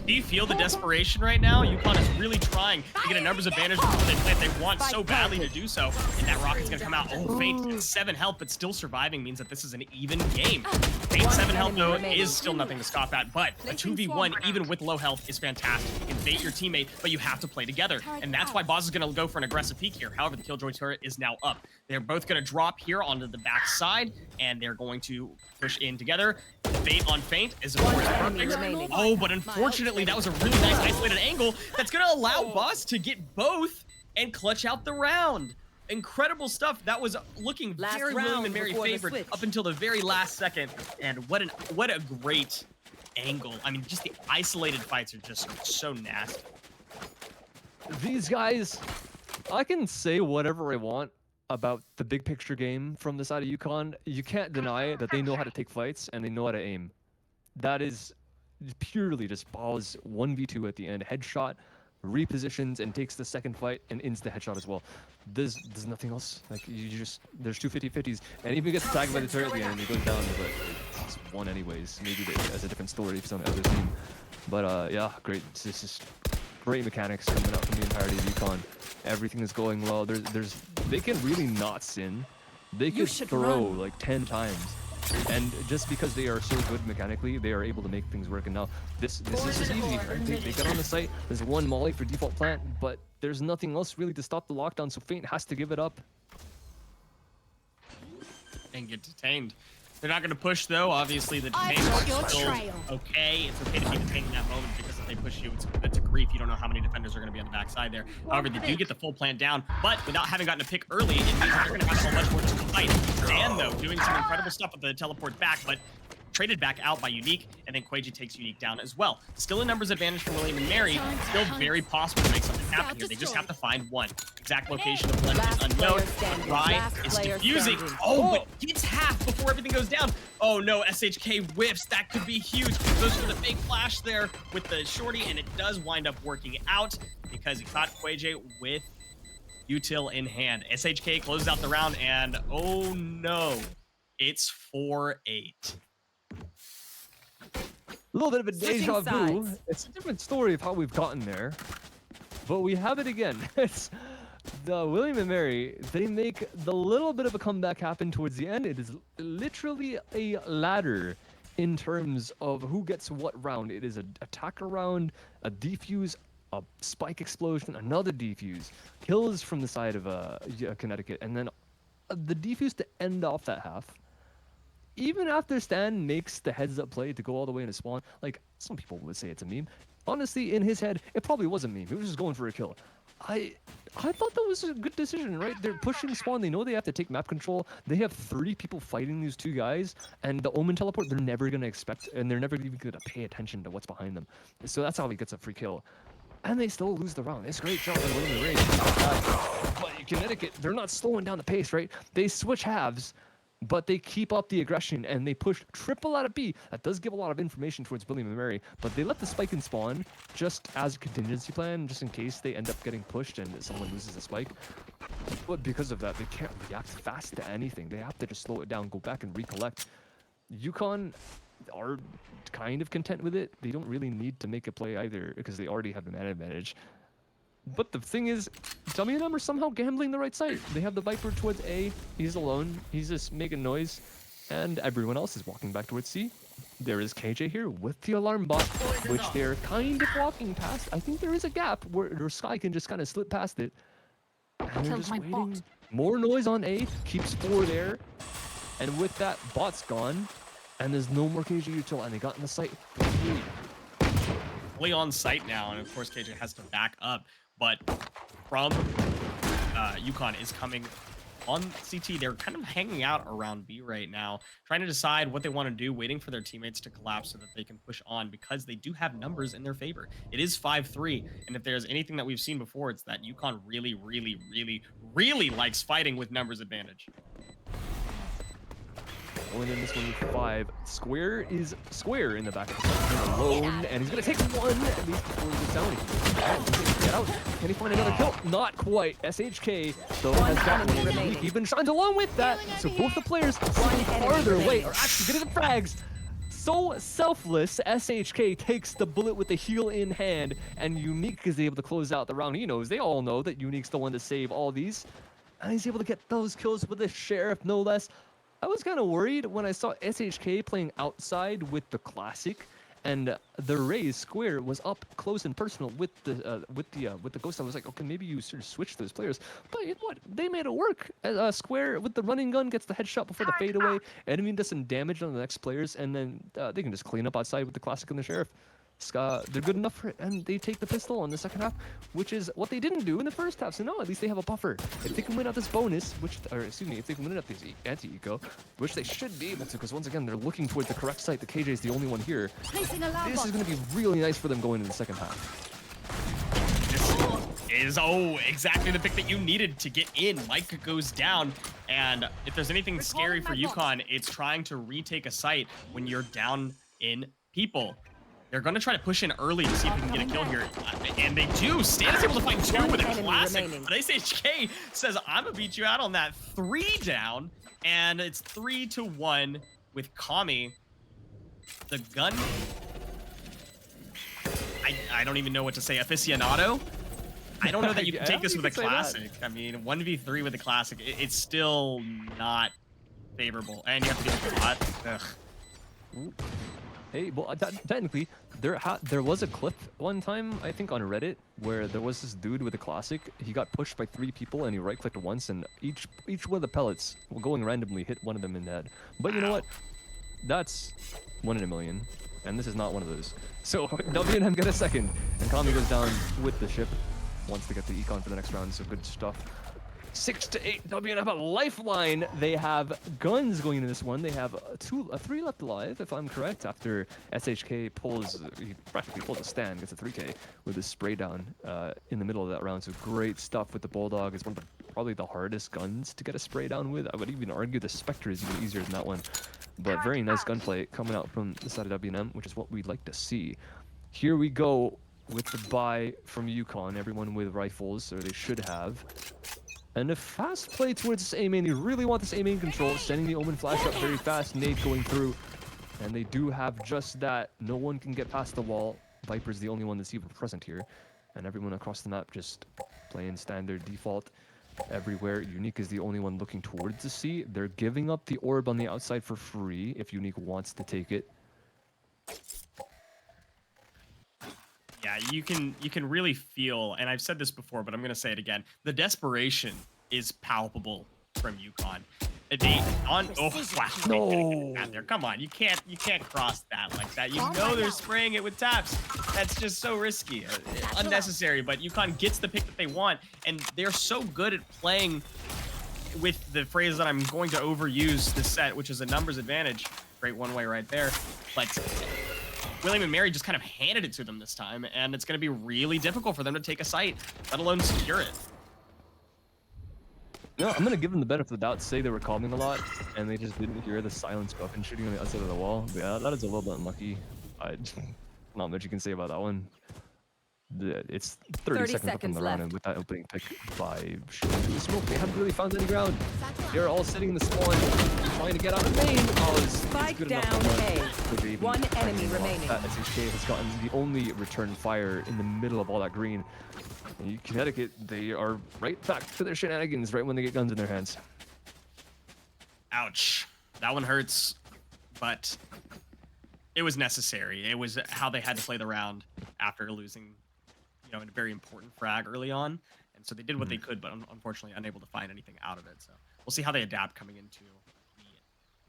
Do you feel the desperation right now? UConn is really trying to get a numbers advantage before they plant. They want so badly to do so, and that rocket's gonna come out. Oh, Faint 7 health, but still surviving means that this is an even game. Faint 7 health though is still nothing to scoff at, but a 2v1 even with low health is fantastic. You can bait your teammate, but you have to play together, and that's why Boz is gonna go for an aggressive peek here. However, the Killjoy turret is now up. They're both gonna drop here onto the back side, and they're going to push in together. Bait on Faint is of course perfect. Oh, but unfortunately that was a really nice isolated angle that's gonna allow Boss to get both and clutch out the round. Incredible stuff. That was looking very William and Mary favored up until the very last second. And what a great angle. I mean, just the isolated fights are just so nasty. These guys, I can say whatever I want about the big picture game from the side of UConn. You can't deny that they know how to take fights and they know how to aim. That is purely just Ball's 1v2 at the end, headshot, repositions and takes the second fight and ends the headshot as well. There's nothing else. Like there's 2 50-50s, and even gets tagged by the turret at the end and he goes down, but it's 1 anyways. Maybe as a different story for some other team. But yeah, great. It's just great mechanics coming out from the entirety of UConn. Everything is going well. They can really not sin. They could throw like 10 times. And just because they are so good mechanically, they are able to make things work. And now this is just easy. Right? They get on the site. There's 1 molly for default plant, but there's nothing else really to stop the lockdown. So Faint has to give it up. and get detained. They're not going to push though. Obviously, the I've detainment got your is still trail. okay. It's okay to be detained in that moment because if they push you, it's a grief. You don't know how many defenders are going to be on the backside there. However, they do get the full plant down, but without having gotten a pick early, it means that they're going to have so much more to fight. Dan, though, doing some incredible stuff with the teleport back, but traded back out by Unique, and then Quaji takes Unique down as well. Still a numbers advantage for William and Mary. Still very possible to make something happen here. They just have to find one. Exact location of one is unknown. Rye is defusing. Oh, but gets half before everything goes down. Oh no, SHK whiffs. That could be huge. Goes for the fake flash there with the shorty, and it does wind up working out because he caught Quaji with util in hand. SHK closes out the round, and oh no, it's 4-8. A little bit of a deja vu. sides. It's a different story of how we've gotten there, but we have it again. It's the William and Mary. They make the little bit of a comeback happen towards the end. It is literally a ladder in terms of who gets what round. It is an attacker round, a defuse, a spike explosion, another defuse, kills from the side of Connecticut, and then the defuse to end off that half. Even after Stan makes the heads-up play to go all the way into spawn, like, some people would say it's a meme. Honestly, in his head, it probably was a meme. He was just going for a kill. I thought that was a good decision, right? They're pushing spawn. They know they have to take map control. They have 30 people fighting these two guys, and the Omen teleport, they're never going to expect, and they're never even going to pay attention to what's behind them. So that's how he gets a free kill. And they still lose the round. It's a great job by winning the race. But Connecticut, they're not slowing down the pace, right? They switch halves, but they keep up the aggression and they push triple out of B. That does give a lot of information towards William and Mary, but they let the spike in spawn just as a contingency plan, just in case they end up getting pushed and someone loses a spike. But because of that, they can't react fast to anything. They have to just slow it down, go back and recollect. UConn are kind of content with it. They don't really need to make a play either because they already have the man advantage. But the thing is, Dummy and them are somehow gambling the right side. They have the Viper towards A. He's alone. He's just making noise. And everyone else is walking back towards C. There is KJ here with the alarm bot, which they're kind of walking past. I think there is a gap where Sky can just kind of slip past it. And they're just waiting. More noise on A. Keeps 4 there. And with that, bot's gone. And there's no more KJ util. And they got in the site. Fully on site now, and of course KJ has to back up. But from UConn is coming on CT. They're kind of hanging out around B right now, trying to decide what they want to do, waiting for their teammates to collapse so that they can push on because they do have numbers in their favor. It is 5-3, and if there's anything that we've seen before, it's that UConn really, really, really, really likes fighting with numbers advantage. Going in this one with 5. Square is Square in the back of the side alone, and he's gonna take one at least before he gets down. Get out. Can he find another kill? Not quite. SHK though has got one. He even shines along with that. So both the players farther away are actually getting the frags. So selfless, SHK takes the bullet with the heal in hand, and Unique is able to close out the round. He knows, they all know that Unique's the one to save all these, and he's able to get those kills with the Sheriff, no less. I was kind of worried when I saw SHK playing outside with the Classic, and the Raze Square was up close and personal with the Ghost. I was like, okay, maybe you sort of switch those players, but you know what? They made it work. Square with the running gun gets the headshot before the fadeaway. Enemy does some damage on the next players, and then they can just clean up outside with the Classic and the Sheriff. They're good enough for it, and they take the pistol in the second half, which is what they didn't do in the first half. So now at least they have a buffer. If they can win out this bonus, if they can win out this anti-eco, which they should be able to, because once again they're looking towards the correct site. The KJ is the only one here. This is going to be really nice for them going into the second half. This is exactly the pick that you needed to get in. Mike goes down, and if there's anything scary for UConn, it's trying to retake a site when you're down in people. They're going to try to push in early to see if they can get a kill here. And they do. Stan is able to find 2 with a Classic. But SHK says, I'm going to beat you out on that. 3 down. And it's 3-1 with Kami. The gun. I don't even know what to say. Aficionado? I don't know that you can take this with a Classic. I mean, 1v3 with a Classic. It's still not favorable. And you have to deal with a lot. Ugh. Hey, well, technically, there was a clip one time, I think, on Reddit where there was this dude with a classic. He got pushed by 3 people, and he right-clicked once, and each one of the pellets, going randomly, hit one of them in the head. But you know what? That's 1 in a million, and this is not one of those. So W&M get a second, and Kami goes down with the ship. Wants to get the econ for the next round, so good stuff. 6 to 8. W&M a lifeline. They have guns going into this one. They have 3 left alive, if I'm correct. After SHK he practically pulls a stand, gets a 3K with his spray down in the middle of that round. So great stuff with the Bulldog. It's one of probably the hardest guns to get a spray down with. I would even argue the Spectre is even easier than that one. But very nice gunplay coming out from the side of W&M, which is what we'd like to see. Here we go with the buy from Yukon. Everyone with rifles, or they should have. And a fast play towards this A main. They really want this A main control, sending the Omen flash up very fast. Nade going through. And they do have just that. No one can get past the wall. Viper's the only one that's even present here. And everyone across the map just playing standard default everywhere. Unique is the only one looking towards the C. They're giving up the orb on the outside for free if Unique wants to take it. Yeah, you can really feel, and I've said this before, but I'm gonna say it again. The desperation is palpable from Yukon. Oh wow! No. Out there. Come on, you can't cross that like that. You know they're spraying it with taps. That's just so risky, unnecessary. But Yukon gets the pick that they want, and they're so good at playing with the phrase that I'm going to overuse this set, which is a numbers advantage. Great one way right there, but William and Mary just kind of handed it to them this time, and it's going to be really difficult for them to take a site, let alone secure it. No, I'm going to give them the benefit of the doubt, say they were calming a lot, and they just didn't hear the silence weapon shooting on the outside of the wall. But yeah, that is a little bit unlucky. Not much you can say about that one. It's 30 seconds left in the round, and with that opening pick by shooting through the smoke, they haven't really found any ground. They're all sitting in the spawn, trying to get out of main. Spike down A. 1 enemy remaining. SHK has gotten the only return fire in the middle of all that green. And Connecticut, they are right back to their shenanigans right when they get guns in their hands. Ouch. That one hurts, but it was necessary. It was how they had to play the round after losing, in a very important frag early on. And so they did what they could, but unfortunately unable to find anything out of it. So we'll see how they adapt coming into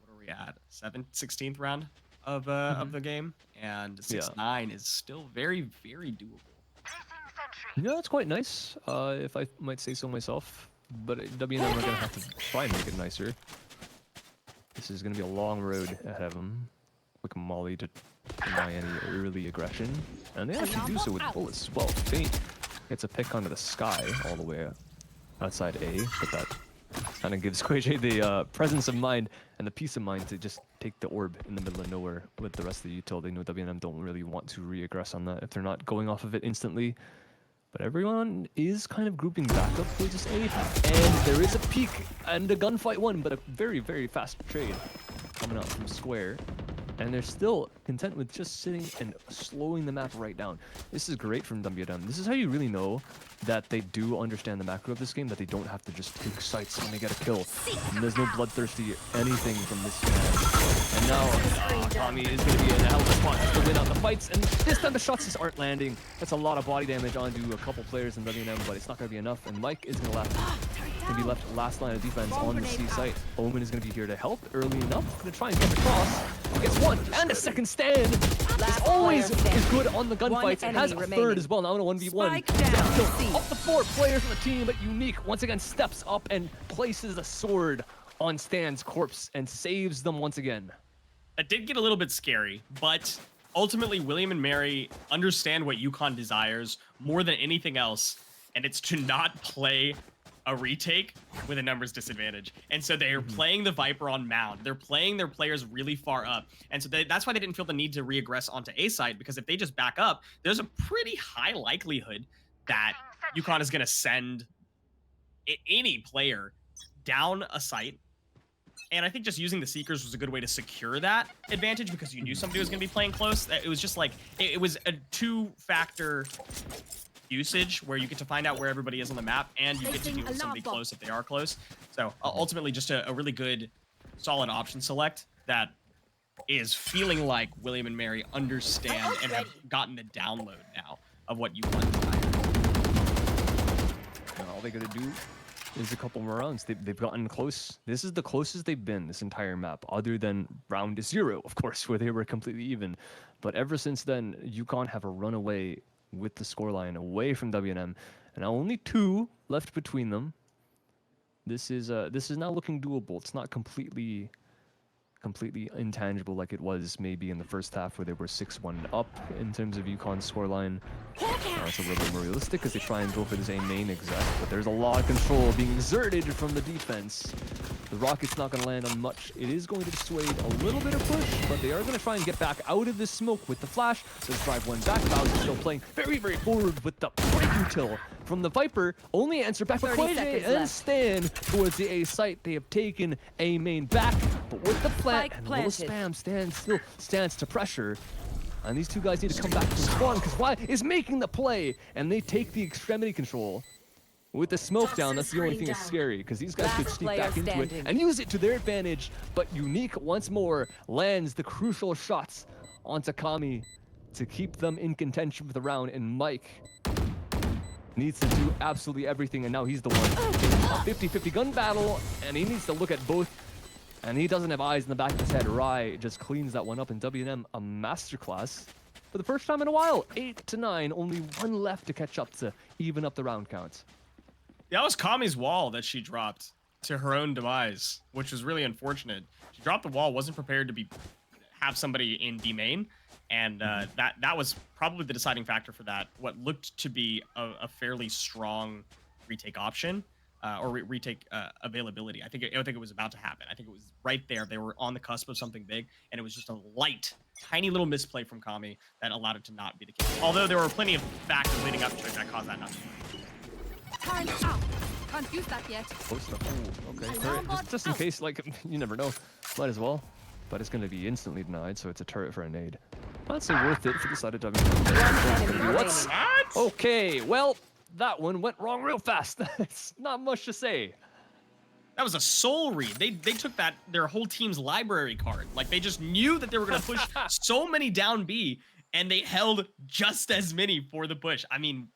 what are we at? 16th round of the game, and 6-9 is still very, very doable. Yeah, it's quite nice, if I might say so myself. But W&M are going to have to try and make it nicer. This is going to be a long road ahead of them. Quick molly to deny any early aggression. And they actually do so with bullets as well. Faint gets a pick onto the sky all the way outside A, but that kind of gives Quaje the presence of mind and the peace of mind to just take the orb in the middle of nowhere with the rest of the util. They know W&M don't really want to re-aggress on that if they're not going off of it instantly. But everyone is kind of grouping back up towards this A, and there is a peek and a gunfight one, but a very, very fast trade coming out from Square. And they're still content with just sitting and slowing the map right down. This is great from W&M. This is how you really know that they do understand the macro of this game, that they don't have to just take sites when they get a kill. And there's no bloodthirsty anything from this man. And now Kami is going to be in a hell of a spot to win out the fights. And this time the shots just aren't landing. That's a lot of body damage onto a couple players in W&M, but it's not going to be enough. And Mike is going to be left last line of defense on the C site. Omen is going to be here to help early enough to try and get across. He gets one and a second stand. It's always is good on the gunfights. It has a third as well. Now in a 1v1. Up to 4 players on the team, but Unique once again steps up and places a sword on Stan's corpse and saves them once again. That did get a little bit scary, but ultimately William and Mary understand what Yukon desires more than anything else, and it's to not play a retake with a numbers disadvantage. And so they're playing the Viper on mound. They're playing their players really far up. And so that's why they didn't feel the need to re-aggress onto A side, because if they just back up, there's a pretty high likelihood that Yukon is going to send any player down a site. And I think just using the Seekers was a good way to secure that advantage, because you knew somebody was going to be playing close. It was just like, it was a 2-factor usage where you get to find out where everybody is on the map, and you get to deal with somebody close if they are close. So ultimately just a really good solid option select that is feeling like William and Mary understand and have gotten the download now of what you want. And all they gotta do is a couple more rounds. They've gotten close. This is the closest they've been this entire map, other than round 0, of course, where they were completely even. But ever since then, UConn have a runaway with the scoreline away from WNM, and now only 2 left between them. This is now looking doable. It's not completely intangible like it was maybe in the first half where they were 6-1 up in terms of UConn's scoreline. It's a little bit more realistic because they try and go for the same main exec, but there's a lot of control being exerted from the defense. The rocket's not going to land on much. It is going to dissuade a little bit of push, but they are going to try and get back out of this smoke with the flash. Let's drive one back. Bowser's still playing very, very forward with the breaking till from the Viper. Only answer back with KJ and Stan towards the A site. They have taken A main back, but with the plant and little spam, Stan still stands to pressure. And these 2 guys need to come back to spawn because Y is making the play, and they take the extremity control. With the smoke down, that's the only thing that's scary, because these guys could sneak back into it and use it to their advantage. But Unique, once more, lands the crucial shots onto Kami to keep them in contention for the round. And Mike needs to do absolutely everything, and now he's the one in a 50-50 gun battle, and he needs to look at both. And he doesn't have eyes in the back of his head. Rai just cleans that one up in WNM, a masterclass. For the first time in a while, 8-9, only 1 left to catch up to even up the round count. That was Kami's wall that she dropped to her own demise, which was really unfortunate. She dropped the wall, wasn't prepared to have somebody in D main, and that was probably the deciding factor for that. What looked to be a fairly strong retake option or retake availability. I think it was about to happen. I think it was right there. They were on the cusp of something big, and it was just a light, tiny little misplay from Kami that allowed it to not be the case. Although there were plenty of factors leading up to it that caused that not to be. Time out. Can't use that yet. Post up. Ooh, okay. Turret, just in case, like, you never know. Might as well. But it's going to be instantly denied, so it's a turret for a nade. That's worth it for the side of W. What? Okay, well, that one went wrong real fast. It's not much to say. That was a soul read. They took their whole team's library card. Like, they just knew that they were going to push so many down B, and they held just as many for the push. I mean,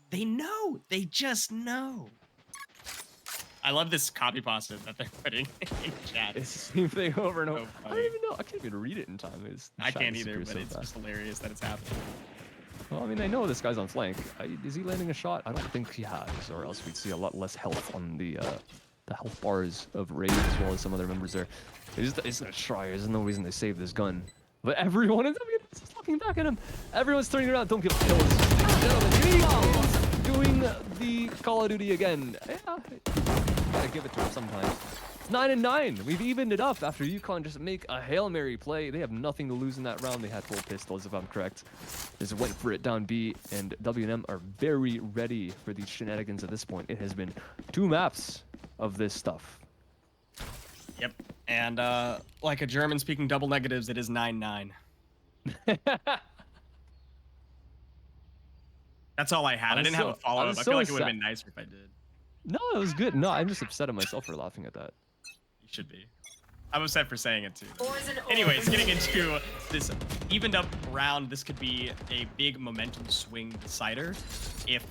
they know. They just know. I love this copy pasta that they're putting in chat. It's the same thing over and over. So I don't even know. I can't even read it in time. I can't either, but it's just hilarious that it's happening. Well, I mean, I know this guy's on flank. Is he landing a shot? I don't think he has, or else we'd see a lot less health on the health bars of Raid as well as some other members there. It's a try. There's no reason they saved this gun. But everyone is looking back at him. Everyone's turning around. Don't give kills. Gentlemen, doing the Call of Duty again. Yeah, gotta give it to him sometimes. It's 9-9. We've evened it up after UConn just make a Hail Mary play. They have nothing to lose in that round. They had full pistols, if I'm correct. Just went for it down B, and WNM are very ready for these shenanigans at this point. It has been 2 maps of this stuff. Yep. And like a German speaking double negatives, it is 9-9. That's all I had. I didn't have a follow-up. I feel like it would have been nicer if I did. No, it was good. No, I'm just upset at myself for laughing at that. You should be. I'm upset for saying it too. Anyways, getting into this evened up round, this could be a big momentum swing decider. If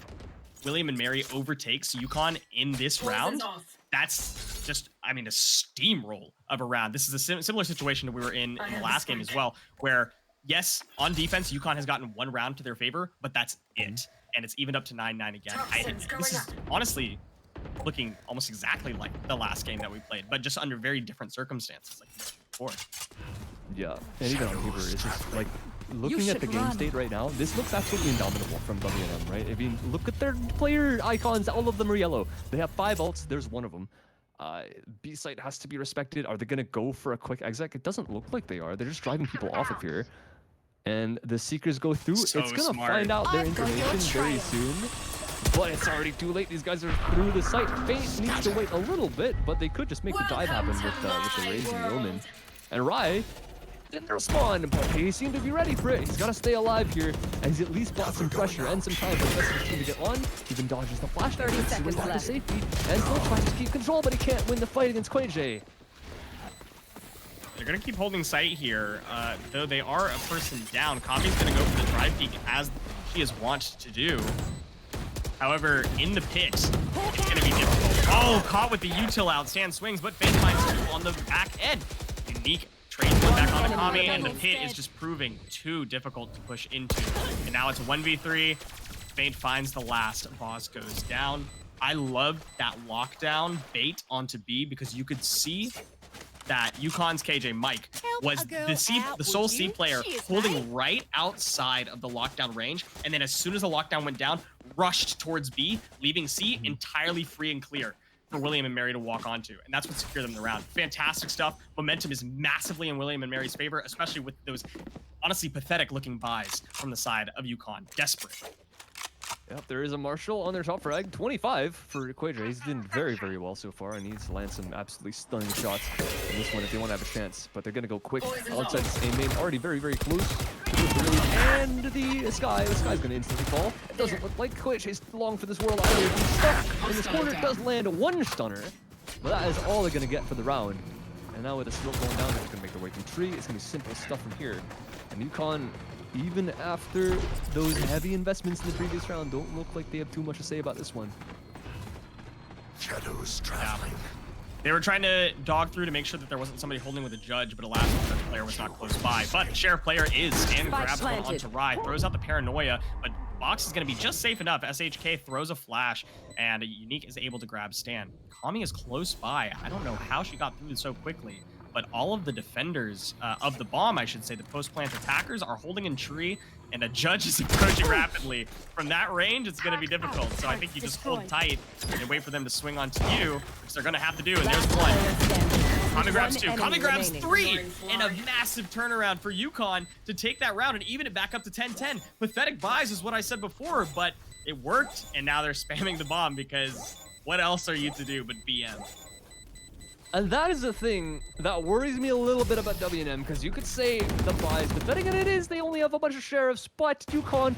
William and Mary overtakes UConn in this round, that's just, I mean, a steamroll of a round. This is a similar situation that we were in the last game as well, where yes, on defense, UConn has gotten 1 round to their favor, but that's it. And it's evened up to 9-9 again. This is honestly looking almost exactly like the last game that we played, but just under very different circumstances, like before. Yeah, and even on paper, it's just like looking at the game state right now. This looks absolutely indomitable from WNM, right? I mean, look at their player icons. All of them are yellow. They have 5 ults. There's one of them. B site has to be respected. Are they gonna go for a quick exec? It doesn't look like they are. They're just driving people off of here. And the Seekers go through. So it's gonna smart. Find out their information very soon. But it's already too late. These guys are through the site. Fate needs to wait a little bit, but they could just make the dive happen with the Rays and the Omen. And Rai didn't respond, but he seemed to be ready for it. He's got to stay alive here, and he's at least brought some pressure and some time for the rest of his team to get on. Even dodges the flash there, gets his way back to safety, and still tries to keep control, but he can't win the fight against KJ. They're going to keep holding sight here, though they are a person down. Kami's going to go for the drive peek as she is wont to do. However, in the pit, it's going to be difficult. Oh, caught with the util out. Stan swings, but Fate finds two on the back end. Unique trade back on Kami, and the pit is just proving too difficult to push into. And now it's a 1v3. Fate finds the last. Boss goes down. I love that lockdown bait onto B because you could see that UConn's KJ Mike was the sole C player holding right outside of the lockdown range, and then as soon as the lockdown went down, rushed towards B, leaving C entirely free and clear for William and Mary to walk onto, and that's what secured them in the round. Fantastic stuff. Momentum is massively in William and Mary's favor, especially with those honestly pathetic looking buys from the side of UConn. Desperate. Yep, there is a Marshall on their top frag. 25 for Quadra. He's doing very, very well so far and needs to land some absolutely stunning shots in this one if they want to have a chance. But they're going to go quick outside the same main. Already very, very close. And the Sky. The Sky's going to instantly fall. It doesn't look like Quadra is long for this world either. He's stuck in this corner. Does land one stunner. But that is all they're going to get for the round. And now with the smoke going down, they're just going to make their way through tree. It's going to be simple stuff from here. And UConn, even after those heavy investments in the previous round, don't look like they have too much to say about this one. Shadows traveling. They were trying to dog through to make sure that there wasn't somebody holding with a judge, but alas, the player was not close by. But Sheriff player is. Stan grabs one onto Rye, throws out the paranoia, but Box is going to be just safe enough. SHK throws a flash, and Unique is able to grab Stan. Kami is close by. I don't know how she got through so quickly, but all of the defenders of the bomb, I should say, the post-plant attackers are holding in tree, and a judge is approaching rapidly. From that range, it's going to be difficult, so I think you just hold tight and wait for them to swing onto you, which they're going to have to do, and there's one. Kami grabs two. Kami grabs three, and a massive turnaround for UConn to take that round and even it back up to 10-10. Pathetic buys is what I said before, but it worked, and now they're spamming the bomb because what else are you to do but BM? And that is the thing that worries me a little bit about WNM, because you could say the buys, but then again, it is, they only have a bunch of sheriffs, but UConn,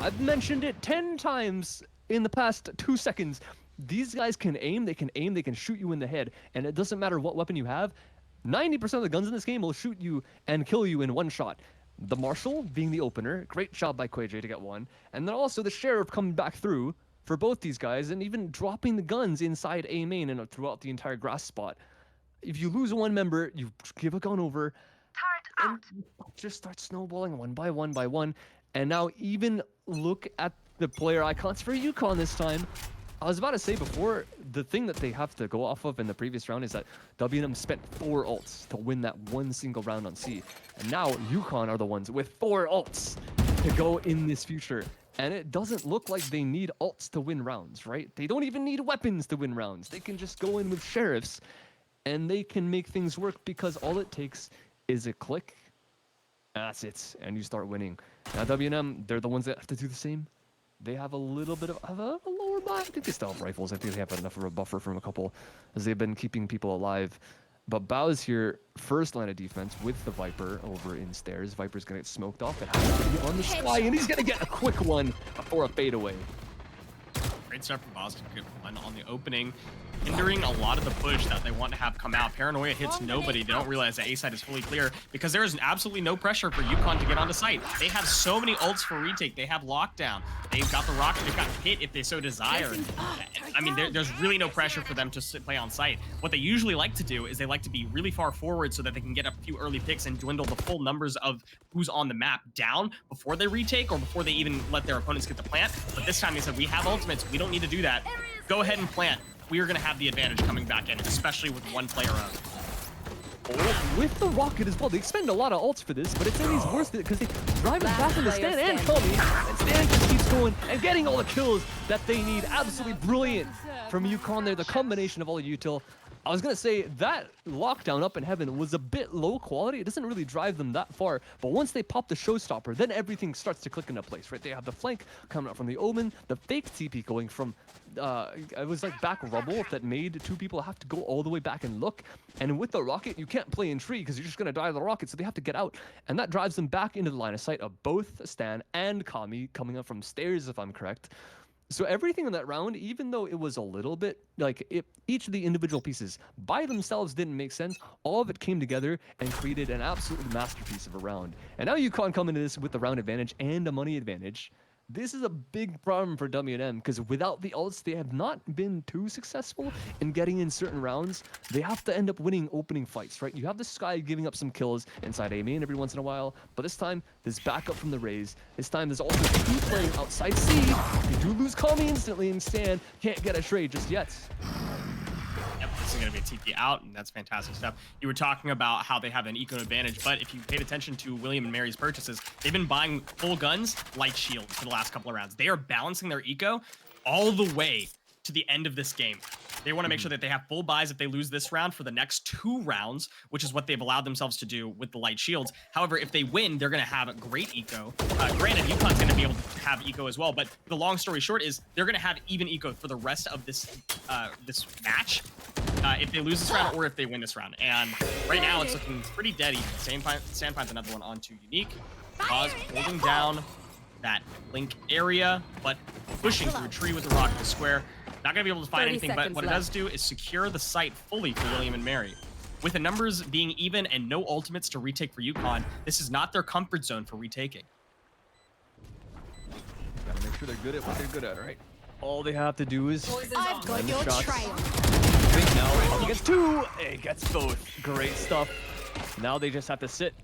I've mentioned it 10 times in the past 2 seconds. These guys can aim, they can shoot you in the head, and it doesn't matter what weapon you have. 90% of the guns in this game will shoot you and kill you in one shot. The Marshall being the opener, great job by Quay J to get one, and then also the sheriff coming back through for both these guys, and even dropping the guns inside A main and throughout the entire grass spot. If you lose one member, you give a gun over, and just start snowballing one by one. And now even look at the player icons for UConn this time. I was about to say before, the thing that they have to go off of in the previous round is that WNM spent 4 ults to win that one single round on C. And now UConn are the ones with 4 ults to go in this future. And it doesn't look like they need ults to win rounds, right? They don't even need weapons to win rounds. They can just go in with sheriffs and they can make things work because all it takes is a click. That's it. And you start winning. Now WNM, they're the ones that have to do the same. They have a little bit of a lower buy. I think they still have rifles. I think they have enough of a buffer from a couple as they've been keeping people alive. But Bao's here, first line of defense with the Viper over in stairs. Viper's going to get smoked off. It has to be on the Sky, and he's going to get a quick one before a fadeaway. Great start from Boston. Good one on the opening, hindering a lot of the push that they want to have come out. Paranoia hits nobody. They don't realize that A side is fully clear because there is absolutely no pressure for UConn to get onto site. They have so many ults for retake. They have lockdown. They've got the rocket. They've got hit if they so desire. I mean, there's really no pressure for them to play on site. What they usually like to do is they like to be really far forward so that they can get a few early picks and dwindle the full numbers of who's on the map down before they retake or before they even let their opponents get the plant. But this time they said, we have ultimates. We don't need to do that. Go ahead and plant. We are going to have the advantage coming back in, especially with one player out. With the rocket as well. They expend a lot of ults for this, but it's always worth it because they drive it back into Stan and Kami, and Stan just keeps going and getting all the kills that they need. Absolutely brilliant from UConn there. The combination of all the util. I was going to say that lockdown up in heaven was a bit low quality. It doesn't really drive them that far. But once they pop the showstopper, then everything starts to click into place, right? They have the flank coming out from the Omen, the fake TP going from, it was like back rubble that made 2 people have to go all the way back and look. And with the rocket, you can't play in tree because you're just going to die to the rocket. So they have to get out. And that drives them back into the line of sight of both Stan and Kami coming up from stairs, if I'm correct. So everything in that round, even though it was a little bit like each of the individual pieces by themselves didn't make sense, all of it came together and created an absolute masterpiece of a round. And now UConn come into this with the round advantage and a money advantage. This is a big problem for W&M because without the ults, they have not been too successful in getting in certain rounds. They have to end up winning opening fights, right? You have the Sky giving up some kills inside A main every once in a while, but this time there's backup from the Rays. This time there's also two playing outside C. You do lose Kami instantly, and Stan can't get a trade just yet. Yep, this is going to be a TP out, and that's fantastic stuff. You were talking about how they have an eco advantage, but if you paid attention to William and Mary's purchases, they've been buying full guns, light shields for the last couple of rounds. They are balancing their eco all the way to the end of this game. They want to make sure that they have full buys if they lose this round for the next 2 rounds, which is what they've allowed themselves to do with the light shields. However, if they win, they're going to have a great eco. Granted, UConn's going to be able to have eco as well, but the long story short is they're going to have even eco for the rest of this this match if they lose this round or if they win this round. And right now, it's looking pretty dead even. Sandpine's another one onto Unique. Pause holding down that link area, but pushing through a tree with the rock at the square. Not going to be able to find anything, but what it does do is secure the site fully for William and Mary. With the numbers being even and no ultimates to retake for UConn, this is not their comfort zone for retaking. Gotta make sure they're good at what they're good at, right? All they have to do is I've got your trail. think now it gets 2, it gets both. Great stuff. Now they just have to sit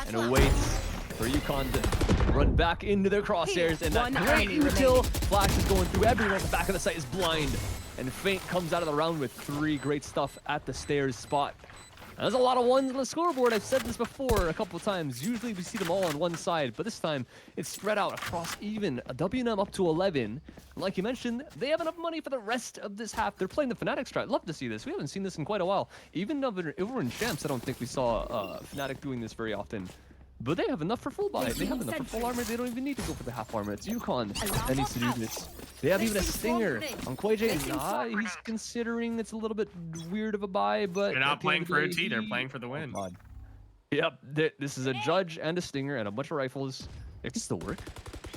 and wait for UConn to run back into their crosshairs, and that great util flash is going through everyone. The back of the site is blind, and Feint comes out of the round with 3 great stuff at the stairs spot. And there's a lot of ones on the scoreboard. I've said this before a couple of times. Usually we see them all on one side, but this time it's spread out across even a W&M up to 11. Like you mentioned, they have enough money for the rest of this half. They're playing the Fnatic strat. Love to see this. We haven't seen this in quite a while. Even over in Champs, I don't think we saw Fnatic doing this very often. But they have enough for full buy. They have enough for full armor. They don't even need to go for the half armor. It's UConn that needs to do this. They have even a stinger on Quayjay. Nah, he's considering it's a little bit weird of a buy, but They're not playing for a T. They're playing for the win. Oh, yep, this is a judge and a stinger and a bunch of rifles. It can still work.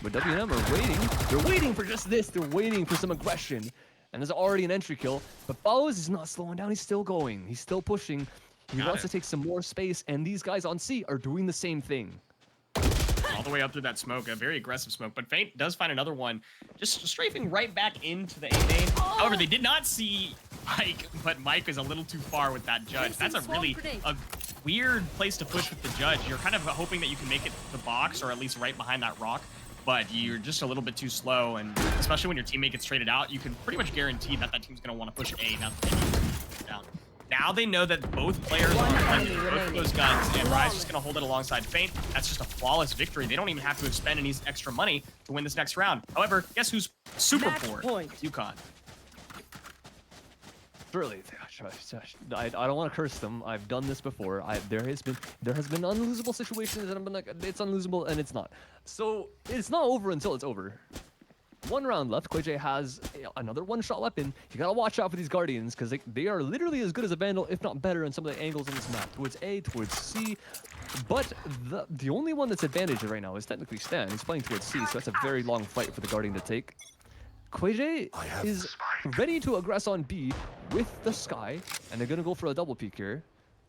But W&M are waiting. They're waiting for just this. They're waiting for some aggression. And there's already an entry kill. But Bowes is not slowing down. He's still going. He's still pushing. He wants to take some more space, and these guys on C are doing the same thing. All the way up through that smoke, a very aggressive smoke, but Feint does find another one, just strafing right back into the A main. However, they did not see Mike, but Mike is a little too far with that judge. That's a really weird place to push with the judge. You're kind of hoping that you can make it to the box, or at least right behind that rock, but you're just a little bit too slow, and especially when your teammate gets traded out, you can pretty much guarantee that that team's going to want to push A now that they need down. Now they know that both players are planning both of those guns, and Rise just going to hold it alongside Feint. That's just a flawless victory. They don't even have to expend any extra money to win this next round. However, guess who's super poor? UConn. Really, I don't want to curse them. I've done this before. There has been unlosable situations, and I'm like, it's unlosable, and it's not. So it's not over until it's over. 1 round left. Quayjay has another 1-shot weapon. You gotta watch out for these Guardians because they are literally as good as a Vandal, if not better, in some of the angles on this map. Towards A, towards C. But the only one that's advantaged right now is technically Stan. He's playing towards C, so that's a very long fight for the Guardian to take. Quayjay is ready to aggress on B with the Sky, and they're gonna go for a double peek here.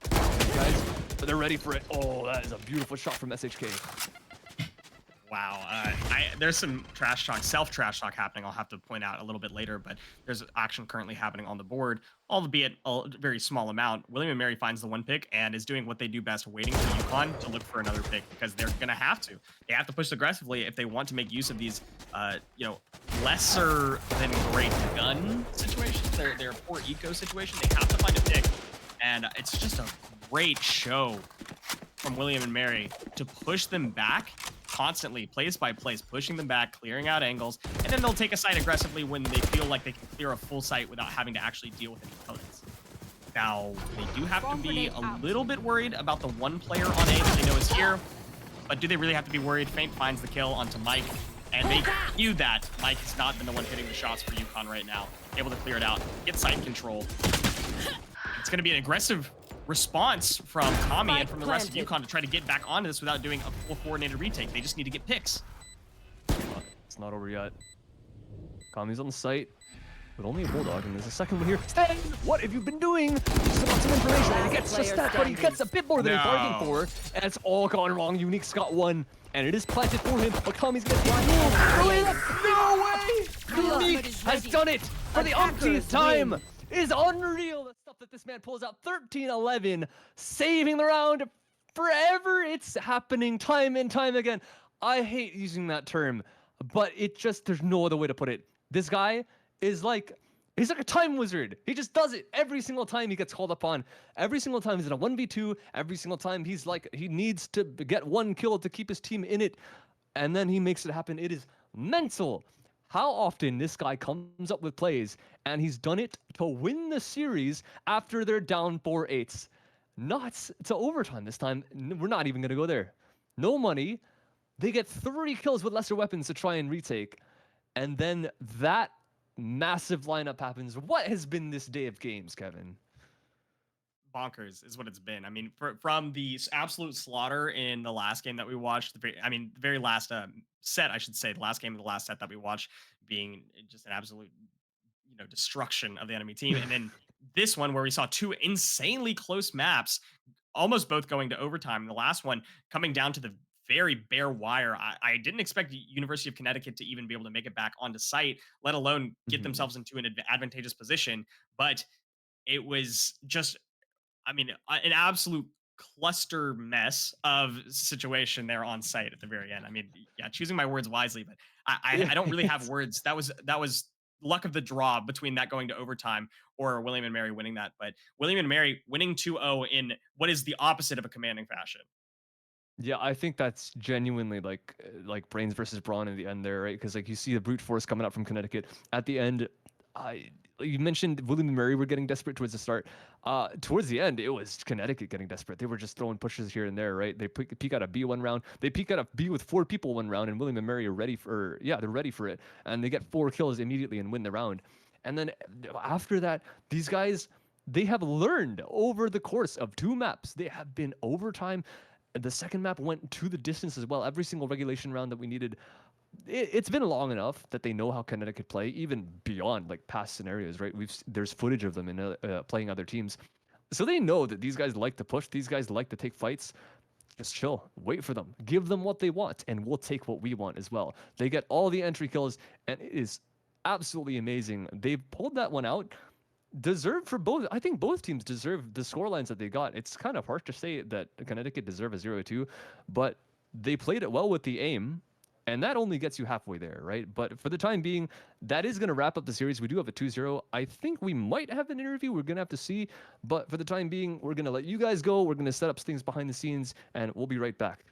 Guys, but they're ready for it. Oh, that is a beautiful shot from SHK. Wow, there's some trash talk, self-trash talk happening, I'll have to point out a little bit later, but there's action currently happening on the board, albeit a very small amount. William and Mary finds the 1 pick and is doing what they do best, waiting for UConn to look for another pick, because they're going to have to. They have to push aggressively if they want to make use of these, lesser than great gun situations, their poor eco situation. They have to find a pick, and it's just a great show from William and Mary to push them back constantly, place by place, pushing them back, clearing out angles, and then they'll take a site aggressively when they feel like they can clear a full site without having to actually deal with any opponents. Now, they do have to be a little bit worried about the 1 player on A that they know is here, but do they really have to be worried? Feint finds the kill onto Mike, and they knew that Mike has not been the one hitting the shots for UConn right now, able to clear it out, get site control. It's going to be an aggressive response from Kami and from the rest of UConn to try to get back onto this without doing a full coordinated retake. They just need to get picks. It's not over yet. Kami's on the site, but only a bulldog, and there's a second one here. Stan, what have you been doing? Just about some information, and he gets just that, but he gets a bit more than he bargained for, and it's all gone wrong. Unique's got one, and it is planted for him, but Kami's gonna take no way! Unique has done it for the umpteenth time. It is unreal, the stuff that this man pulls out. 13-11, saving the round forever. It's happening time and time again. I hate using that term, but it just, there's no other way to put it. This guy is like, he's like a time wizard. He just does it every single time he gets called upon. Every single time he's in a 1v2, every single time he's like, he needs to get one kill to keep his team in it, and then he makes it happen. It is mental how often this guy comes up with plays, and he's done it to win the series after they're down 4-8. Not to overtime this time. We're not even going to go there. No money. They get 30 kills with lesser weapons to try and retake. And then that massive lineup happens. What has been this day of games, Kevin? Bonkers is what it's been. I mean, from the absolute slaughter in the last game that we watched, the very last set, I should say, the last game of the last set that we watched being just an absolute, destruction of the enemy team. And then this one where we saw two insanely close maps, almost both going to overtime. The last one coming down to the very bare wire. I didn't expect the University of Connecticut to even be able to make it back onto site, let alone get themselves into an advantageous position. But it was just, an absolute cluster mess of situation there on site at the very end. I mean, yeah, choosing my words wisely, but I don't really have words. That was luck of the draw between that going to overtime or William and Mary winning that. But William and Mary winning 2-0 in what is the opposite of a commanding fashion. Yeah, I think that's genuinely like brains versus brawn in the end there, right? Because like you see the brute force coming up from Connecticut at the end. You mentioned William and Mary were getting desperate towards the start. Towards the end, it was Connecticut getting desperate. They were just throwing pushes here and there, right? They peek out a B one round. They peek out a B with 4 people one round, and William and Mary are ready for, they're ready for it. And they get 4 kills immediately and win the round. And then after that, these guys, they have learned over the course of 2 maps. They have been overtime. The second map went to the distance as well. Every single regulation round that we needed. It's been long enough that they know how Connecticut play, even beyond like past scenarios, right? There's footage of them in playing other teams, so they know that these guys like to push. These guys like to take fights. Just chill, wait for them, give them what they want, and we'll take what we want as well. They get all the entry kills, and it is absolutely amazing. They've pulled that one out. Deserved for both. I think both teams deserve the scorelines that they got. It's kind of harsh to say that Connecticut deserve a 0-2, but they played it well with the aim. And that only gets you halfway there, right? But for the time being, that is going to wrap up the series. We do have a 2-0. I think we might have an interview. We're going to have to see. But for the time being, we're going to let you guys go. We're going to set up things behind the scenes, and we'll be right back.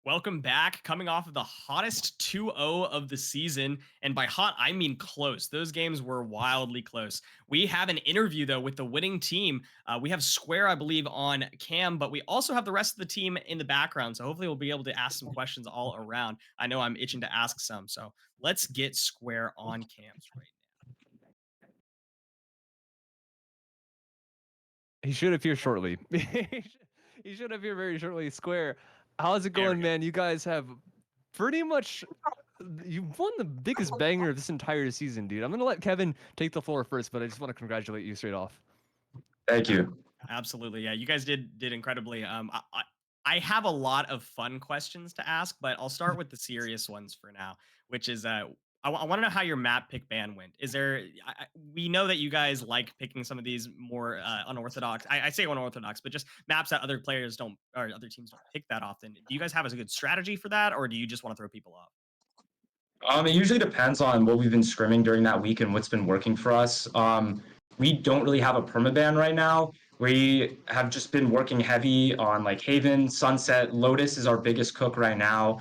Welcome back. Coming off of the hottest 2-0 of the season. And by hot, I mean close. Those games were wildly close. We have an interview, though, with the winning team. We have Square, I believe, on cam, but we also have the rest of the team in the background. So hopefully we'll be able to ask some questions all around. I know I'm itching to ask some. So let's get Square on cams right now. He should appear shortly. He should appear very shortly. Square, how's it going, man? You guys have pretty much you've won the biggest banger of this entire season, dude. I'm gonna let Kevin take the floor first, but I just want to congratulate you straight off. Thank you. Absolutely. Yeah, you guys did incredibly. I have a lot of fun questions to ask, but I'll start with the serious ones for now, which is I want to know how your map pick ban went. Is there? We know that you guys like picking some of these more unorthodox. I say unorthodox, but just maps that other players don't or other teams don't pick that often. Do you guys have a good strategy for that, or do you just want to throw people off? It usually depends on what we've been scrimming during that week and what's been working for us. We don't really have a permaban right now. We have just been working heavy on like Haven, Sunset, Lotus is our biggest cook right now.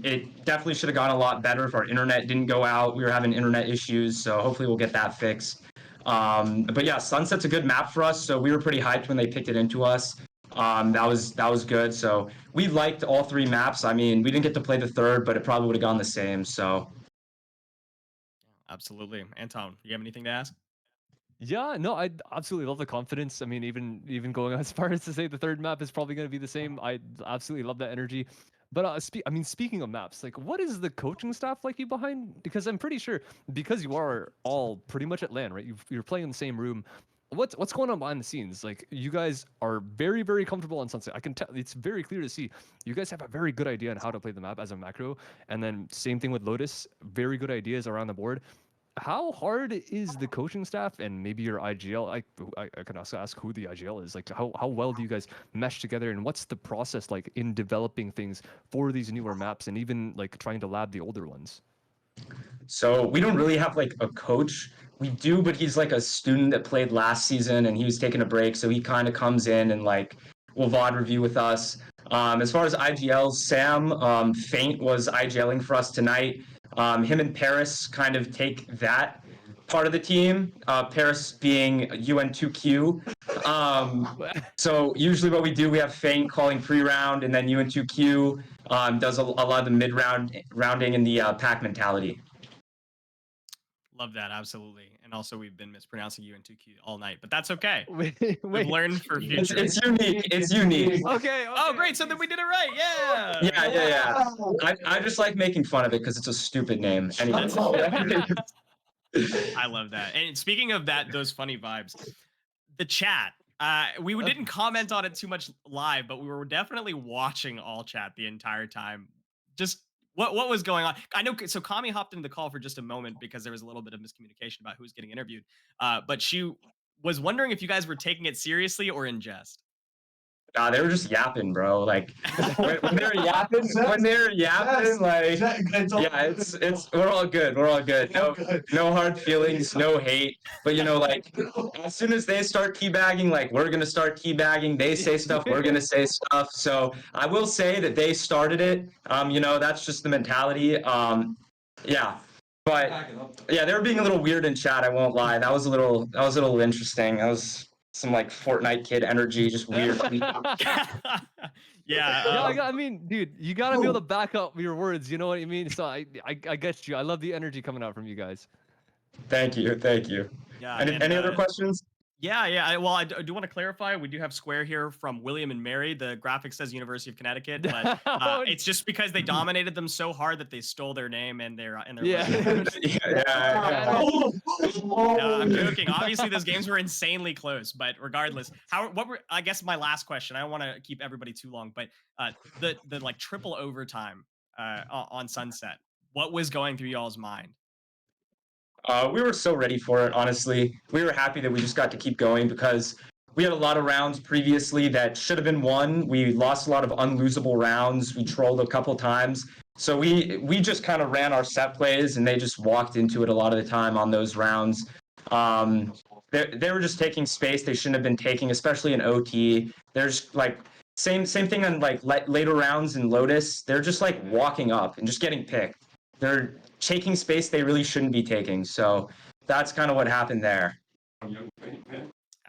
It definitely should have gone a lot better if our internet didn't go out. We were having internet issues, so hopefully we'll get that fixed. But yeah, Sunset's a good map for us, so we were pretty hyped when they picked it into us. That was good. So we liked all three maps. I mean, we didn't get to play the third, but it probably would have gone the same. So Absolutely. Anton, you have anything to ask? Yeah, no, I absolutely love the confidence. I mean, even going as far as to say the third map is probably going to be the same. I absolutely love that energy. But I mean, speaking of maps, like, what is the coaching staff like you behind? Because I'm pretty sure, because you are all pretty much at LAN, right? You're playing in the same room. What's going on behind the scenes? Like, you guys are very, very comfortable on Sunset. I can tell, it's very clear to see you guys have a very good idea on how to play the map as a macro. And then same thing with Lotus, very good ideas around the board. How hard is the coaching staff and maybe your IGL? I can also ask who the IGL is. Like, how well do you guys mesh together, and what's the process like in developing things for these newer maps and even like trying to lab the older ones? So we don't really have like a coach. We do, but he's like a student that played last season and he was taking a break. So he kind of comes in and like will VOD review with us. As far as IGLs, Sam Faint was IGLing for us tonight. Him and Paris kind of take that part of the team, Paris being UN2Q. So usually what we do, we have Faint calling pre-round, and then UN2Q does a lot of the mid-rounding and the pack mentality. Love that, absolutely. And also, we've been mispronouncing you in 2Q all night, but that's okay. Wait, We've learned for future. It's unique. It's unique. Okay. Oh, great! So then we did it right. Yeah. Yeah. I just like making fun of it because it's a stupid name. Anyway. I love that. And speaking of that, those funny vibes, the chat. We didn't comment on it too much live, but we were definitely watching all chat the entire time. Just what was going on? I know. So Kami hopped into the call for just a moment because there was a little bit of miscommunication about who was getting interviewed. But she was wondering if you guys were taking it seriously or in jest. Nah, they were just yapping, bro. Like when they're yapping, like yeah, it's we're all good. We're all good. No hard feelings, no hate. But you know, like as soon as they start teabagging, like we're gonna start teabagging. They say stuff, we're gonna say stuff. So I will say that they started it. You know, that's just the mentality. Yeah. But yeah, they were being a little weird in chat, I won't lie. That was a little interesting. That was some like Fortnite kid energy, just weird. Yeah. I mean, dude, you gotta be able to back up your words. You know what I mean? So I get you. I love the energy coming out from you guys. Thank you. Yeah. Any other questions? Yeah. Well, I do want to clarify. We do have Square here from William and Mary. The graphic says University of Connecticut, but it's just because they dominated them so hard that they stole their name and their Yeah. Yeah. No, I'm joking. Obviously, those games were insanely close, but regardless, I guess my last question. I don't want to keep everybody too long, but the like triple overtime on Sunset. What was going through y'all's mind? We were so ready for it, honestly. We were happy that we just got to keep going because we had a lot of rounds previously that should have been won. We lost a lot of unlosable rounds. We trolled a couple times. So we just kind of ran our set plays and they just walked into it a lot of the time on those rounds. They were just taking space they shouldn't have been taking, especially in OT. There's like Same thing on like later rounds in Lotus. They're just like walking up and just getting picked. They're taking space they really shouldn't be taking. So that's kind of what happened there.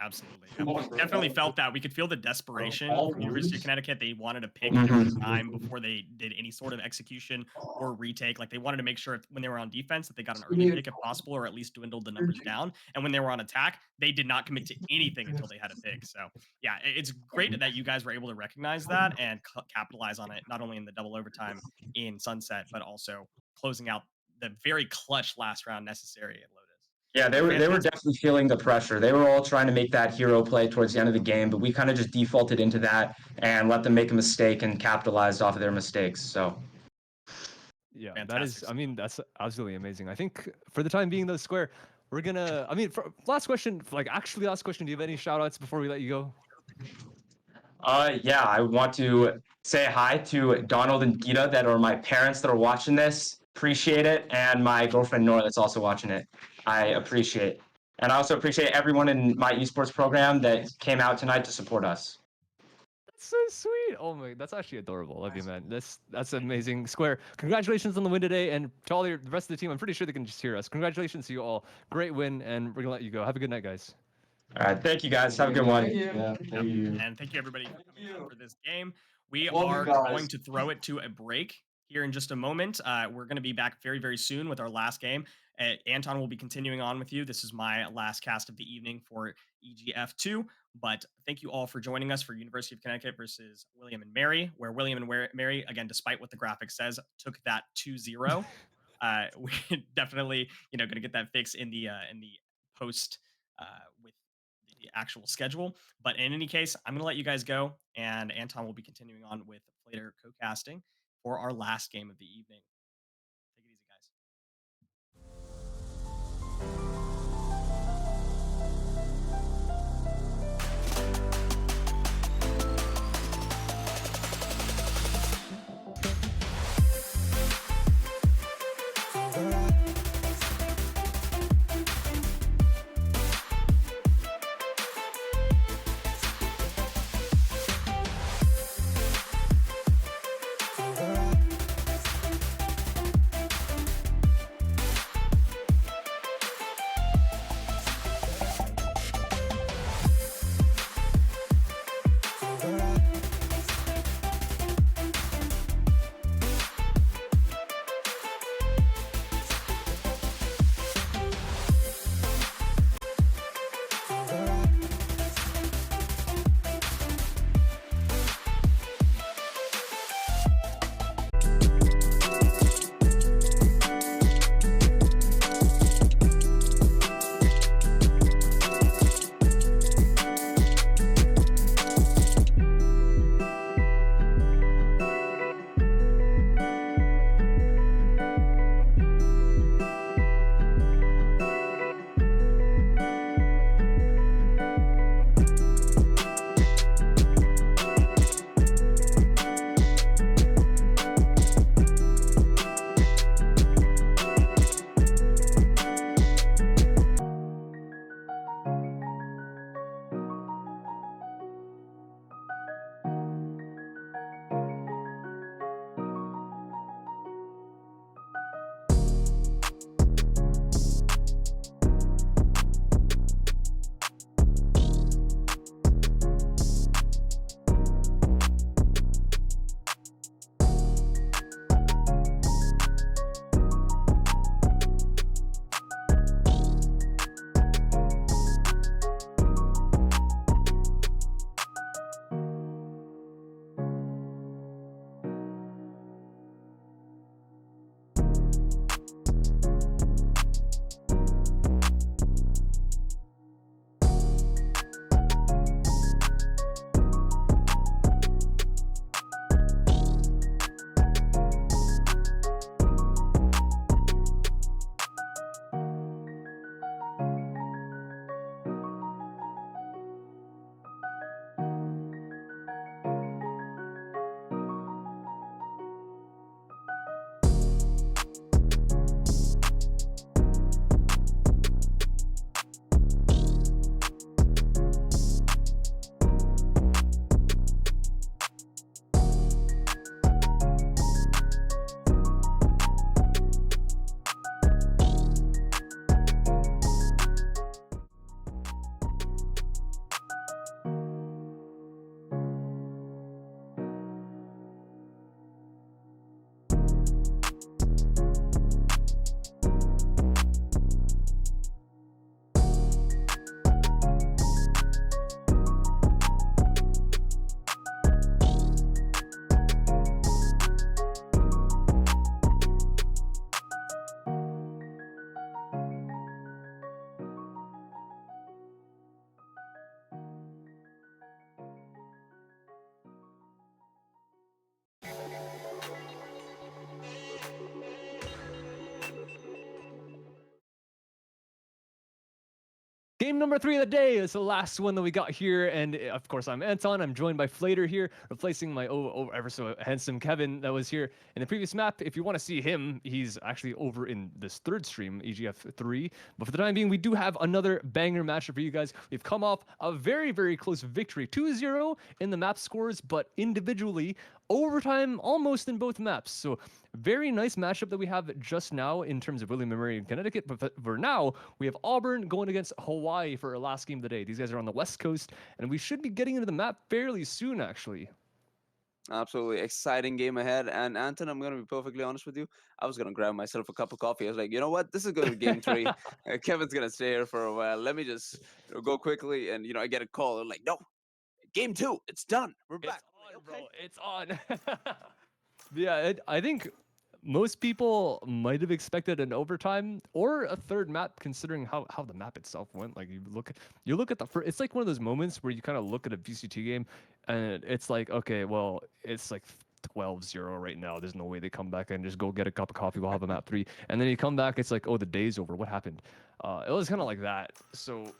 Absolutely. Yeah, we definitely felt that. We could feel the desperation from University of Connecticut. They wanted to pick Mhm. every time before they did any sort of execution or retake. Like they wanted to make sure when they were on defense that they got an early pick if possible, or at least dwindled the numbers down. And when they were on attack, they did not commit to anything until they had a pick. So yeah, it's great that you guys were able to recognize that and capitalize on it, not only in the double overtime in Sunset, but also closing out the very clutch last round necessary at Lotus. Yeah, they were Fantastic. definitely feeling the pressure. They were all trying to make that hero play towards the end of the game, but we kind of just defaulted into that and let them make a mistake and capitalized off of their mistakes. So Yeah, Fantastic. I mean, that's absolutely amazing. I think for the time being, though, Square, we're gonna, I mean, last question, last question, do you have any shout outs before we let you go? yeah, I want to say hi to Donald and Gita that are my parents that are watching this. Appreciate it. And my girlfriend Nora that's also watching it. I appreciate it. And I also appreciate everyone in my esports program that came out tonight to support us. That's so sweet. Oh my, that's actually adorable. Love you, man. That's amazing. Square, congratulations on the win today, and to all the rest of the team. I'm pretty sure they can just hear us. Congratulations to you all. Great win, and we're gonna let you go. Have a good night, guys. All right, thank you guys. Have a good one. And thank you everybody for coming out for this game. We are going to throw it to a break here in just a moment. We're going to be back very, very soon with our last game. Anton will be continuing on with you. This is my last cast of the evening for EGF2. But thank you all for joining us for University of Connecticut versus William and Mary, where William and Mary, again, despite what the graphic says, took that 2-0. We're definitely, going to get that fix in the post with the actual schedule. But in any case, I'm going to let you guys go, and Anton will be continuing on with later co-casting for our last game of the evening. Take it easy, guys. Game number 3 of the day is the last one that we got here, and of course I'm Anton. I'm joined by Flater here, replacing my ever so handsome Kevin that was here in the previous map. If you want to see him, he's actually over in this third stream, EGF3. But for the time being, we do have another banger matchup for you guys. We've come off a very, very close victory, 2-0 in the map scores, but individually, overtime almost in both maps. So very nice matchup that we have just now in terms of William & Mary and Connecticut. But for now, we have Auburn going against Hawaii for our last game of the day. These guys are on the West Coast, and we should be getting into the map fairly soon, actually. Absolutely exciting game ahead. And Anton, I'm going to be perfectly honest with you. I was going to grab myself a cup of coffee. I was like, you know what? This is going to be game 3. Kevin's going to stay here for a while. Let me just go quickly. And, I get a call. I'm like, no, game 2. It's done. We're back. It's on, bro. It's on. Yeah, I think most people might have expected an overtime or a third map, considering how the map itself went. Like you look at the first, it's like one of those moments where you kind of look at a VCT game, and it's like, okay, well, it's like 12-0 right now. There's no way they come back and just go get a cup of coffee. We'll have a map 3, and then you come back, it's like, oh, the day's over. What happened? It was kind of like that. So.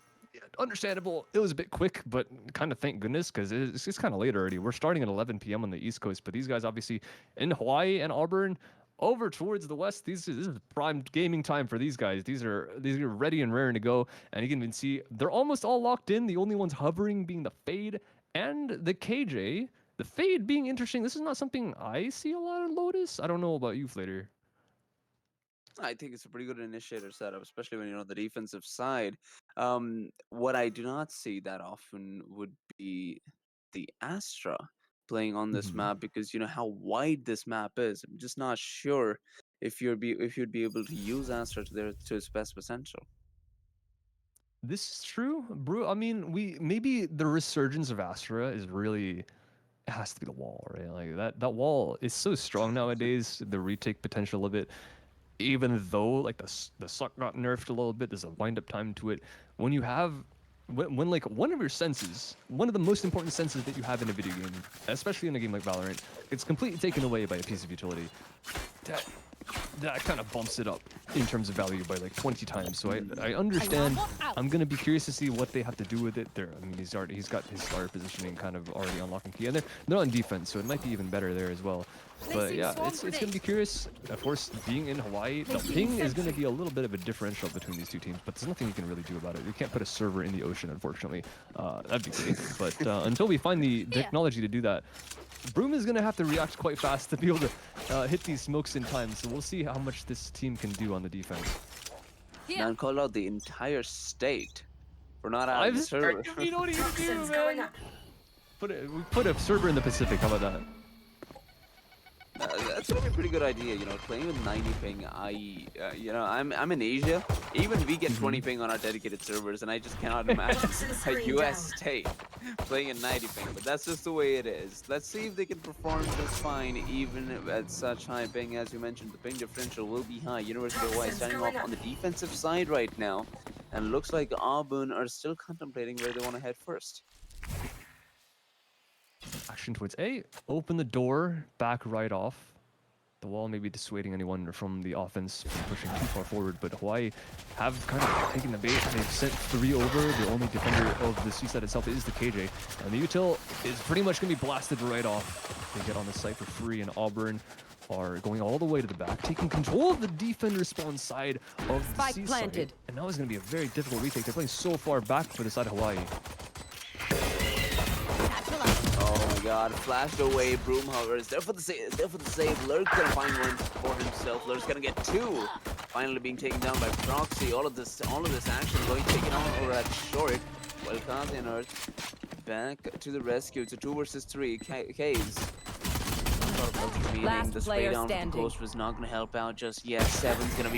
Understandable. It was a bit quick, but kind of thank goodness, because it's kind of late already. We're starting at 11 p.m. on the East Coast, but these guys obviously in Hawaii and Auburn over towards the West. This is prime gaming time for these guys. These are ready and raring to go, and you can even see they're almost all locked in. The only ones hovering being the Fade and the KJ. The Fade being interesting. This is not something I see a lot of Lotus. I don't know about you, Flater. I think it's a pretty good initiator setup, especially when the defensive side. What I do not see that often would be the Astra playing on this map, because how wide this map is. I'm just not sure if you'd be able to use Astra to its best potential. This is true, bro. I mean, maybe the resurgence of Astra is really. It has to be the wall, right? Like that wall is so strong nowadays. The retake potential of it. Even though like the suck got nerfed a little bit, there's a wind up time to it. When you have when like one of your senses, one of the most important senses that you have in a video game, especially in a game like Valorant, it's completely taken away by a piece of utility. That kind of bumps it up in terms of value by like 20 times. So I understand. I'm gonna be curious to see what they have to do with it. There, I mean, he's got his starter positioning kind of already unlocked and key, and they're on defense, so it might be even better there as well. But yeah, it's gonna be curious. Of course, being in Hawaii, the ping is gonna be a little bit of a differential between these two teams, but there's nothing you can really do about it. You can't put a server in the ocean, unfortunately. That'd be great, but until we find the technology to do that, Broom is gonna have to react quite fast to be able to hit these smokes in time. So we'll see how much this team can do on the defense. Man called out the entire state for not having a server. We don't even do, man. We put a server in the Pacific. How about that? That's gonna be a pretty good idea, playing with 90 ping. I'm in Asia. Even we get 20 ping on our dedicated servers, and I just cannot imagine a US state playing at 90 ping. But that's just the way it is. Let's see if they can perform just fine, even at such high ping. As you mentioned, the ping differential will be high. University of Hawaii standing off on the defensive side right now, and looks like Auburn are still contemplating where they want to head first. Action towards A. Open the door, back right off. The wall may be dissuading anyone from the offense from pushing too far forward, but Hawaii have kind of taken the bait. They've sent 3 over. The only defender of the seaside itself is the KJ. And the util is pretty much going to be blasted right off. They get on the site for free, and Auburn are going all the way to the back, taking control of the defender spawn side of the Spike seaside. planted. And now it's going to be a very difficult retake. They're playing so far back for the side of Hawaii. Oh my god, flashed away. Broom, however, is there for the save. Lurk's gonna find one for himself. Lurk's gonna get 2. Finally being taken down by Proxy. All of this action going taken out over at short. Well, Kazi and Earth back to the rescue. It's a 2 versus 3. Caves. Last The spray player down from standing. Ghost was not gonna help out just yet. Seven's gonna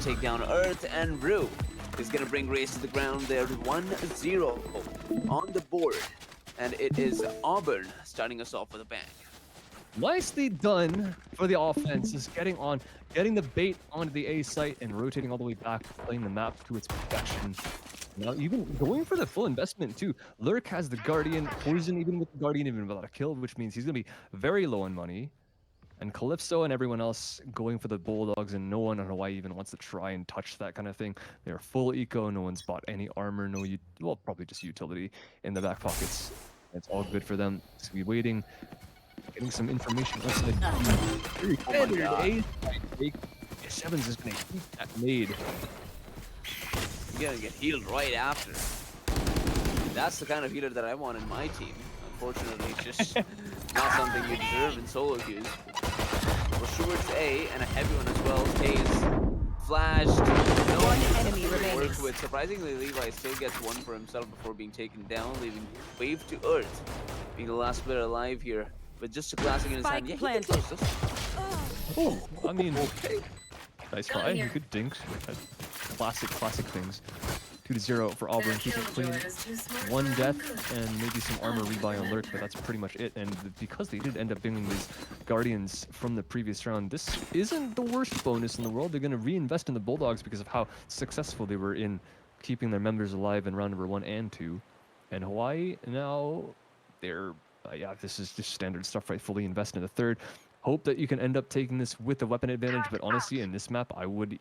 take down Earth, and Brew is gonna bring Race to the ground there. 1-0 on the board. And it is Auburn starting us off with a bang. Nicely done for the offense, just getting the bait onto the A site and rotating all the way back, playing the map to its perfection. Now even going for the full investment too. Lurk has the Guardian, Poison even with the Guardian, even without a kill, which means he's gonna be very low on money. And Calypso and everyone else going for the Bulldogs, and no one on Hawaii even wants to try and touch that kind of thing. They're full eco, no one's bought any armor, well, probably just utility in the back pockets. It's all good for them. So we waiting, getting some information outside. Very standard, eh? Sevens is gonna keep that nade. You're gonna get healed right after. That's the kind of healer that I want in my team. Unfortunately, it's just not something you deserve in solo queues. Well, Schubert's A and a heavy one as well. K's flashed. No One one enemy to remaining. work with. Surprisingly, Levi still gets one for himself before being taken down, leaving Wave to Earth, being the last player alive here. But just a classic in his hand. Yeah, Spike he can close this. Oh, I mean, nice try. You could dink. Classic things. 2-0 for Auburn, keep it clean. 1 death and maybe some armor rebuy on Lurk, but that's pretty much it. And because they did end up bringing these Guardians from the previous round, this isn't the worst bonus in the world. They're going to reinvest in the Bulldogs because of how successful they were in keeping their members alive in round number 1 and 2. And Hawaii, now they're, yeah, this is just standard stuff, right? Fully invest in the third. Hope that you can end up taking this with the weapon advantage, but honestly, in this map, I wouldn't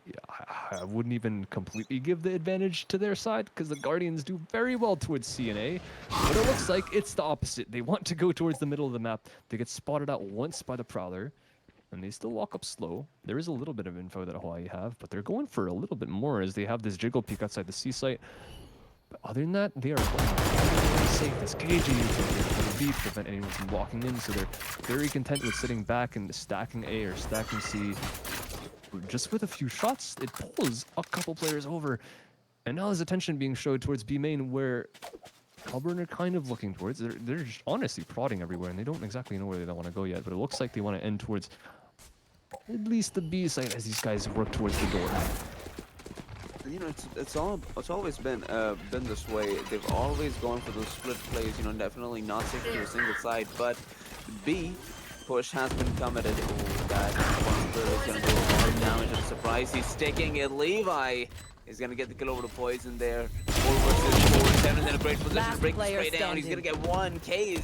even completely give the advantage to their side because the Guardians do very well towards C and A. But it looks like it's the opposite. They want to go towards the middle of the map. They get spotted out once by the Prowler, and they still walk up slow. There is a little bit of info that Hawaii have, but they're going for a little bit more as they have this jiggle peek outside the C site. But other than that, they are going safe as KG. B to prevent anyone from walking in, so they're very content with sitting back and stacking A or stacking C. Just with a few shots, it pulls a couple players over, and now there's attention being showed towards B main, where Auburn are kind of looking towards. They're just honestly prodding everywhere, and they don't exactly know where they want to go yet, but it looks like they want to end towards at least the B site as these guys work towards the door. You know, it's always been this way. They've always gone for those split plays. You know, definitely not sticking to a single side. But B push has been committed. Oh, that one player is gonna do a lot of damage. I'm surprised he's sticking it. Levi is gonna get the kill over the poison there. 4 versus 4. 7 in a great position. Last Breaking player straight down. He's gonna standing. get 1. K's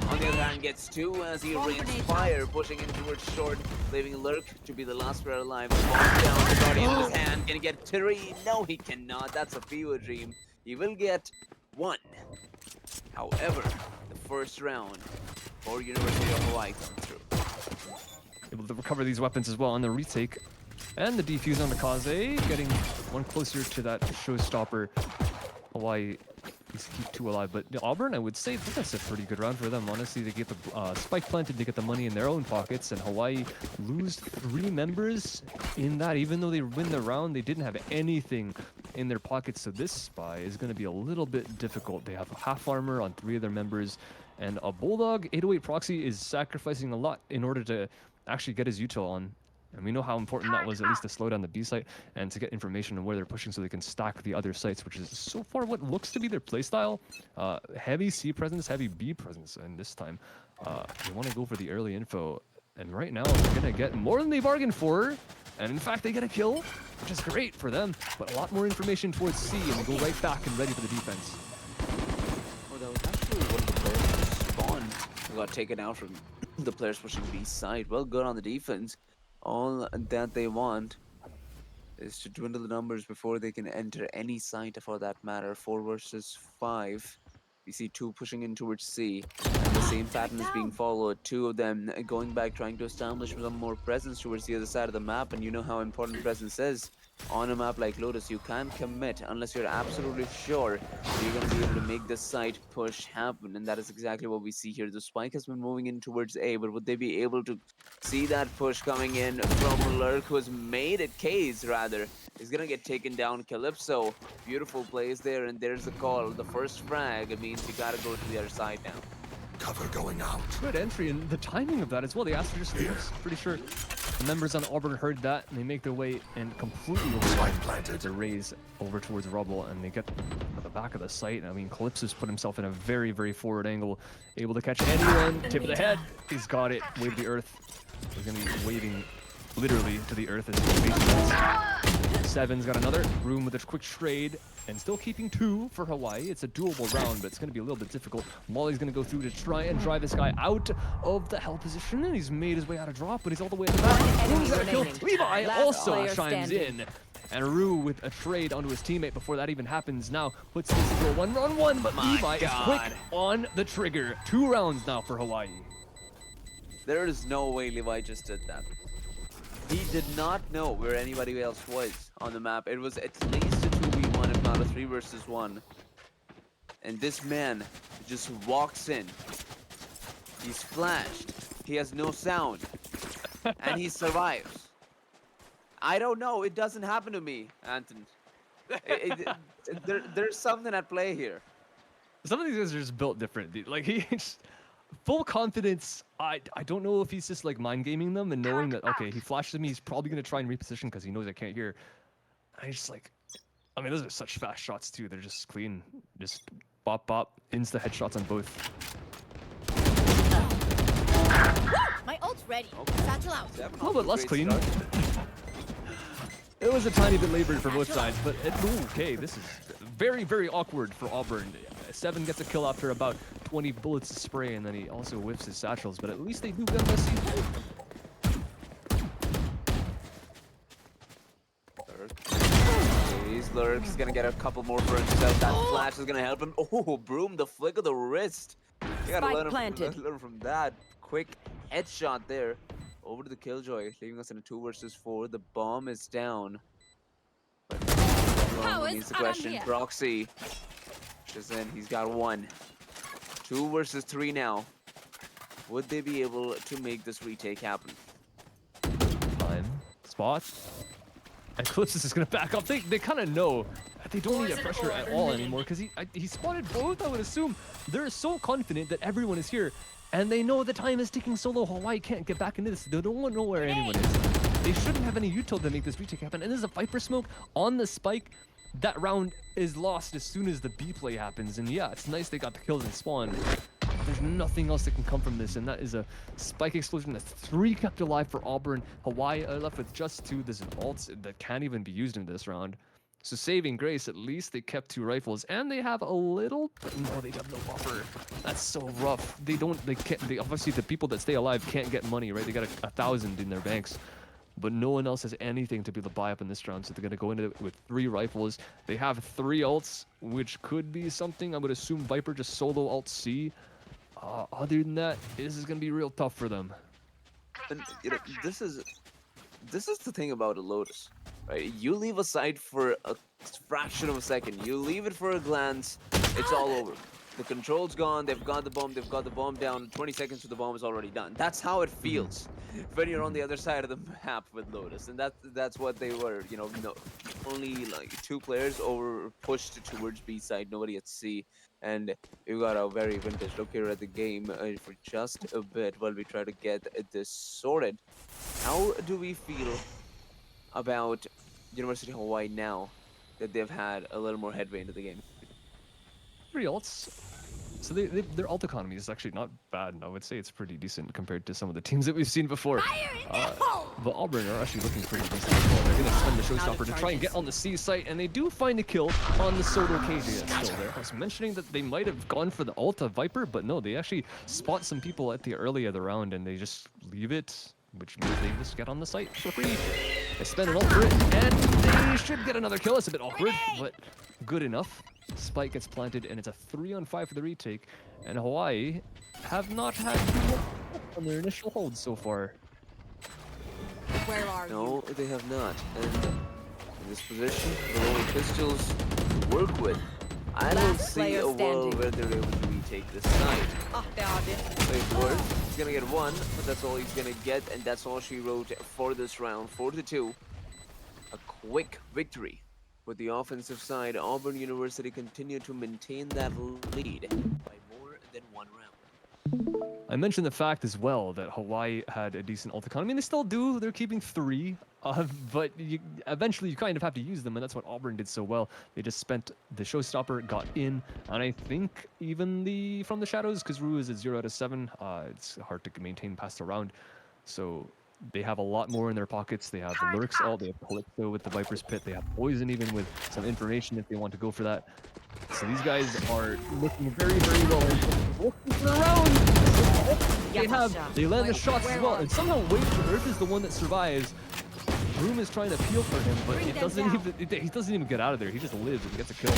on the other hand gets 2 as he rains fire, pushing in towards short, leaving Lurk to be the last player alive. Falls down, the Guardian in his hand. Can he get 3? No, he cannot. That's a fever dream. He will get 1. However, the first round for University of Hawaii comes through. Able to recover these weapons as well on the retake. And the defuse on the Kaze, getting one closer to that showstopper. Hawaii is keep 2 alive, but Auburn, I would say that's a pretty good round for them. Honestly, they get the spike planted, they get the money in their own pockets, and Hawaii lose 3 members in that. Even though they win the round, they didn't have anything in their pockets, so this spy is going to be a little bit difficult. They have half armor on 3 of their members, and a Bulldog 808 proxy is sacrificing a lot in order to actually get his util on. And we know how important that was, at least to slow down the B site and to get information on where they're pushing so they can stack the other sites, which is so far what looks to be their playstyle. Heavy C presence, heavy B presence, and this time they want to go for the early info. And right now they're going to get more than they bargained for. And in fact, they get a kill, which is great for them. But a lot more information towards C, and they go right back and ready for the defense. Well, that was actually one of the players spawned who got taken out from the players pushing B side. Well, good on the defense. All that they want is to dwindle the numbers before they can enter any site for that matter. 4 versus 5. We see 2 pushing in towards C. And the same pattern is being followed. 2 of them going back, trying to establish some more presence towards the other side of the map. And you know how important presence is. On a map like Lotus, you can't commit unless you're absolutely sure you're going to be able to make this side push happen. And that is exactly what we see here. The spike has been moving in towards A, but would they be able to see that push coming in from Lurk, who has made it? K's rather. He's going to get taken down. Calypso, beautiful plays there, and there's the call. The first frag, it means you got to go to the other side now. Cover going out. Good entry, and the timing of that as well. The Astro just leaves. Pretty sure the members on Auburn heard that, and they make their way and completely override the raise over towards Rubble, and they get to the back of the site. I mean, Calypso's put himself in a very, very forward angle, able to catch anyone. Tip of the head. He's got it. Wave the earth. He's going to be waving literally to the earth as he faces Seven's got another. Room with a quick trade. And still keeping 2 for Hawaii. It's a doable round, but it's going to be a little bit difficult. Molly's going to go through to try and drive this guy out of the hell position. And he's made his way out of drop, but he's all the way at the back. Rue's got a kill. Levi Last also player chimes standing. in. And Rue with a trade onto his teammate before that even happens now puts this into a 1-on-1, but Levi is quick on the trigger. 2 rounds now for Hawaii. There is no way Levi just did that. He did not know where anybody else was on the map. It was at least a 2v1, if not a 3 versus 1. And this man just walks in. He's flashed. He has no sound. And he survives. I don't know. It doesn't happen to me, Anton. There's something at play here. Some of these guys are just built different, dude. Like, he's full confidence. I don't know if he's just like mind gaming them and knowing that, okay, he flashes me, he's probably going to try and reposition because he knows I can't hear. I just like, I mean, those are such fast shots too. They're just clean. Just bop, bop, insta headshots on both. My ult's ready. Satchel out. A little bit less clean. It was a tiny bit labored for both sides, but okay, this is very, very awkward for Auburn. Seven gets a kill after about 20 bullets of spray, and then he also whiffs his satchels, but at least they do get Messi. He's Lurk. He's gonna get a couple more for himself. That flash is gonna help him. Oh, Broom, the flick of the wrist. You gotta learn from that. Quick headshot there. Over to the Killjoy, leaving us in a 2 versus 4. The bomb is down. But here's the question. Proxy. Shazin, he's got 1. 2 versus 3 now. Would they be able to make this retake happen? Time. Spot. Eclipse is going to back up. They kind of know that they don't need a pressure at all anymore because he spotted both, I would assume. They're so confident that everyone is here. And they know the time is ticking solo. Hawaii can't get back into this. They don't know where anyone is. They shouldn't have any util to make this retake happen. And there's a Viper smoke on the spike. That round is lost as soon as the B play happens. And yeah, it's nice they got the kills and spawn. But there's nothing else that can come from this. And that is a spike explosion. That's 3 kept alive for Auburn. Hawaii are left with just 2. There's an ult that can't even be used in this round. So saving grace, at least they kept 2 rifles, and they have a little, but no, they have no buffer. That's so rough. They obviously the people that stay alive can't get money, right? They got 1,000 in their banks, but no one else has anything to be able to buy up in this round. So they're gonna go into it with 3 rifles. They have 3 ults, which could be something. I would assume Viper just solo ult C. Other than that, this is gonna be real tough for them. And you know, this is the thing about a Lotus. Right, you leave a site for a fraction of a second. You leave it for a glance, it's all over. The control's gone, they've got the bomb down, 20 seconds to the bomb is already done. That's how it feels when you're on the other side of the map with Lotus. And that's what they were, you know, only like 2 players over pushed towards B side, nobody at C. And we got a very vintage look here at the game for just a bit while we try to get this sorted. How do we feel about University of Hawaii now that they've had a little more headway into the game? 3 ults. So their ult economy is actually not bad. I would say it's pretty decent compared to some of the teams that we've seen before. But Auburn are actually looking pretty decent as well. They're going to spend the showstopper to try and get on the C site, and they do find a kill on the Soto KJ that's still there. I was mentioning that they might have gone for the ult of Viper, but no, they actually spot some people at the early of the round, and they just leave it, which means they just get on the site for free. They spend an ult for it, and they should get another kill. It's a bit awkward, but good enough. Spike gets planted, and it's a 3-on-5 for the retake. And Hawaii have not had on their initial hold so far. Where are you? No, they have not. And in this position, the only pistols to work with. I don't see a world where they're able to retake this side. Wait for it. He's gonna get 1, but that's all he's gonna get, and that's all she wrote for this round. 4-2. A quick victory. With the offensive side, Auburn University continued to maintain that lead by more than 1 round. I mentioned the fact as well that Hawaii had a decent ult economy, and they still do. They're keeping 3, but eventually you kind of have to use them, and that's what Auburn did so well. They just spent the showstopper, got in, and I think even from the shadows, because Rue is at 0 out of 7, it's hard to maintain past a round. So they have a lot more in their pockets. They have Lurks all, they have Calypso with the Viper's Pit, they have Poison even with some information if they want to go for that. So these guys are looking very, very well. Looking for the round. They land the shots as well, and somehow Wave to Earth is the one that survives. Broom is trying to peel for him, but he doesn't even get out of there. He just lives and gets a kill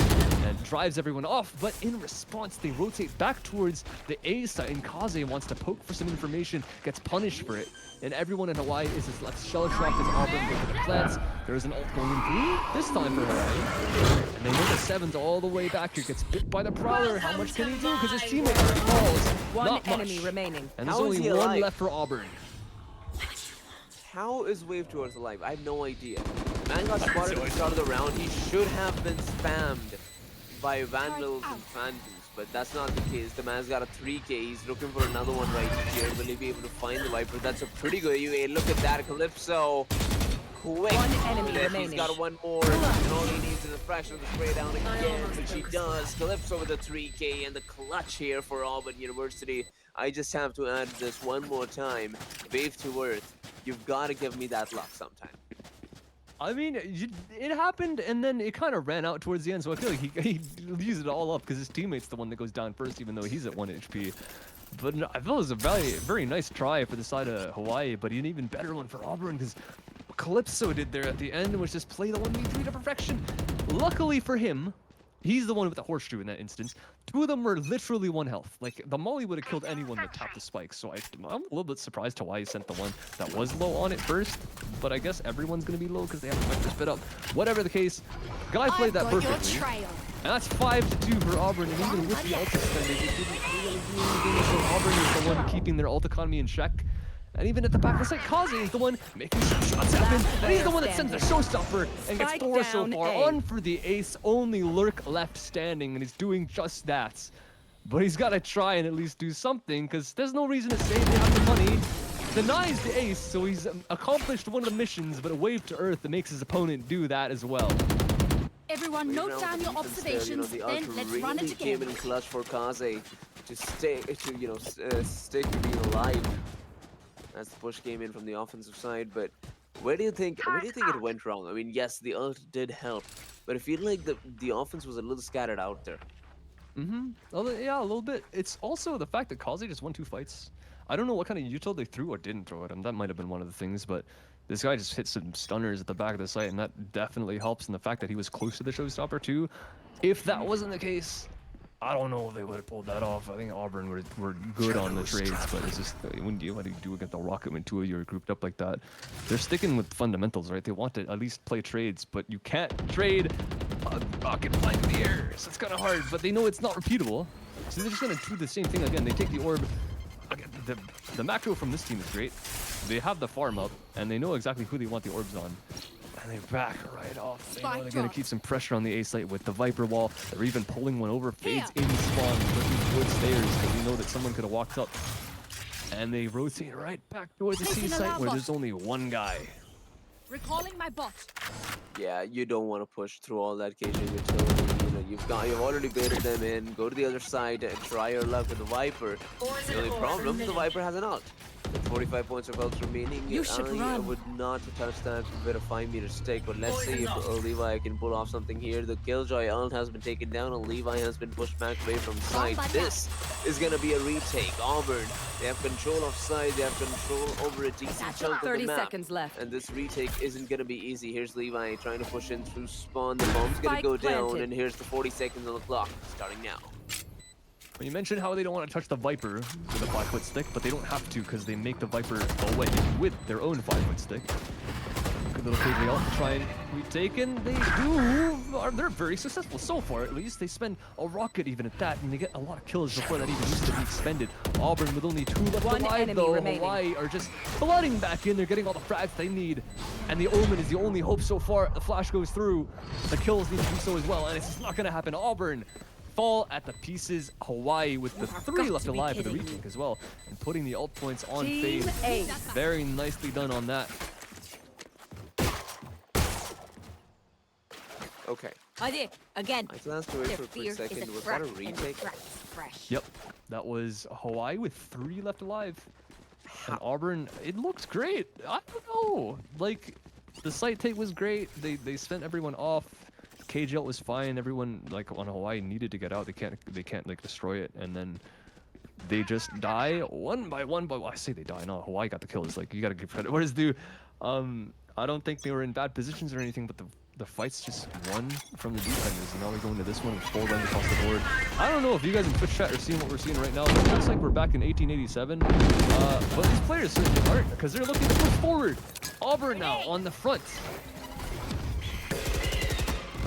and drives everyone off. But in response, they rotate back towards the A side, and Kaze wants to poke for some information, gets punished for it. And everyone in Hawaii is just left shell-shocked as Auburn goes to the plants. There's an ult going in through this time for Hawaii. And they know the 7's all the way back here. Gets bit by the Prowler. How much can he do? Because his teammate falls. One enemy remaining. And there's only one left for Auburn. How is Wave towards alive? I have no idea. Man got spotted at the start of the round. He should have been spammed by Vandals and Phantoms, but that's not the case. The man's got a 3K. He's looking for another one right here. Will he be able to find the Viper? That's a pretty good UA. Look at that. Calypso. Quick. One enemy He's remaining. got one more. And all he needs is a fraction of the spray down again, which he does. Calypso with a 3K and the clutch here for Auburn University. I just have to add this one more time. Wave to Earth. You've got to give me that luck sometime. I mean, it happened, and then it kind of ran out towards the end, so I feel like he used it all up because his teammate's the one that goes down first, even though he's at 1 HP. But no, I feel it was a very nice try for the side of Hawaii, but an even better one for Auburn, because what Calypso did there at the end was just play the 1v3 to perfection. Luckily for him, he's the one with the horseshoe in that instance. 2 of them were literally 1 health. Like, the molly would have killed anyone that tapped the spikes, so I'm a little bit surprised Hawaii sent the one that was low on it first, but I guess everyone's going to be low because they have the Vector spit up. Whatever the case, guy played that perfectly. And that's 5-2 for Auburn, and even with the ult suspended, it didn't really do anything, so Auburn is the one keeping their ult economy in check. And even at the back of the site, Kaze is the one making some shots happen. And he's the one that sends the showstopper and gets 4 so far. On for the ace, only Lurk left standing, and he's doing just that. But he's got to try and at least do something, because there's no reason to say they have the money. Denies the ace, so he's accomplished one of the missions, but a wave to Earth that makes his opponent do that as well. Everyone note down your observations, the then let's really run it came again. in clutch for Kaze to stick to being alive. As the push came in from the offensive side, but where do you think it went wrong? I mean, yes, the ult did help, but I feel like the offense was a little scattered out there. Yeah, a little bit. It's also the fact that Kaze just won 2 fights. I don't know what kind of util they threw or didn't throw at him. That might have been one of the things, but this guy just hit some stunners at the back of the site, and that definitely helps. And the fact that he was close to the showstopper too. If that wasn't the case, I don't know if they would have pulled that off. I think Auburn were good on the trades, but it's just what do you do against the Rocket when 2 of you are grouped up like that? They're sticking with fundamentals, right? They want to at least play trades, but you can't trade a rocket flying in the air, so it's kind of hard. But they know it's not repeatable, so they're just gonna do the same thing again. They take the orb. Again, the macro from this team is great. They have the farm up, and they know exactly who they want the orbs on. And they back right off. They know they're going to keep some pressure on the A site with the Viper wall. They're even pulling one over, fades in spawn, looking towards stairs, because we know that someone could have walked up. And they rotate right back towards the C site where there's only 1 guy. Recalling my bot. Yeah, you don't want to push through all that caging utility. You know, you've already baited them in. Go to the other side and try your luck with the Viper. The only problem, the Viper has an ult. With 45 points of health remaining, I would not touch that with a 5-meter stick. But let's see if Levi can pull off something here. The Killjoy ult has been taken down, and Levi has been pushed back away from side. This is going to be a retake. Auburn, they have control of side. They have control over a decent chunk of the 30 map. seconds left. And this retake isn't going to be easy. Here's Levi trying to push in through spawn. The bomb's going to go down, and here's the 40 seconds on the clock, starting now. When you mentioned how they don't want to touch the Viper with a 5-foot stick, but they don't have to because they make the Viper away with their own 5-foot stick. Good little KJ ult to try and retake, and they do. They're very successful so far, at least. They spend a rocket even at that, and they get a lot of kills before that even needs to be expended. Auburn with only 2 left alive, though. Hawaii are just flooding back in. They're getting all the frags they need, and the Omen is the only hope so far. The flash goes through. The kills need to do so as well, and it's just not going to happen. Auburn fall at the pieces. Hawaii with the 3 left alive for the retake as well, and putting the ult points on Fade. Very nicely done on that. Okay. Again. I glanced away for a quick second. Was that a retake? Yep, that was Hawaii with 3 left alive. And Auburn, it looked great. I don't know. Like, the site take was great. They sent everyone off. Cage out was fine. Everyone like on Hawaii needed to get out. They can't like destroy it. And then they just die one by one. But I say they die. No, Hawaii got the kills. Like, you gotta give credit what is due. I don't think they were in bad positions or anything, but the fight's just won from the defenders, and now we go into this one with 4 runs across the board. I don't know if you guys in Twitch chat are seeing what we're seeing right now, but it looks like we're back in 1887. But these players certainly aren't, because they're looking to push forward. Auburn now on the front.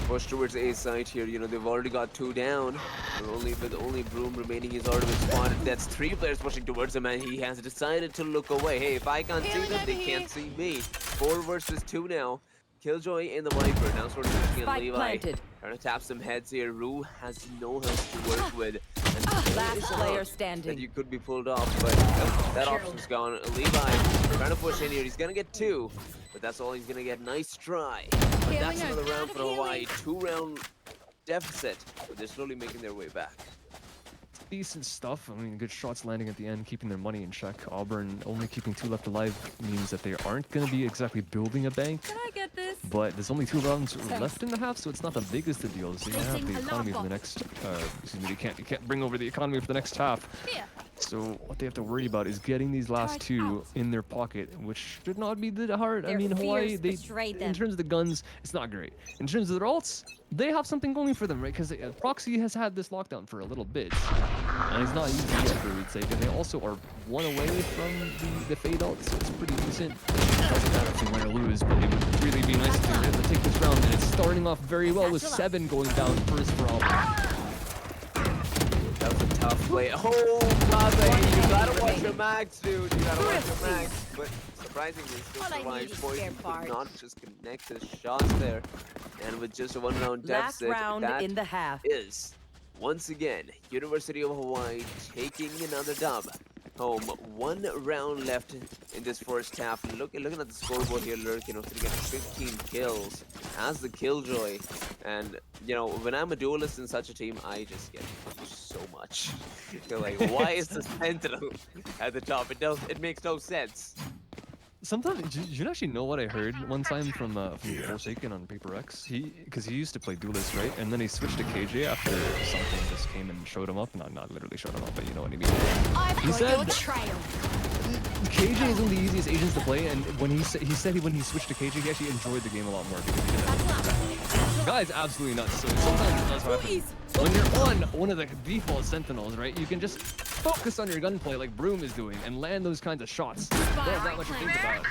Push towards A side here. You know, they've already got 2 down. With only Broom remaining, he's already been spotted. That's 3 players pushing towards him, and he has decided to look away. Hey, if I can't see them, they can't see me. 4 versus 2 now. Killjoy and the Viper now sort of looking at Levi. Planted. Trying to tap some heads here. Rue has no health to work with. And Last player standing. that you could be pulled off, but that option's gone. Levi trying to push in here. He's gonna get 2, but that's all he's gonna get. Nice try. But that's another round for Hawaii. 2-round deficit, but they're slowly making their way back. Decent stuff. I mean, good shots landing at the end, keeping their money in check. Auburn only keeping 2 left alive means that they aren't going to be exactly building a bank. Can I get this? But there's only 2 rounds left in the half, so it's not the biggest of deals. So you have the economy for the next. Excuse me, you can't bring over the economy for the next half. So what they have to worry about is getting these last 2 in their pocket, which should not be that hard. I mean, Hawaii, in terms of the guns, it's not great. In terms of their ults, they have something going for them, right? Because Proxy has had this lockdown for a little bit, and he's not using it for its sake. And they also are 1 away from the fade out, so it's pretty decent. Doesn't matter if they win or lose, but it would really be nice if they were able to take this round. And it's starting off very well with 7 going down first for Auburn. That was a tough play. Oh, Kaze, you gotta watch your max, dude. You gotta watch your max. But surprisingly, still survived. Poison could not just connect his shots there. And with just a 1-round deficit, round that in the half. is, once again, University of Hawaii taking another dub. Home, 1 round left in this first half. Looking at the scoreboard here, Lurk, you know, sitting at 15 kills as the Killjoy. And, you know, when I'm a duelist in such a team, I just get so much. You're like, why is the Sentinel at the top? It makes no sense. Sometimes, do you actually know what I heard one time from Forsaken on Paper X? Because he used to play Duelist, right? And then he switched to KJ after something just came and showed him up. Not literally showed him up, but you know what I mean. He said KJ is one of the easiest agents to play, and when he said when he switched to KJ, he actually enjoyed the game a lot more. The guy's absolutely nuts. So sometimes it does happen. When you're on one of the default Sentinels, right, you can just focus on your gunplay like Broom is doing and land those kinds of shots. There's that much to think about.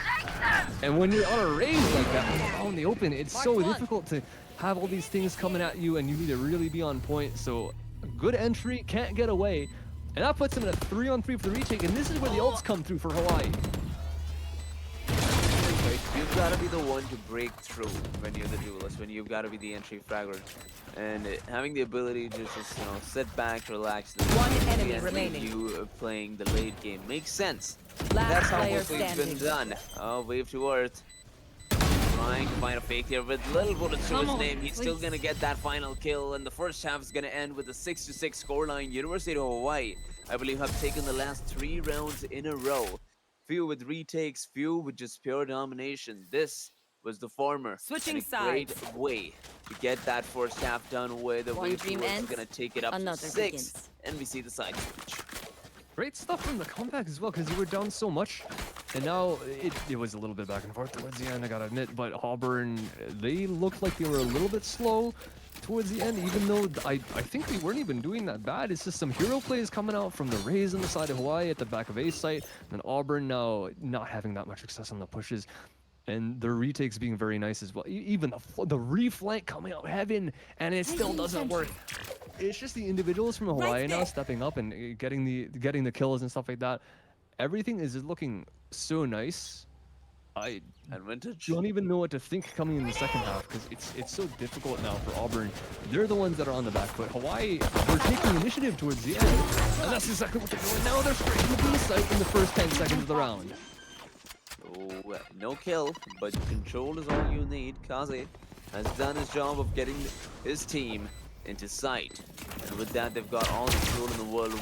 And when you're on a raise like that, when you're out in the open, it's so difficult to have all these things coming at you, and you need to really be on point. So good entry, can't get away, and that puts him in a 3-on-3 for the retake. And this is where the ults come through for Hawaii. You've got to be the one to break through when you're the duelist, when you've got to be the entry fragger. And having the ability to just, you know, sit back, relax. 1 enemy remaining. You playing the late game makes sense. Last That's how player mostly it's been standing. done. Oh, wave to earth. Trying to find a fake here with little bullets to his name. He's still gonna get that final kill, and the first half is gonna end with a 6-6 scoreline. University of Hawaii, I believe, have taken the last 3 rounds in a row. Few with retakes, few with just pure domination. This was the former. Switching and a great way to get that first half done with. The One wave dream is ends, gonna take it up to another 6, begins. and we see the side switch. Great stuff from the comeback as well, because you were down so much, and now it was a little bit back and forth towards the end, I gotta admit. But Auburn, they looked like they were a little bit slow towards the end, even though I think they weren't even doing that bad. It's just some hero plays coming out from the Rays on the side of Hawaii at the back of A site, and Auburn now not having that much success on the pushes, and the retakes being very nice as well. Even the reflank coming out heaven, and it still doesn't work. It's just the individuals from Hawaii now stepping up and getting the kills and stuff like that. Everything is looking so nice. I don't even know what to think coming in the second half, because it's so difficult now for Auburn. They're the ones that are on the back foot. Hawaii, they're taking initiative towards the end, and that's exactly what they're doing. Now they're straight to the B site in the first 10 seconds of the round. Oh, no kill, but control is all you need. Kaze has done his job of getting his team into sight. And with that, they've got all the fuel in the world.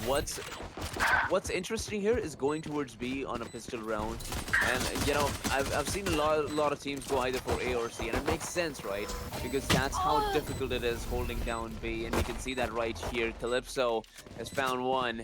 What's interesting here is going towards B on a pistol round. And, you know, I've seen a lot of teams go either for A or C, and it makes sense, right? Because that's how difficult it is holding down B, and you can see that right here. Calypso has found one.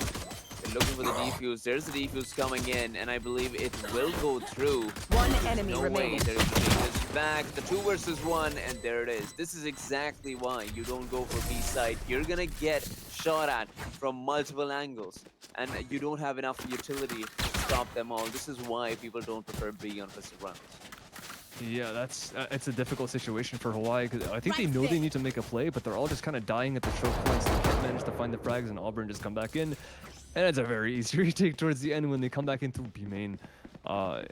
They're looking for the defuse. There's the defuse coming in, and I believe it will go through. One enemy No way remaining. they're taking this back. The 2 versus 1, and there it is. This is exactly why you don't go for B side. You're gonna get shot at from multiple angles, and you don't have enough utility to stop them all. This is why people don't prefer B on pistol rounds. Yeah, that's it's a difficult situation for Hawaii because I think they know they need to make a play, but they're all just kind of dying at the choke points. They can't manage to find the frags, and Auburn just come back in, and it's a very easy retake towards the end when they come back in through B main.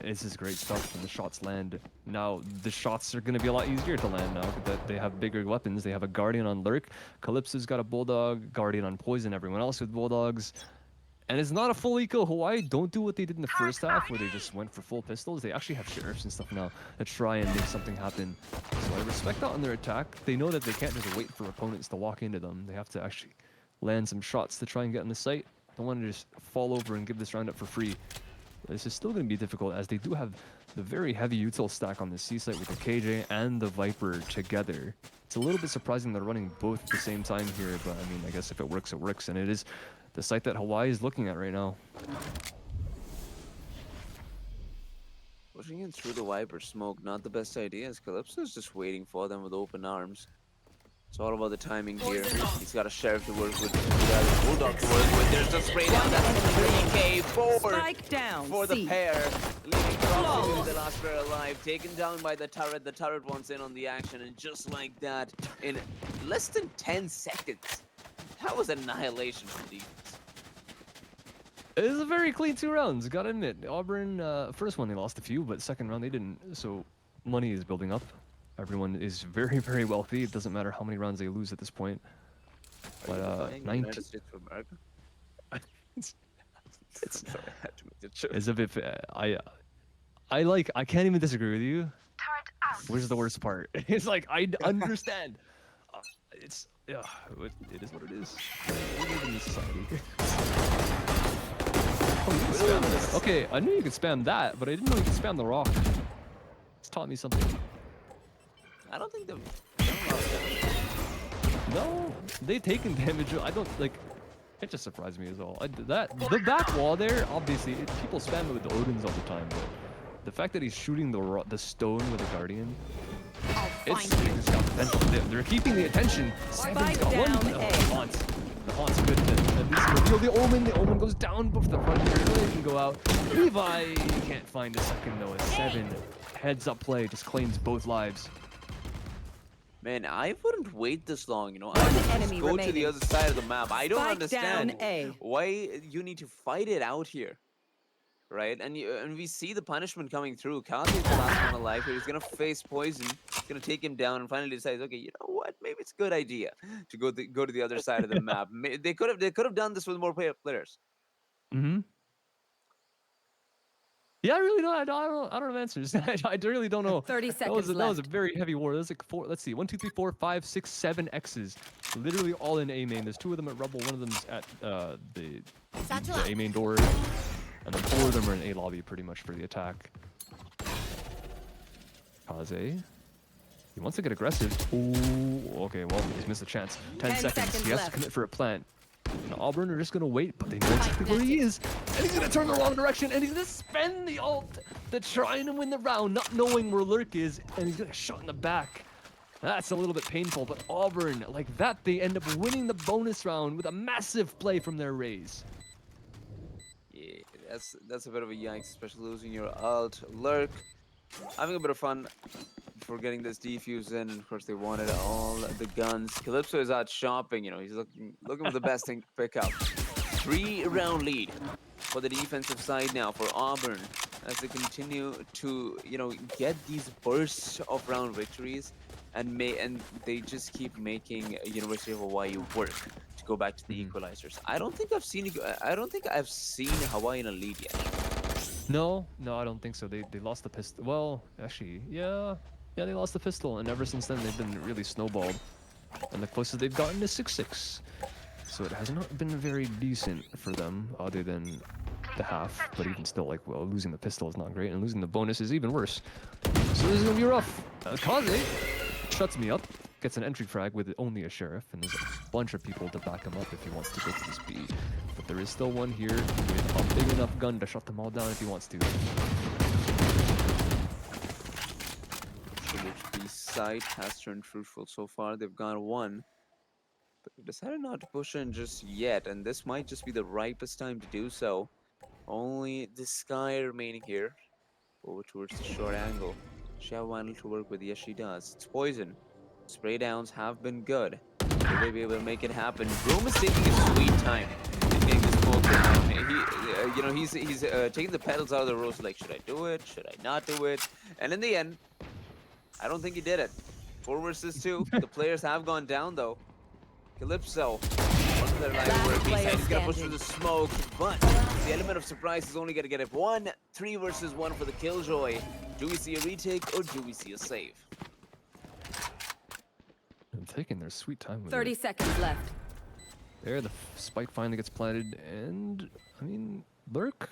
This is great stuff when the shots land. Now the shots are going to be a lot easier to land now that they have bigger weapons. They have a Guardian on Lurk, Calypso's got a Bulldog, Guardian on Poison, everyone else with Bulldogs. And it's not a full eco. Hawaii don't do what they did in the first half where they just went for full pistols. They actually have sheriffs and stuff now that try and make something happen. So I respect that on their attack. They know that they can't just wait for opponents to walk into them. They have to actually land some shots to try and get in the sight. Don't want to just fall over and give this round up for free. This is still going to be difficult as they do have the very heavy util stack on the C site with the KJ and the Viper together. It's a little bit surprising they're running both at the same time here, but I mean, I guess if it works, it works. And it is the site that Hawaii is looking at right now. Pushing in through the Viper smoke, not the best idea, as Calypso's just waiting for them with open arms. It's all about the timing here. He's got a Sheriff to work with, a Bulldog to work with. There's a spray down, that's 3K Spike down. for the C. pair. Leaving Crossing with the last pair alive, taken down by the turret. The turret wants in on the action, and just like that, in less than 10 seconds, that was annihilation from defense. It is a very clean 2 rounds, gotta admit. Auburn, first one they lost a few, but second round they didn't. So money is building up. Everyone is very, very wealthy. It doesn't matter how many rounds they lose at this point. But 19. United States of America? It's Sorry, I had to make the joke. as if I can't even disagree with you. Which is the worst part? It's like I understand. It's yeah, it is what it is. We live in this society. Oh, you can spam this. Okay, I knew you could spam that, but I didn't know you could spam the rock. It's taught me something. I don't think they've... No, they've taken damage. I don't like. It just surprised me as well. The back wall there, obviously, people spam it with the Odins all the time, but the fact that he's shooting the stone with a Guardian, it's got potential. They're keeping the attention. Seven's got one. Down Oh, A. the haunt's good to at least reveal the Omen. The Omen goes down before the front here. Can go out. Levi can't find a second though. A 7 heads up play just claims both lives. Man, I wouldn't wait this long, you know. One I would just enemy go to the remaining. other side of the map. I don't Spike understand down A. why you need to fight it out here, right? And we see the punishment coming through. Kazi is the last one alive here. He's gonna face Poison. He's gonna take him down and finally decides, okay, you know what? Maybe it's a good idea to go to the other side of the map. They could have done this with more players. Mm-hmm. Yeah, I really don't. I don't have answers. I really don't know. 30 That seconds was a left. very heavy war. There's like 4. Let's see, 1, 2, 3, 4, 5, 6, 7 X's. Literally all in A main. There's 2 of them at Rebel. One of them's at the A main door, and then 4 of them are in A lobby pretty much for the attack. Kaze. He wants to get aggressive. Ooh, okay. Well, he's missed a chance. 10 seconds. He has to left. commit for a plant. And Auburn are just gonna wait, but they know exactly where he is. And he's gonna turn the wrong direction, and he's gonna spend the ult to try and win the round, not knowing where Lurk is, and he's gonna shot in the back. That's a little bit painful, but Auburn, like that, they end up winning the bonus round with a massive play from their Rays. Yeah, that's a bit of a yikes, especially losing your ult. Lurk, having a bit of fun for getting this defuse in, and of course they wanted all the guns. Calypso is out shopping, you know, he's looking for the best thing to pick up. 3-round lead for the defensive side now for Auburn as they continue to, you know, get these bursts of round victories, and they just keep making University of Hawaii work to go back to the equalizers. I don't think I've seen Hawaii in a lead yet. No, I don't think so. They lost the pistol. Well, actually, yeah, they lost the pistol, and ever since then they've been really snowballed. and the closest they've gotten is 6-6. So it has not been very decent for them, other than the half. But even still, like, well, losing the pistol is not great, and losing the bonus is even worse. So this is gonna be rough. Kaze shuts me up, gets an entry frag with only a sheriff, and there's a bunch of people to back him up if he wants to go to this B. But there is still one here with a big enough gun to shut them all down if he wants to. The side has turned fruitful so far. They've gone one, but they've decided not to push in just yet, and this might just be the ripest time to do so. Only the Sky remaining here. Over towards the short angle. Shall Wandle to work with? Yes, she does. It's poison. Spray downs have been good. Will they be able to make it happen? Broom is taking a sweet time in getting this smoke down. He's taking the petals out of the rose. Like, should I do it? Should I not do it? And in the end, I don't think he did it. 4 versus 2. The players have gone down though. Calypso, onto their line work. He's gonna push through the smoke, but the element of surprise is only gonna get it 1. 3 versus 1 for the Killjoy. Do we see a retake or do we see a save? I'm taking their sweet time with 30 it. seconds left. There, the spike finally gets planted, and I mean, Lurk,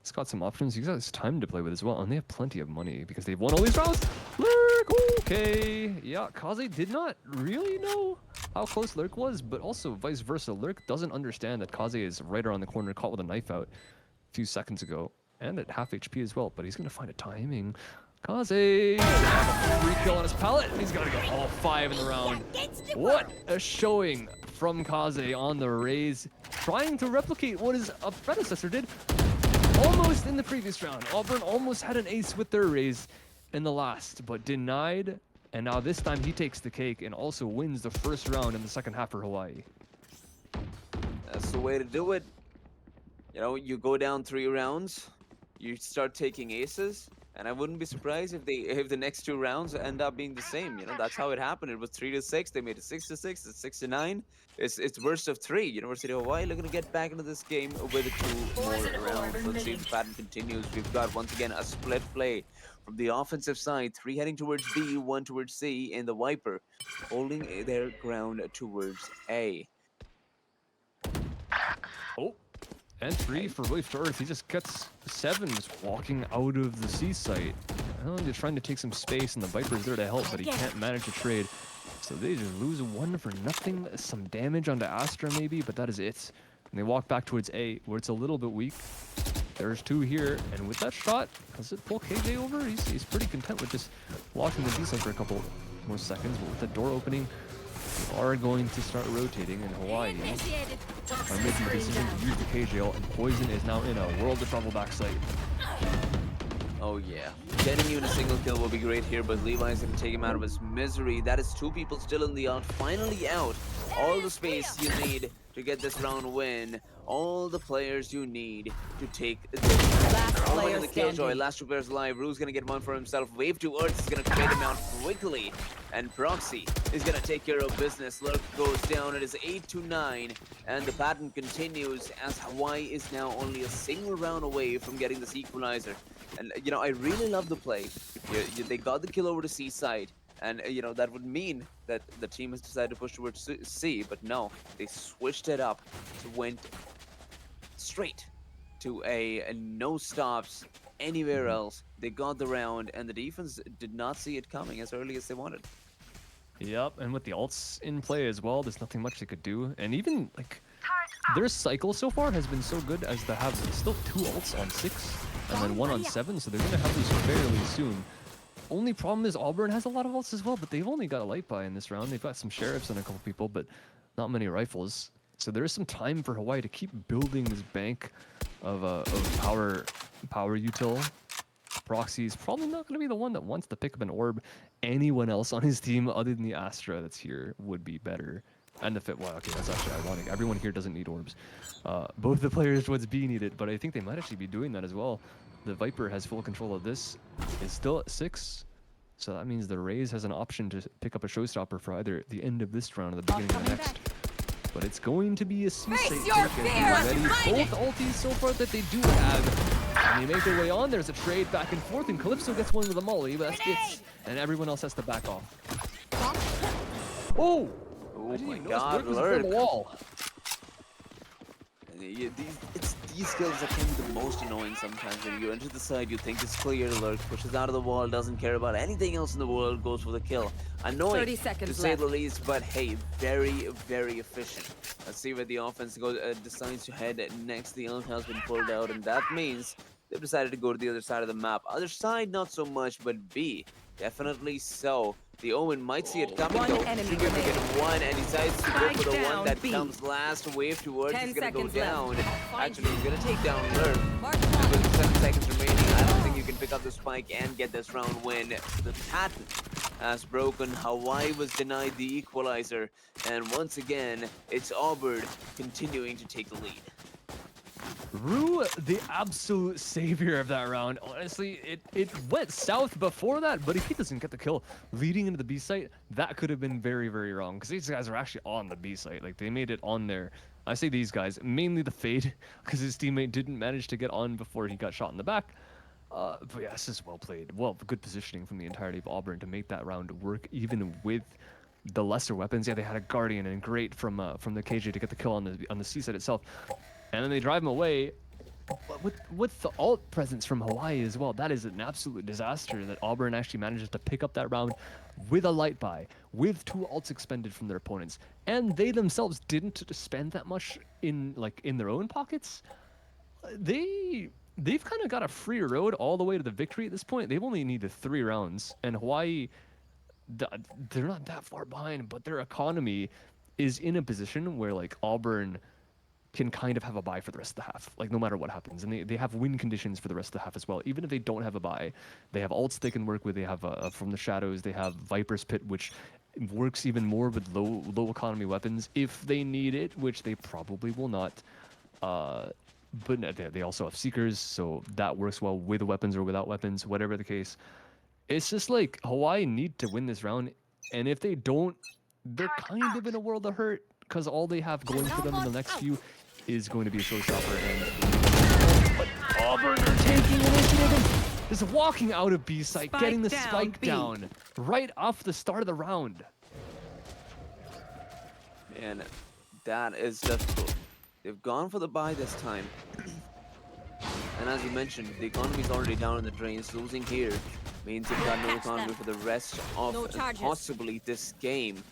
he's got some options. He's got his time to play with as well, and they have plenty of money because they've won all these rounds. Lurk, okay. Yeah, Kaze did not really know how close Lurk was, but also vice versa. Lurk doesn't understand that Kaze is right around the corner, caught with a knife out a few seconds ago, and at half HP as well, but he's going to find a timing. Kaze, free kill on his pallet, and he's got to go all 5 in the round. What a showing from Kaze on the Raze, trying to replicate what his predecessor did almost in the previous round. Auburn almost had an ace with their Raze in the last, but denied, and now this time he takes the cake and also wins the first round in the second half for Hawaii. That's the way to do it. You know, you go down 3 rounds, you start taking aces, and I wouldn't be surprised if the next 2 rounds end up being the same. You know, that's how it happened. It was 3-6. They made it 6-6. It's 6-9. It's burst of 3. University of Hawaii looking to get back into this game with 2 more rounds. Let's see if the pattern continues. We've got once again a split play from the offensive side. 3 heading towards B, 1 towards C, and the Viper holding their ground towards A. Oh, entry for Willie Firth. He just gets 7 just walking out of the C site. I know they're trying to take some space, and the Viper's there to help, but he can't manage to trade. So they just lose 1 for nothing. Some damage onto Astra maybe, but that is it. And they walk back towards A, where it's a little bit weak. There's 2 here, and with that shot, does it pull KJ over? He's pretty content with just watching the D site for a couple more seconds, but with the door opening, we are going to start rotating in Hawaii. I'm making the decision to use the KJL, and Poison is now in a world of trouble backside. Oh yeah, getting you in a single kill will be great here, but Levi's gonna take him out of his misery. That is 2 people still in the out, finally out. All the space you need to get this round win. All the players you need to take this round. The Killjoy, last 2 players alive. Rue's gonna get 1 for himself. Wave to Earth is gonna trade him out quickly. And Proxy is gonna take care of business. Lurk goes down. It is 8-9. And the pattern continues as Hawaii is now only a single round away from getting this equalizer. And, you know, I really love the play. They got the kill over to C side. And, you know, that would mean that the team has decided to push towards C. But no, they switched it up. Went straight to a no stops anywhere else. They got the round, and the defense did not see it coming as early as they wanted. Yep, and with the ults in play as well, there's nothing much they could do. And even, like, their cycle so far has been so good as to have still 2 ults on 6 and then 1 on 7, so they're going to have these fairly soon. Only problem is Auburn has a lot of ults as well, but they've only got a light buy in this round. They've got some sheriffs and a couple people, but not many rifles. So there is some time for Hawaii to keep building this bank of power util. Proxy is probably not going to be the one that wants to pick up an orb. Anyone else on his team other than the Astra that's here would be better. And the fit, well, okay, that's actually ironic. Everyone here doesn't need orbs. Both the players towards B need it, but I think they might actually be doing that as well. The Viper has full control of this. It's still at 6. So that means the Raze has an option to pick up a showstopper for either the end of this round or the beginning of the next. But it's going to be a C-state both ultis so far that they do have. And they make their way on. There's a trade back and forth, and Calypso gets 1 with a molly, but that's it. And everyone else has to back off. Oh! Oh I didn't my even notice god, Lurk was in front of Lurk. the wall. Yeah, these kills that can be the most annoying sometimes. When you enter the side, you think it's clear, Lurk pushes out of the wall, doesn't care about anything else in the world, goes for the kill. Annoying, 30 seconds to say left. the least, but hey, very, very efficient. Let's see where the offense goes, decides to head next. The ult has been pulled out, and that means they've decided to go to the other side of the map. Other side, not so much, but B, definitely so. The Omen might see it coming One though. enemy Trigger to get remaining. one and decides to go for the Spike one down, that B. comes last. Wave towards 10 is gonna go seconds left. down. Find Actually, he's gonna take down Lurk. Mark And one. with 7 seconds remaining, I don't think you can pick up the spike and get this round win. The pattern has broken. Hawaii was denied the equalizer. And once again, it's Auburn continuing to take the lead. Rue, the absolute savior of that round. Honestly, it went south before that, but if he doesn't get the kill leading into the B site, that could have been very, very wrong. Because these guys are actually on the B site. Like, they made it on there. I say these guys, mainly the Fade, because his teammate didn't manage to get on before he got shot in the back. But yeah, this is well played. Well, good positioning from the entirety of Auburn to make that round work, even with the lesser weapons. Yeah, they had a Guardian and great from the KJ to get the kill on the C site itself. And then they drive him away. But with the alt presence from Hawaii as well, that is an absolute disaster that Auburn actually manages to pick up that round with a light buy, with 2 alts expended from their opponents. And they themselves didn't spend that much in their own pockets. They've kind of got a free road all the way to the victory at this point. They've only needed 3 rounds, and Hawaii, they're not that far behind, but their economy is in a position where like Auburn can kind of have a bye for the rest of the half, like no matter what happens. And they have win conditions for the rest of the half as well. Even if they don't have a bye, they have ults they can work with. They have From the Shadows, they have Viper's Pit, which works even more with low economy weapons if they need it, which they probably will not. But they also have Seekers, so that works well with weapons or without weapons, whatever the case. It's just like Hawaii need to win this round, and if they don't, they're kind of in a world of hurt, because all they have going for them in the next few is going to be a showstopper. But Auburn are taking initiative and just walking out of B site, Spike getting the down, spike B. down right off the start of the round. And that is difficult. They've gone for the buy this time. And as you mentioned, the economy's already down in the drains. Losing here means they've got no economy for the rest of No charges. possibly this game.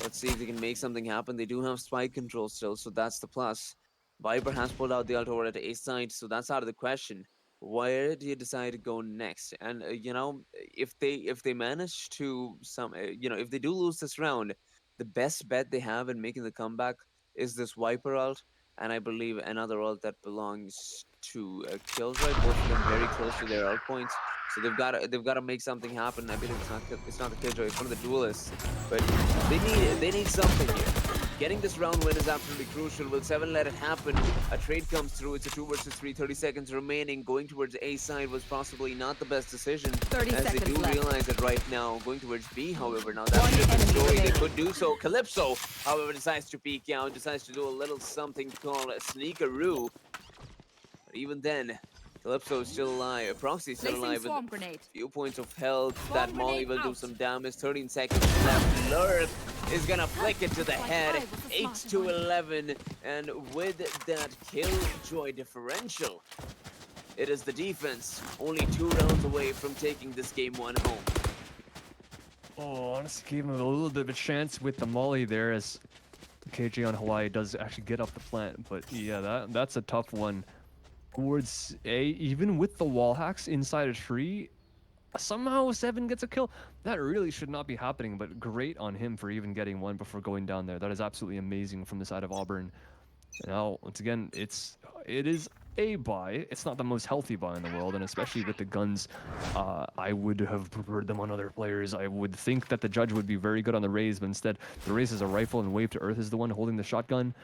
Let's see if they can make something happen. They do have spike control still, so that's the plus. Viper has pulled out the ult over at A side, so that's out of the question. Where do you decide to go next? And you know, if they manage to if they do lose this round, the best bet they have in making the comeback is this Viper ult, and I believe another ult that belongs to Killjoy. Both of them very close to their ult points. So they've got to make something happen. I believe it's not the Killjoy, it's one of the duelists. But they need something here. Getting this round win is absolutely crucial. Will 7 let it happen? A trade comes through. It's a 2 versus 3. 30 seconds remaining. Going towards A side was possibly not the best decision, 30 as they seconds do left. realize it right now. Going towards B, however, now that's One a different enemy story. They remaining. could do so. Calypso, however, decides to peek out. Decides to do a little something called a sneakeroo. But even then, Calypso is still alive. Proxy is still Placing alive with swarm grenade. few points of health. Swarm That Molly grenade will do out. some damage. 13 seconds left. Lurk is gonna flick it to the head. 8 to 11, and with that Killjoy differential, it is the defense only 2 rounds away from taking this game 1 home. Oh, honestly, gave him a little bit of a chance with the molly there, as KJ on Hawaii does actually get off the plant. But yeah, that's a tough one. Towards A, even with the wall hacks inside a tree, somehow 7 gets a kill. That really should not be happening, but great on him for even getting one before going down there. That is absolutely amazing from the side of Auburn. Now, once again, it is a buy. It's not the most healthy buy in the world, and especially with the guns, I would have preferred them on other players. I would think that the judge would be very good on the Raze, but instead, the Raze is a rifle and Wave to Earth is the one holding the shotgun.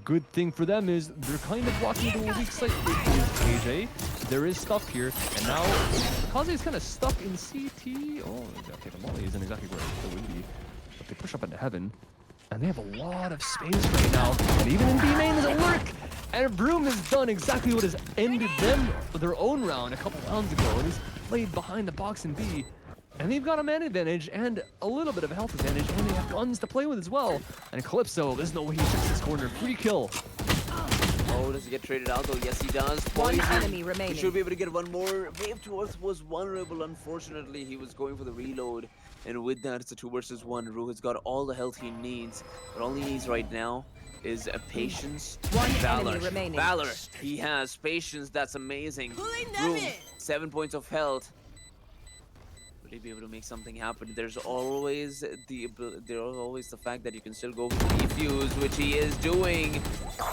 Good thing for them is they're kind of walking into a weak site with KJ. There is stuff here, and now Kaze is kind of stuck in CT. Oh, okay, the molly isn't exactly where it would be, but they push up into heaven, and they have a lot of space right now. And even in B main, does it work? And Broom has done exactly what has ended them their own round a couple rounds ago, and he's played behind the box in B. And they've got a man advantage and a little bit of a health advantage, and they have guns to play with as well. And Calypso, there's no way he checks this corner. Free kill. Oh, does he get traded out though? Yes, he does. One Poison. enemy He remaining. should be able to get one more. Wave to Earth was vulnerable. Unfortunately, he was going for the reload. And with that, it's a 2 versus 1. Rue has got all the health he needs. But all he needs right now is a patience One and valor. enemy remaining. Valor. He has patience. That's amazing. Rue, 7 points of health. Will he be able to make something happen? There's always the fact that you can still go for the defuse, which he is doing.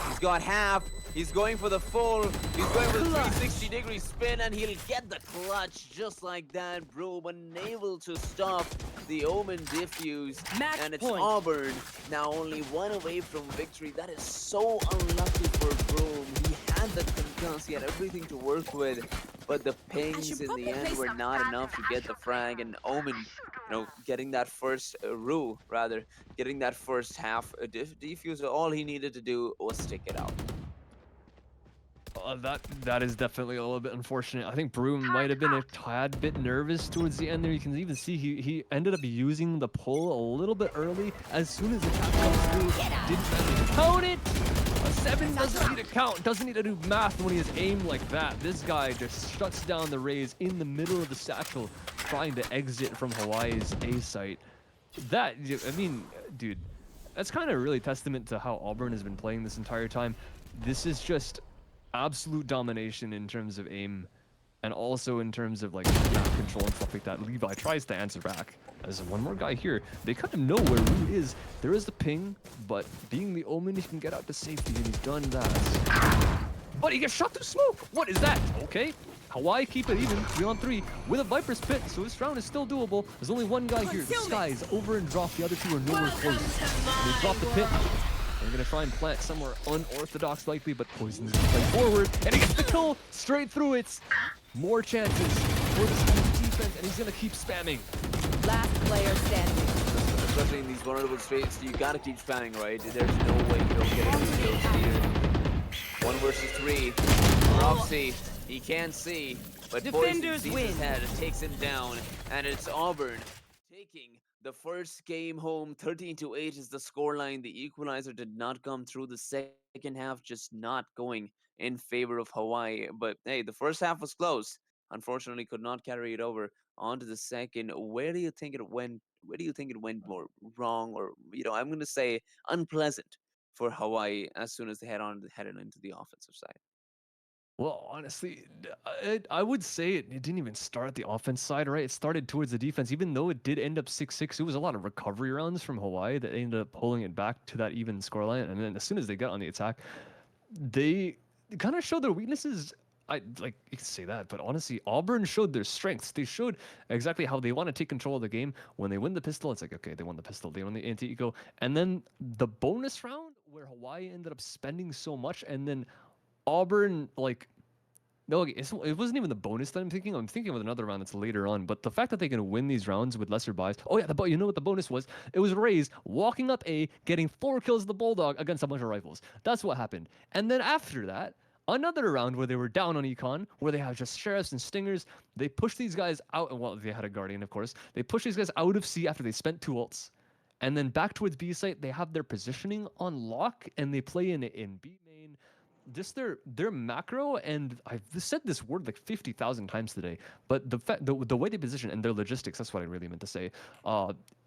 He's got half. He's going for the full. He's going for the 360-degree spin, and he'll get the clutch just like that, bro. Unable to stop the Omen defuse, Match and it's point. Auburn now only 1 away from victory. That is so unlucky for Broom. He had the concuss, he had everything to work with. But the pings in the end were not enough to get the frag, and Omen, getting that first Rue, rather, getting that first half defuser, all he needed to do was stick it out. That is definitely a little bit unfortunate. I think Broom might have been a tad bit nervous towards the end there. You can even see he ended up using the pull a little bit early. As soon as the tap comes through, didn't manage to count it. A 7 doesn't need to count, doesn't need to do math when he has aim like that. This guy just shuts down the Rays in the middle of the satchel, trying to exit from Hawaii's A site. That, I mean, dude, that's kind of really testament to how Auburn has been playing this entire time. This is just absolute domination in terms of aim, and also in terms of like map control and stuff like that. Levi tries to answer back. There's one more guy here. They kind of know where Rue is. There is the ping, but being the Omen, he can get out to safety, and he's done that. But he gets shot through smoke. What is that? Okay. Hawaii keep it even, 3-on-3, with a Viper's Pit, so this round is still doable. There's only one guy here. The Skies over and drop. The other two are nowhere close. They drop the pit. They're going to try and plant somewhere unorthodox likely, but Poison's going to play forward, and he gets the kill straight through it. More chances for the Skies defense, and he's going to keep spamming. Last player standing. Especially in these vulnerable states, you gotta keep spamming, right? There's no way you don't get any kills here. 1 versus 3. Roxy, he can't see, but Poison sees his head and takes him down, and it's Auburn taking the first game home. 13-8 is the scoreline. The equalizer did not come through. The second half just not going in favor of Hawaii. But hey, the first half was close. Unfortunately, could not carry it over onto the second. Where do you think it went? Where do you think it went more wrong, or I'm going to say unpleasant for Hawaii as soon as they headed into the offensive side? Well, honestly, I would say it didn't even start at the offense side, right? It started towards the defense. Even though it did end up 6-6, it was a lot of recovery rounds from Hawaii that ended up pulling it back to that even scoreline. And then as soon as they got on the attack, they kind of showed their weaknesses. You can say that, but honestly, Auburn showed their strengths. They showed exactly how they want to take control of the game. When they win the pistol, it's like, okay, they won the pistol, they won the anti-eco. And then the bonus round where Hawaii ended up spending so much, and then Auburn, no, it wasn't even the bonus that I'm thinking. I'm thinking of another round that's later on. But the fact that they can win these rounds with lesser buys. Oh yeah, you know what the bonus was? It was Rays walking up A, getting 4 kills of the Bulldog against a bunch of rifles. That's what happened. And then after that, another round where they were down on Econ, where they have just Sheriffs and Stingers. They pushed these guys out. Well, they had a Guardian, of course. They pushed these guys out of C after they spent 2 ults. And then back towards B site, they have their positioning on lock, and they play in B main. Just their macro, and I've said this word like 50,000 times today, but the way they position and their logistics, that's what I really meant to say,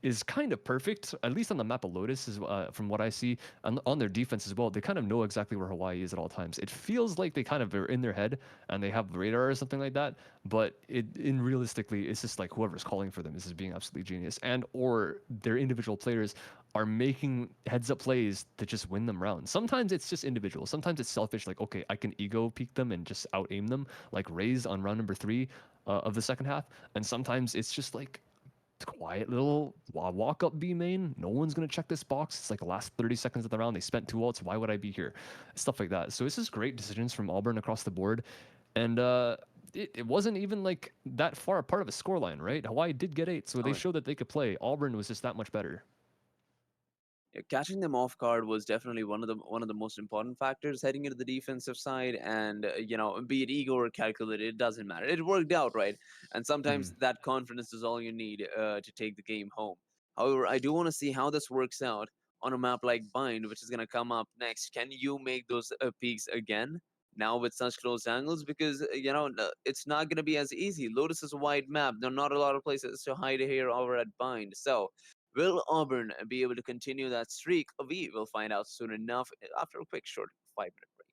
is kind of perfect, at least on the map of Lotus, is from what I see, and on their defense as well. They kind of know exactly where Hawaii is at all times. It feels like they kind of are in their head, and they have radar or something like that, but realistically, it's just like whoever's calling for them is just being absolutely genius, and or their individual players are making heads-up plays to just win them rounds. Sometimes it's just individual. Sometimes it's selfish, like, okay, I can ego peek them and just out-aim them, like Rays on round number 3 of the second half. And sometimes it's just like quiet little walk-up B main. No one's going to check this box. It's like the last 30 seconds of the round. They spent 2 ults. Why would I be here? Stuff like that. So this is great decisions from Auburn across the board. And it wasn't even like that far apart of a scoreline, right? Hawaii did get 8, so they showed that they could play. Auburn was just that much better. catching them off guard was definitely one of the most important factors heading into the defensive side. And be it ego or calculated, it doesn't matter. It worked out, right? And sometimes that confidence is all you need to take the game home. However, I do want to see how this works out on a map like Bind, which is going to come up next. Can you make those peaks again now with such close angles? Because it's not going to be as easy. Lotus is a wide map. There are not a lot of places to hide here over at Bind. So will Auburn be able to continue that streak? We will find out soon enough after a quick short 5-minute break.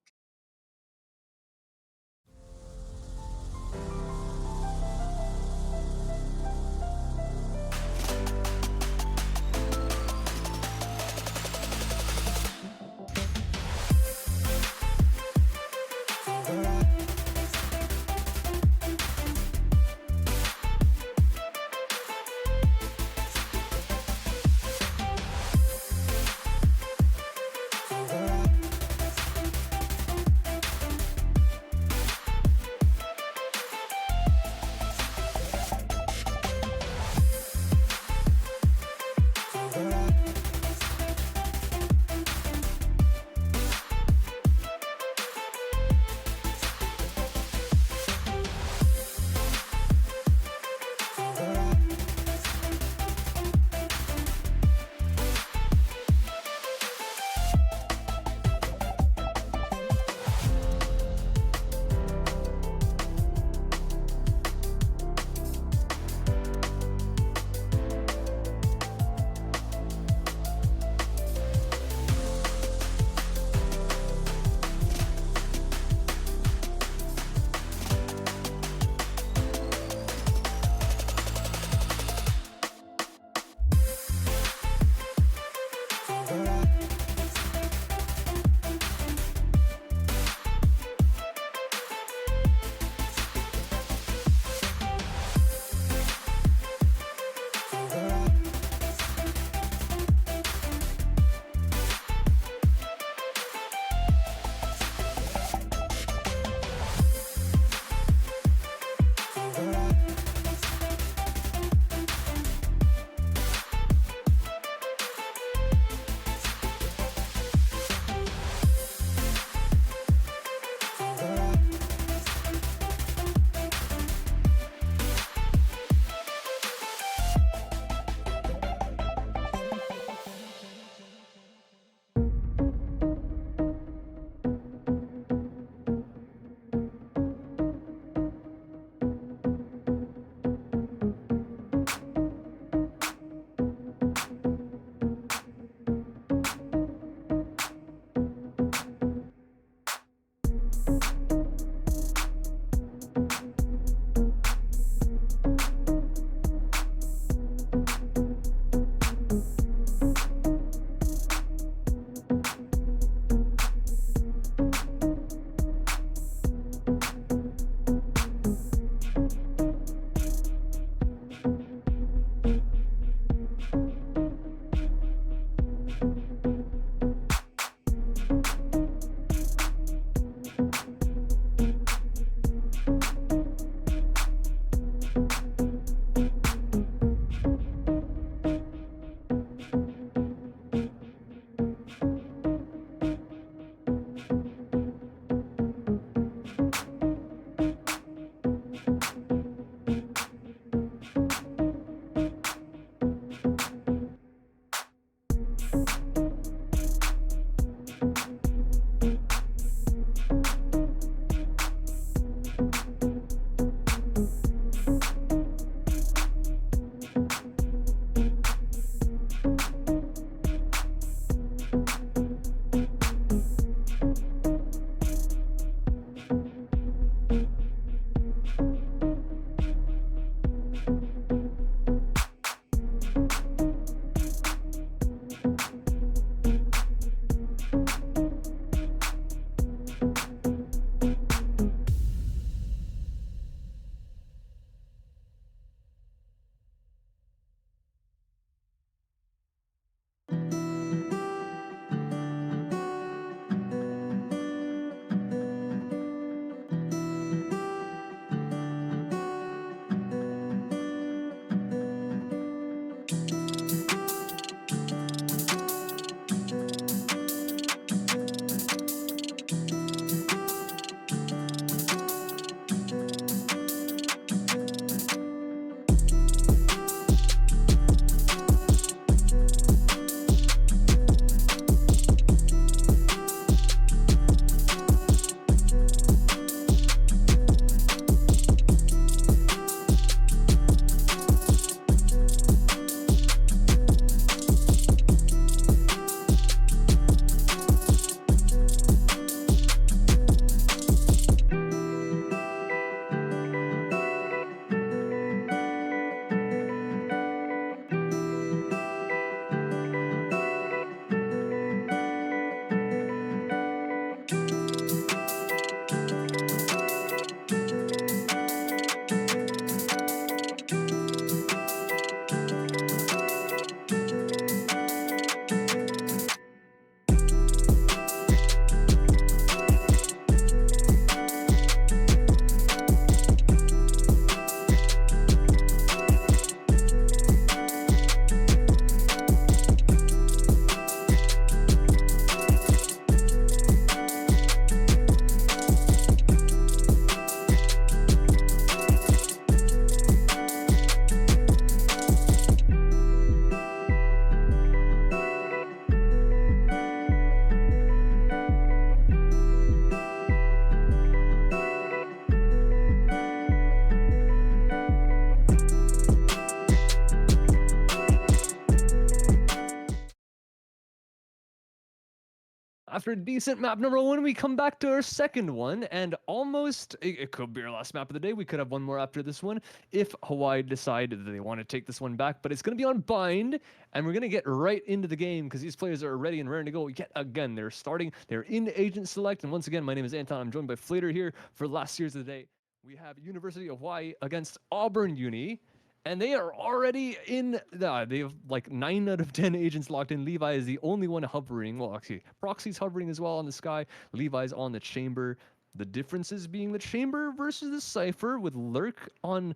after a decent map number 1, we come back to our second one, and almost, it could be our last map of the day. We could have one more after this one if Hawaii decide that they want to take this one back, but it's going to be on Bind, and we're going to get right into the game because these players are ready and raring to go yet again. They're in Agent Select, and once again, my name is Anton. I'm joined by Flater here for last series of the day. We have University of Hawaii against Auburn Uni. And they are already in, they have like 9 out of 10 agents locked in. Levi is the only one hovering. Well, actually, Proxy's hovering as well on the sky. Levi's on the chamber. The differences being the chamber versus the Cypher, with Lurk on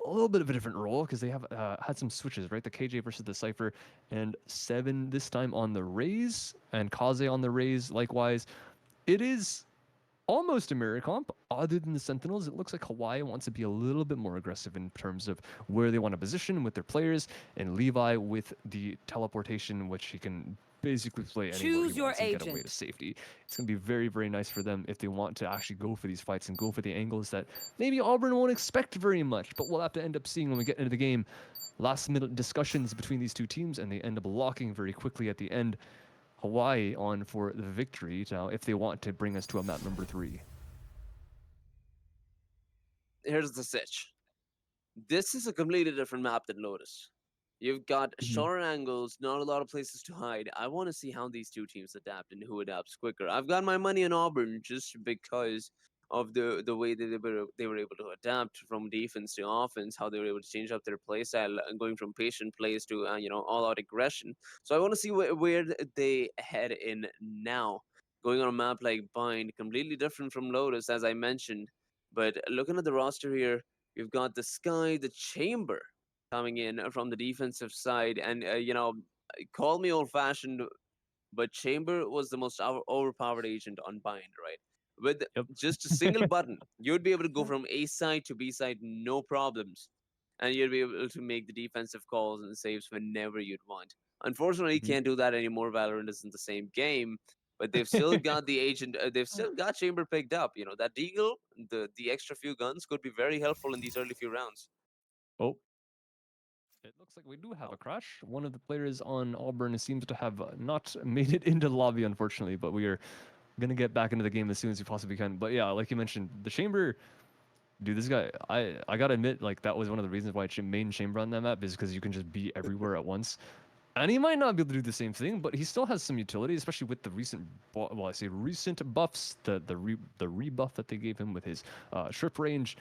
a little bit of a different role because they have had some switches, right? The KJ versus the Cypher, and 7 this time on the Raze, and Kaze on the Raze likewise. It is almost a mirror comp. Other than the Sentinels, it looks like Hawaii wants to be a little bit more aggressive in terms of where they want to position with their players, and Levi with the teleportation, which he can basically play anywhere Choose he your wants and get away agent. to safety. It's going to be very, very nice for them if they want to actually go for these fights and go for the angles that maybe Auburn won't expect very much, but we'll have to end up seeing when we get into the game. Last minute discussions between these two teams, and they end up locking very quickly at the end. Hawaii on for the victory now if they want to bring us to a map number 3. Here's the sitch. This is a completely different map than Lotus. You've got shorter angles, not a lot of places to hide. I want to see how these two teams adapt and who adapts quicker. I've got my money on Auburn just because of the way that they were able to adapt from defense to offense, how they were able to change up their play style, going from patient plays to all out aggression. So I want to see where they head in now. Going on a map like Bind, completely different from Lotus, as I mentioned. But looking at the roster here, you've got the Sky, the Chamber coming in from the defensive side, and call me old-fashioned, but Chamber was the most overpowered agent on Bind, right? With just a single button, you'd be able to go from A side to B side, no problems, and you'd be able to make the defensive calls and saves whenever you'd want. Unfortunately, you can't do that anymore. Valorant isn't the same game, but they've still got the agent. They've still got Chamber picked up. That Deagle, the extra few guns could be very helpful in these early few rounds. Oh. It looks like we do have a crash. One of the players on Auburn seems to have not made it into the lobby, unfortunately, but we are going to get back into the game as soon as we possibly can. But yeah, like you mentioned, the Chamber, dude, this guy, I got to admit, like, that was one of the reasons why I made Chamber on that map, is because you can just be everywhere at once. And he might not be able to do the same thing, but he still has some utility, especially with the recent, well, I say recent buffs. The rebuff that they gave him with his trip range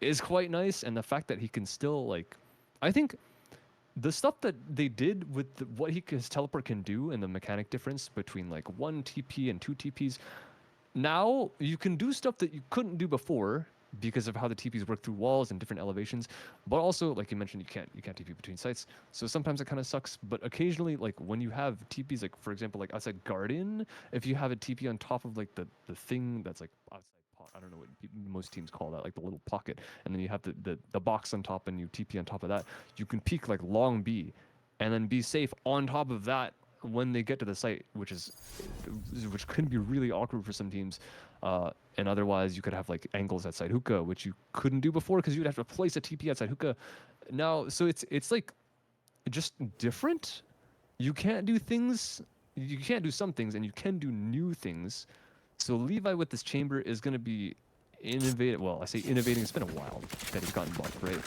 is quite nice, and the fact that he can still, like, I think the stuff that they did with what his teleport can do and the mechanic difference between like 1 TP and 2 TPs, now you can do stuff that you couldn't do before because of how the TPs work through walls and different elevations. But also, like you mentioned, you can't TP between sites, so sometimes it kind of sucks. But occasionally, like when you have TPs, like for example, like outside Garden, if you have a TP on top of like the thing that's like outside, I don't know what most teams call that, like the little pocket, and then you have the box on top, and you TP on top of that. You can peek like long B, and then be safe on top of that when they get to the site, which can be really awkward for some teams. And otherwise, you could have like angles outside hookah, which you couldn't do before because you'd have to place a TP outside hookah. Now, so it's like just different. You can't do things. You can't do some things, and you can do new things. So Levi with this Chamber is going to be innovative. Well, I say innovating. It's been a while that he's gotten buffed, right?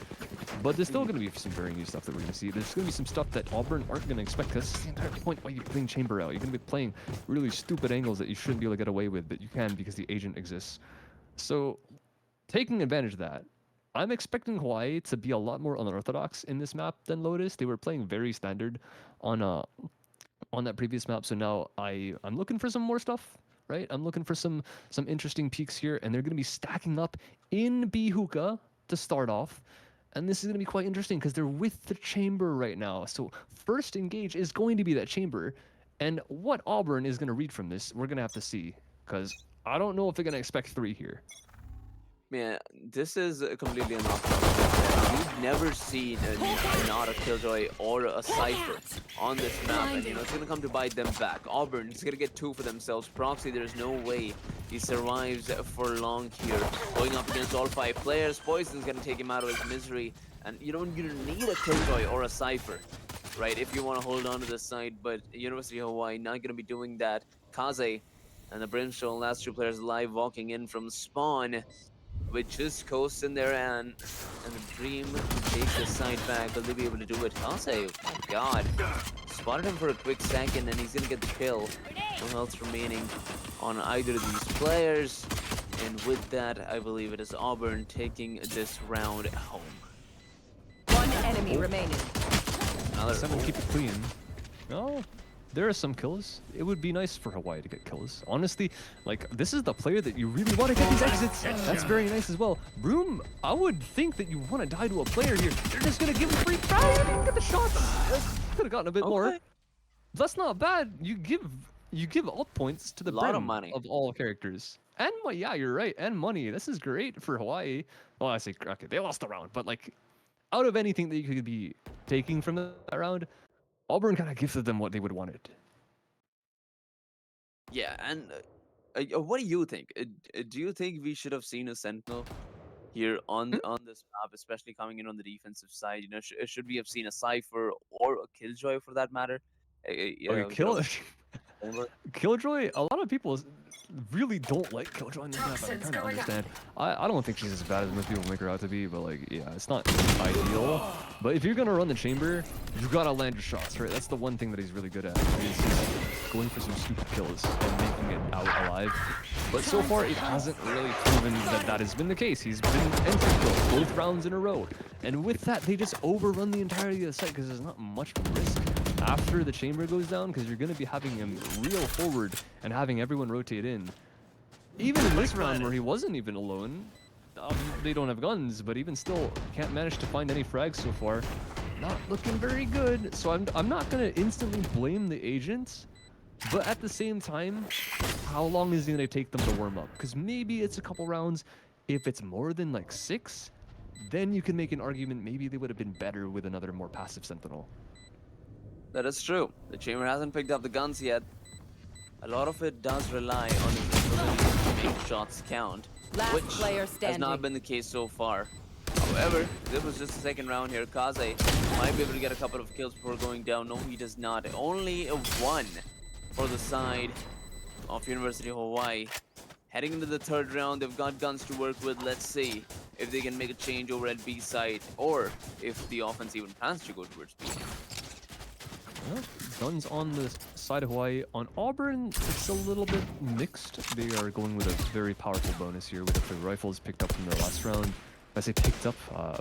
But there's still going to be some very new stuff that we're going to see. There's going to be some stuff that Auburn aren't going to expect, because that's the entire point why you're putting Chamber out. You're going to be playing really stupid angles that you shouldn't be able to get away with, but you can because the agent exists. So taking advantage of that, I'm expecting Hawaii to be a lot more unorthodox in this map than Lotus. They were playing very standard on that previous map. So now I'm looking for some more stuff. Right, I'm looking for some interesting peaks here, and they're going to be stacking up in B hookah to start off, and this is going to be quite interesting because they're with the Chamber right now. So first engage is going to be that Chamber, and what Auburn is going to read from this, we're going to have to see, because I don't know if they're going to expect 3 here. Man, this is completely unorthodox. We've never seen not a Killjoy or a Cypher on this map, and it's gonna come to bite them back. Auburn is gonna get 2 for themselves. Proxy, there's no way he survives for long here. Going up against all 5 players, Poison's gonna take him out of his misery, and you don't need a Killjoy or a Cypher, right, if you want to hold on to this side. But University of Hawaii not gonna be doing that. Kaze And the Brimstone, last 2 players alive, walking in from spawn with just Coast in there, and the Dream take the side back. Will they be able to do it? I'll say, oh my god. Spotted him for a quick second, and he's gonna get the kill. No health remaining on either of these players. And with that, I believe it is Auburn taking this round home. One enemy remaining. Another 7 keep it clean. Oh, there are some kills. It would be nice for Hawaii to get kills. Honestly, like, this is the player that you really want to get these exits. That's very nice as well. Broom, I would think that you want to die to a player here. They're just going to give him free fire. You didn't get the shots. Could have gotten a bit more. That's not bad. You give ult points to the lot of Brim money of all characters. And yeah, you're right. And money. This is great for Hawaii. Well, I say, okay, they lost the round, but like, out of anything that you could be taking from that round, Auburn kind of gifted them what they would wanted. Yeah, and what do you think? Do you think we should have seen a Sentinel here on this map, especially coming in on the defensive side? You know, should we have seen a Cypher or a Killjoy for that matter? Killjoy, a lot of people really don't like Killjoy in this map. I kind of understand. I don't think she's as bad as most people make her out to be, but like, yeah, it's not ideal. But if you're gonna run the chamber, you gotta land your shots, right? That's the one thing that he's really good at. Is going for some stupid kills and making it out alive. But so far, it hasn't really proven that that has been the case. He's been entry killed both rounds in a row. And with that, they just overrun the entirety of the site because there's not much risk after the chamber goes down, because you're going to be having him reel forward and having everyone rotate in. Even in this round where he wasn't even alone, they don't have guns, but even still, can't manage to find any frags so far. Not looking very good. So I'm not going to instantly blame the agents, but at the same time, how long is it going to take them to warm up? Because maybe it's a couple rounds. If it's more than like 6, then you can make an argument maybe they would have been better with another more passive Sentinel. That is true. The chamber hasn't picked up the guns yet. A lot of it does rely on his ability to make shots count, Last player has standing. not been the case so far. However, this was just the second round here. Kaze might be able to get a couple of kills before going down. No, he does not. Only a 1 for the side of University of Hawaii. Heading into the 3rd round, they've got guns to work with. Let's see if they can make a change over at B side, or if the offense even plans to go towards B. Well, guns on the side of Hawaii. On Auburn, it's a little bit mixed. They are going with a very powerful bonus here with the rifles picked up from their last round. I say picked up,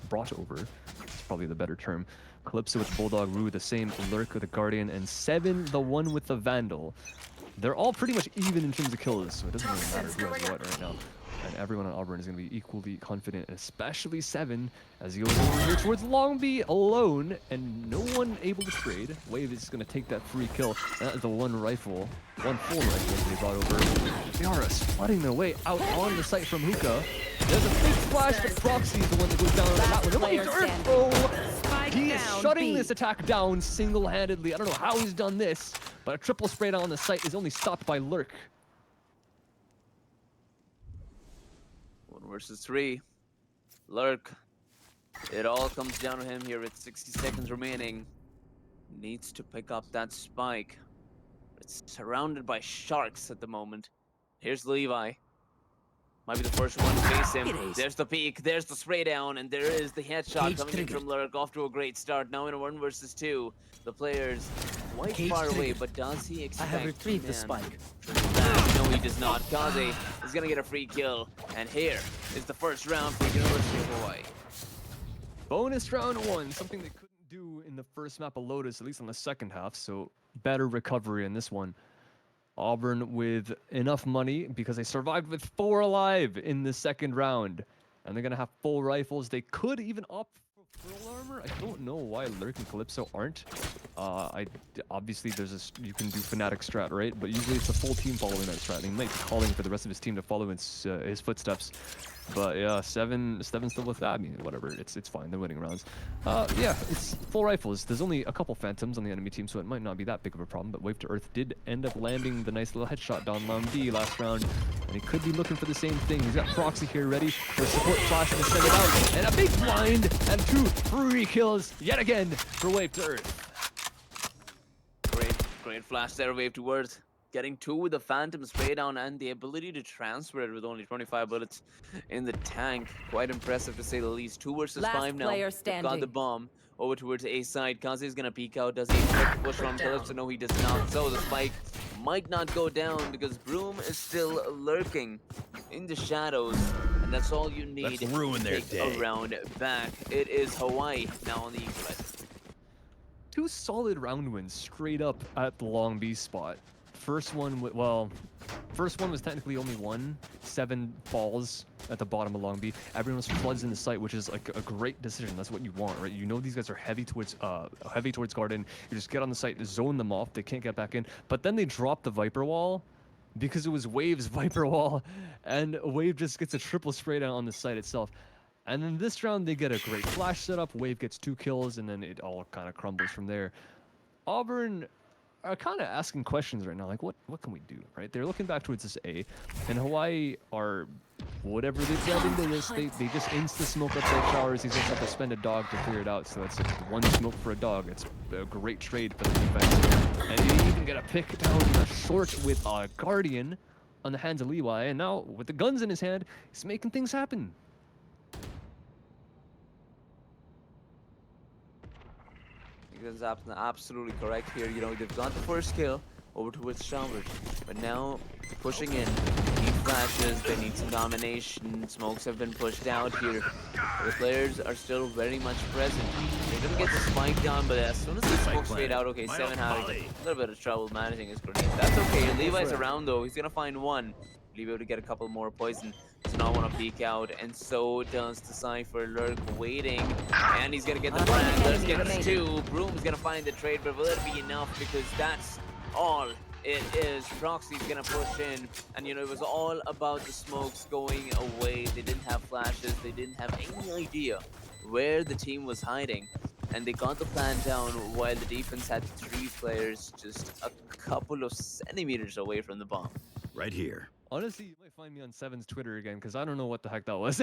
brought over. It's probably the better term. Calypso with Bulldog, Rue the same, Lurk with the Guardian, and 7 the one with the Vandal. They're all pretty much even in terms of kills, so it doesn't really matter who has what right now. And everyone on Auburn is going to be equally confident, especially 7, as he goes over here towards Long B alone, and no one able to trade. Wave is going to take that free kill. That is the one full rifle they brought over. They are spotting their way out on the site from Hookah. There's a big splash, but Proxy is the one that goes down on that one. He is shutting this attack down single-handedly. I don't know how he's done this, but a triple spray down on the site is only stopped by Lurk. 1 versus 3. Lurk. It all comes down to him here with 60 seconds remaining. Needs to pick up that spike. It's surrounded by sharks at the moment. Here's Levi. Might be the first one to face him. There's the peek, there's the spray down, and there is the headshot coming in from Lurk. Off to a great start. Now in a 1 versus 2. The player's quite far away, but does he expect? I have retrieved the spike. No, he does not. Kaze is gonna get a free kill, and here is the first round for University of Hawaii. Bonus round 1, something they couldn't do in the first map of Lotus, at least on the second half, so better recovery in this one. Auburn with enough money because they survived with 4 alive in the second round, and they're gonna have full rifles. They could even opt for full armor. I don't know why Lurk and Calypso aren't. Obviously you can do Fnatic strat, right? But usually it's a full team following that strat. And he might be calling for the rest of his team to follow his footsteps. But yeah, 7 still with that. I mean, whatever. It's fine. They're winning rounds. Yeah, it's full rifles. There's only a couple phantoms on the enemy team, so it might not be that big of a problem. But Wave to Earth did end up landing the nice little headshot down Long B last round, and he could be looking for the same thing. He's got Proxy here ready for support flash to send it out, and a big blind and 2 free kills yet again for Wave to Earth. Great flash there, Wave to Earth. getting 2 with the Phantom spray down and the ability to transfer it with only 25 bullets in the tank. Quite impressive to say the least. 2 versus Last 5 now. player They've got the standing. bomb over towards A side. Kaze is going to peek out. Does he expect to push from Calypso? No, he does not. So the spike might not go down because Broom is still lurking in the shadows. And that's all you need Let's ruin to their take day. a round back. It is Hawaii now on the equalizer. 2 solid round wins straight up at the long B spot. First one was technically only 1, 7 falls at the bottom of long B. Everyone else floods in the site, which is like a great decision. That's what you want, right? You know these guys are heavy towards garden. You just get on the site, zone them off. They can't get back in. But then they drop the Viper wall because it was Wave's Viper wall, and Wave just gets a triple spray down on the site itself. And then this round, they get a great flash setup. Wave gets 2 kills, and then it all kind of crumbles from there. Auburn are kind of asking questions right now, like, what can we do, right? They're looking back towards this A, and Hawaii are, whatever they brought into this, they just insta-smoke up their showers. He's going to have to spend a dog to clear it out, so that's 1 smoke for a dog. It's a great trade for the defense. And you even get a pick down short with a Guardian on the hands of Levi, and now, with the guns in his hand, he's making things happen. That's absolutely correct here. You know, they've got the first kill over towards Showers, but now pushing in. They need flashes, they need some domination. Smokes have been pushed out here. The players are still very much present. They're gonna get the spike down, but as soon as the smokes fade out, okay, 7 having a little bit of trouble managing his grenade. That's okay. Levi's around though. He's gonna find 1. Levi to get a couple more poison. Does not want to peek out, and so does the Cypher. Lurk waiting, and he's gonna get the brand. Let's get 2. Broom's gonna find the trade, but will it be enough? Because that's all it is. Proxy's gonna push in, and you know, it was all about the smokes going away. They didn't have flashes, they didn't have any idea where the team was hiding, and they got the plan down while the defense had 3 players just a couple of centimeters away from the bomb. Right here. Honestly, you might find me on Seven's Twitter again, because I don't know what the heck that was.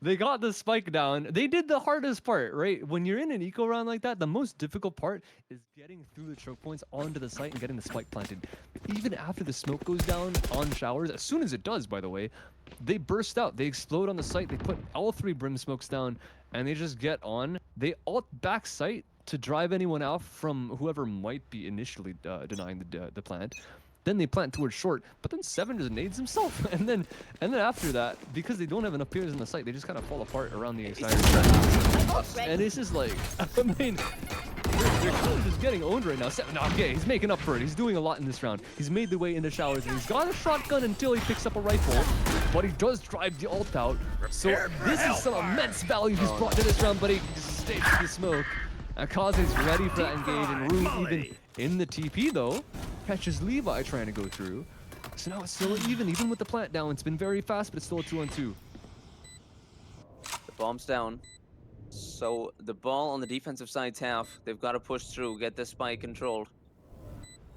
They got the spike down. They did the hardest part, right? When you're in an eco round like that, the most difficult part is getting through the choke points onto the site and getting the spike planted. Even after the smoke goes down on Showers, as soon as it does, by the way, they burst out. They explode on the site. They put all 3 brim smokes down, and they just get on. They ult back site to drive anyone out from whoever might be initially denying the plant. Then they plant towards short, but then 7 just nades himself, and then after that, because they don't have enough players in the site, they just kind of fall apart around the entire site. And it's just like, I mean, they're kind of just getting owned right now. 7, okay, he's making up for it. He's doing a lot in this round. He's made the way into Showers, and he's got a shotgun until he picks up a rifle, but he does drive the ult out. So this is some immense value he's brought to this round, but he just stays in the smoke. Akaze's ready for that engage, and Rue even in the TP though catches Levi trying to go through. So now it's still even with the plant down. It's been very fast, but it's still a 2-on-2. The bomb's down. So the ball on the defensive side's half. They've got to push through, get the spike controlled.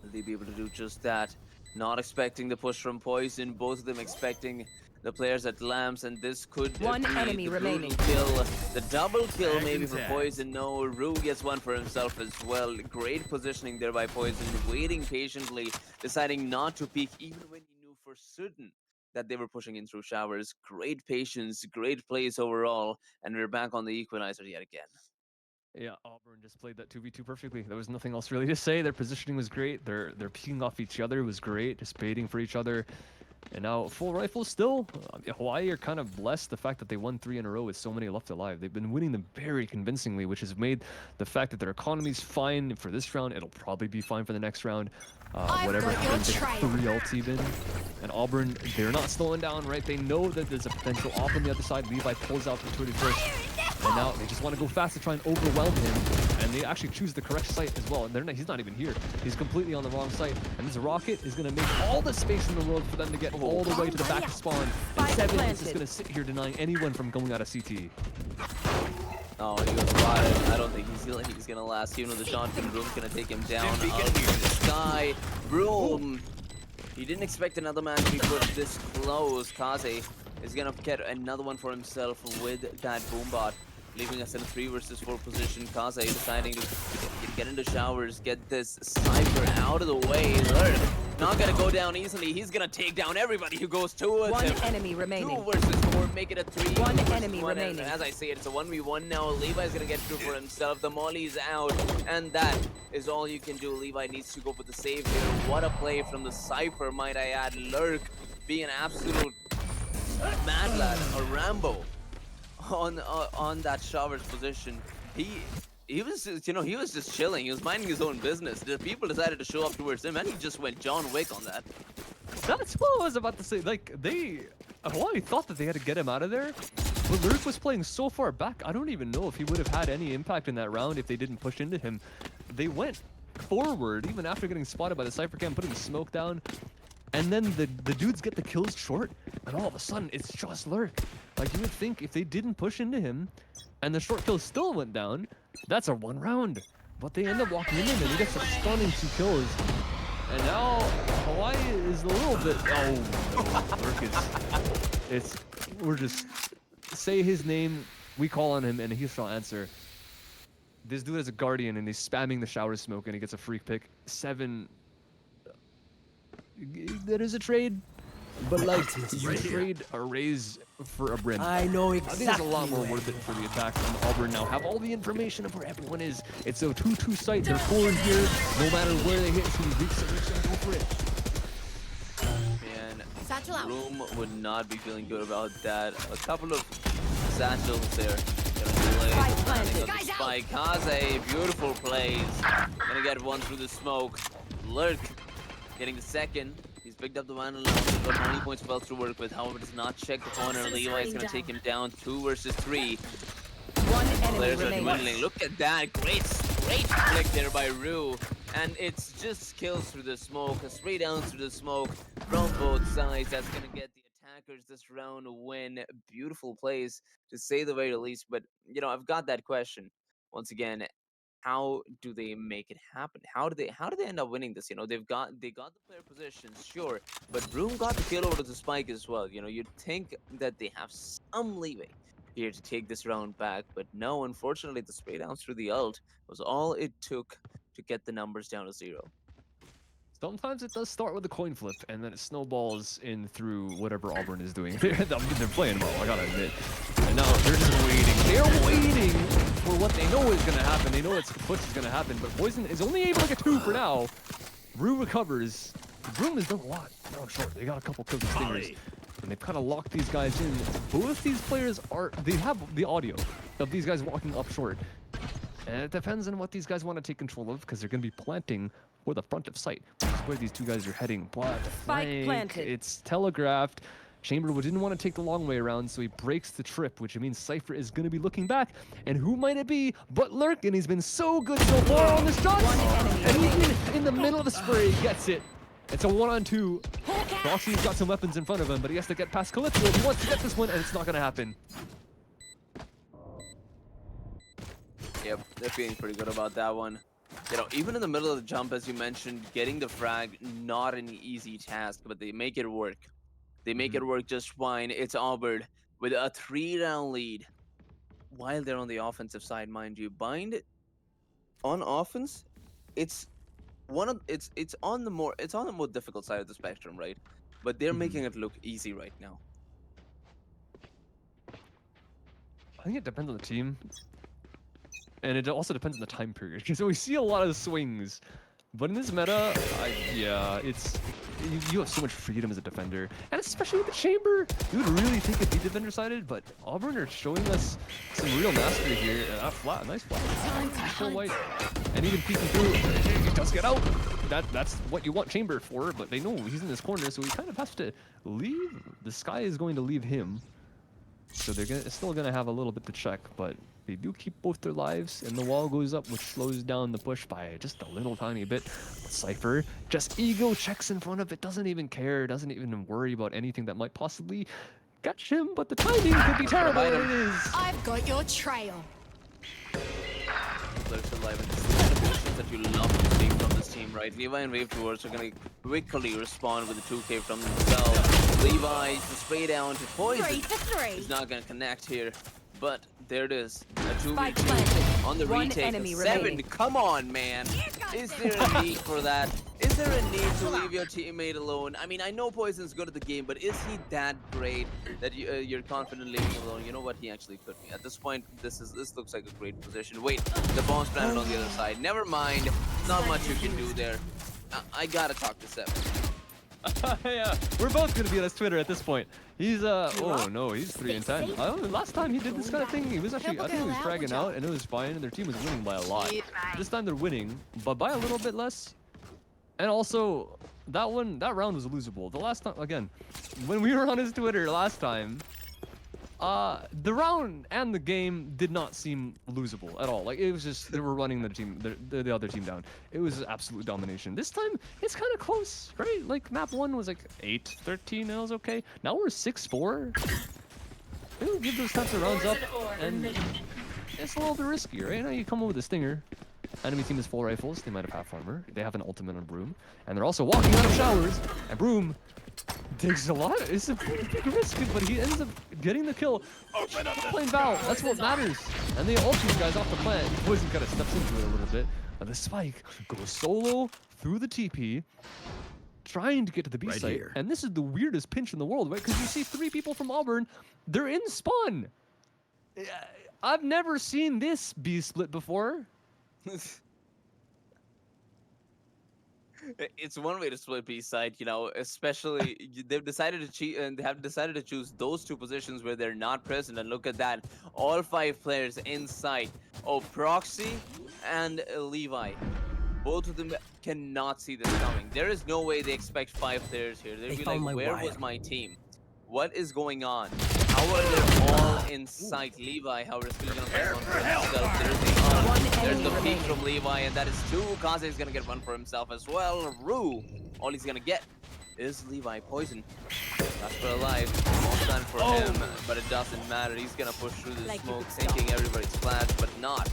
Will they be able to do just that? Not expecting the push from Poison. Both of them expecting the players at Lamps, and this could be enemy the remaining. kill. The double kill maybe for Poison. No, Rue gets 1 for himself as well. Great positioning there by Poison, waiting patiently, deciding not to peek even when he knew for certain that they were pushing in through Showers. Great patience, great plays overall, and we're back on the equalizer yet again. Yeah, Auburn just played that 2v2 perfectly. There was nothing else really to say. Their positioning was great. They're peeking off each other was great, just baiting for each other. And now full rifle still. Hawaii are kind of blessed the fact that they won 3 in a row with so many left alive. They've been winning them very convincingly, which has made the fact that their economy's fine for this round. It'll probably be fine for the next round. Whatever happens, they have 3 ults even. And Auburn, they're not slowing down, right? They know that there's a potential off on the other side. Levi pulls out from 21st. And now they just want to go fast to try and overwhelm him. And they actually choose the correct site as well. And he's not even here. He's completely on the wrong site. And this rocket is going to make all the space in the world for them to get all the way to the back of spawn. And 7 is just going to sit here denying anyone from going out of CT. Oh, he was spotted. I don't think he's gonna last. Even with the shotgun, Broom's gonna take him down out of the sky. Broom, he didn't expect another man to be put this close. Kaze is gonna get another one for himself with that boombot, leaving us in a 3 versus 4 position. Kaze deciding to get into Showers, get this Cypher out of the way. Lurk Not gonna go down easily. He's gonna take down everybody who goes towards One him. enemy remaining. 2 versus 4, make it a 3. One 2 versus enemy 1, and remaining. as I say, it's a 1v1 now. Levi's gonna get through for himself. The Molly's out, and that is all you can do. Levi needs to go for the save here. What a play from the Cypher, might I add. Lurk being an absolute mad lad, a Rambo on that Shower's position. He was just, you know, he was just chilling. He was minding his own business. The people decided to show up towards him, and he just went John Wick on that. That's what I was about to say. Like, Hawaii thought that they had to get him out of there, but Lurk was playing so far back, I don't even know if he would have had any impact in that round if they didn't push into him. They went forward, even after getting spotted by the Cypher cam, putting the smoke down, and then the dudes get the kills short, and all of a sudden, it's just Lurk. Like, you would think if they didn't push into him, and the short kill still went down, that's a 1 round. But they end up walking in him, and he gets a stunning 2 kills. And now Hawaii is a little bit. Oh, Lurk we're just say his name, we call on him, and he shall answer. This dude is a guardian, and he's spamming the shower smoke, and he gets a free pick. 7. That is a trade, but like you trade a raise for a brim. I know I exactly. think it's a lot more worth it for the attack from Auburn now. Have all the information of where everyone is. It's a 2-2 site. They're forward here. No matter where they hit, it's going to be weak, so they're going to go for it. Man, Satchel out. Room would not be feeling good about that. A couple of satchels there. Gonna play. Spike planted. Got the spike. Kaze, beautiful plays. Gonna get one through the smoke. Lurk getting the second. He's picked up the one alone. He's got 20 points well to work with. However, does not check the corner. Levi's gonna take him down 2 versus 3. One enemy Players are remaining. dwindling. Look at that. Great flick there by Rue. And it's just kills through the smoke. A spray down through the smoke from both sides. That's gonna get the attackers this round win. Beautiful plays, to say the very least. But, you know, I've got that question. Once again, how do they make it happen? How do they end up winning this? You know, they got the player positions, sure, but Broom got the kill over to the spike as well. You know, you'd think that they have some leeway here to take this round back, but no, unfortunately, the spray downs through the ult was all it took to get the numbers down to 0. Sometimes it does start with a coin flip, and then it snowballs in through whatever Auburn is doing. They're playing well, I gotta admit. And now they're just waiting. They're waiting for what they know is gonna happen. They know it's push is gonna happen, but Poison is only able to get 2 for now. Rue recovers. Broom has done a lot. No, short. They got a couple kills with stingers, and they've kind of locked these guys in. Both these players they have the audio of these guys walking up short. And it depends on what these guys want to take control of, because they're going to be planting for the front of site, which is where these 2 guys are heading. But Spike planted. it's telegraphed. Chamber didn't want to take the long way around, so he breaks the trip, which means Cypher is going to be looking back. And who might it be but Lurk? And he's been so good so far on the shots. One enemy And remaining. even in the middle of the spray, he gets it. It's a 1-on-2. Roxy's got some weapons in front of him, but he has to get past Calypso if he wants to get this one, and it's not going to happen. Yep, they're feeling pretty good about that one. You know, even in the middle of the jump, as you mentioned, getting the frag, not an easy task, but they make it work. They make it work just fine. It's Auburn with a 3-round lead while they're on the offensive side, mind you. Bind on offense, it's on the more difficult side of the spectrum, right? But they're making it look easy right now. I think it depends on the team. And it also depends on the time period. So we see a lot of swings. But in this meta, it's you have so much freedom as a defender. And especially with the Chamber, you would really think it'd be defender-sided, but Auburn are showing us some real mastery here. And nice flat. So white. And even peeking through, he does get out. That's what you want Chamber for, but they know he's in this corner, so he kind of has to leave. The sky is going to leave him. So they're still gonna have a little bit to check, but they do keep both their lives, and the wall goes up, which slows down the push by just a little tiny bit. But Cypher just ego checks in front of it, doesn't even care, doesn't even worry about anything that might possibly catch him, but the timing could be terrible, and it is. I've got your trail. Players alive, and this is the kind of positions that you love to see from this team, right? Levi and Wave Tours are going to quickly respond with a 2K from themselves. Levi, the spray down to Poison. 3 for 3. Is not going to connect here, but there it is. A Spike 2v2 planted. on the One retake. enemy A 7. remaining. Come on, man. Is there a need for that? Is Is there a need to leave your teammate alone? I mean, I know Poison's good at the game, but is he that great that you're confident leaving him alone? You know what? He actually could be. At this point, this looks like a great position. Wait, the bomb's planted on the other side. Never mind. Not much you can do there. I gotta talk to Seven. Yeah, we're both gonna be on his Twitter at this point. He's oh no, he's 3 and 10. Last time he did this kind of thing, he was actually, I think he was fragging out and it was fine, and their team was winning by a lot. This time they're winning, but by a little bit less. And also, that round was losable. The last time, again, when we were on his Twitter last time, the round and the game did not seem losable at all. Like, it was just, they were running the other team down. It was absolute domination. This time, it's kind of close, right? Like, map 1 was like 8-13, and it was okay. Now we're 6-4. They don't give those types of rounds up, and it's a little bit risky, right? Now you come over with a stinger. Enemy team is full rifles. They might have half armor. They have an ultimate on Broom, and they're also walking out of showers. And Broom takes a lot. It's a pretty big risk, but he ends up getting the kill. Playing Val. That's what matters. And they ult these guys off the plant. Poison kind of steps into it a little bit. And the spike goes solo through the TP, trying to get to the B site. Here. And this is the weirdest pinch in the world, right? Because you see 3 people from Auburn. They're in spawn. I've never seen this B split before. It's one way to split B side, you know, especially they've decided to cheat and they have decided to choose those 2 positions where they're not present. And look at that, all 5 players inside. Oh, Proxy and Levi, both of them cannot see this coming. There is no way they expect 5 players here. They'll be like, where was my team? What is going on? How are they all in sight? Levi, however, is still gonna play one for himself. There's the peek from Levi, and that is 2. Kaze is gonna get one for himself as well. Rue, all he's gonna get is Levi. Poison. That's for alive. Almost done for him, but it doesn't matter. He's gonna push through the smoke, thinking everybody's flat, but not.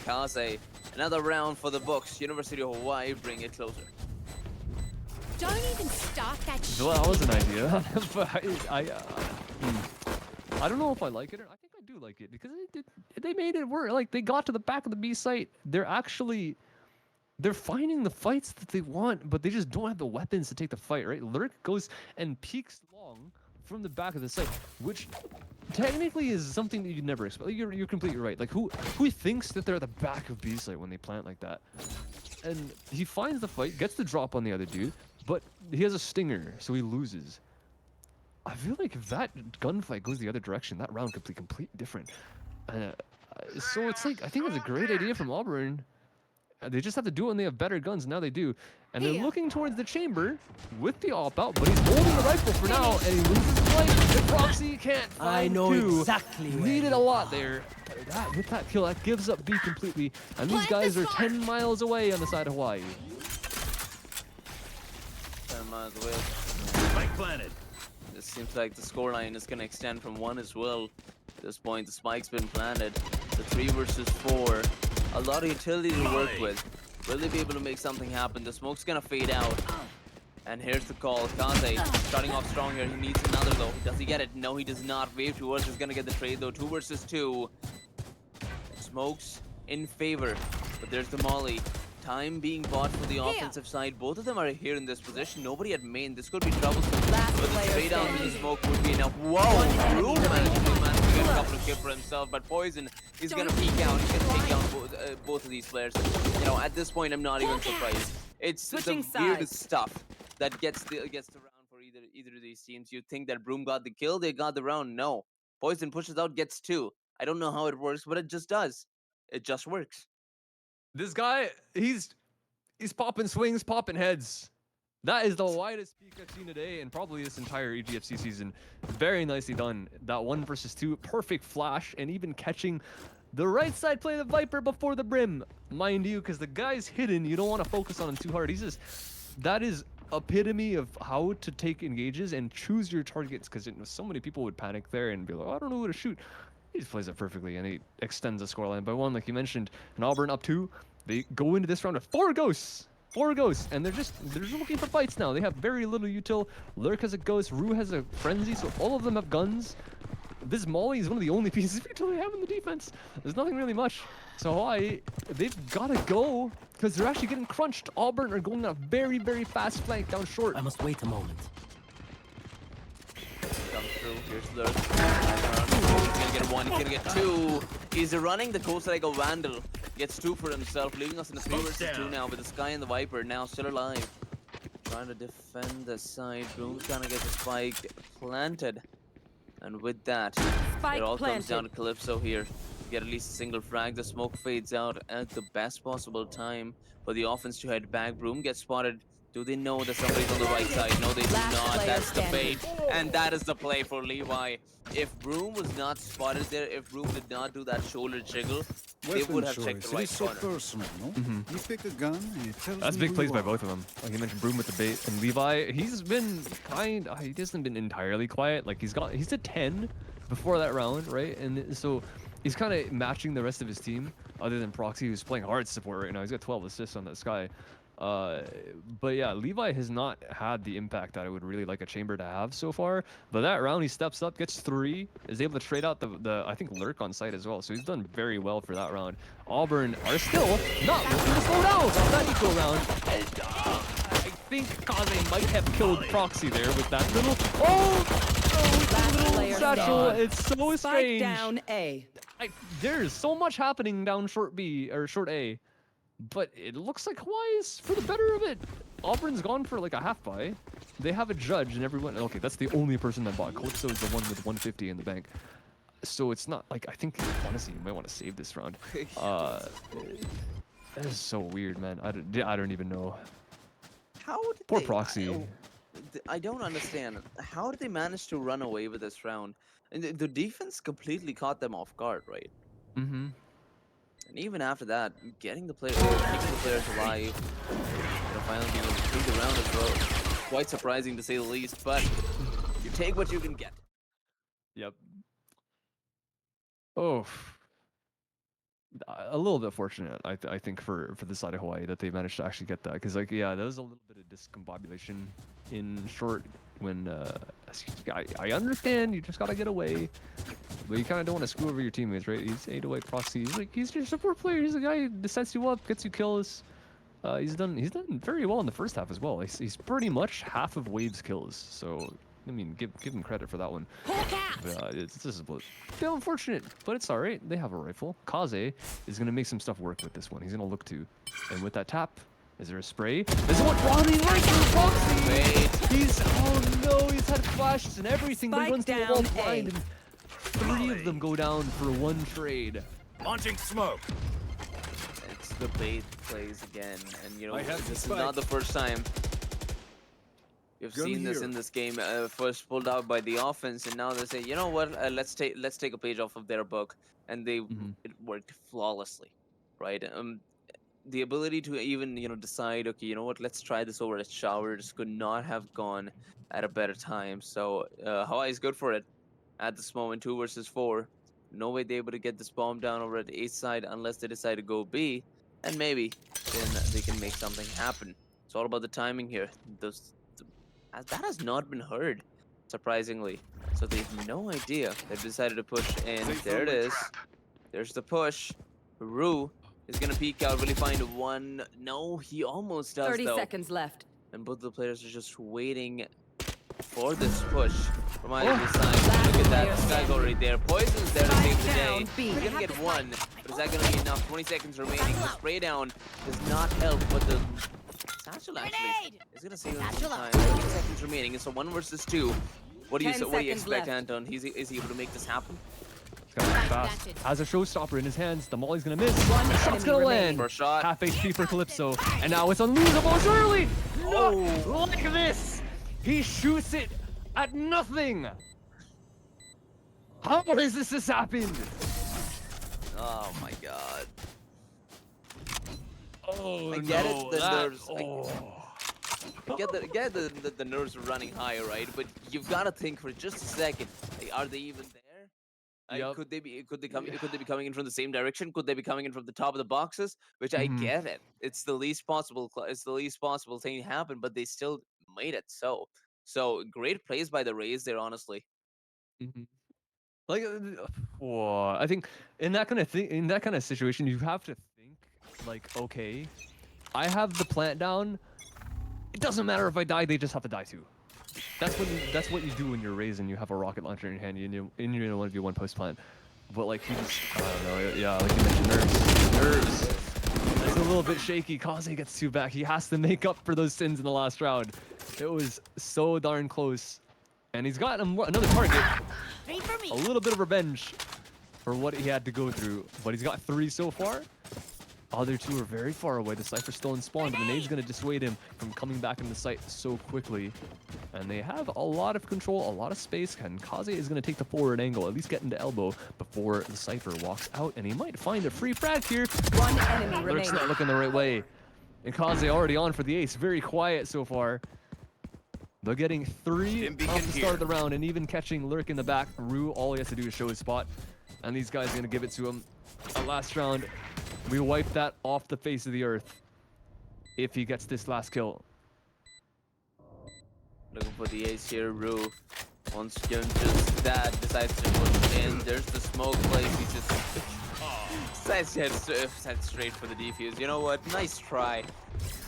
Kaze, another round for the books. University of Hawaii, bring it closer. Don't even start that shit. Well, that was an idea, but I don't know if I like it. I think I do like it because they made it work. Like, they got to the back of the B site. They're finding the fights that they want, but they just don't have the weapons to take the fight, right? Lurk goes and peeks long from the back of the site, which technically is something that you'd never expect. You're completely right. Like, who thinks that they're at the back of B site when they plant like that? And he finds the fight, gets the drop on the other dude, but he has a stinger, so he loses. I feel like if that gunfight goes the other direction, that round could be completely different. So it's like, I think it's a great idea from Auburn. They just have to do it when they have better guns, and now they do. And they're looking towards the chamber with the op-out, but he's holding the rifle for now, and he loses his life. The Proxy can't find I know 2. exactly where Needed a lot there. With that kill, that gives up B completely. And these guys are 10 miles away on the side of Hawaii. 10 miles away. Spike planted. It seems like the scoreline is going to extend from 1 as well. At this point, the spike's been planted. The 3 versus 4. A lot of utility to work with. Will they be able to make something happen? The smoke's going to fade out. And here's the call. Kaze starting off strong here. He needs another though. Does he get it? No, he does not. Wave towards is going to get the trade though. 2 versus 2. Smokes in favor. But there's the molly. Time being bought for the offensive side. Both of them are here in this position. Nobody at main. This could be troublesome. But the trade out with the smoke would be enough. Whoa! Broom managed to get a couple of kills for himself, but Poison is gonna peek out. He's gonna take down both of these players. You know, at this point, I'm not even surprised. It's the weirdest stuff that gets the round for either of these teams. You think that Broom got the kill, they got the round. No. Poison pushes out, gets 2. I don't know how it works, but it just does. It just works. This guy, he's popping swings, popping heads. That is the widest peak I've seen today and probably this entire EGFC season. Very nicely done. That 1 versus 2, perfect flash, and even catching the right side play of the Viper before the brim. Mind you, because the guy's hidden, you don't want to focus on him too hard. That is epitome of how to take engages and choose your targets, because so many people would panic there and be like, oh, I don't know who to shoot. He just plays it perfectly, and he extends the scoreline by 1, like you mentioned. And Auburn up 2. They go into this round with 4 ghosts. 4 ghosts, and they're just looking for fights now. They have very little util. Lurk has a ghost. Rue has a frenzy, so all of them have guns. this Molly is one of the only pieces we really have in the defense. There's nothing really much. So Hawaii, they've got to go because they're actually getting crunched. Auburn are going on a very, very fast flank down short. I must wait a moment. Comes through. Here's Lurk. He's gonna get one. He's gonna get two. He's running the coast like a vandal. Gets two for himself, leaving us in a 3 versus 2 now with the Sky and the Viper now still alive. Trying to defend the side. Broom's trying to get the spike planted. And with that, Spike it all comes down planted. to Calypso here. Get at least a single frag. The smoke fades out at the best possible time for the offense to head back. Broom gets spotted. Do they know that somebody's on the right side? No, they do Last not. player That's the standing. bait. And that is the play for Levi. If Broom was not spotted there, if Broom did not do that shoulder jiggle, they would have checked the right corner. Personal, no? You pick a gun and it tells That's me big who plays you by are. both of them. Like you mentioned, Broom with the bait, and Levi, he's been he hasn't been entirely quiet. Like he's a 10 before that round, right? And so he's kind of matching the rest of his team, other than Proxy, who's playing hard support right now. He's got 12 assists on that Sky. But yeah, Levi has not had the impact that I would really like a Chamber to have so far. But that round, he steps up, gets 3, is able to trade out the I think Lurk on site as well. So he's done very well for that round. Auburn are still not looking to slow down on that eco round. And, I think Kaze might have killed Proxy there with that little Last little player satchel. standing. It's so Spike strange. down A. There's so much happening down short B or short A. But it looks like Hawaii's for the better of it. Auburn's gone for like a half buy. They have a judge and everyone. Okay, that's the only person that bought. Calypso is the one with 150 in the bank. So it's not like I think honestly you might want to save this round. That is so weird, man. I don't even know. How did Poor they, Proxy. I don't understand. How did they manage to run away with this round? And the defense completely caught them off guard, right? Mm-hmm. And even after that, getting the players, keeping the players alive, finally being able to take the round as well. Quite surprising to say the least, but you take what you can get. Yep. Oh, a little bit fortunate, I think, for the side of Hawaii that they managed to actually get that. Because, like, yeah, there was a little bit of discombobulation in short when, I understand you just got to get away. But you kind of don't want to screw over your teammates, right? He's 808 Proxy. He's your support player. He's a guy who sets you up, gets you kills. He's done very well in the first half as well. He's pretty much half of Wave's kills. So, I mean, give him credit for that one. But, this is a bit unfortunate, but it's all right. They have a rifle. Kaze is gonna make some stuff work with this one. He's gonna look to, and with that tap, is there a spray? This is what Ronnie right through Proxy. Wait. Oh no, he's had flashes and everything, but he Spike runs through the wall down blind, A. and 3 of them go down for 1 trade. Launching smoke. It's the bait plays again, and you know I have the this is spike. not the first time. We've Gun seen this here. in this game. First pulled out by the offense, and now they say, you know what? Let's take a page off of their book, and it worked flawlessly, right? The ability to even decide, okay, you know what? Let's try this over at Showers could not have gone at a better time. So Hawaii is good for it at this moment. 2 versus 4. No way they're able to get this bomb down over at the A side unless they decide to go B, and maybe then they can make something happen. It's all about the timing here. That has not been heard, surprisingly. So they have no idea. They've decided to push in. There it is. There's the push. Rue is going to peek out, really find one. No, he almost does, 30 though. seconds left. And both the players are just waiting for this push from either Oh. side. Last Look at player that. Sky standing. go right there. Poison's there to Spike save the down, day. B. He's We going to have get the 1. spike. But is that going to be enough? 20 seconds remaining. The spray down does not help, but the satchel actually is going to save him some Satchel time. up. 20 seconds remaining. It's a 1 versus 2. What do you 10 what do you seconds expect, left. Anton? Is he able to make this happen? It's gotta be Spike fast. planted. Has a showstopper in his hands. The molly's gonna miss. One The shot's enemy gonna remaining. land. First shot. Half HP for Calypso, and now it's unlosable. Surely, Oh. not like this. He shoots it at nothing. How has this happened? Oh my god. Oh I get no, it, the that- nerves. oh. Get the nerves running high, right? But you've got to think for just a second. Like, are they even there? Like, Yup. could they be coming in from the same direction? Could they be coming in from the top of the boxes? Which I Mhm. get it. It's the least possible. It's the least possible thing to happen. But they still made it. So great plays by the Rays there, honestly. Mhm. Like, I think in that kind of thing, in that kind of situation, you have to think like, okay, I have the plant down. It doesn't matter if I die; they just have to die too. That's what you do when you're raised and you have a rocket launcher in your hand. You're in your 1v1 post plant. But like he just, I don't know. Yeah, like you mentioned, nerves. It's a little bit shaky. Kaze gets 2 back. He has to make up for those sins in the last round. It was so darn close. And he's got another target. A little bit of revenge for what he had to go through. But he's got 3 so far. Other 2 are very far away. The Cypher's still in spawn, but the nade's going to dissuade him from coming back into the site so quickly. And they have a lot of control, a lot of space. And Kaze is going to take the forward angle, at least get into elbow before the Cypher walks out. And he might find a free frag here. One enemy Lurk's remaining. not looking the right way. And Kaze already on for the ace. Very quiet so far. They're getting 3 off the start of the round, and even catching Lurk in the back. Rue, all he has to do is show his spot. And these guys are going to give it to him. Last round, we wipe that off the face of the earth if he gets this last kill. Looking for the ace here, Rue. Once just that, decides to push in. There's the smoke place. He just decides to head straight for the defuse. You know what? Nice try.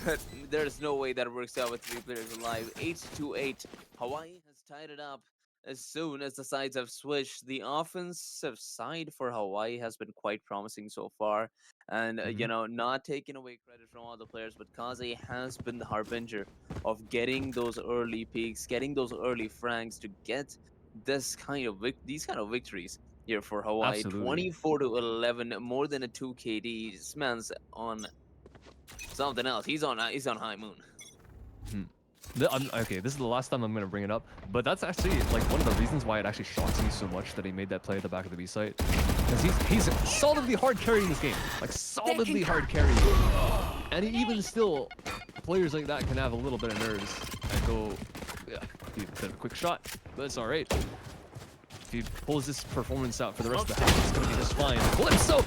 But there's no way that works out with 3 players alive. 8-8. Hawaii has tied it up as soon as the sides have switched. The offensive side for Hawaii has been quite promising so far. And, you know, not taking away credit from all the players, but Kaze has been the harbinger of getting those early peaks, getting those early frags to get these kind of victories here for Hawaii. Absolutely. 24-11, more than a 2 KD. This man's on something else. He's on high moon. Okay, this is the last time I'm going to bring it up, but that's actually like one of the reasons why it actually shocks me so much that he made that play at the back of the B site. Because he's solidly hard carrying this game. Like, solidly hard carrying. And even still, players like that can have a little bit of nerves and go, yeah, he did a quick shot, but it's alright. If he pulls this performance out for the rest of the half, it's going to be just fine. Calypso!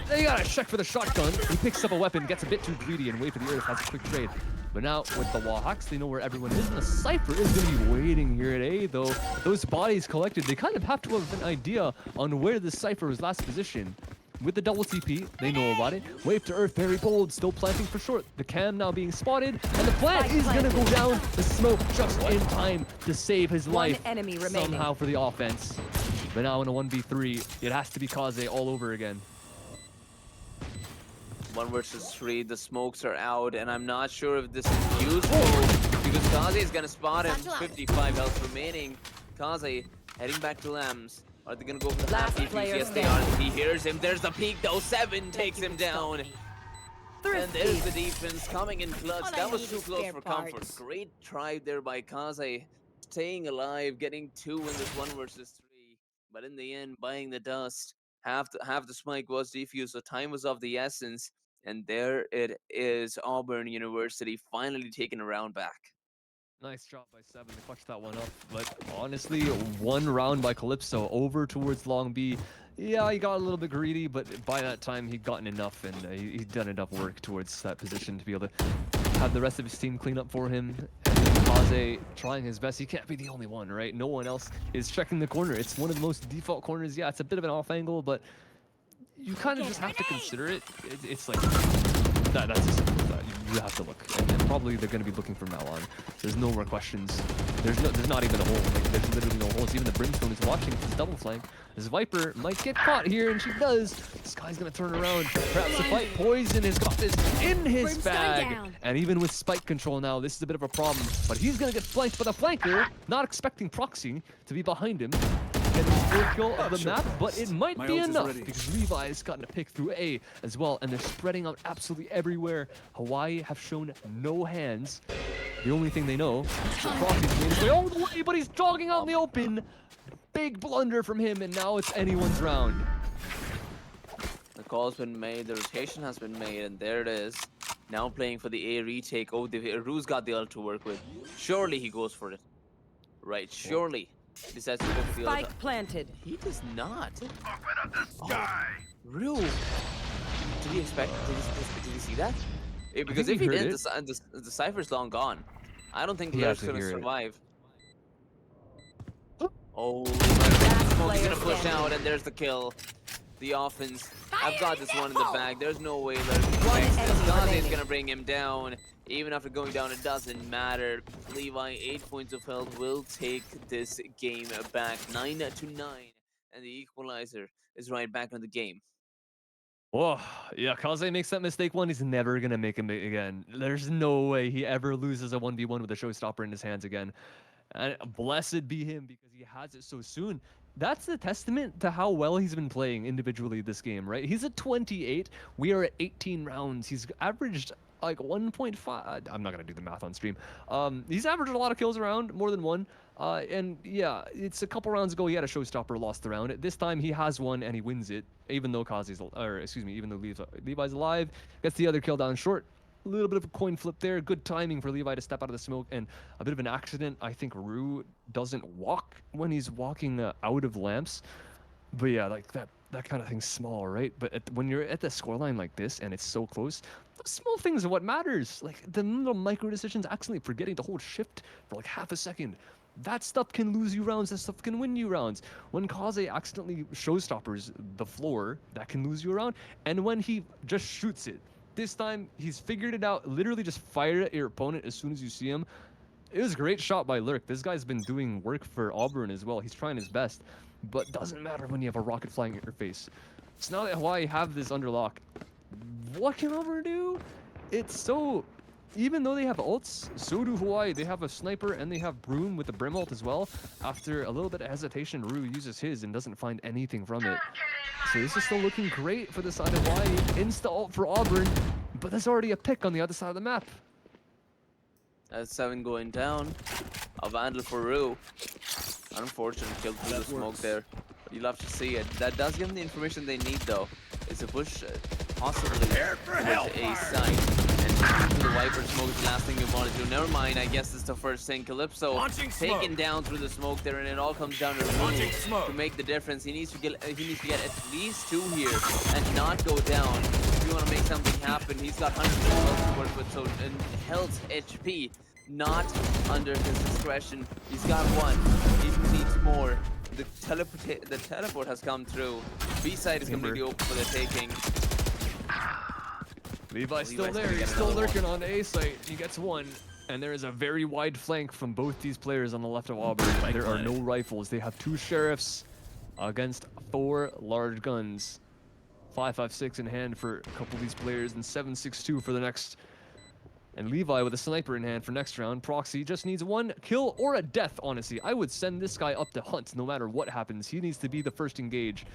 They got to check for the shotgun. He picks up a weapon, gets a bit too greedy, and wait for the earth, has a quick trade. But now, with the wall hacks, they know where everyone is, and the Cypher is going to be waiting here at A, though. Those bodies collected, they kind of have to have an idea on where the Cypher was last positioned. With the double TP, they know about it. Wave to earth, very bold, still planting for short. The cam now being spotted, and the plant is going to go down. The smoke just in time to save his life enemy remaining. somehow for the offense. But now in a 1v3, it has to be Kaze all over again. 1 versus 3, the smokes are out, and I'm not sure if this is useful because Kaze is gonna spot him. 55 health remaining. Kaze heading back to Lambs. Are they gonna go for the half defuse? Yes, they are. He hears him. There's the peek though. 7 takes him down. And there's the defense coming in clutch. That was too close for comfort. Great try there by Kaze, staying alive, getting 2 in this 1 versus 3. But in the end, buying the dust. Half the spike was defused, so time was of the essence. And there it is, Auburn University finally taking a round back. Nice job by 7 to clutch that one up. But honestly, 1 round by Calypso over towards Long B. Yeah, he got a little bit greedy, but by that time he'd gotten enough, and he'd done enough work towards that position to be able to have the rest of his team clean up for him. And Kaze trying his best. He can't be the only one, right? No one else is checking the corner. It's one of the most default corners. Yeah, it's a bit of an off angle, but you kind of just have to consider it. It's like that's just you have to look, and probably they're going to be looking from now on. There's no more questions. There's not even a hole. Like, there's literally no holes. Even the Brimstone is watching his double flank. This Viper might get caught here, and she does. This guy's going to turn around. Perhaps the fight. Poison has got this in his bag. And even with spike control now, this is a bit of a problem. But he's going to get flanked by the flanker, not expecting Proxy to be behind him. And his third kill of the map, but it might be enough because Levi has gotten a pick through A as well, and they're spreading out absolutely everywhere. Hawaii have shown no hands. The only thing they know is Proxy's made his way all the way, but he's jogging out in the open. Big blunder from him, and now it's anyone's round. The call's been made, the rotation has been made, and there it is. Now playing for the A retake. Oh, Rue's got the ult to work with. Surely he goes for it. Right, surely. Decides to go for the Spike planted. He does not. Rue. Did he expect? Did he see that? Because if he did, the Cypher's long gone. I don't think Blair's gonna survive. Oh, smoke. He's player gonna push standing. out, and there's the kill. The offense. I've got this one in the bag. There's no way One Kaze enemy is remaining. gonna bring him down. Even after going down, it doesn't matter. Levi, 8 points of health, will take this game back, 9-9, and the equalizer is right back in the game. Oh, yeah, Kaze makes that mistake one, he's never going to make him again. There's no way he ever loses a 1v1 with a showstopper in his hands again. And blessed be him because he has it so soon. That's a testament to how well he's been playing individually this game, right? He's at 28. We are at 18 rounds. He's averaged like 1.5. I'm not going to do the math on stream. He's averaged a lot of kills around, more than one. And yeah, it's a couple rounds ago he had a showstopper, lost the round. This time he has one and he wins it, even though even though Levi's alive. Gets the other kill down short. A little bit of a coin flip there. Good timing for Levi to step out of the smoke, and a bit of an accident. I think Rue doesn't walk when he's walking out of lamps. But yeah, like that kind of thing's small, right? But when you're at the scoreline like this and it's so close, the small things are what matters. Like the little micro decisions, accidentally forgetting to hold shift for like half a second. That stuff can lose you rounds, that stuff can win you rounds. When Kaze accidentally showstoppers the floor, that can lose you a round. And when he just shoots it, this time he's figured it out, literally just fire at your opponent as soon as you see him. It was a great shot by Lurk. This guy's been doing work for Auburn as well. He's trying his best, but doesn't matter when you have a rocket flying at your face. So now that Hawaii have this under lock, what can Auburn do? It's so... Even though they have ults, so do Hawaii. They have a sniper and they have Broom with the Brim ult as well. After a little bit of hesitation, Rue uses his and doesn't find anything from it. So this is still looking great for the side of Hawaii. Insta ult for Auburn, but there's already a pick on the other side of the map. That's 7 going down. A vandal for Rue. Unfortunate kill through the smoke there. You'll have to see it. That does give them the information they need though. It's a push possibly towards a side. And the Viper smoke is the last thing you want to do. Never mind, I guess it's the first thing. Calypso taken down through the smoke there, and it all comes down to Rue to make the difference. He needs to get at least 2 here and not go down. If you want to make something happen, he's got 100% health to work with, so and health HP not under his discretion. He's got 1. He needs more. The teleport has come through. B side is completely open for the taking. Levi's still there. He's still lurking on A site. He gets 1. And there is a very wide flank from both these players on the left of Auburn. There are no rifles. They have 2 sheriffs against 4 large guns. 5.56 in hand for a couple of these players, and 7.62 for the next. And Levi with a sniper in hand for next round. Proxy just needs 1 kill or a death, honestly. I would send this guy up to hunt no matter what happens. He needs to be the first engage.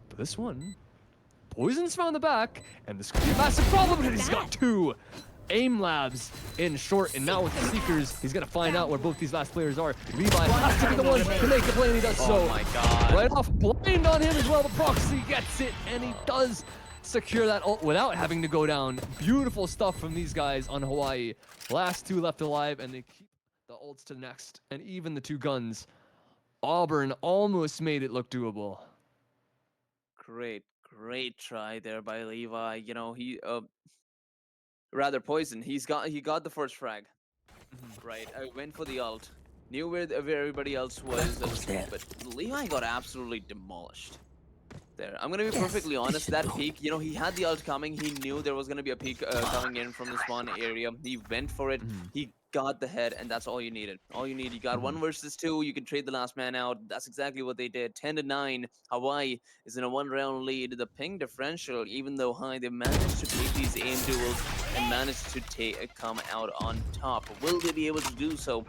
But this one, Poison's found the back, and this could be a massive problem, and he's got 2 aim labs in short, and now with the Seekers, he's gonna find out where both these last players are. Levi has to be the one to make the play, and he does so. Oh my god. Right off, blind on him as well, but Proxy gets it, and he does secure that ult without having to go down. Beautiful stuff from these guys on Hawaii. Last 2 left alive, and they keep the ults to next, and even the 2 guns. Auburn almost made it look doable. Great try there by Levi. You know, he rather Poison. He got the first frag. Right. I went for the ult. Knew where everybody else was, but Levi got absolutely demolished. There. I'm gonna be perfectly honest, that peek, you know, he had the ult coming, he knew there was gonna be a peek coming in from the spawn area. He went for it, he got the head, and that's all you needed. All you need, you got 1 versus 2, you can trade the last man out. That's exactly what they did. 10-9, Hawaii is in a 1-round lead. The ping differential, even though high, they managed to take these aim duels and managed to come out on top. Will they be able to do so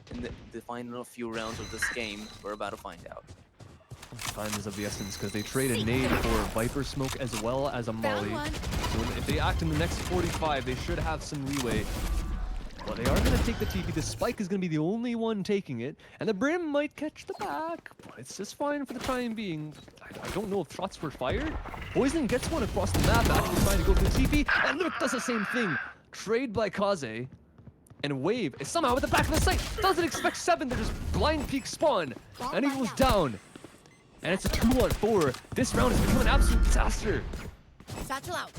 in the final few rounds of this game? We're about to find out. Time is of the essence because they trade a nade for Viper Smoke as well as a Molly. So if they act in the next 45, they should have some leeway. Well, they are going to take the TP. The Spike is going to be the only one taking it, and the Brim might catch the back, but it's just fine for the time being. I don't know if shots were fired. Poison gets 1 across the map after trying to go for the TP, and Luke does the same thing. Trade by Kaze, and Wave is somehow at the back of the site. Doesn't expect 7 to just blind peek spawn, and he goes down. And it's a 2-on-4. This round has become an absolute disaster. Satchel out.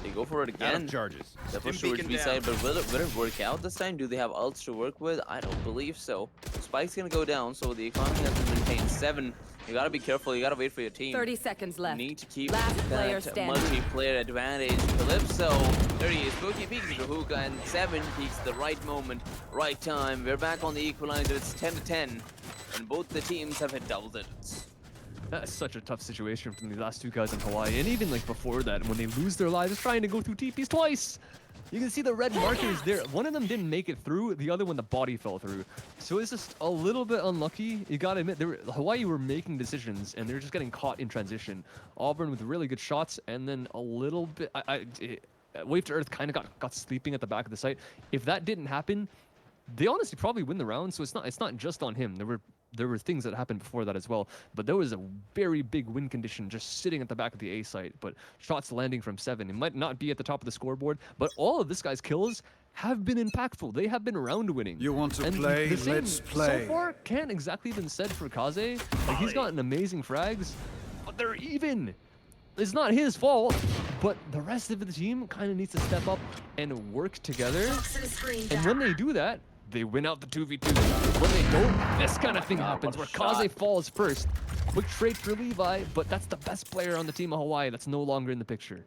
They go for it Out again. of charges. The push towards B side, but will it work out this time? Do they have ults to work with? I don't believe so. Spike's gonna go down, so the economy has been maintained. 7, you gotta be careful, you gotta wait for your team. 30 seconds left. You need to keep Last player that standing. multiplayer advantage. Calypso, there he is. Bookie peeks into hookah, and 7 peeks the right moment, right time. We're back on the equalizer. It's 10-10, and both the teams have hit double digits. That's such a tough situation from the last two guys in Hawaii, and even like before that, when they lose their lives trying to go through TPs twice. You can see the red markers there. One of them didn't make it through, the other one, the body fell through. So it's just a little bit unlucky. You gotta admit, Hawaii were making decisions, and they're just getting caught in transition. Auburn with really good shots, and then a little bit... Wave to Earth kind of got sleeping at the back of the site. If that didn't happen, they honestly probably win the round, so it's not just on him. There were things that happened before that as well, but there was a very big win condition just sitting at the back of the A site, but shots landing from 7. It might not be at the top of the scoreboard, but all of this guy's kills have been impactful. They have been round winning. You want to And play? the same Let's play. So far, can't exactly been said for Kaze. Like, he's gotten amazing frags, but they're even. It's not his fault, but the rest of the team kind of needs to step up and work together. And when they do that, they win out the 2v2. When they don't, this kind of thing happens where Kaze falls first. Quick trade for Levi, but that's the best player on the team of Hawaii that's no longer in the picture.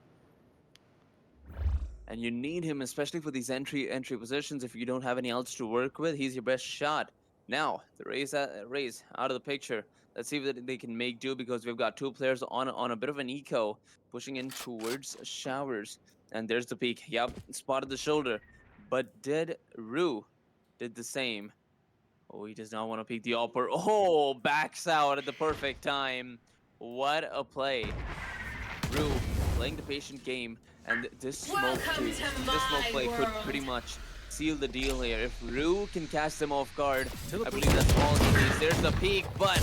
And you need him, especially for these entry positions. If you don't have any else to work with, he's your best shot. Now, the Rays out of the picture. Let's see if they can make do, because we've got 2 players on a bit of an eco, pushing in towards showers. And there's the peak. Yep, spotted the shoulder. But did Rue did the same. Oh, he does not want to peek the upper. Oh, backs out at the perfect time. What a play. Rue playing the patient game, and this smoke play could pretty much seal the deal here. If Rue can catch them off guard, I believe that's all he needs. There's the peak, but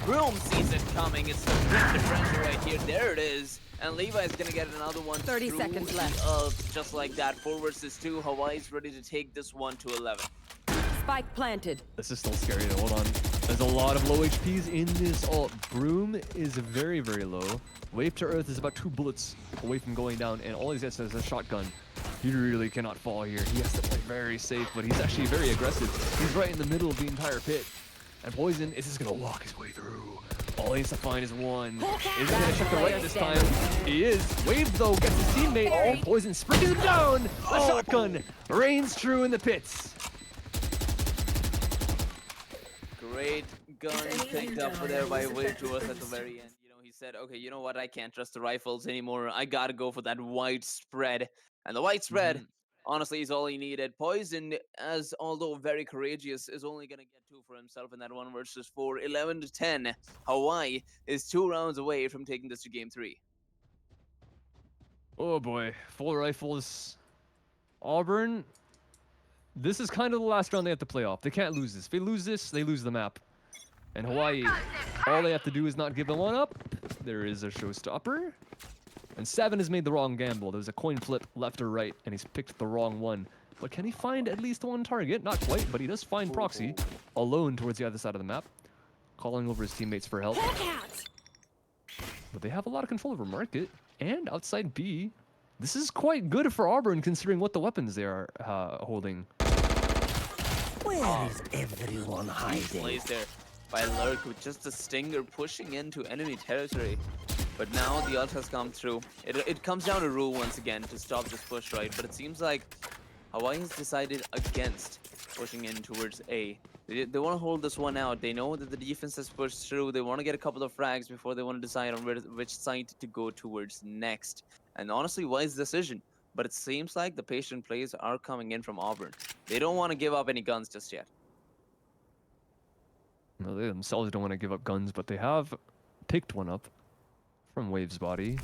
Broom sees it coming. It's the differential right here. There it is. And Levi's gonna get another one. 30 seconds left. Just like that. 4 versus 2. Hawaii's ready to take this one to 11. Spike planted. This is still scary though, hold on. There's a lot of low HPs in this ult. Broom is very, very low. Wave to Earth is about 2 bullets away from going down, and all he gets is a shotgun. He really cannot fall here. He has to play very safe, but he's actually very aggressive. He's right in the middle of the entire pit. And Poison is just gonna walk his way through. All he has to find is one. Is he gonna check the right this time? He is. Wave though gets his teammate. Oh, Poison springs him down. The shotgun reigns true in the pits. Great gun picked up there by Wave to us at the very end. You know, he said, okay, you know what? I can't trust the rifles anymore. I gotta go for that white spread. And the white spread, honestly, is all he needed. Poison, as although very courageous, is only gonna get 2 for himself in that 1 versus 4. 11-10. Hawaii is 2 rounds away from taking this to game 3. Oh boy, full rifles. Auburn. This is kind of the last round they have to play off. They can't lose this. If they lose this, they lose the map. And Hawaii, all they have to do is not give the one up. There is a showstopper. And 7 has made the wrong gamble. There was a coin flip left or right, and he's picked the wrong one. But can he find at least 1 target? Not quite, but he does find Proxy alone towards the other side of the map, calling over his teammates for help. But they have a lot of control over Market and outside B. This is quite good for Auburn considering what the weapons they are holding. Where is everyone hiding? Plays there by Lurk with just a stinger pushing into enemy territory. But now the ult has come through. It comes down to Rule once again to stop this push, right? But it seems like Hawaii has decided against pushing in towards A. They want to hold this one out. They know that the defense has pushed through. They want to get a couple of frags before they want to decide on which side to go towards next. And honestly, wise decision. But it seems like the patient plays are coming in from Auburn. They don't want to give up any guns just yet. No, they themselves don't want to give up guns, but they have picked one up from Wave's body.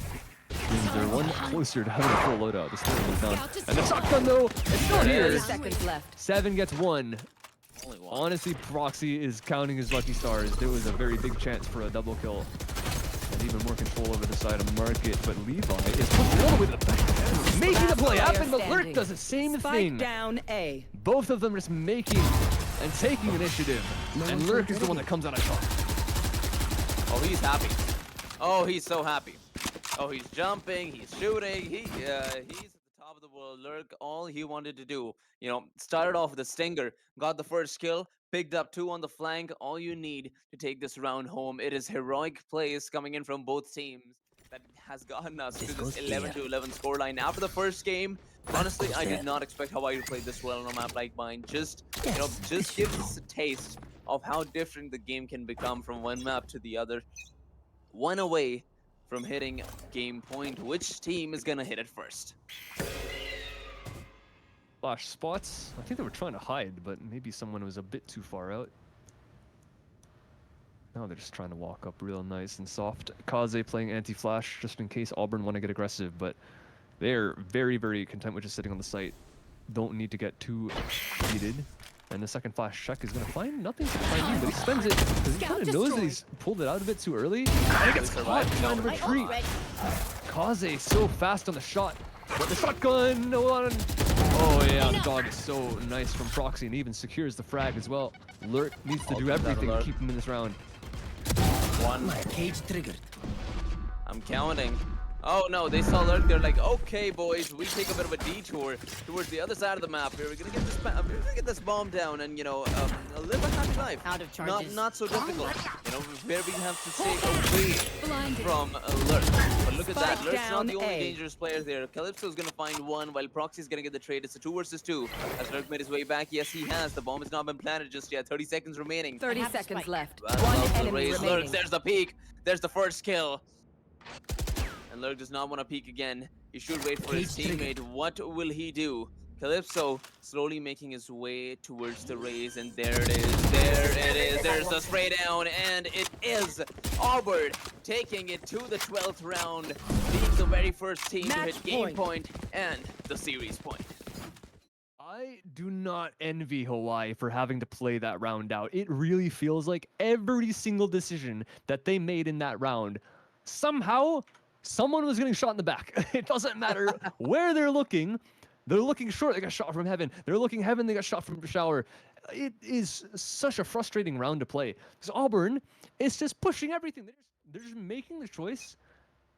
Means they're one closer to having a full loadout. This thing is down. And the shotgun though, it's still here. 30 seconds left. 7 gets 1. Only one. Honestly, Proxy is counting his lucky stars. There was a very big chance for a double kill. And even more control over the side of Market, but Levi is pushing all the way to the back. Making the play happen, but Lurk does the same thing. Down A. Both of them just making and taking initiative. And Lurk is the one that comes out on top. Oh, he's happy. Oh, he's so happy. Oh, he's jumping, he's shooting, he's at the top of the world. Lurk, all he wanted to do, started off with a stinger, got the first kill, picked up 2 on the flank. All you need to take this round home. It is heroic plays coming in from both teams that has gotten us to this 11-11 scoreline. After the first game, honestly, I did not expect Hawaii to play this well on a map like mine. Just gives us a taste of how different the game can become from one map to the other. One away from hitting game point. Which team is gonna hit it first? Flash spots. I think they were trying to hide, but maybe someone was a bit too far out. Now they're just trying to walk up real nice and soft. Kaze playing anti-flash just in case Auburn want to get aggressive, but they're very, very content with just sitting on the site. Don't need to get too heated. And the second flash check is going to find nothing to find in, but he spends it because he kind of knows that he's pulled it out a bit too early. And he gets caught trying to retreat. Kaze so fast on the shot. But the shotgun, no one. Oh yeah, the dog is so nice from Proxy and even secures the frag as well. Lurk needs to do everything to keep him in this round. One. Cage triggered. I'm counting. Oh no, they saw Lurk. They're like, okay, boys, we take a bit of a detour towards the other side of the map here. We're gonna get this bomb down and live a happy life. Out of charges. Not so difficult. Where we have to stay away from Lurk. But look at that. Lurk's not the only dangerous player there. Calypso's gonna find one while Proxy's gonna get the trade. It's a 2 versus 2. Has Lurk made his way back? Yes, he has. The bomb has not been planted just yet. 30 seconds remaining. 30 seconds left. Well, One also enemy raised remaining. Lurk. There's the peek. There's the first kill. And Lurk does not want to peek again. He should wait for his teammate. What will he do? Calypso slowly making his way towards the raise, and there it is. There it is. There's the spray down, and it is Auburn taking it to the 12th round, being the very first team to hit game point and the series point. I do not envy Hawaii for having to play that round out. It really feels like every single decision that they made in that round, somehow someone was getting shot in the back. It doesn't matter where they're looking. They're looking short, they got shot from heaven. They're looking heaven, they got shot from the shower. It is such a frustrating round to play. Because Auburn is just pushing everything. They're just making the choice.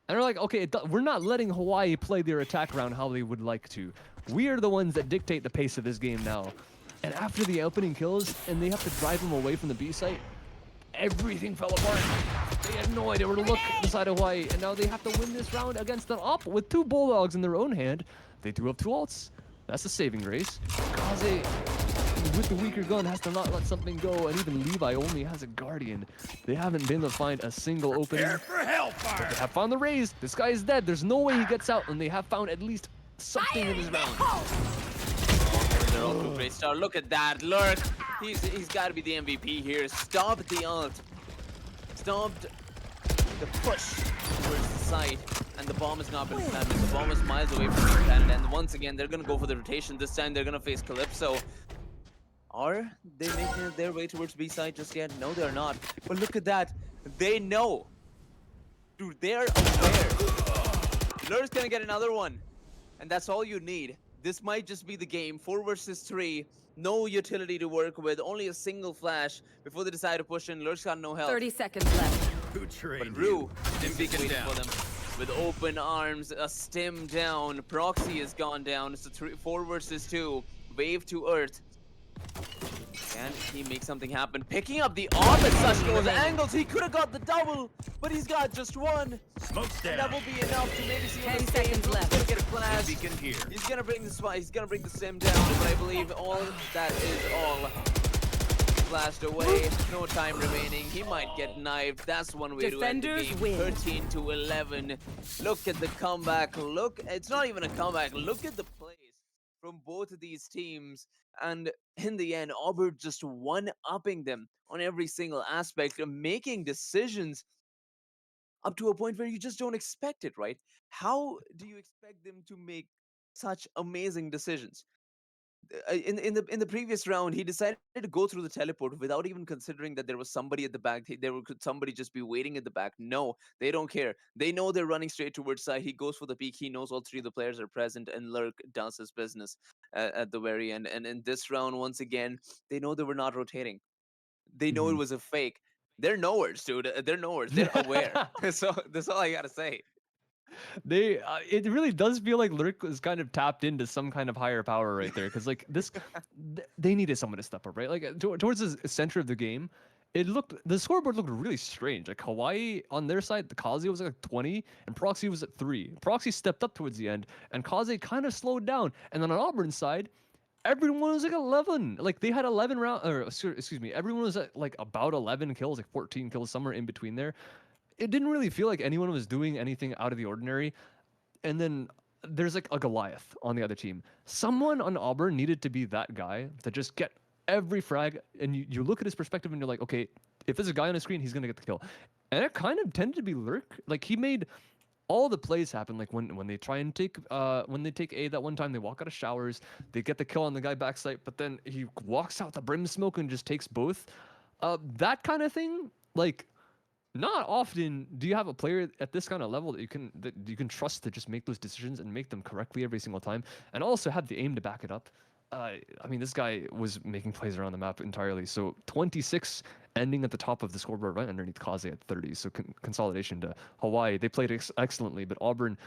And they're like, okay, we're not letting Hawaii play their attack round how they would like to. We are the ones that dictate the pace of this game now. And after the opening kills, and they have to drive them away from the B site, everything fell apart. They had no idea where to look inside Hawaii, and now they have to win this round against an op with 2 bulldogs in their own hand. They do have 2 ults. That's a saving grace. Kaze, with the weaker gun, has to not let something go, and even Levi only has a Guardian. They haven't been able to find a single opening. For hellfire! But they have found the raise. This guy is dead. There's no way he gets out, and they have found at least something in this round. They're all to a great start. Look at that. Lurk, he's got to be the MVP here. Stopped the ult. Stopped the push towards the side, and the bomb has not been planted. The bomb is miles away from being planted, and once again, they're going to go for the rotation. This time, they're going to face Calypso. Are they making it their way towards B-side just yet? No, they're not. But look at that. They know. Dude, they're aware. Lurk's going to get another one, and that's all you need. This might just be the game. 4 versus 3. No utility to work with. Only a single flash before they decide to push in. Lurk's got no help. 30 seconds left. Who trained But Rue you? is waiting for them with open arms. A stim down. Proxy has gone down. It's a 4 versus 2. Wave to Earth. Can he make something happen? Picking up the arm at such close angles. He could have got the double, but he's got just one. Smoke's down. And that will be enough to maybe see 10 seconds left. He's gonna get a flash. Beacon here. He's gonna bring the spot. He's gonna bring the sim down, but I believe all that is all flashed away. No time remaining. He might get knifed. That's one way Defenders to end the win. game. 13 to 11. Look at the comeback. Look, it's not even a comeback. Look at the plays from both of these teams. And in the end, Auburn just one-upping them on every single aspect of making decisions up to a point where you just don't expect it, right? How do you expect them to make such amazing decisions? In the previous round, he decided to go through the teleport without even considering that there was somebody at the back. Could somebody just be waiting at the back? No, they don't care. They know they're running straight towards side. He goes for the peek. He knows all 3 of the players are present, and Lurk does his business at the very end. And in this round, once again, they know they were not rotating. They know it was a fake. They're nowhere, dude. They're nowhere. They're aware. So that's all I gotta say. It really does feel like Lurk was kind of tapped into some kind of higher power right there, because like they needed someone to step up, right? Like towards the center of the game, the scoreboard looked really strange. Like Hawaii on their side, the Kaze was like 20 and Proxy was at 3. Proxy stepped up towards the end and Kaze kind of slowed down. And then on Auburn's side, everyone was like 11. Like they had 11 rounds, or excuse me, everyone was at like about 11 kills, like 14 kills, somewhere in between there. It didn't really feel like anyone was doing anything out of the ordinary. And then there's like a Goliath on the other team. Someone on Auburn needed to be that guy to just get every frag. And you look at his perspective and you're like, okay, if there's a guy on the screen, he's going to get the kill. And it kind of tended to be Lurk. Like he made all the plays happen. Like when they try and take A that one time, they walk out of showers, they get the kill on the guy backside, but then he walks out the brim smoke and just takes both. That kind of thing, like, not often do you have a player at this kind of level that you can trust to just make those decisions and make them correctly every single time, and also have the aim to back it up. I mean, this guy was making plays around the map entirely. So 26 ending at the top of the scoreboard right underneath Kaze at 30. So consolidation to Hawaii. They played excellently, but Auburn,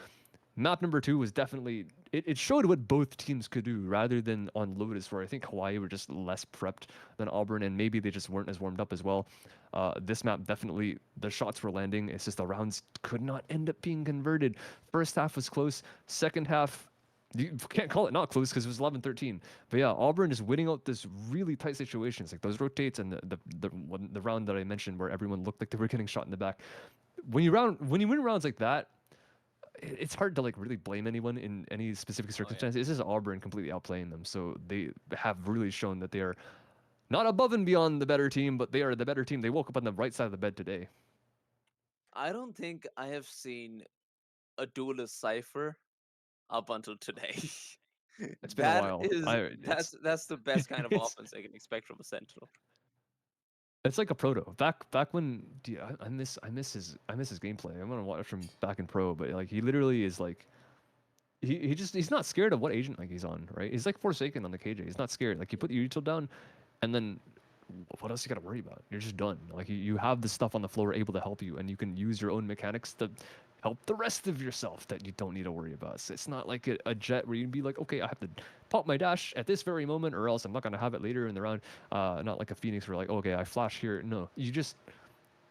map number 2 was definitely, it showed what both teams could do rather than on Lotus, where I think Hawaii were just less prepped than Auburn, and maybe they just weren't as warmed up as well. This map, definitely, the shots were landing. It's just the rounds could not end up being converted. First half was close. Second half, you can't call it not close because it was 11-13. But yeah, Auburn is winning out this really tight situations, like those rotates and the round that I mentioned where everyone looked like they were getting shot in the back. When you win rounds like that, it's hard to like really blame anyone in any specific circumstance. This is Auburn completely outplaying them, so they have really shown that they are not above and beyond the better team, but they are the better team. They woke up on the right side of the bed today. I don't think I have seen a duelist cipher up until today. It's been a while. That's the best kind of offense I can expect from a Sentinel. It's like a proto. Back when I miss his gameplay. I'm gonna watch from back in pro, but like he literally is like he's not scared of what agent like he's on, right? He's like Forsaken on the KJ. He's not scared. Like you put your util down, and then what else you gotta worry about? You're just done. Like you have the stuff on the floor able to help you, and you can use your own mechanics to help the rest of yourself that you don't need to worry about. So it's not like a jet where you'd be like, okay, I have to pop my dash at this very moment, or else I'm not gonna have it later in the round. Not like a Phoenix where like, okay, I flash here. No, you just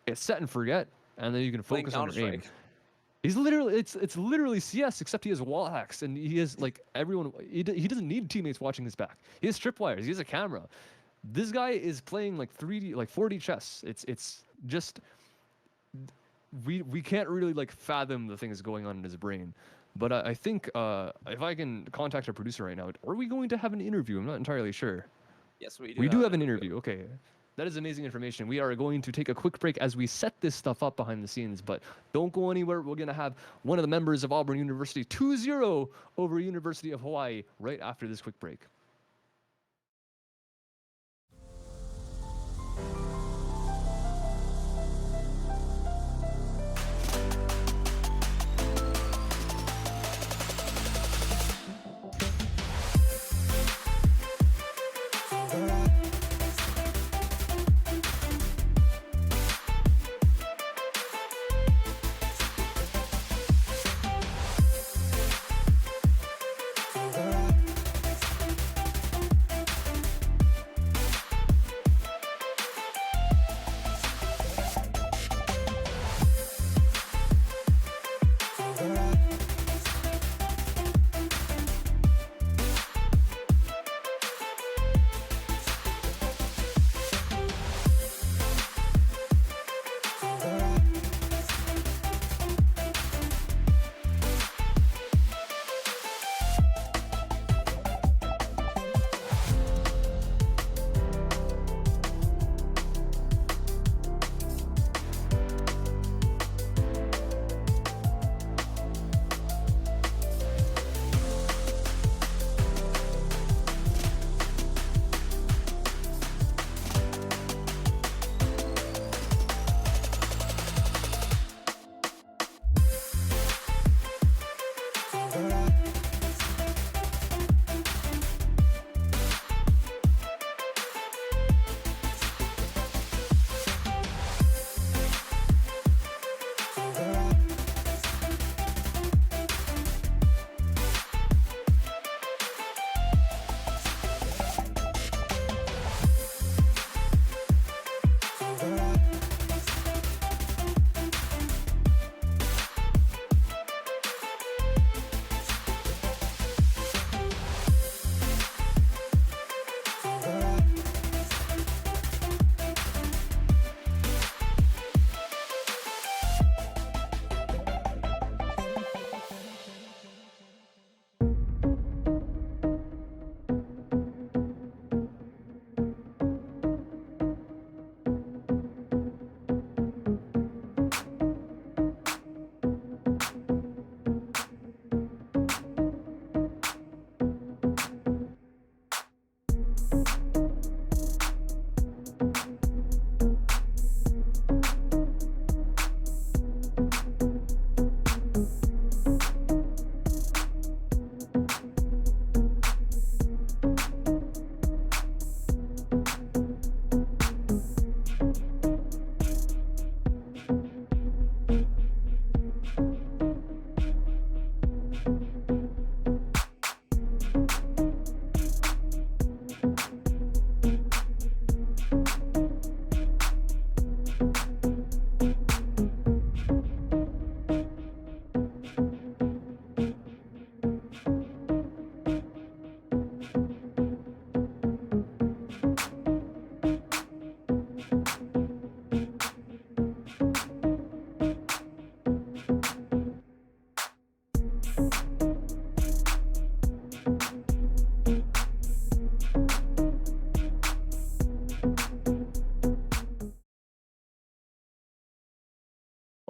it's set and forget, and then you can focus on your aim. He's literally it's literally CS, except he has wall hacks, and he has like everyone. He doesn't need teammates watching his back. He has tripwires. He has a camera. This guy is playing like 3D, like 4D chess. It's just we can't really like fathom the things going on in his brain. But I think if I can contact our producer right now, are we going to have an interview? I'm not entirely sure. Yes, we do. We do have an interview. Okay. That is amazing information. We are going to take a quick break as we set this stuff up behind the scenes, but don't go anywhere. We're going to have one of the members of Auburn University 2-0 over University of Hawaii right after this quick break.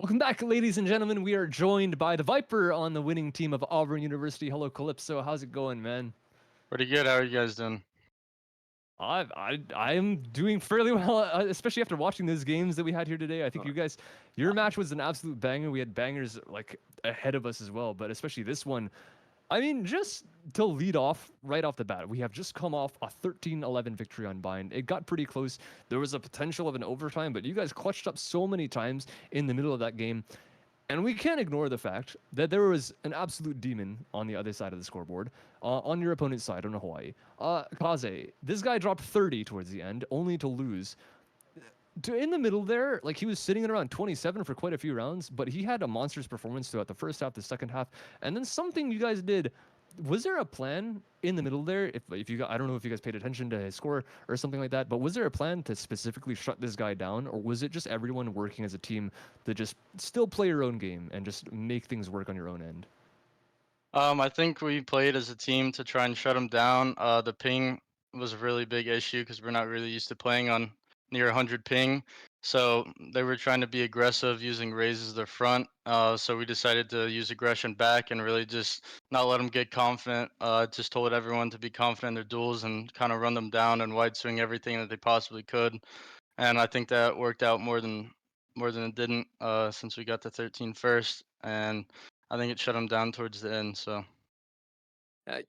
Welcome back, ladies and gentlemen. We are joined by the Viper on the winning team of Auburn University. Hello, Calypso. How's it going, man? Pretty good. How are you guys doing? I am doing fairly well, especially after watching those games that we had here today. I think you guys, your match was an absolute banger. We had bangers like ahead of us as well, but especially this one. I mean, just to lead off right off the bat, we have just come off a 13-11 victory on Bind. It got pretty close. There was a potential of an overtime, but you guys clutched up so many times in the middle of that game. And we can't ignore the fact that there was an absolute demon on the other side of the scoreboard, on your opponent's side, on Hawaii. Kaze, this guy dropped 30 towards the end, only to lose. In the middle there, like he was sitting at around 27 for quite a few rounds, but he had a monstrous performance throughout the first half, the second half, and then something you guys did. Was there a plan in the middle there? If you, I don't know if you guys paid attention to his score or something like that, but was there a plan to specifically shut this guy down, or was it just everyone working as a team to just still play your own game and just make things work on your own end? I think we played as a team to try and shut him down. The ping was a really big issue because we're not really used to playing on near 100 ping. So they were trying to be aggressive using raises to the front. So we decided to use aggression back and really just not let them get confident. Just told everyone to be confident in their duels and kind of run them down and wide swing everything that they possibly could. And I think that worked out more than it didn't since we got to 13 first. And I think it shut him down towards the end. So I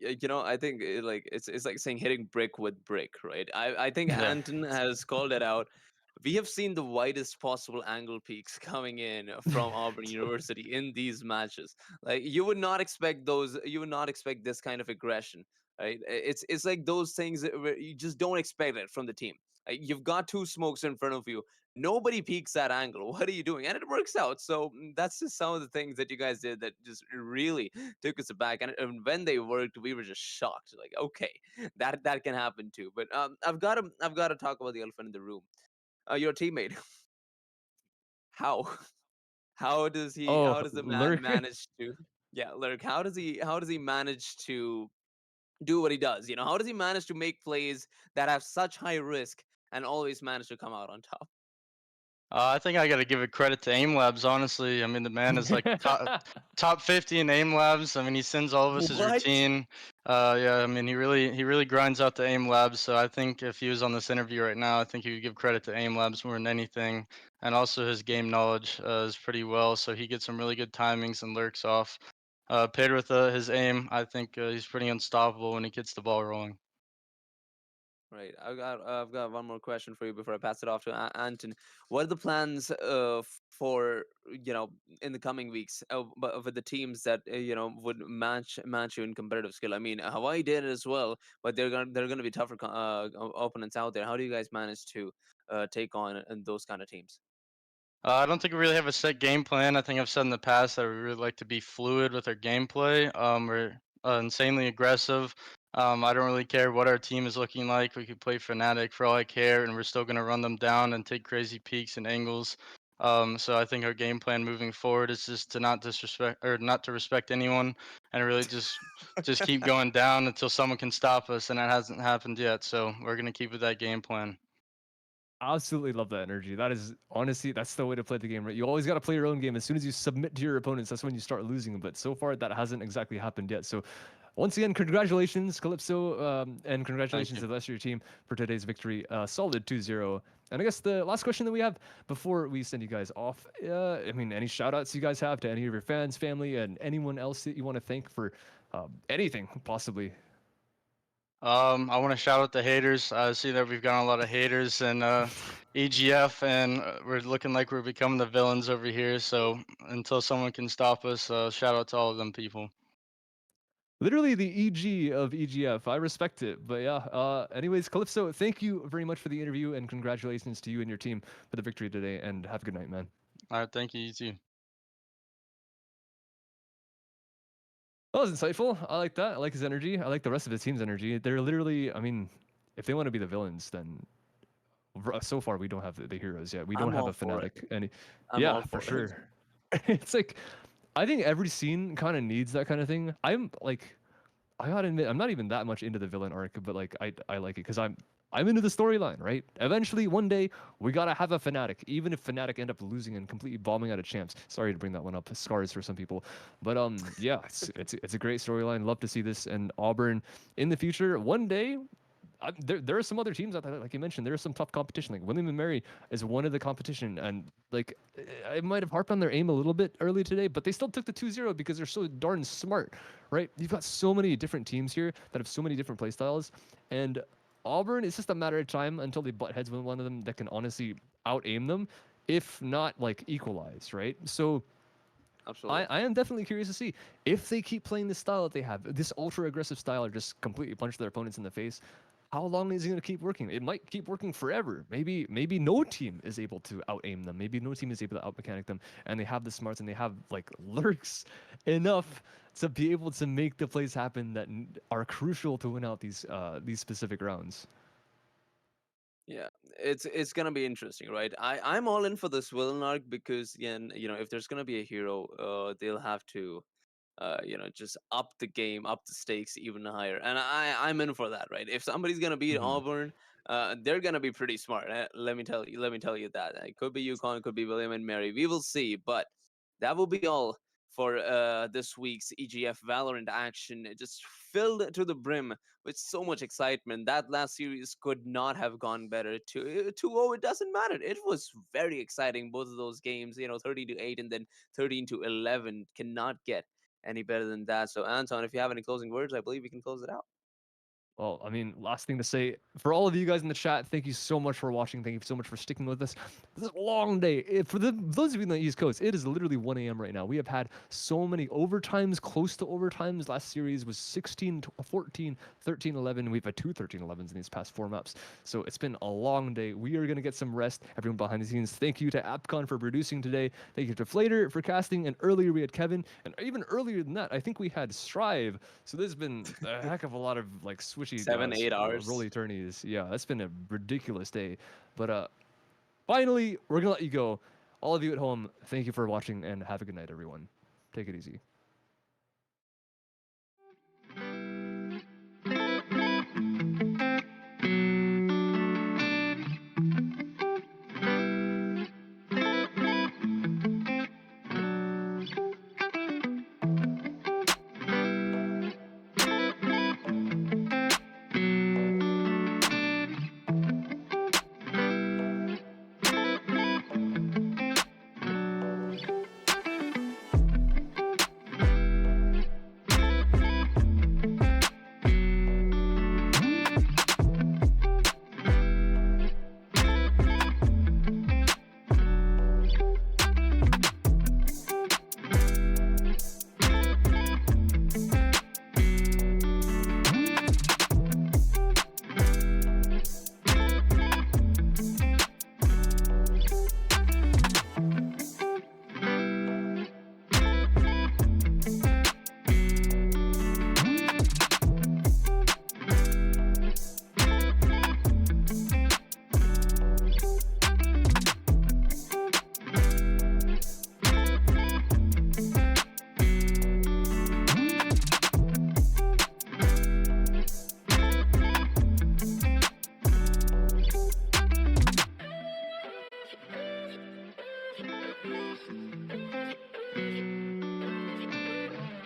think it's like saying hitting brick with brick, right? I think Yeah. Anton has called it out. We have seen the widest possible angle peaks coming in from Auburn University in these matches. Like you would not expect those. You would not expect this kind of aggression, right? It's like those things where you just don't expect it from the team. You've got two smokes in front of you. Nobody peeks that angle. What are you doing? And it works out. So that's just some of the things that you guys did that just really took us aback. And when they worked, we were just shocked. Like, okay, that can happen too. But I've got to talk about the elephant in the room. Your teammate. How Oh, how does the man Lurk. manage to Lurk, how does he manage to do what he does? How does he manage to make plays that have such high risk and always manage to come out on top? I think I got to give it credit to Aim Labs. Honestly, I mean the man is like top 50 in Aim Labs. I mean he sends all of us his What? routine. Yeah, I mean he really grinds out the Aim Labs. So I think if he was on this interview right now, I think he would give credit to Aim Labs more than anything. And also his game knowledge is pretty well. So he gets some really good timings and lurks off. Paired with his aim, I think he's pretty unstoppable when he gets the ball rolling. Right. I've got one more question for you before I pass it off to Anton. What are the plans for in the coming weeks but with the teams that would match you in competitive skill? I mean, Hawaii did it as well, but they're gonna be tougher opponents out there. How do you guys manage to take on those kind of teams? I don't think we really have a set game plan. I think I've said in the past that we really like to be fluid with our gameplay. We're insanely aggressive. I don't really care what our team is looking like. We could play Fnatic for all I care, and we're still going to run them down and take crazy peaks and angles. So I think our game plan moving forward is just to not disrespect or not to respect anyone, and really just keep going down until someone can stop us, and that hasn't happened yet. So we're going to keep with that game plan. Absolutely love that energy. That is honestly, that's the way to play the game, right? You always got to play your own game. As soon as you submit to your opponents, that's when you start losing. But so far, that hasn't exactly happened yet. So, once again, congratulations, Calypso, and congratulations to the rest of your team for today's victory. Solid 2-0. And I guess the last question that we have before we send you guys off, I mean, any shout outs you guys have to any of your fans, family, and anyone else that you want to thank for anything, possibly? I want to shout out the haters. I see that we've got a lot of haters in EGF, and we're looking like we're becoming the villains over here. So until someone can stop us, shout out to all of them people. Literally the EG of EGF. I respect it. But yeah, anyways, Calypso, thank you very much for the interview, and congratulations to you and your team for the victory today, and have a good night, man. All right, thank you. You too. That was insightful. I like that. I like his energy. I like the rest of his team's energy. They're literally, I mean, if they want to be the villains, then so far we don't have the heroes yet. We don't have a Fnatic. And yeah, for sure. It's like, I think every scene kind of needs that kind of thing. I'm like, I gotta admit, I'm not even that much into the villain arc, but like, I like it because I'm into the storyline, right? Eventually, one day, we gotta have a Fnatic, even if Fnatic end up losing and completely bombing out of champs. Sorry to bring that one up, scars for some people, but yeah, it's a great storyline. Love to see this and Auburn in the future. One day, there are some other teams out there, like you mentioned, there is some tough competition. Like William and Mary is one of the competition, and like I might have harped on their aim a little bit early today, but they still took the 2-0 because they're so darn smart, right? You've got so many different teams here that have so many different play styles, and Auburn, it's just a matter of time until they butt heads with one of them that can honestly out aim them, if not like equalize, right? So Absolutely. I am definitely curious to see if they keep playing this style that they have, this ultra aggressive style, or just completely punch their opponents in the face. How long is it going to keep working? It might keep working forever. Maybe no team is able to out aim them. Maybe no team is able to out mechanic them, and they have the smarts and they have like lurks enough to be able to make the plays happen that are crucial to win out these specific rounds. Yeah, it's gonna be interesting, right? I'm all in for this villain arc because again, if there's gonna be a hero, they'll have to just up the game, up the stakes even higher. And I'm in for that, right? If somebody's gonna beat Auburn, they're gonna be pretty smart. Let me tell you that. It could be UConn, it could be William and Mary. We will see, but that will be all for this week's EGF Valorant action. It just filled to the brim with so much excitement. That last series could not have gone better. 2-0, it doesn't matter. It was very exciting, both of those games, 13-8 and then 13-11. Cannot get any better than that. So, Anton, if you have any closing words, I believe we can close it out. Well, I mean, last thing to say, for all of you guys in the chat, thank you so much for watching. Thank you so much for sticking with us. This is a long day. For those of you on the East Coast, it is literally 1 a.m. right now. We have had so many overtimes, close to overtimes. Last series was 16, 14, 13, 11. We've had 2 13-11s in these past 4 maps. So it's been a long day. We are going to get some rest. Everyone behind the scenes, thank you to AppCon for producing today. Thank you to Flater for casting. And earlier we had Kevin. And even earlier than that, I think we had Strive. So there's been a heck of a lot of like switchy 7-8 hours. Roll eternities. Yeah, that's been a ridiculous day. But finally, we're gonna let you go. All of you at home, thank you for watching and have a good night, everyone. Take it easy.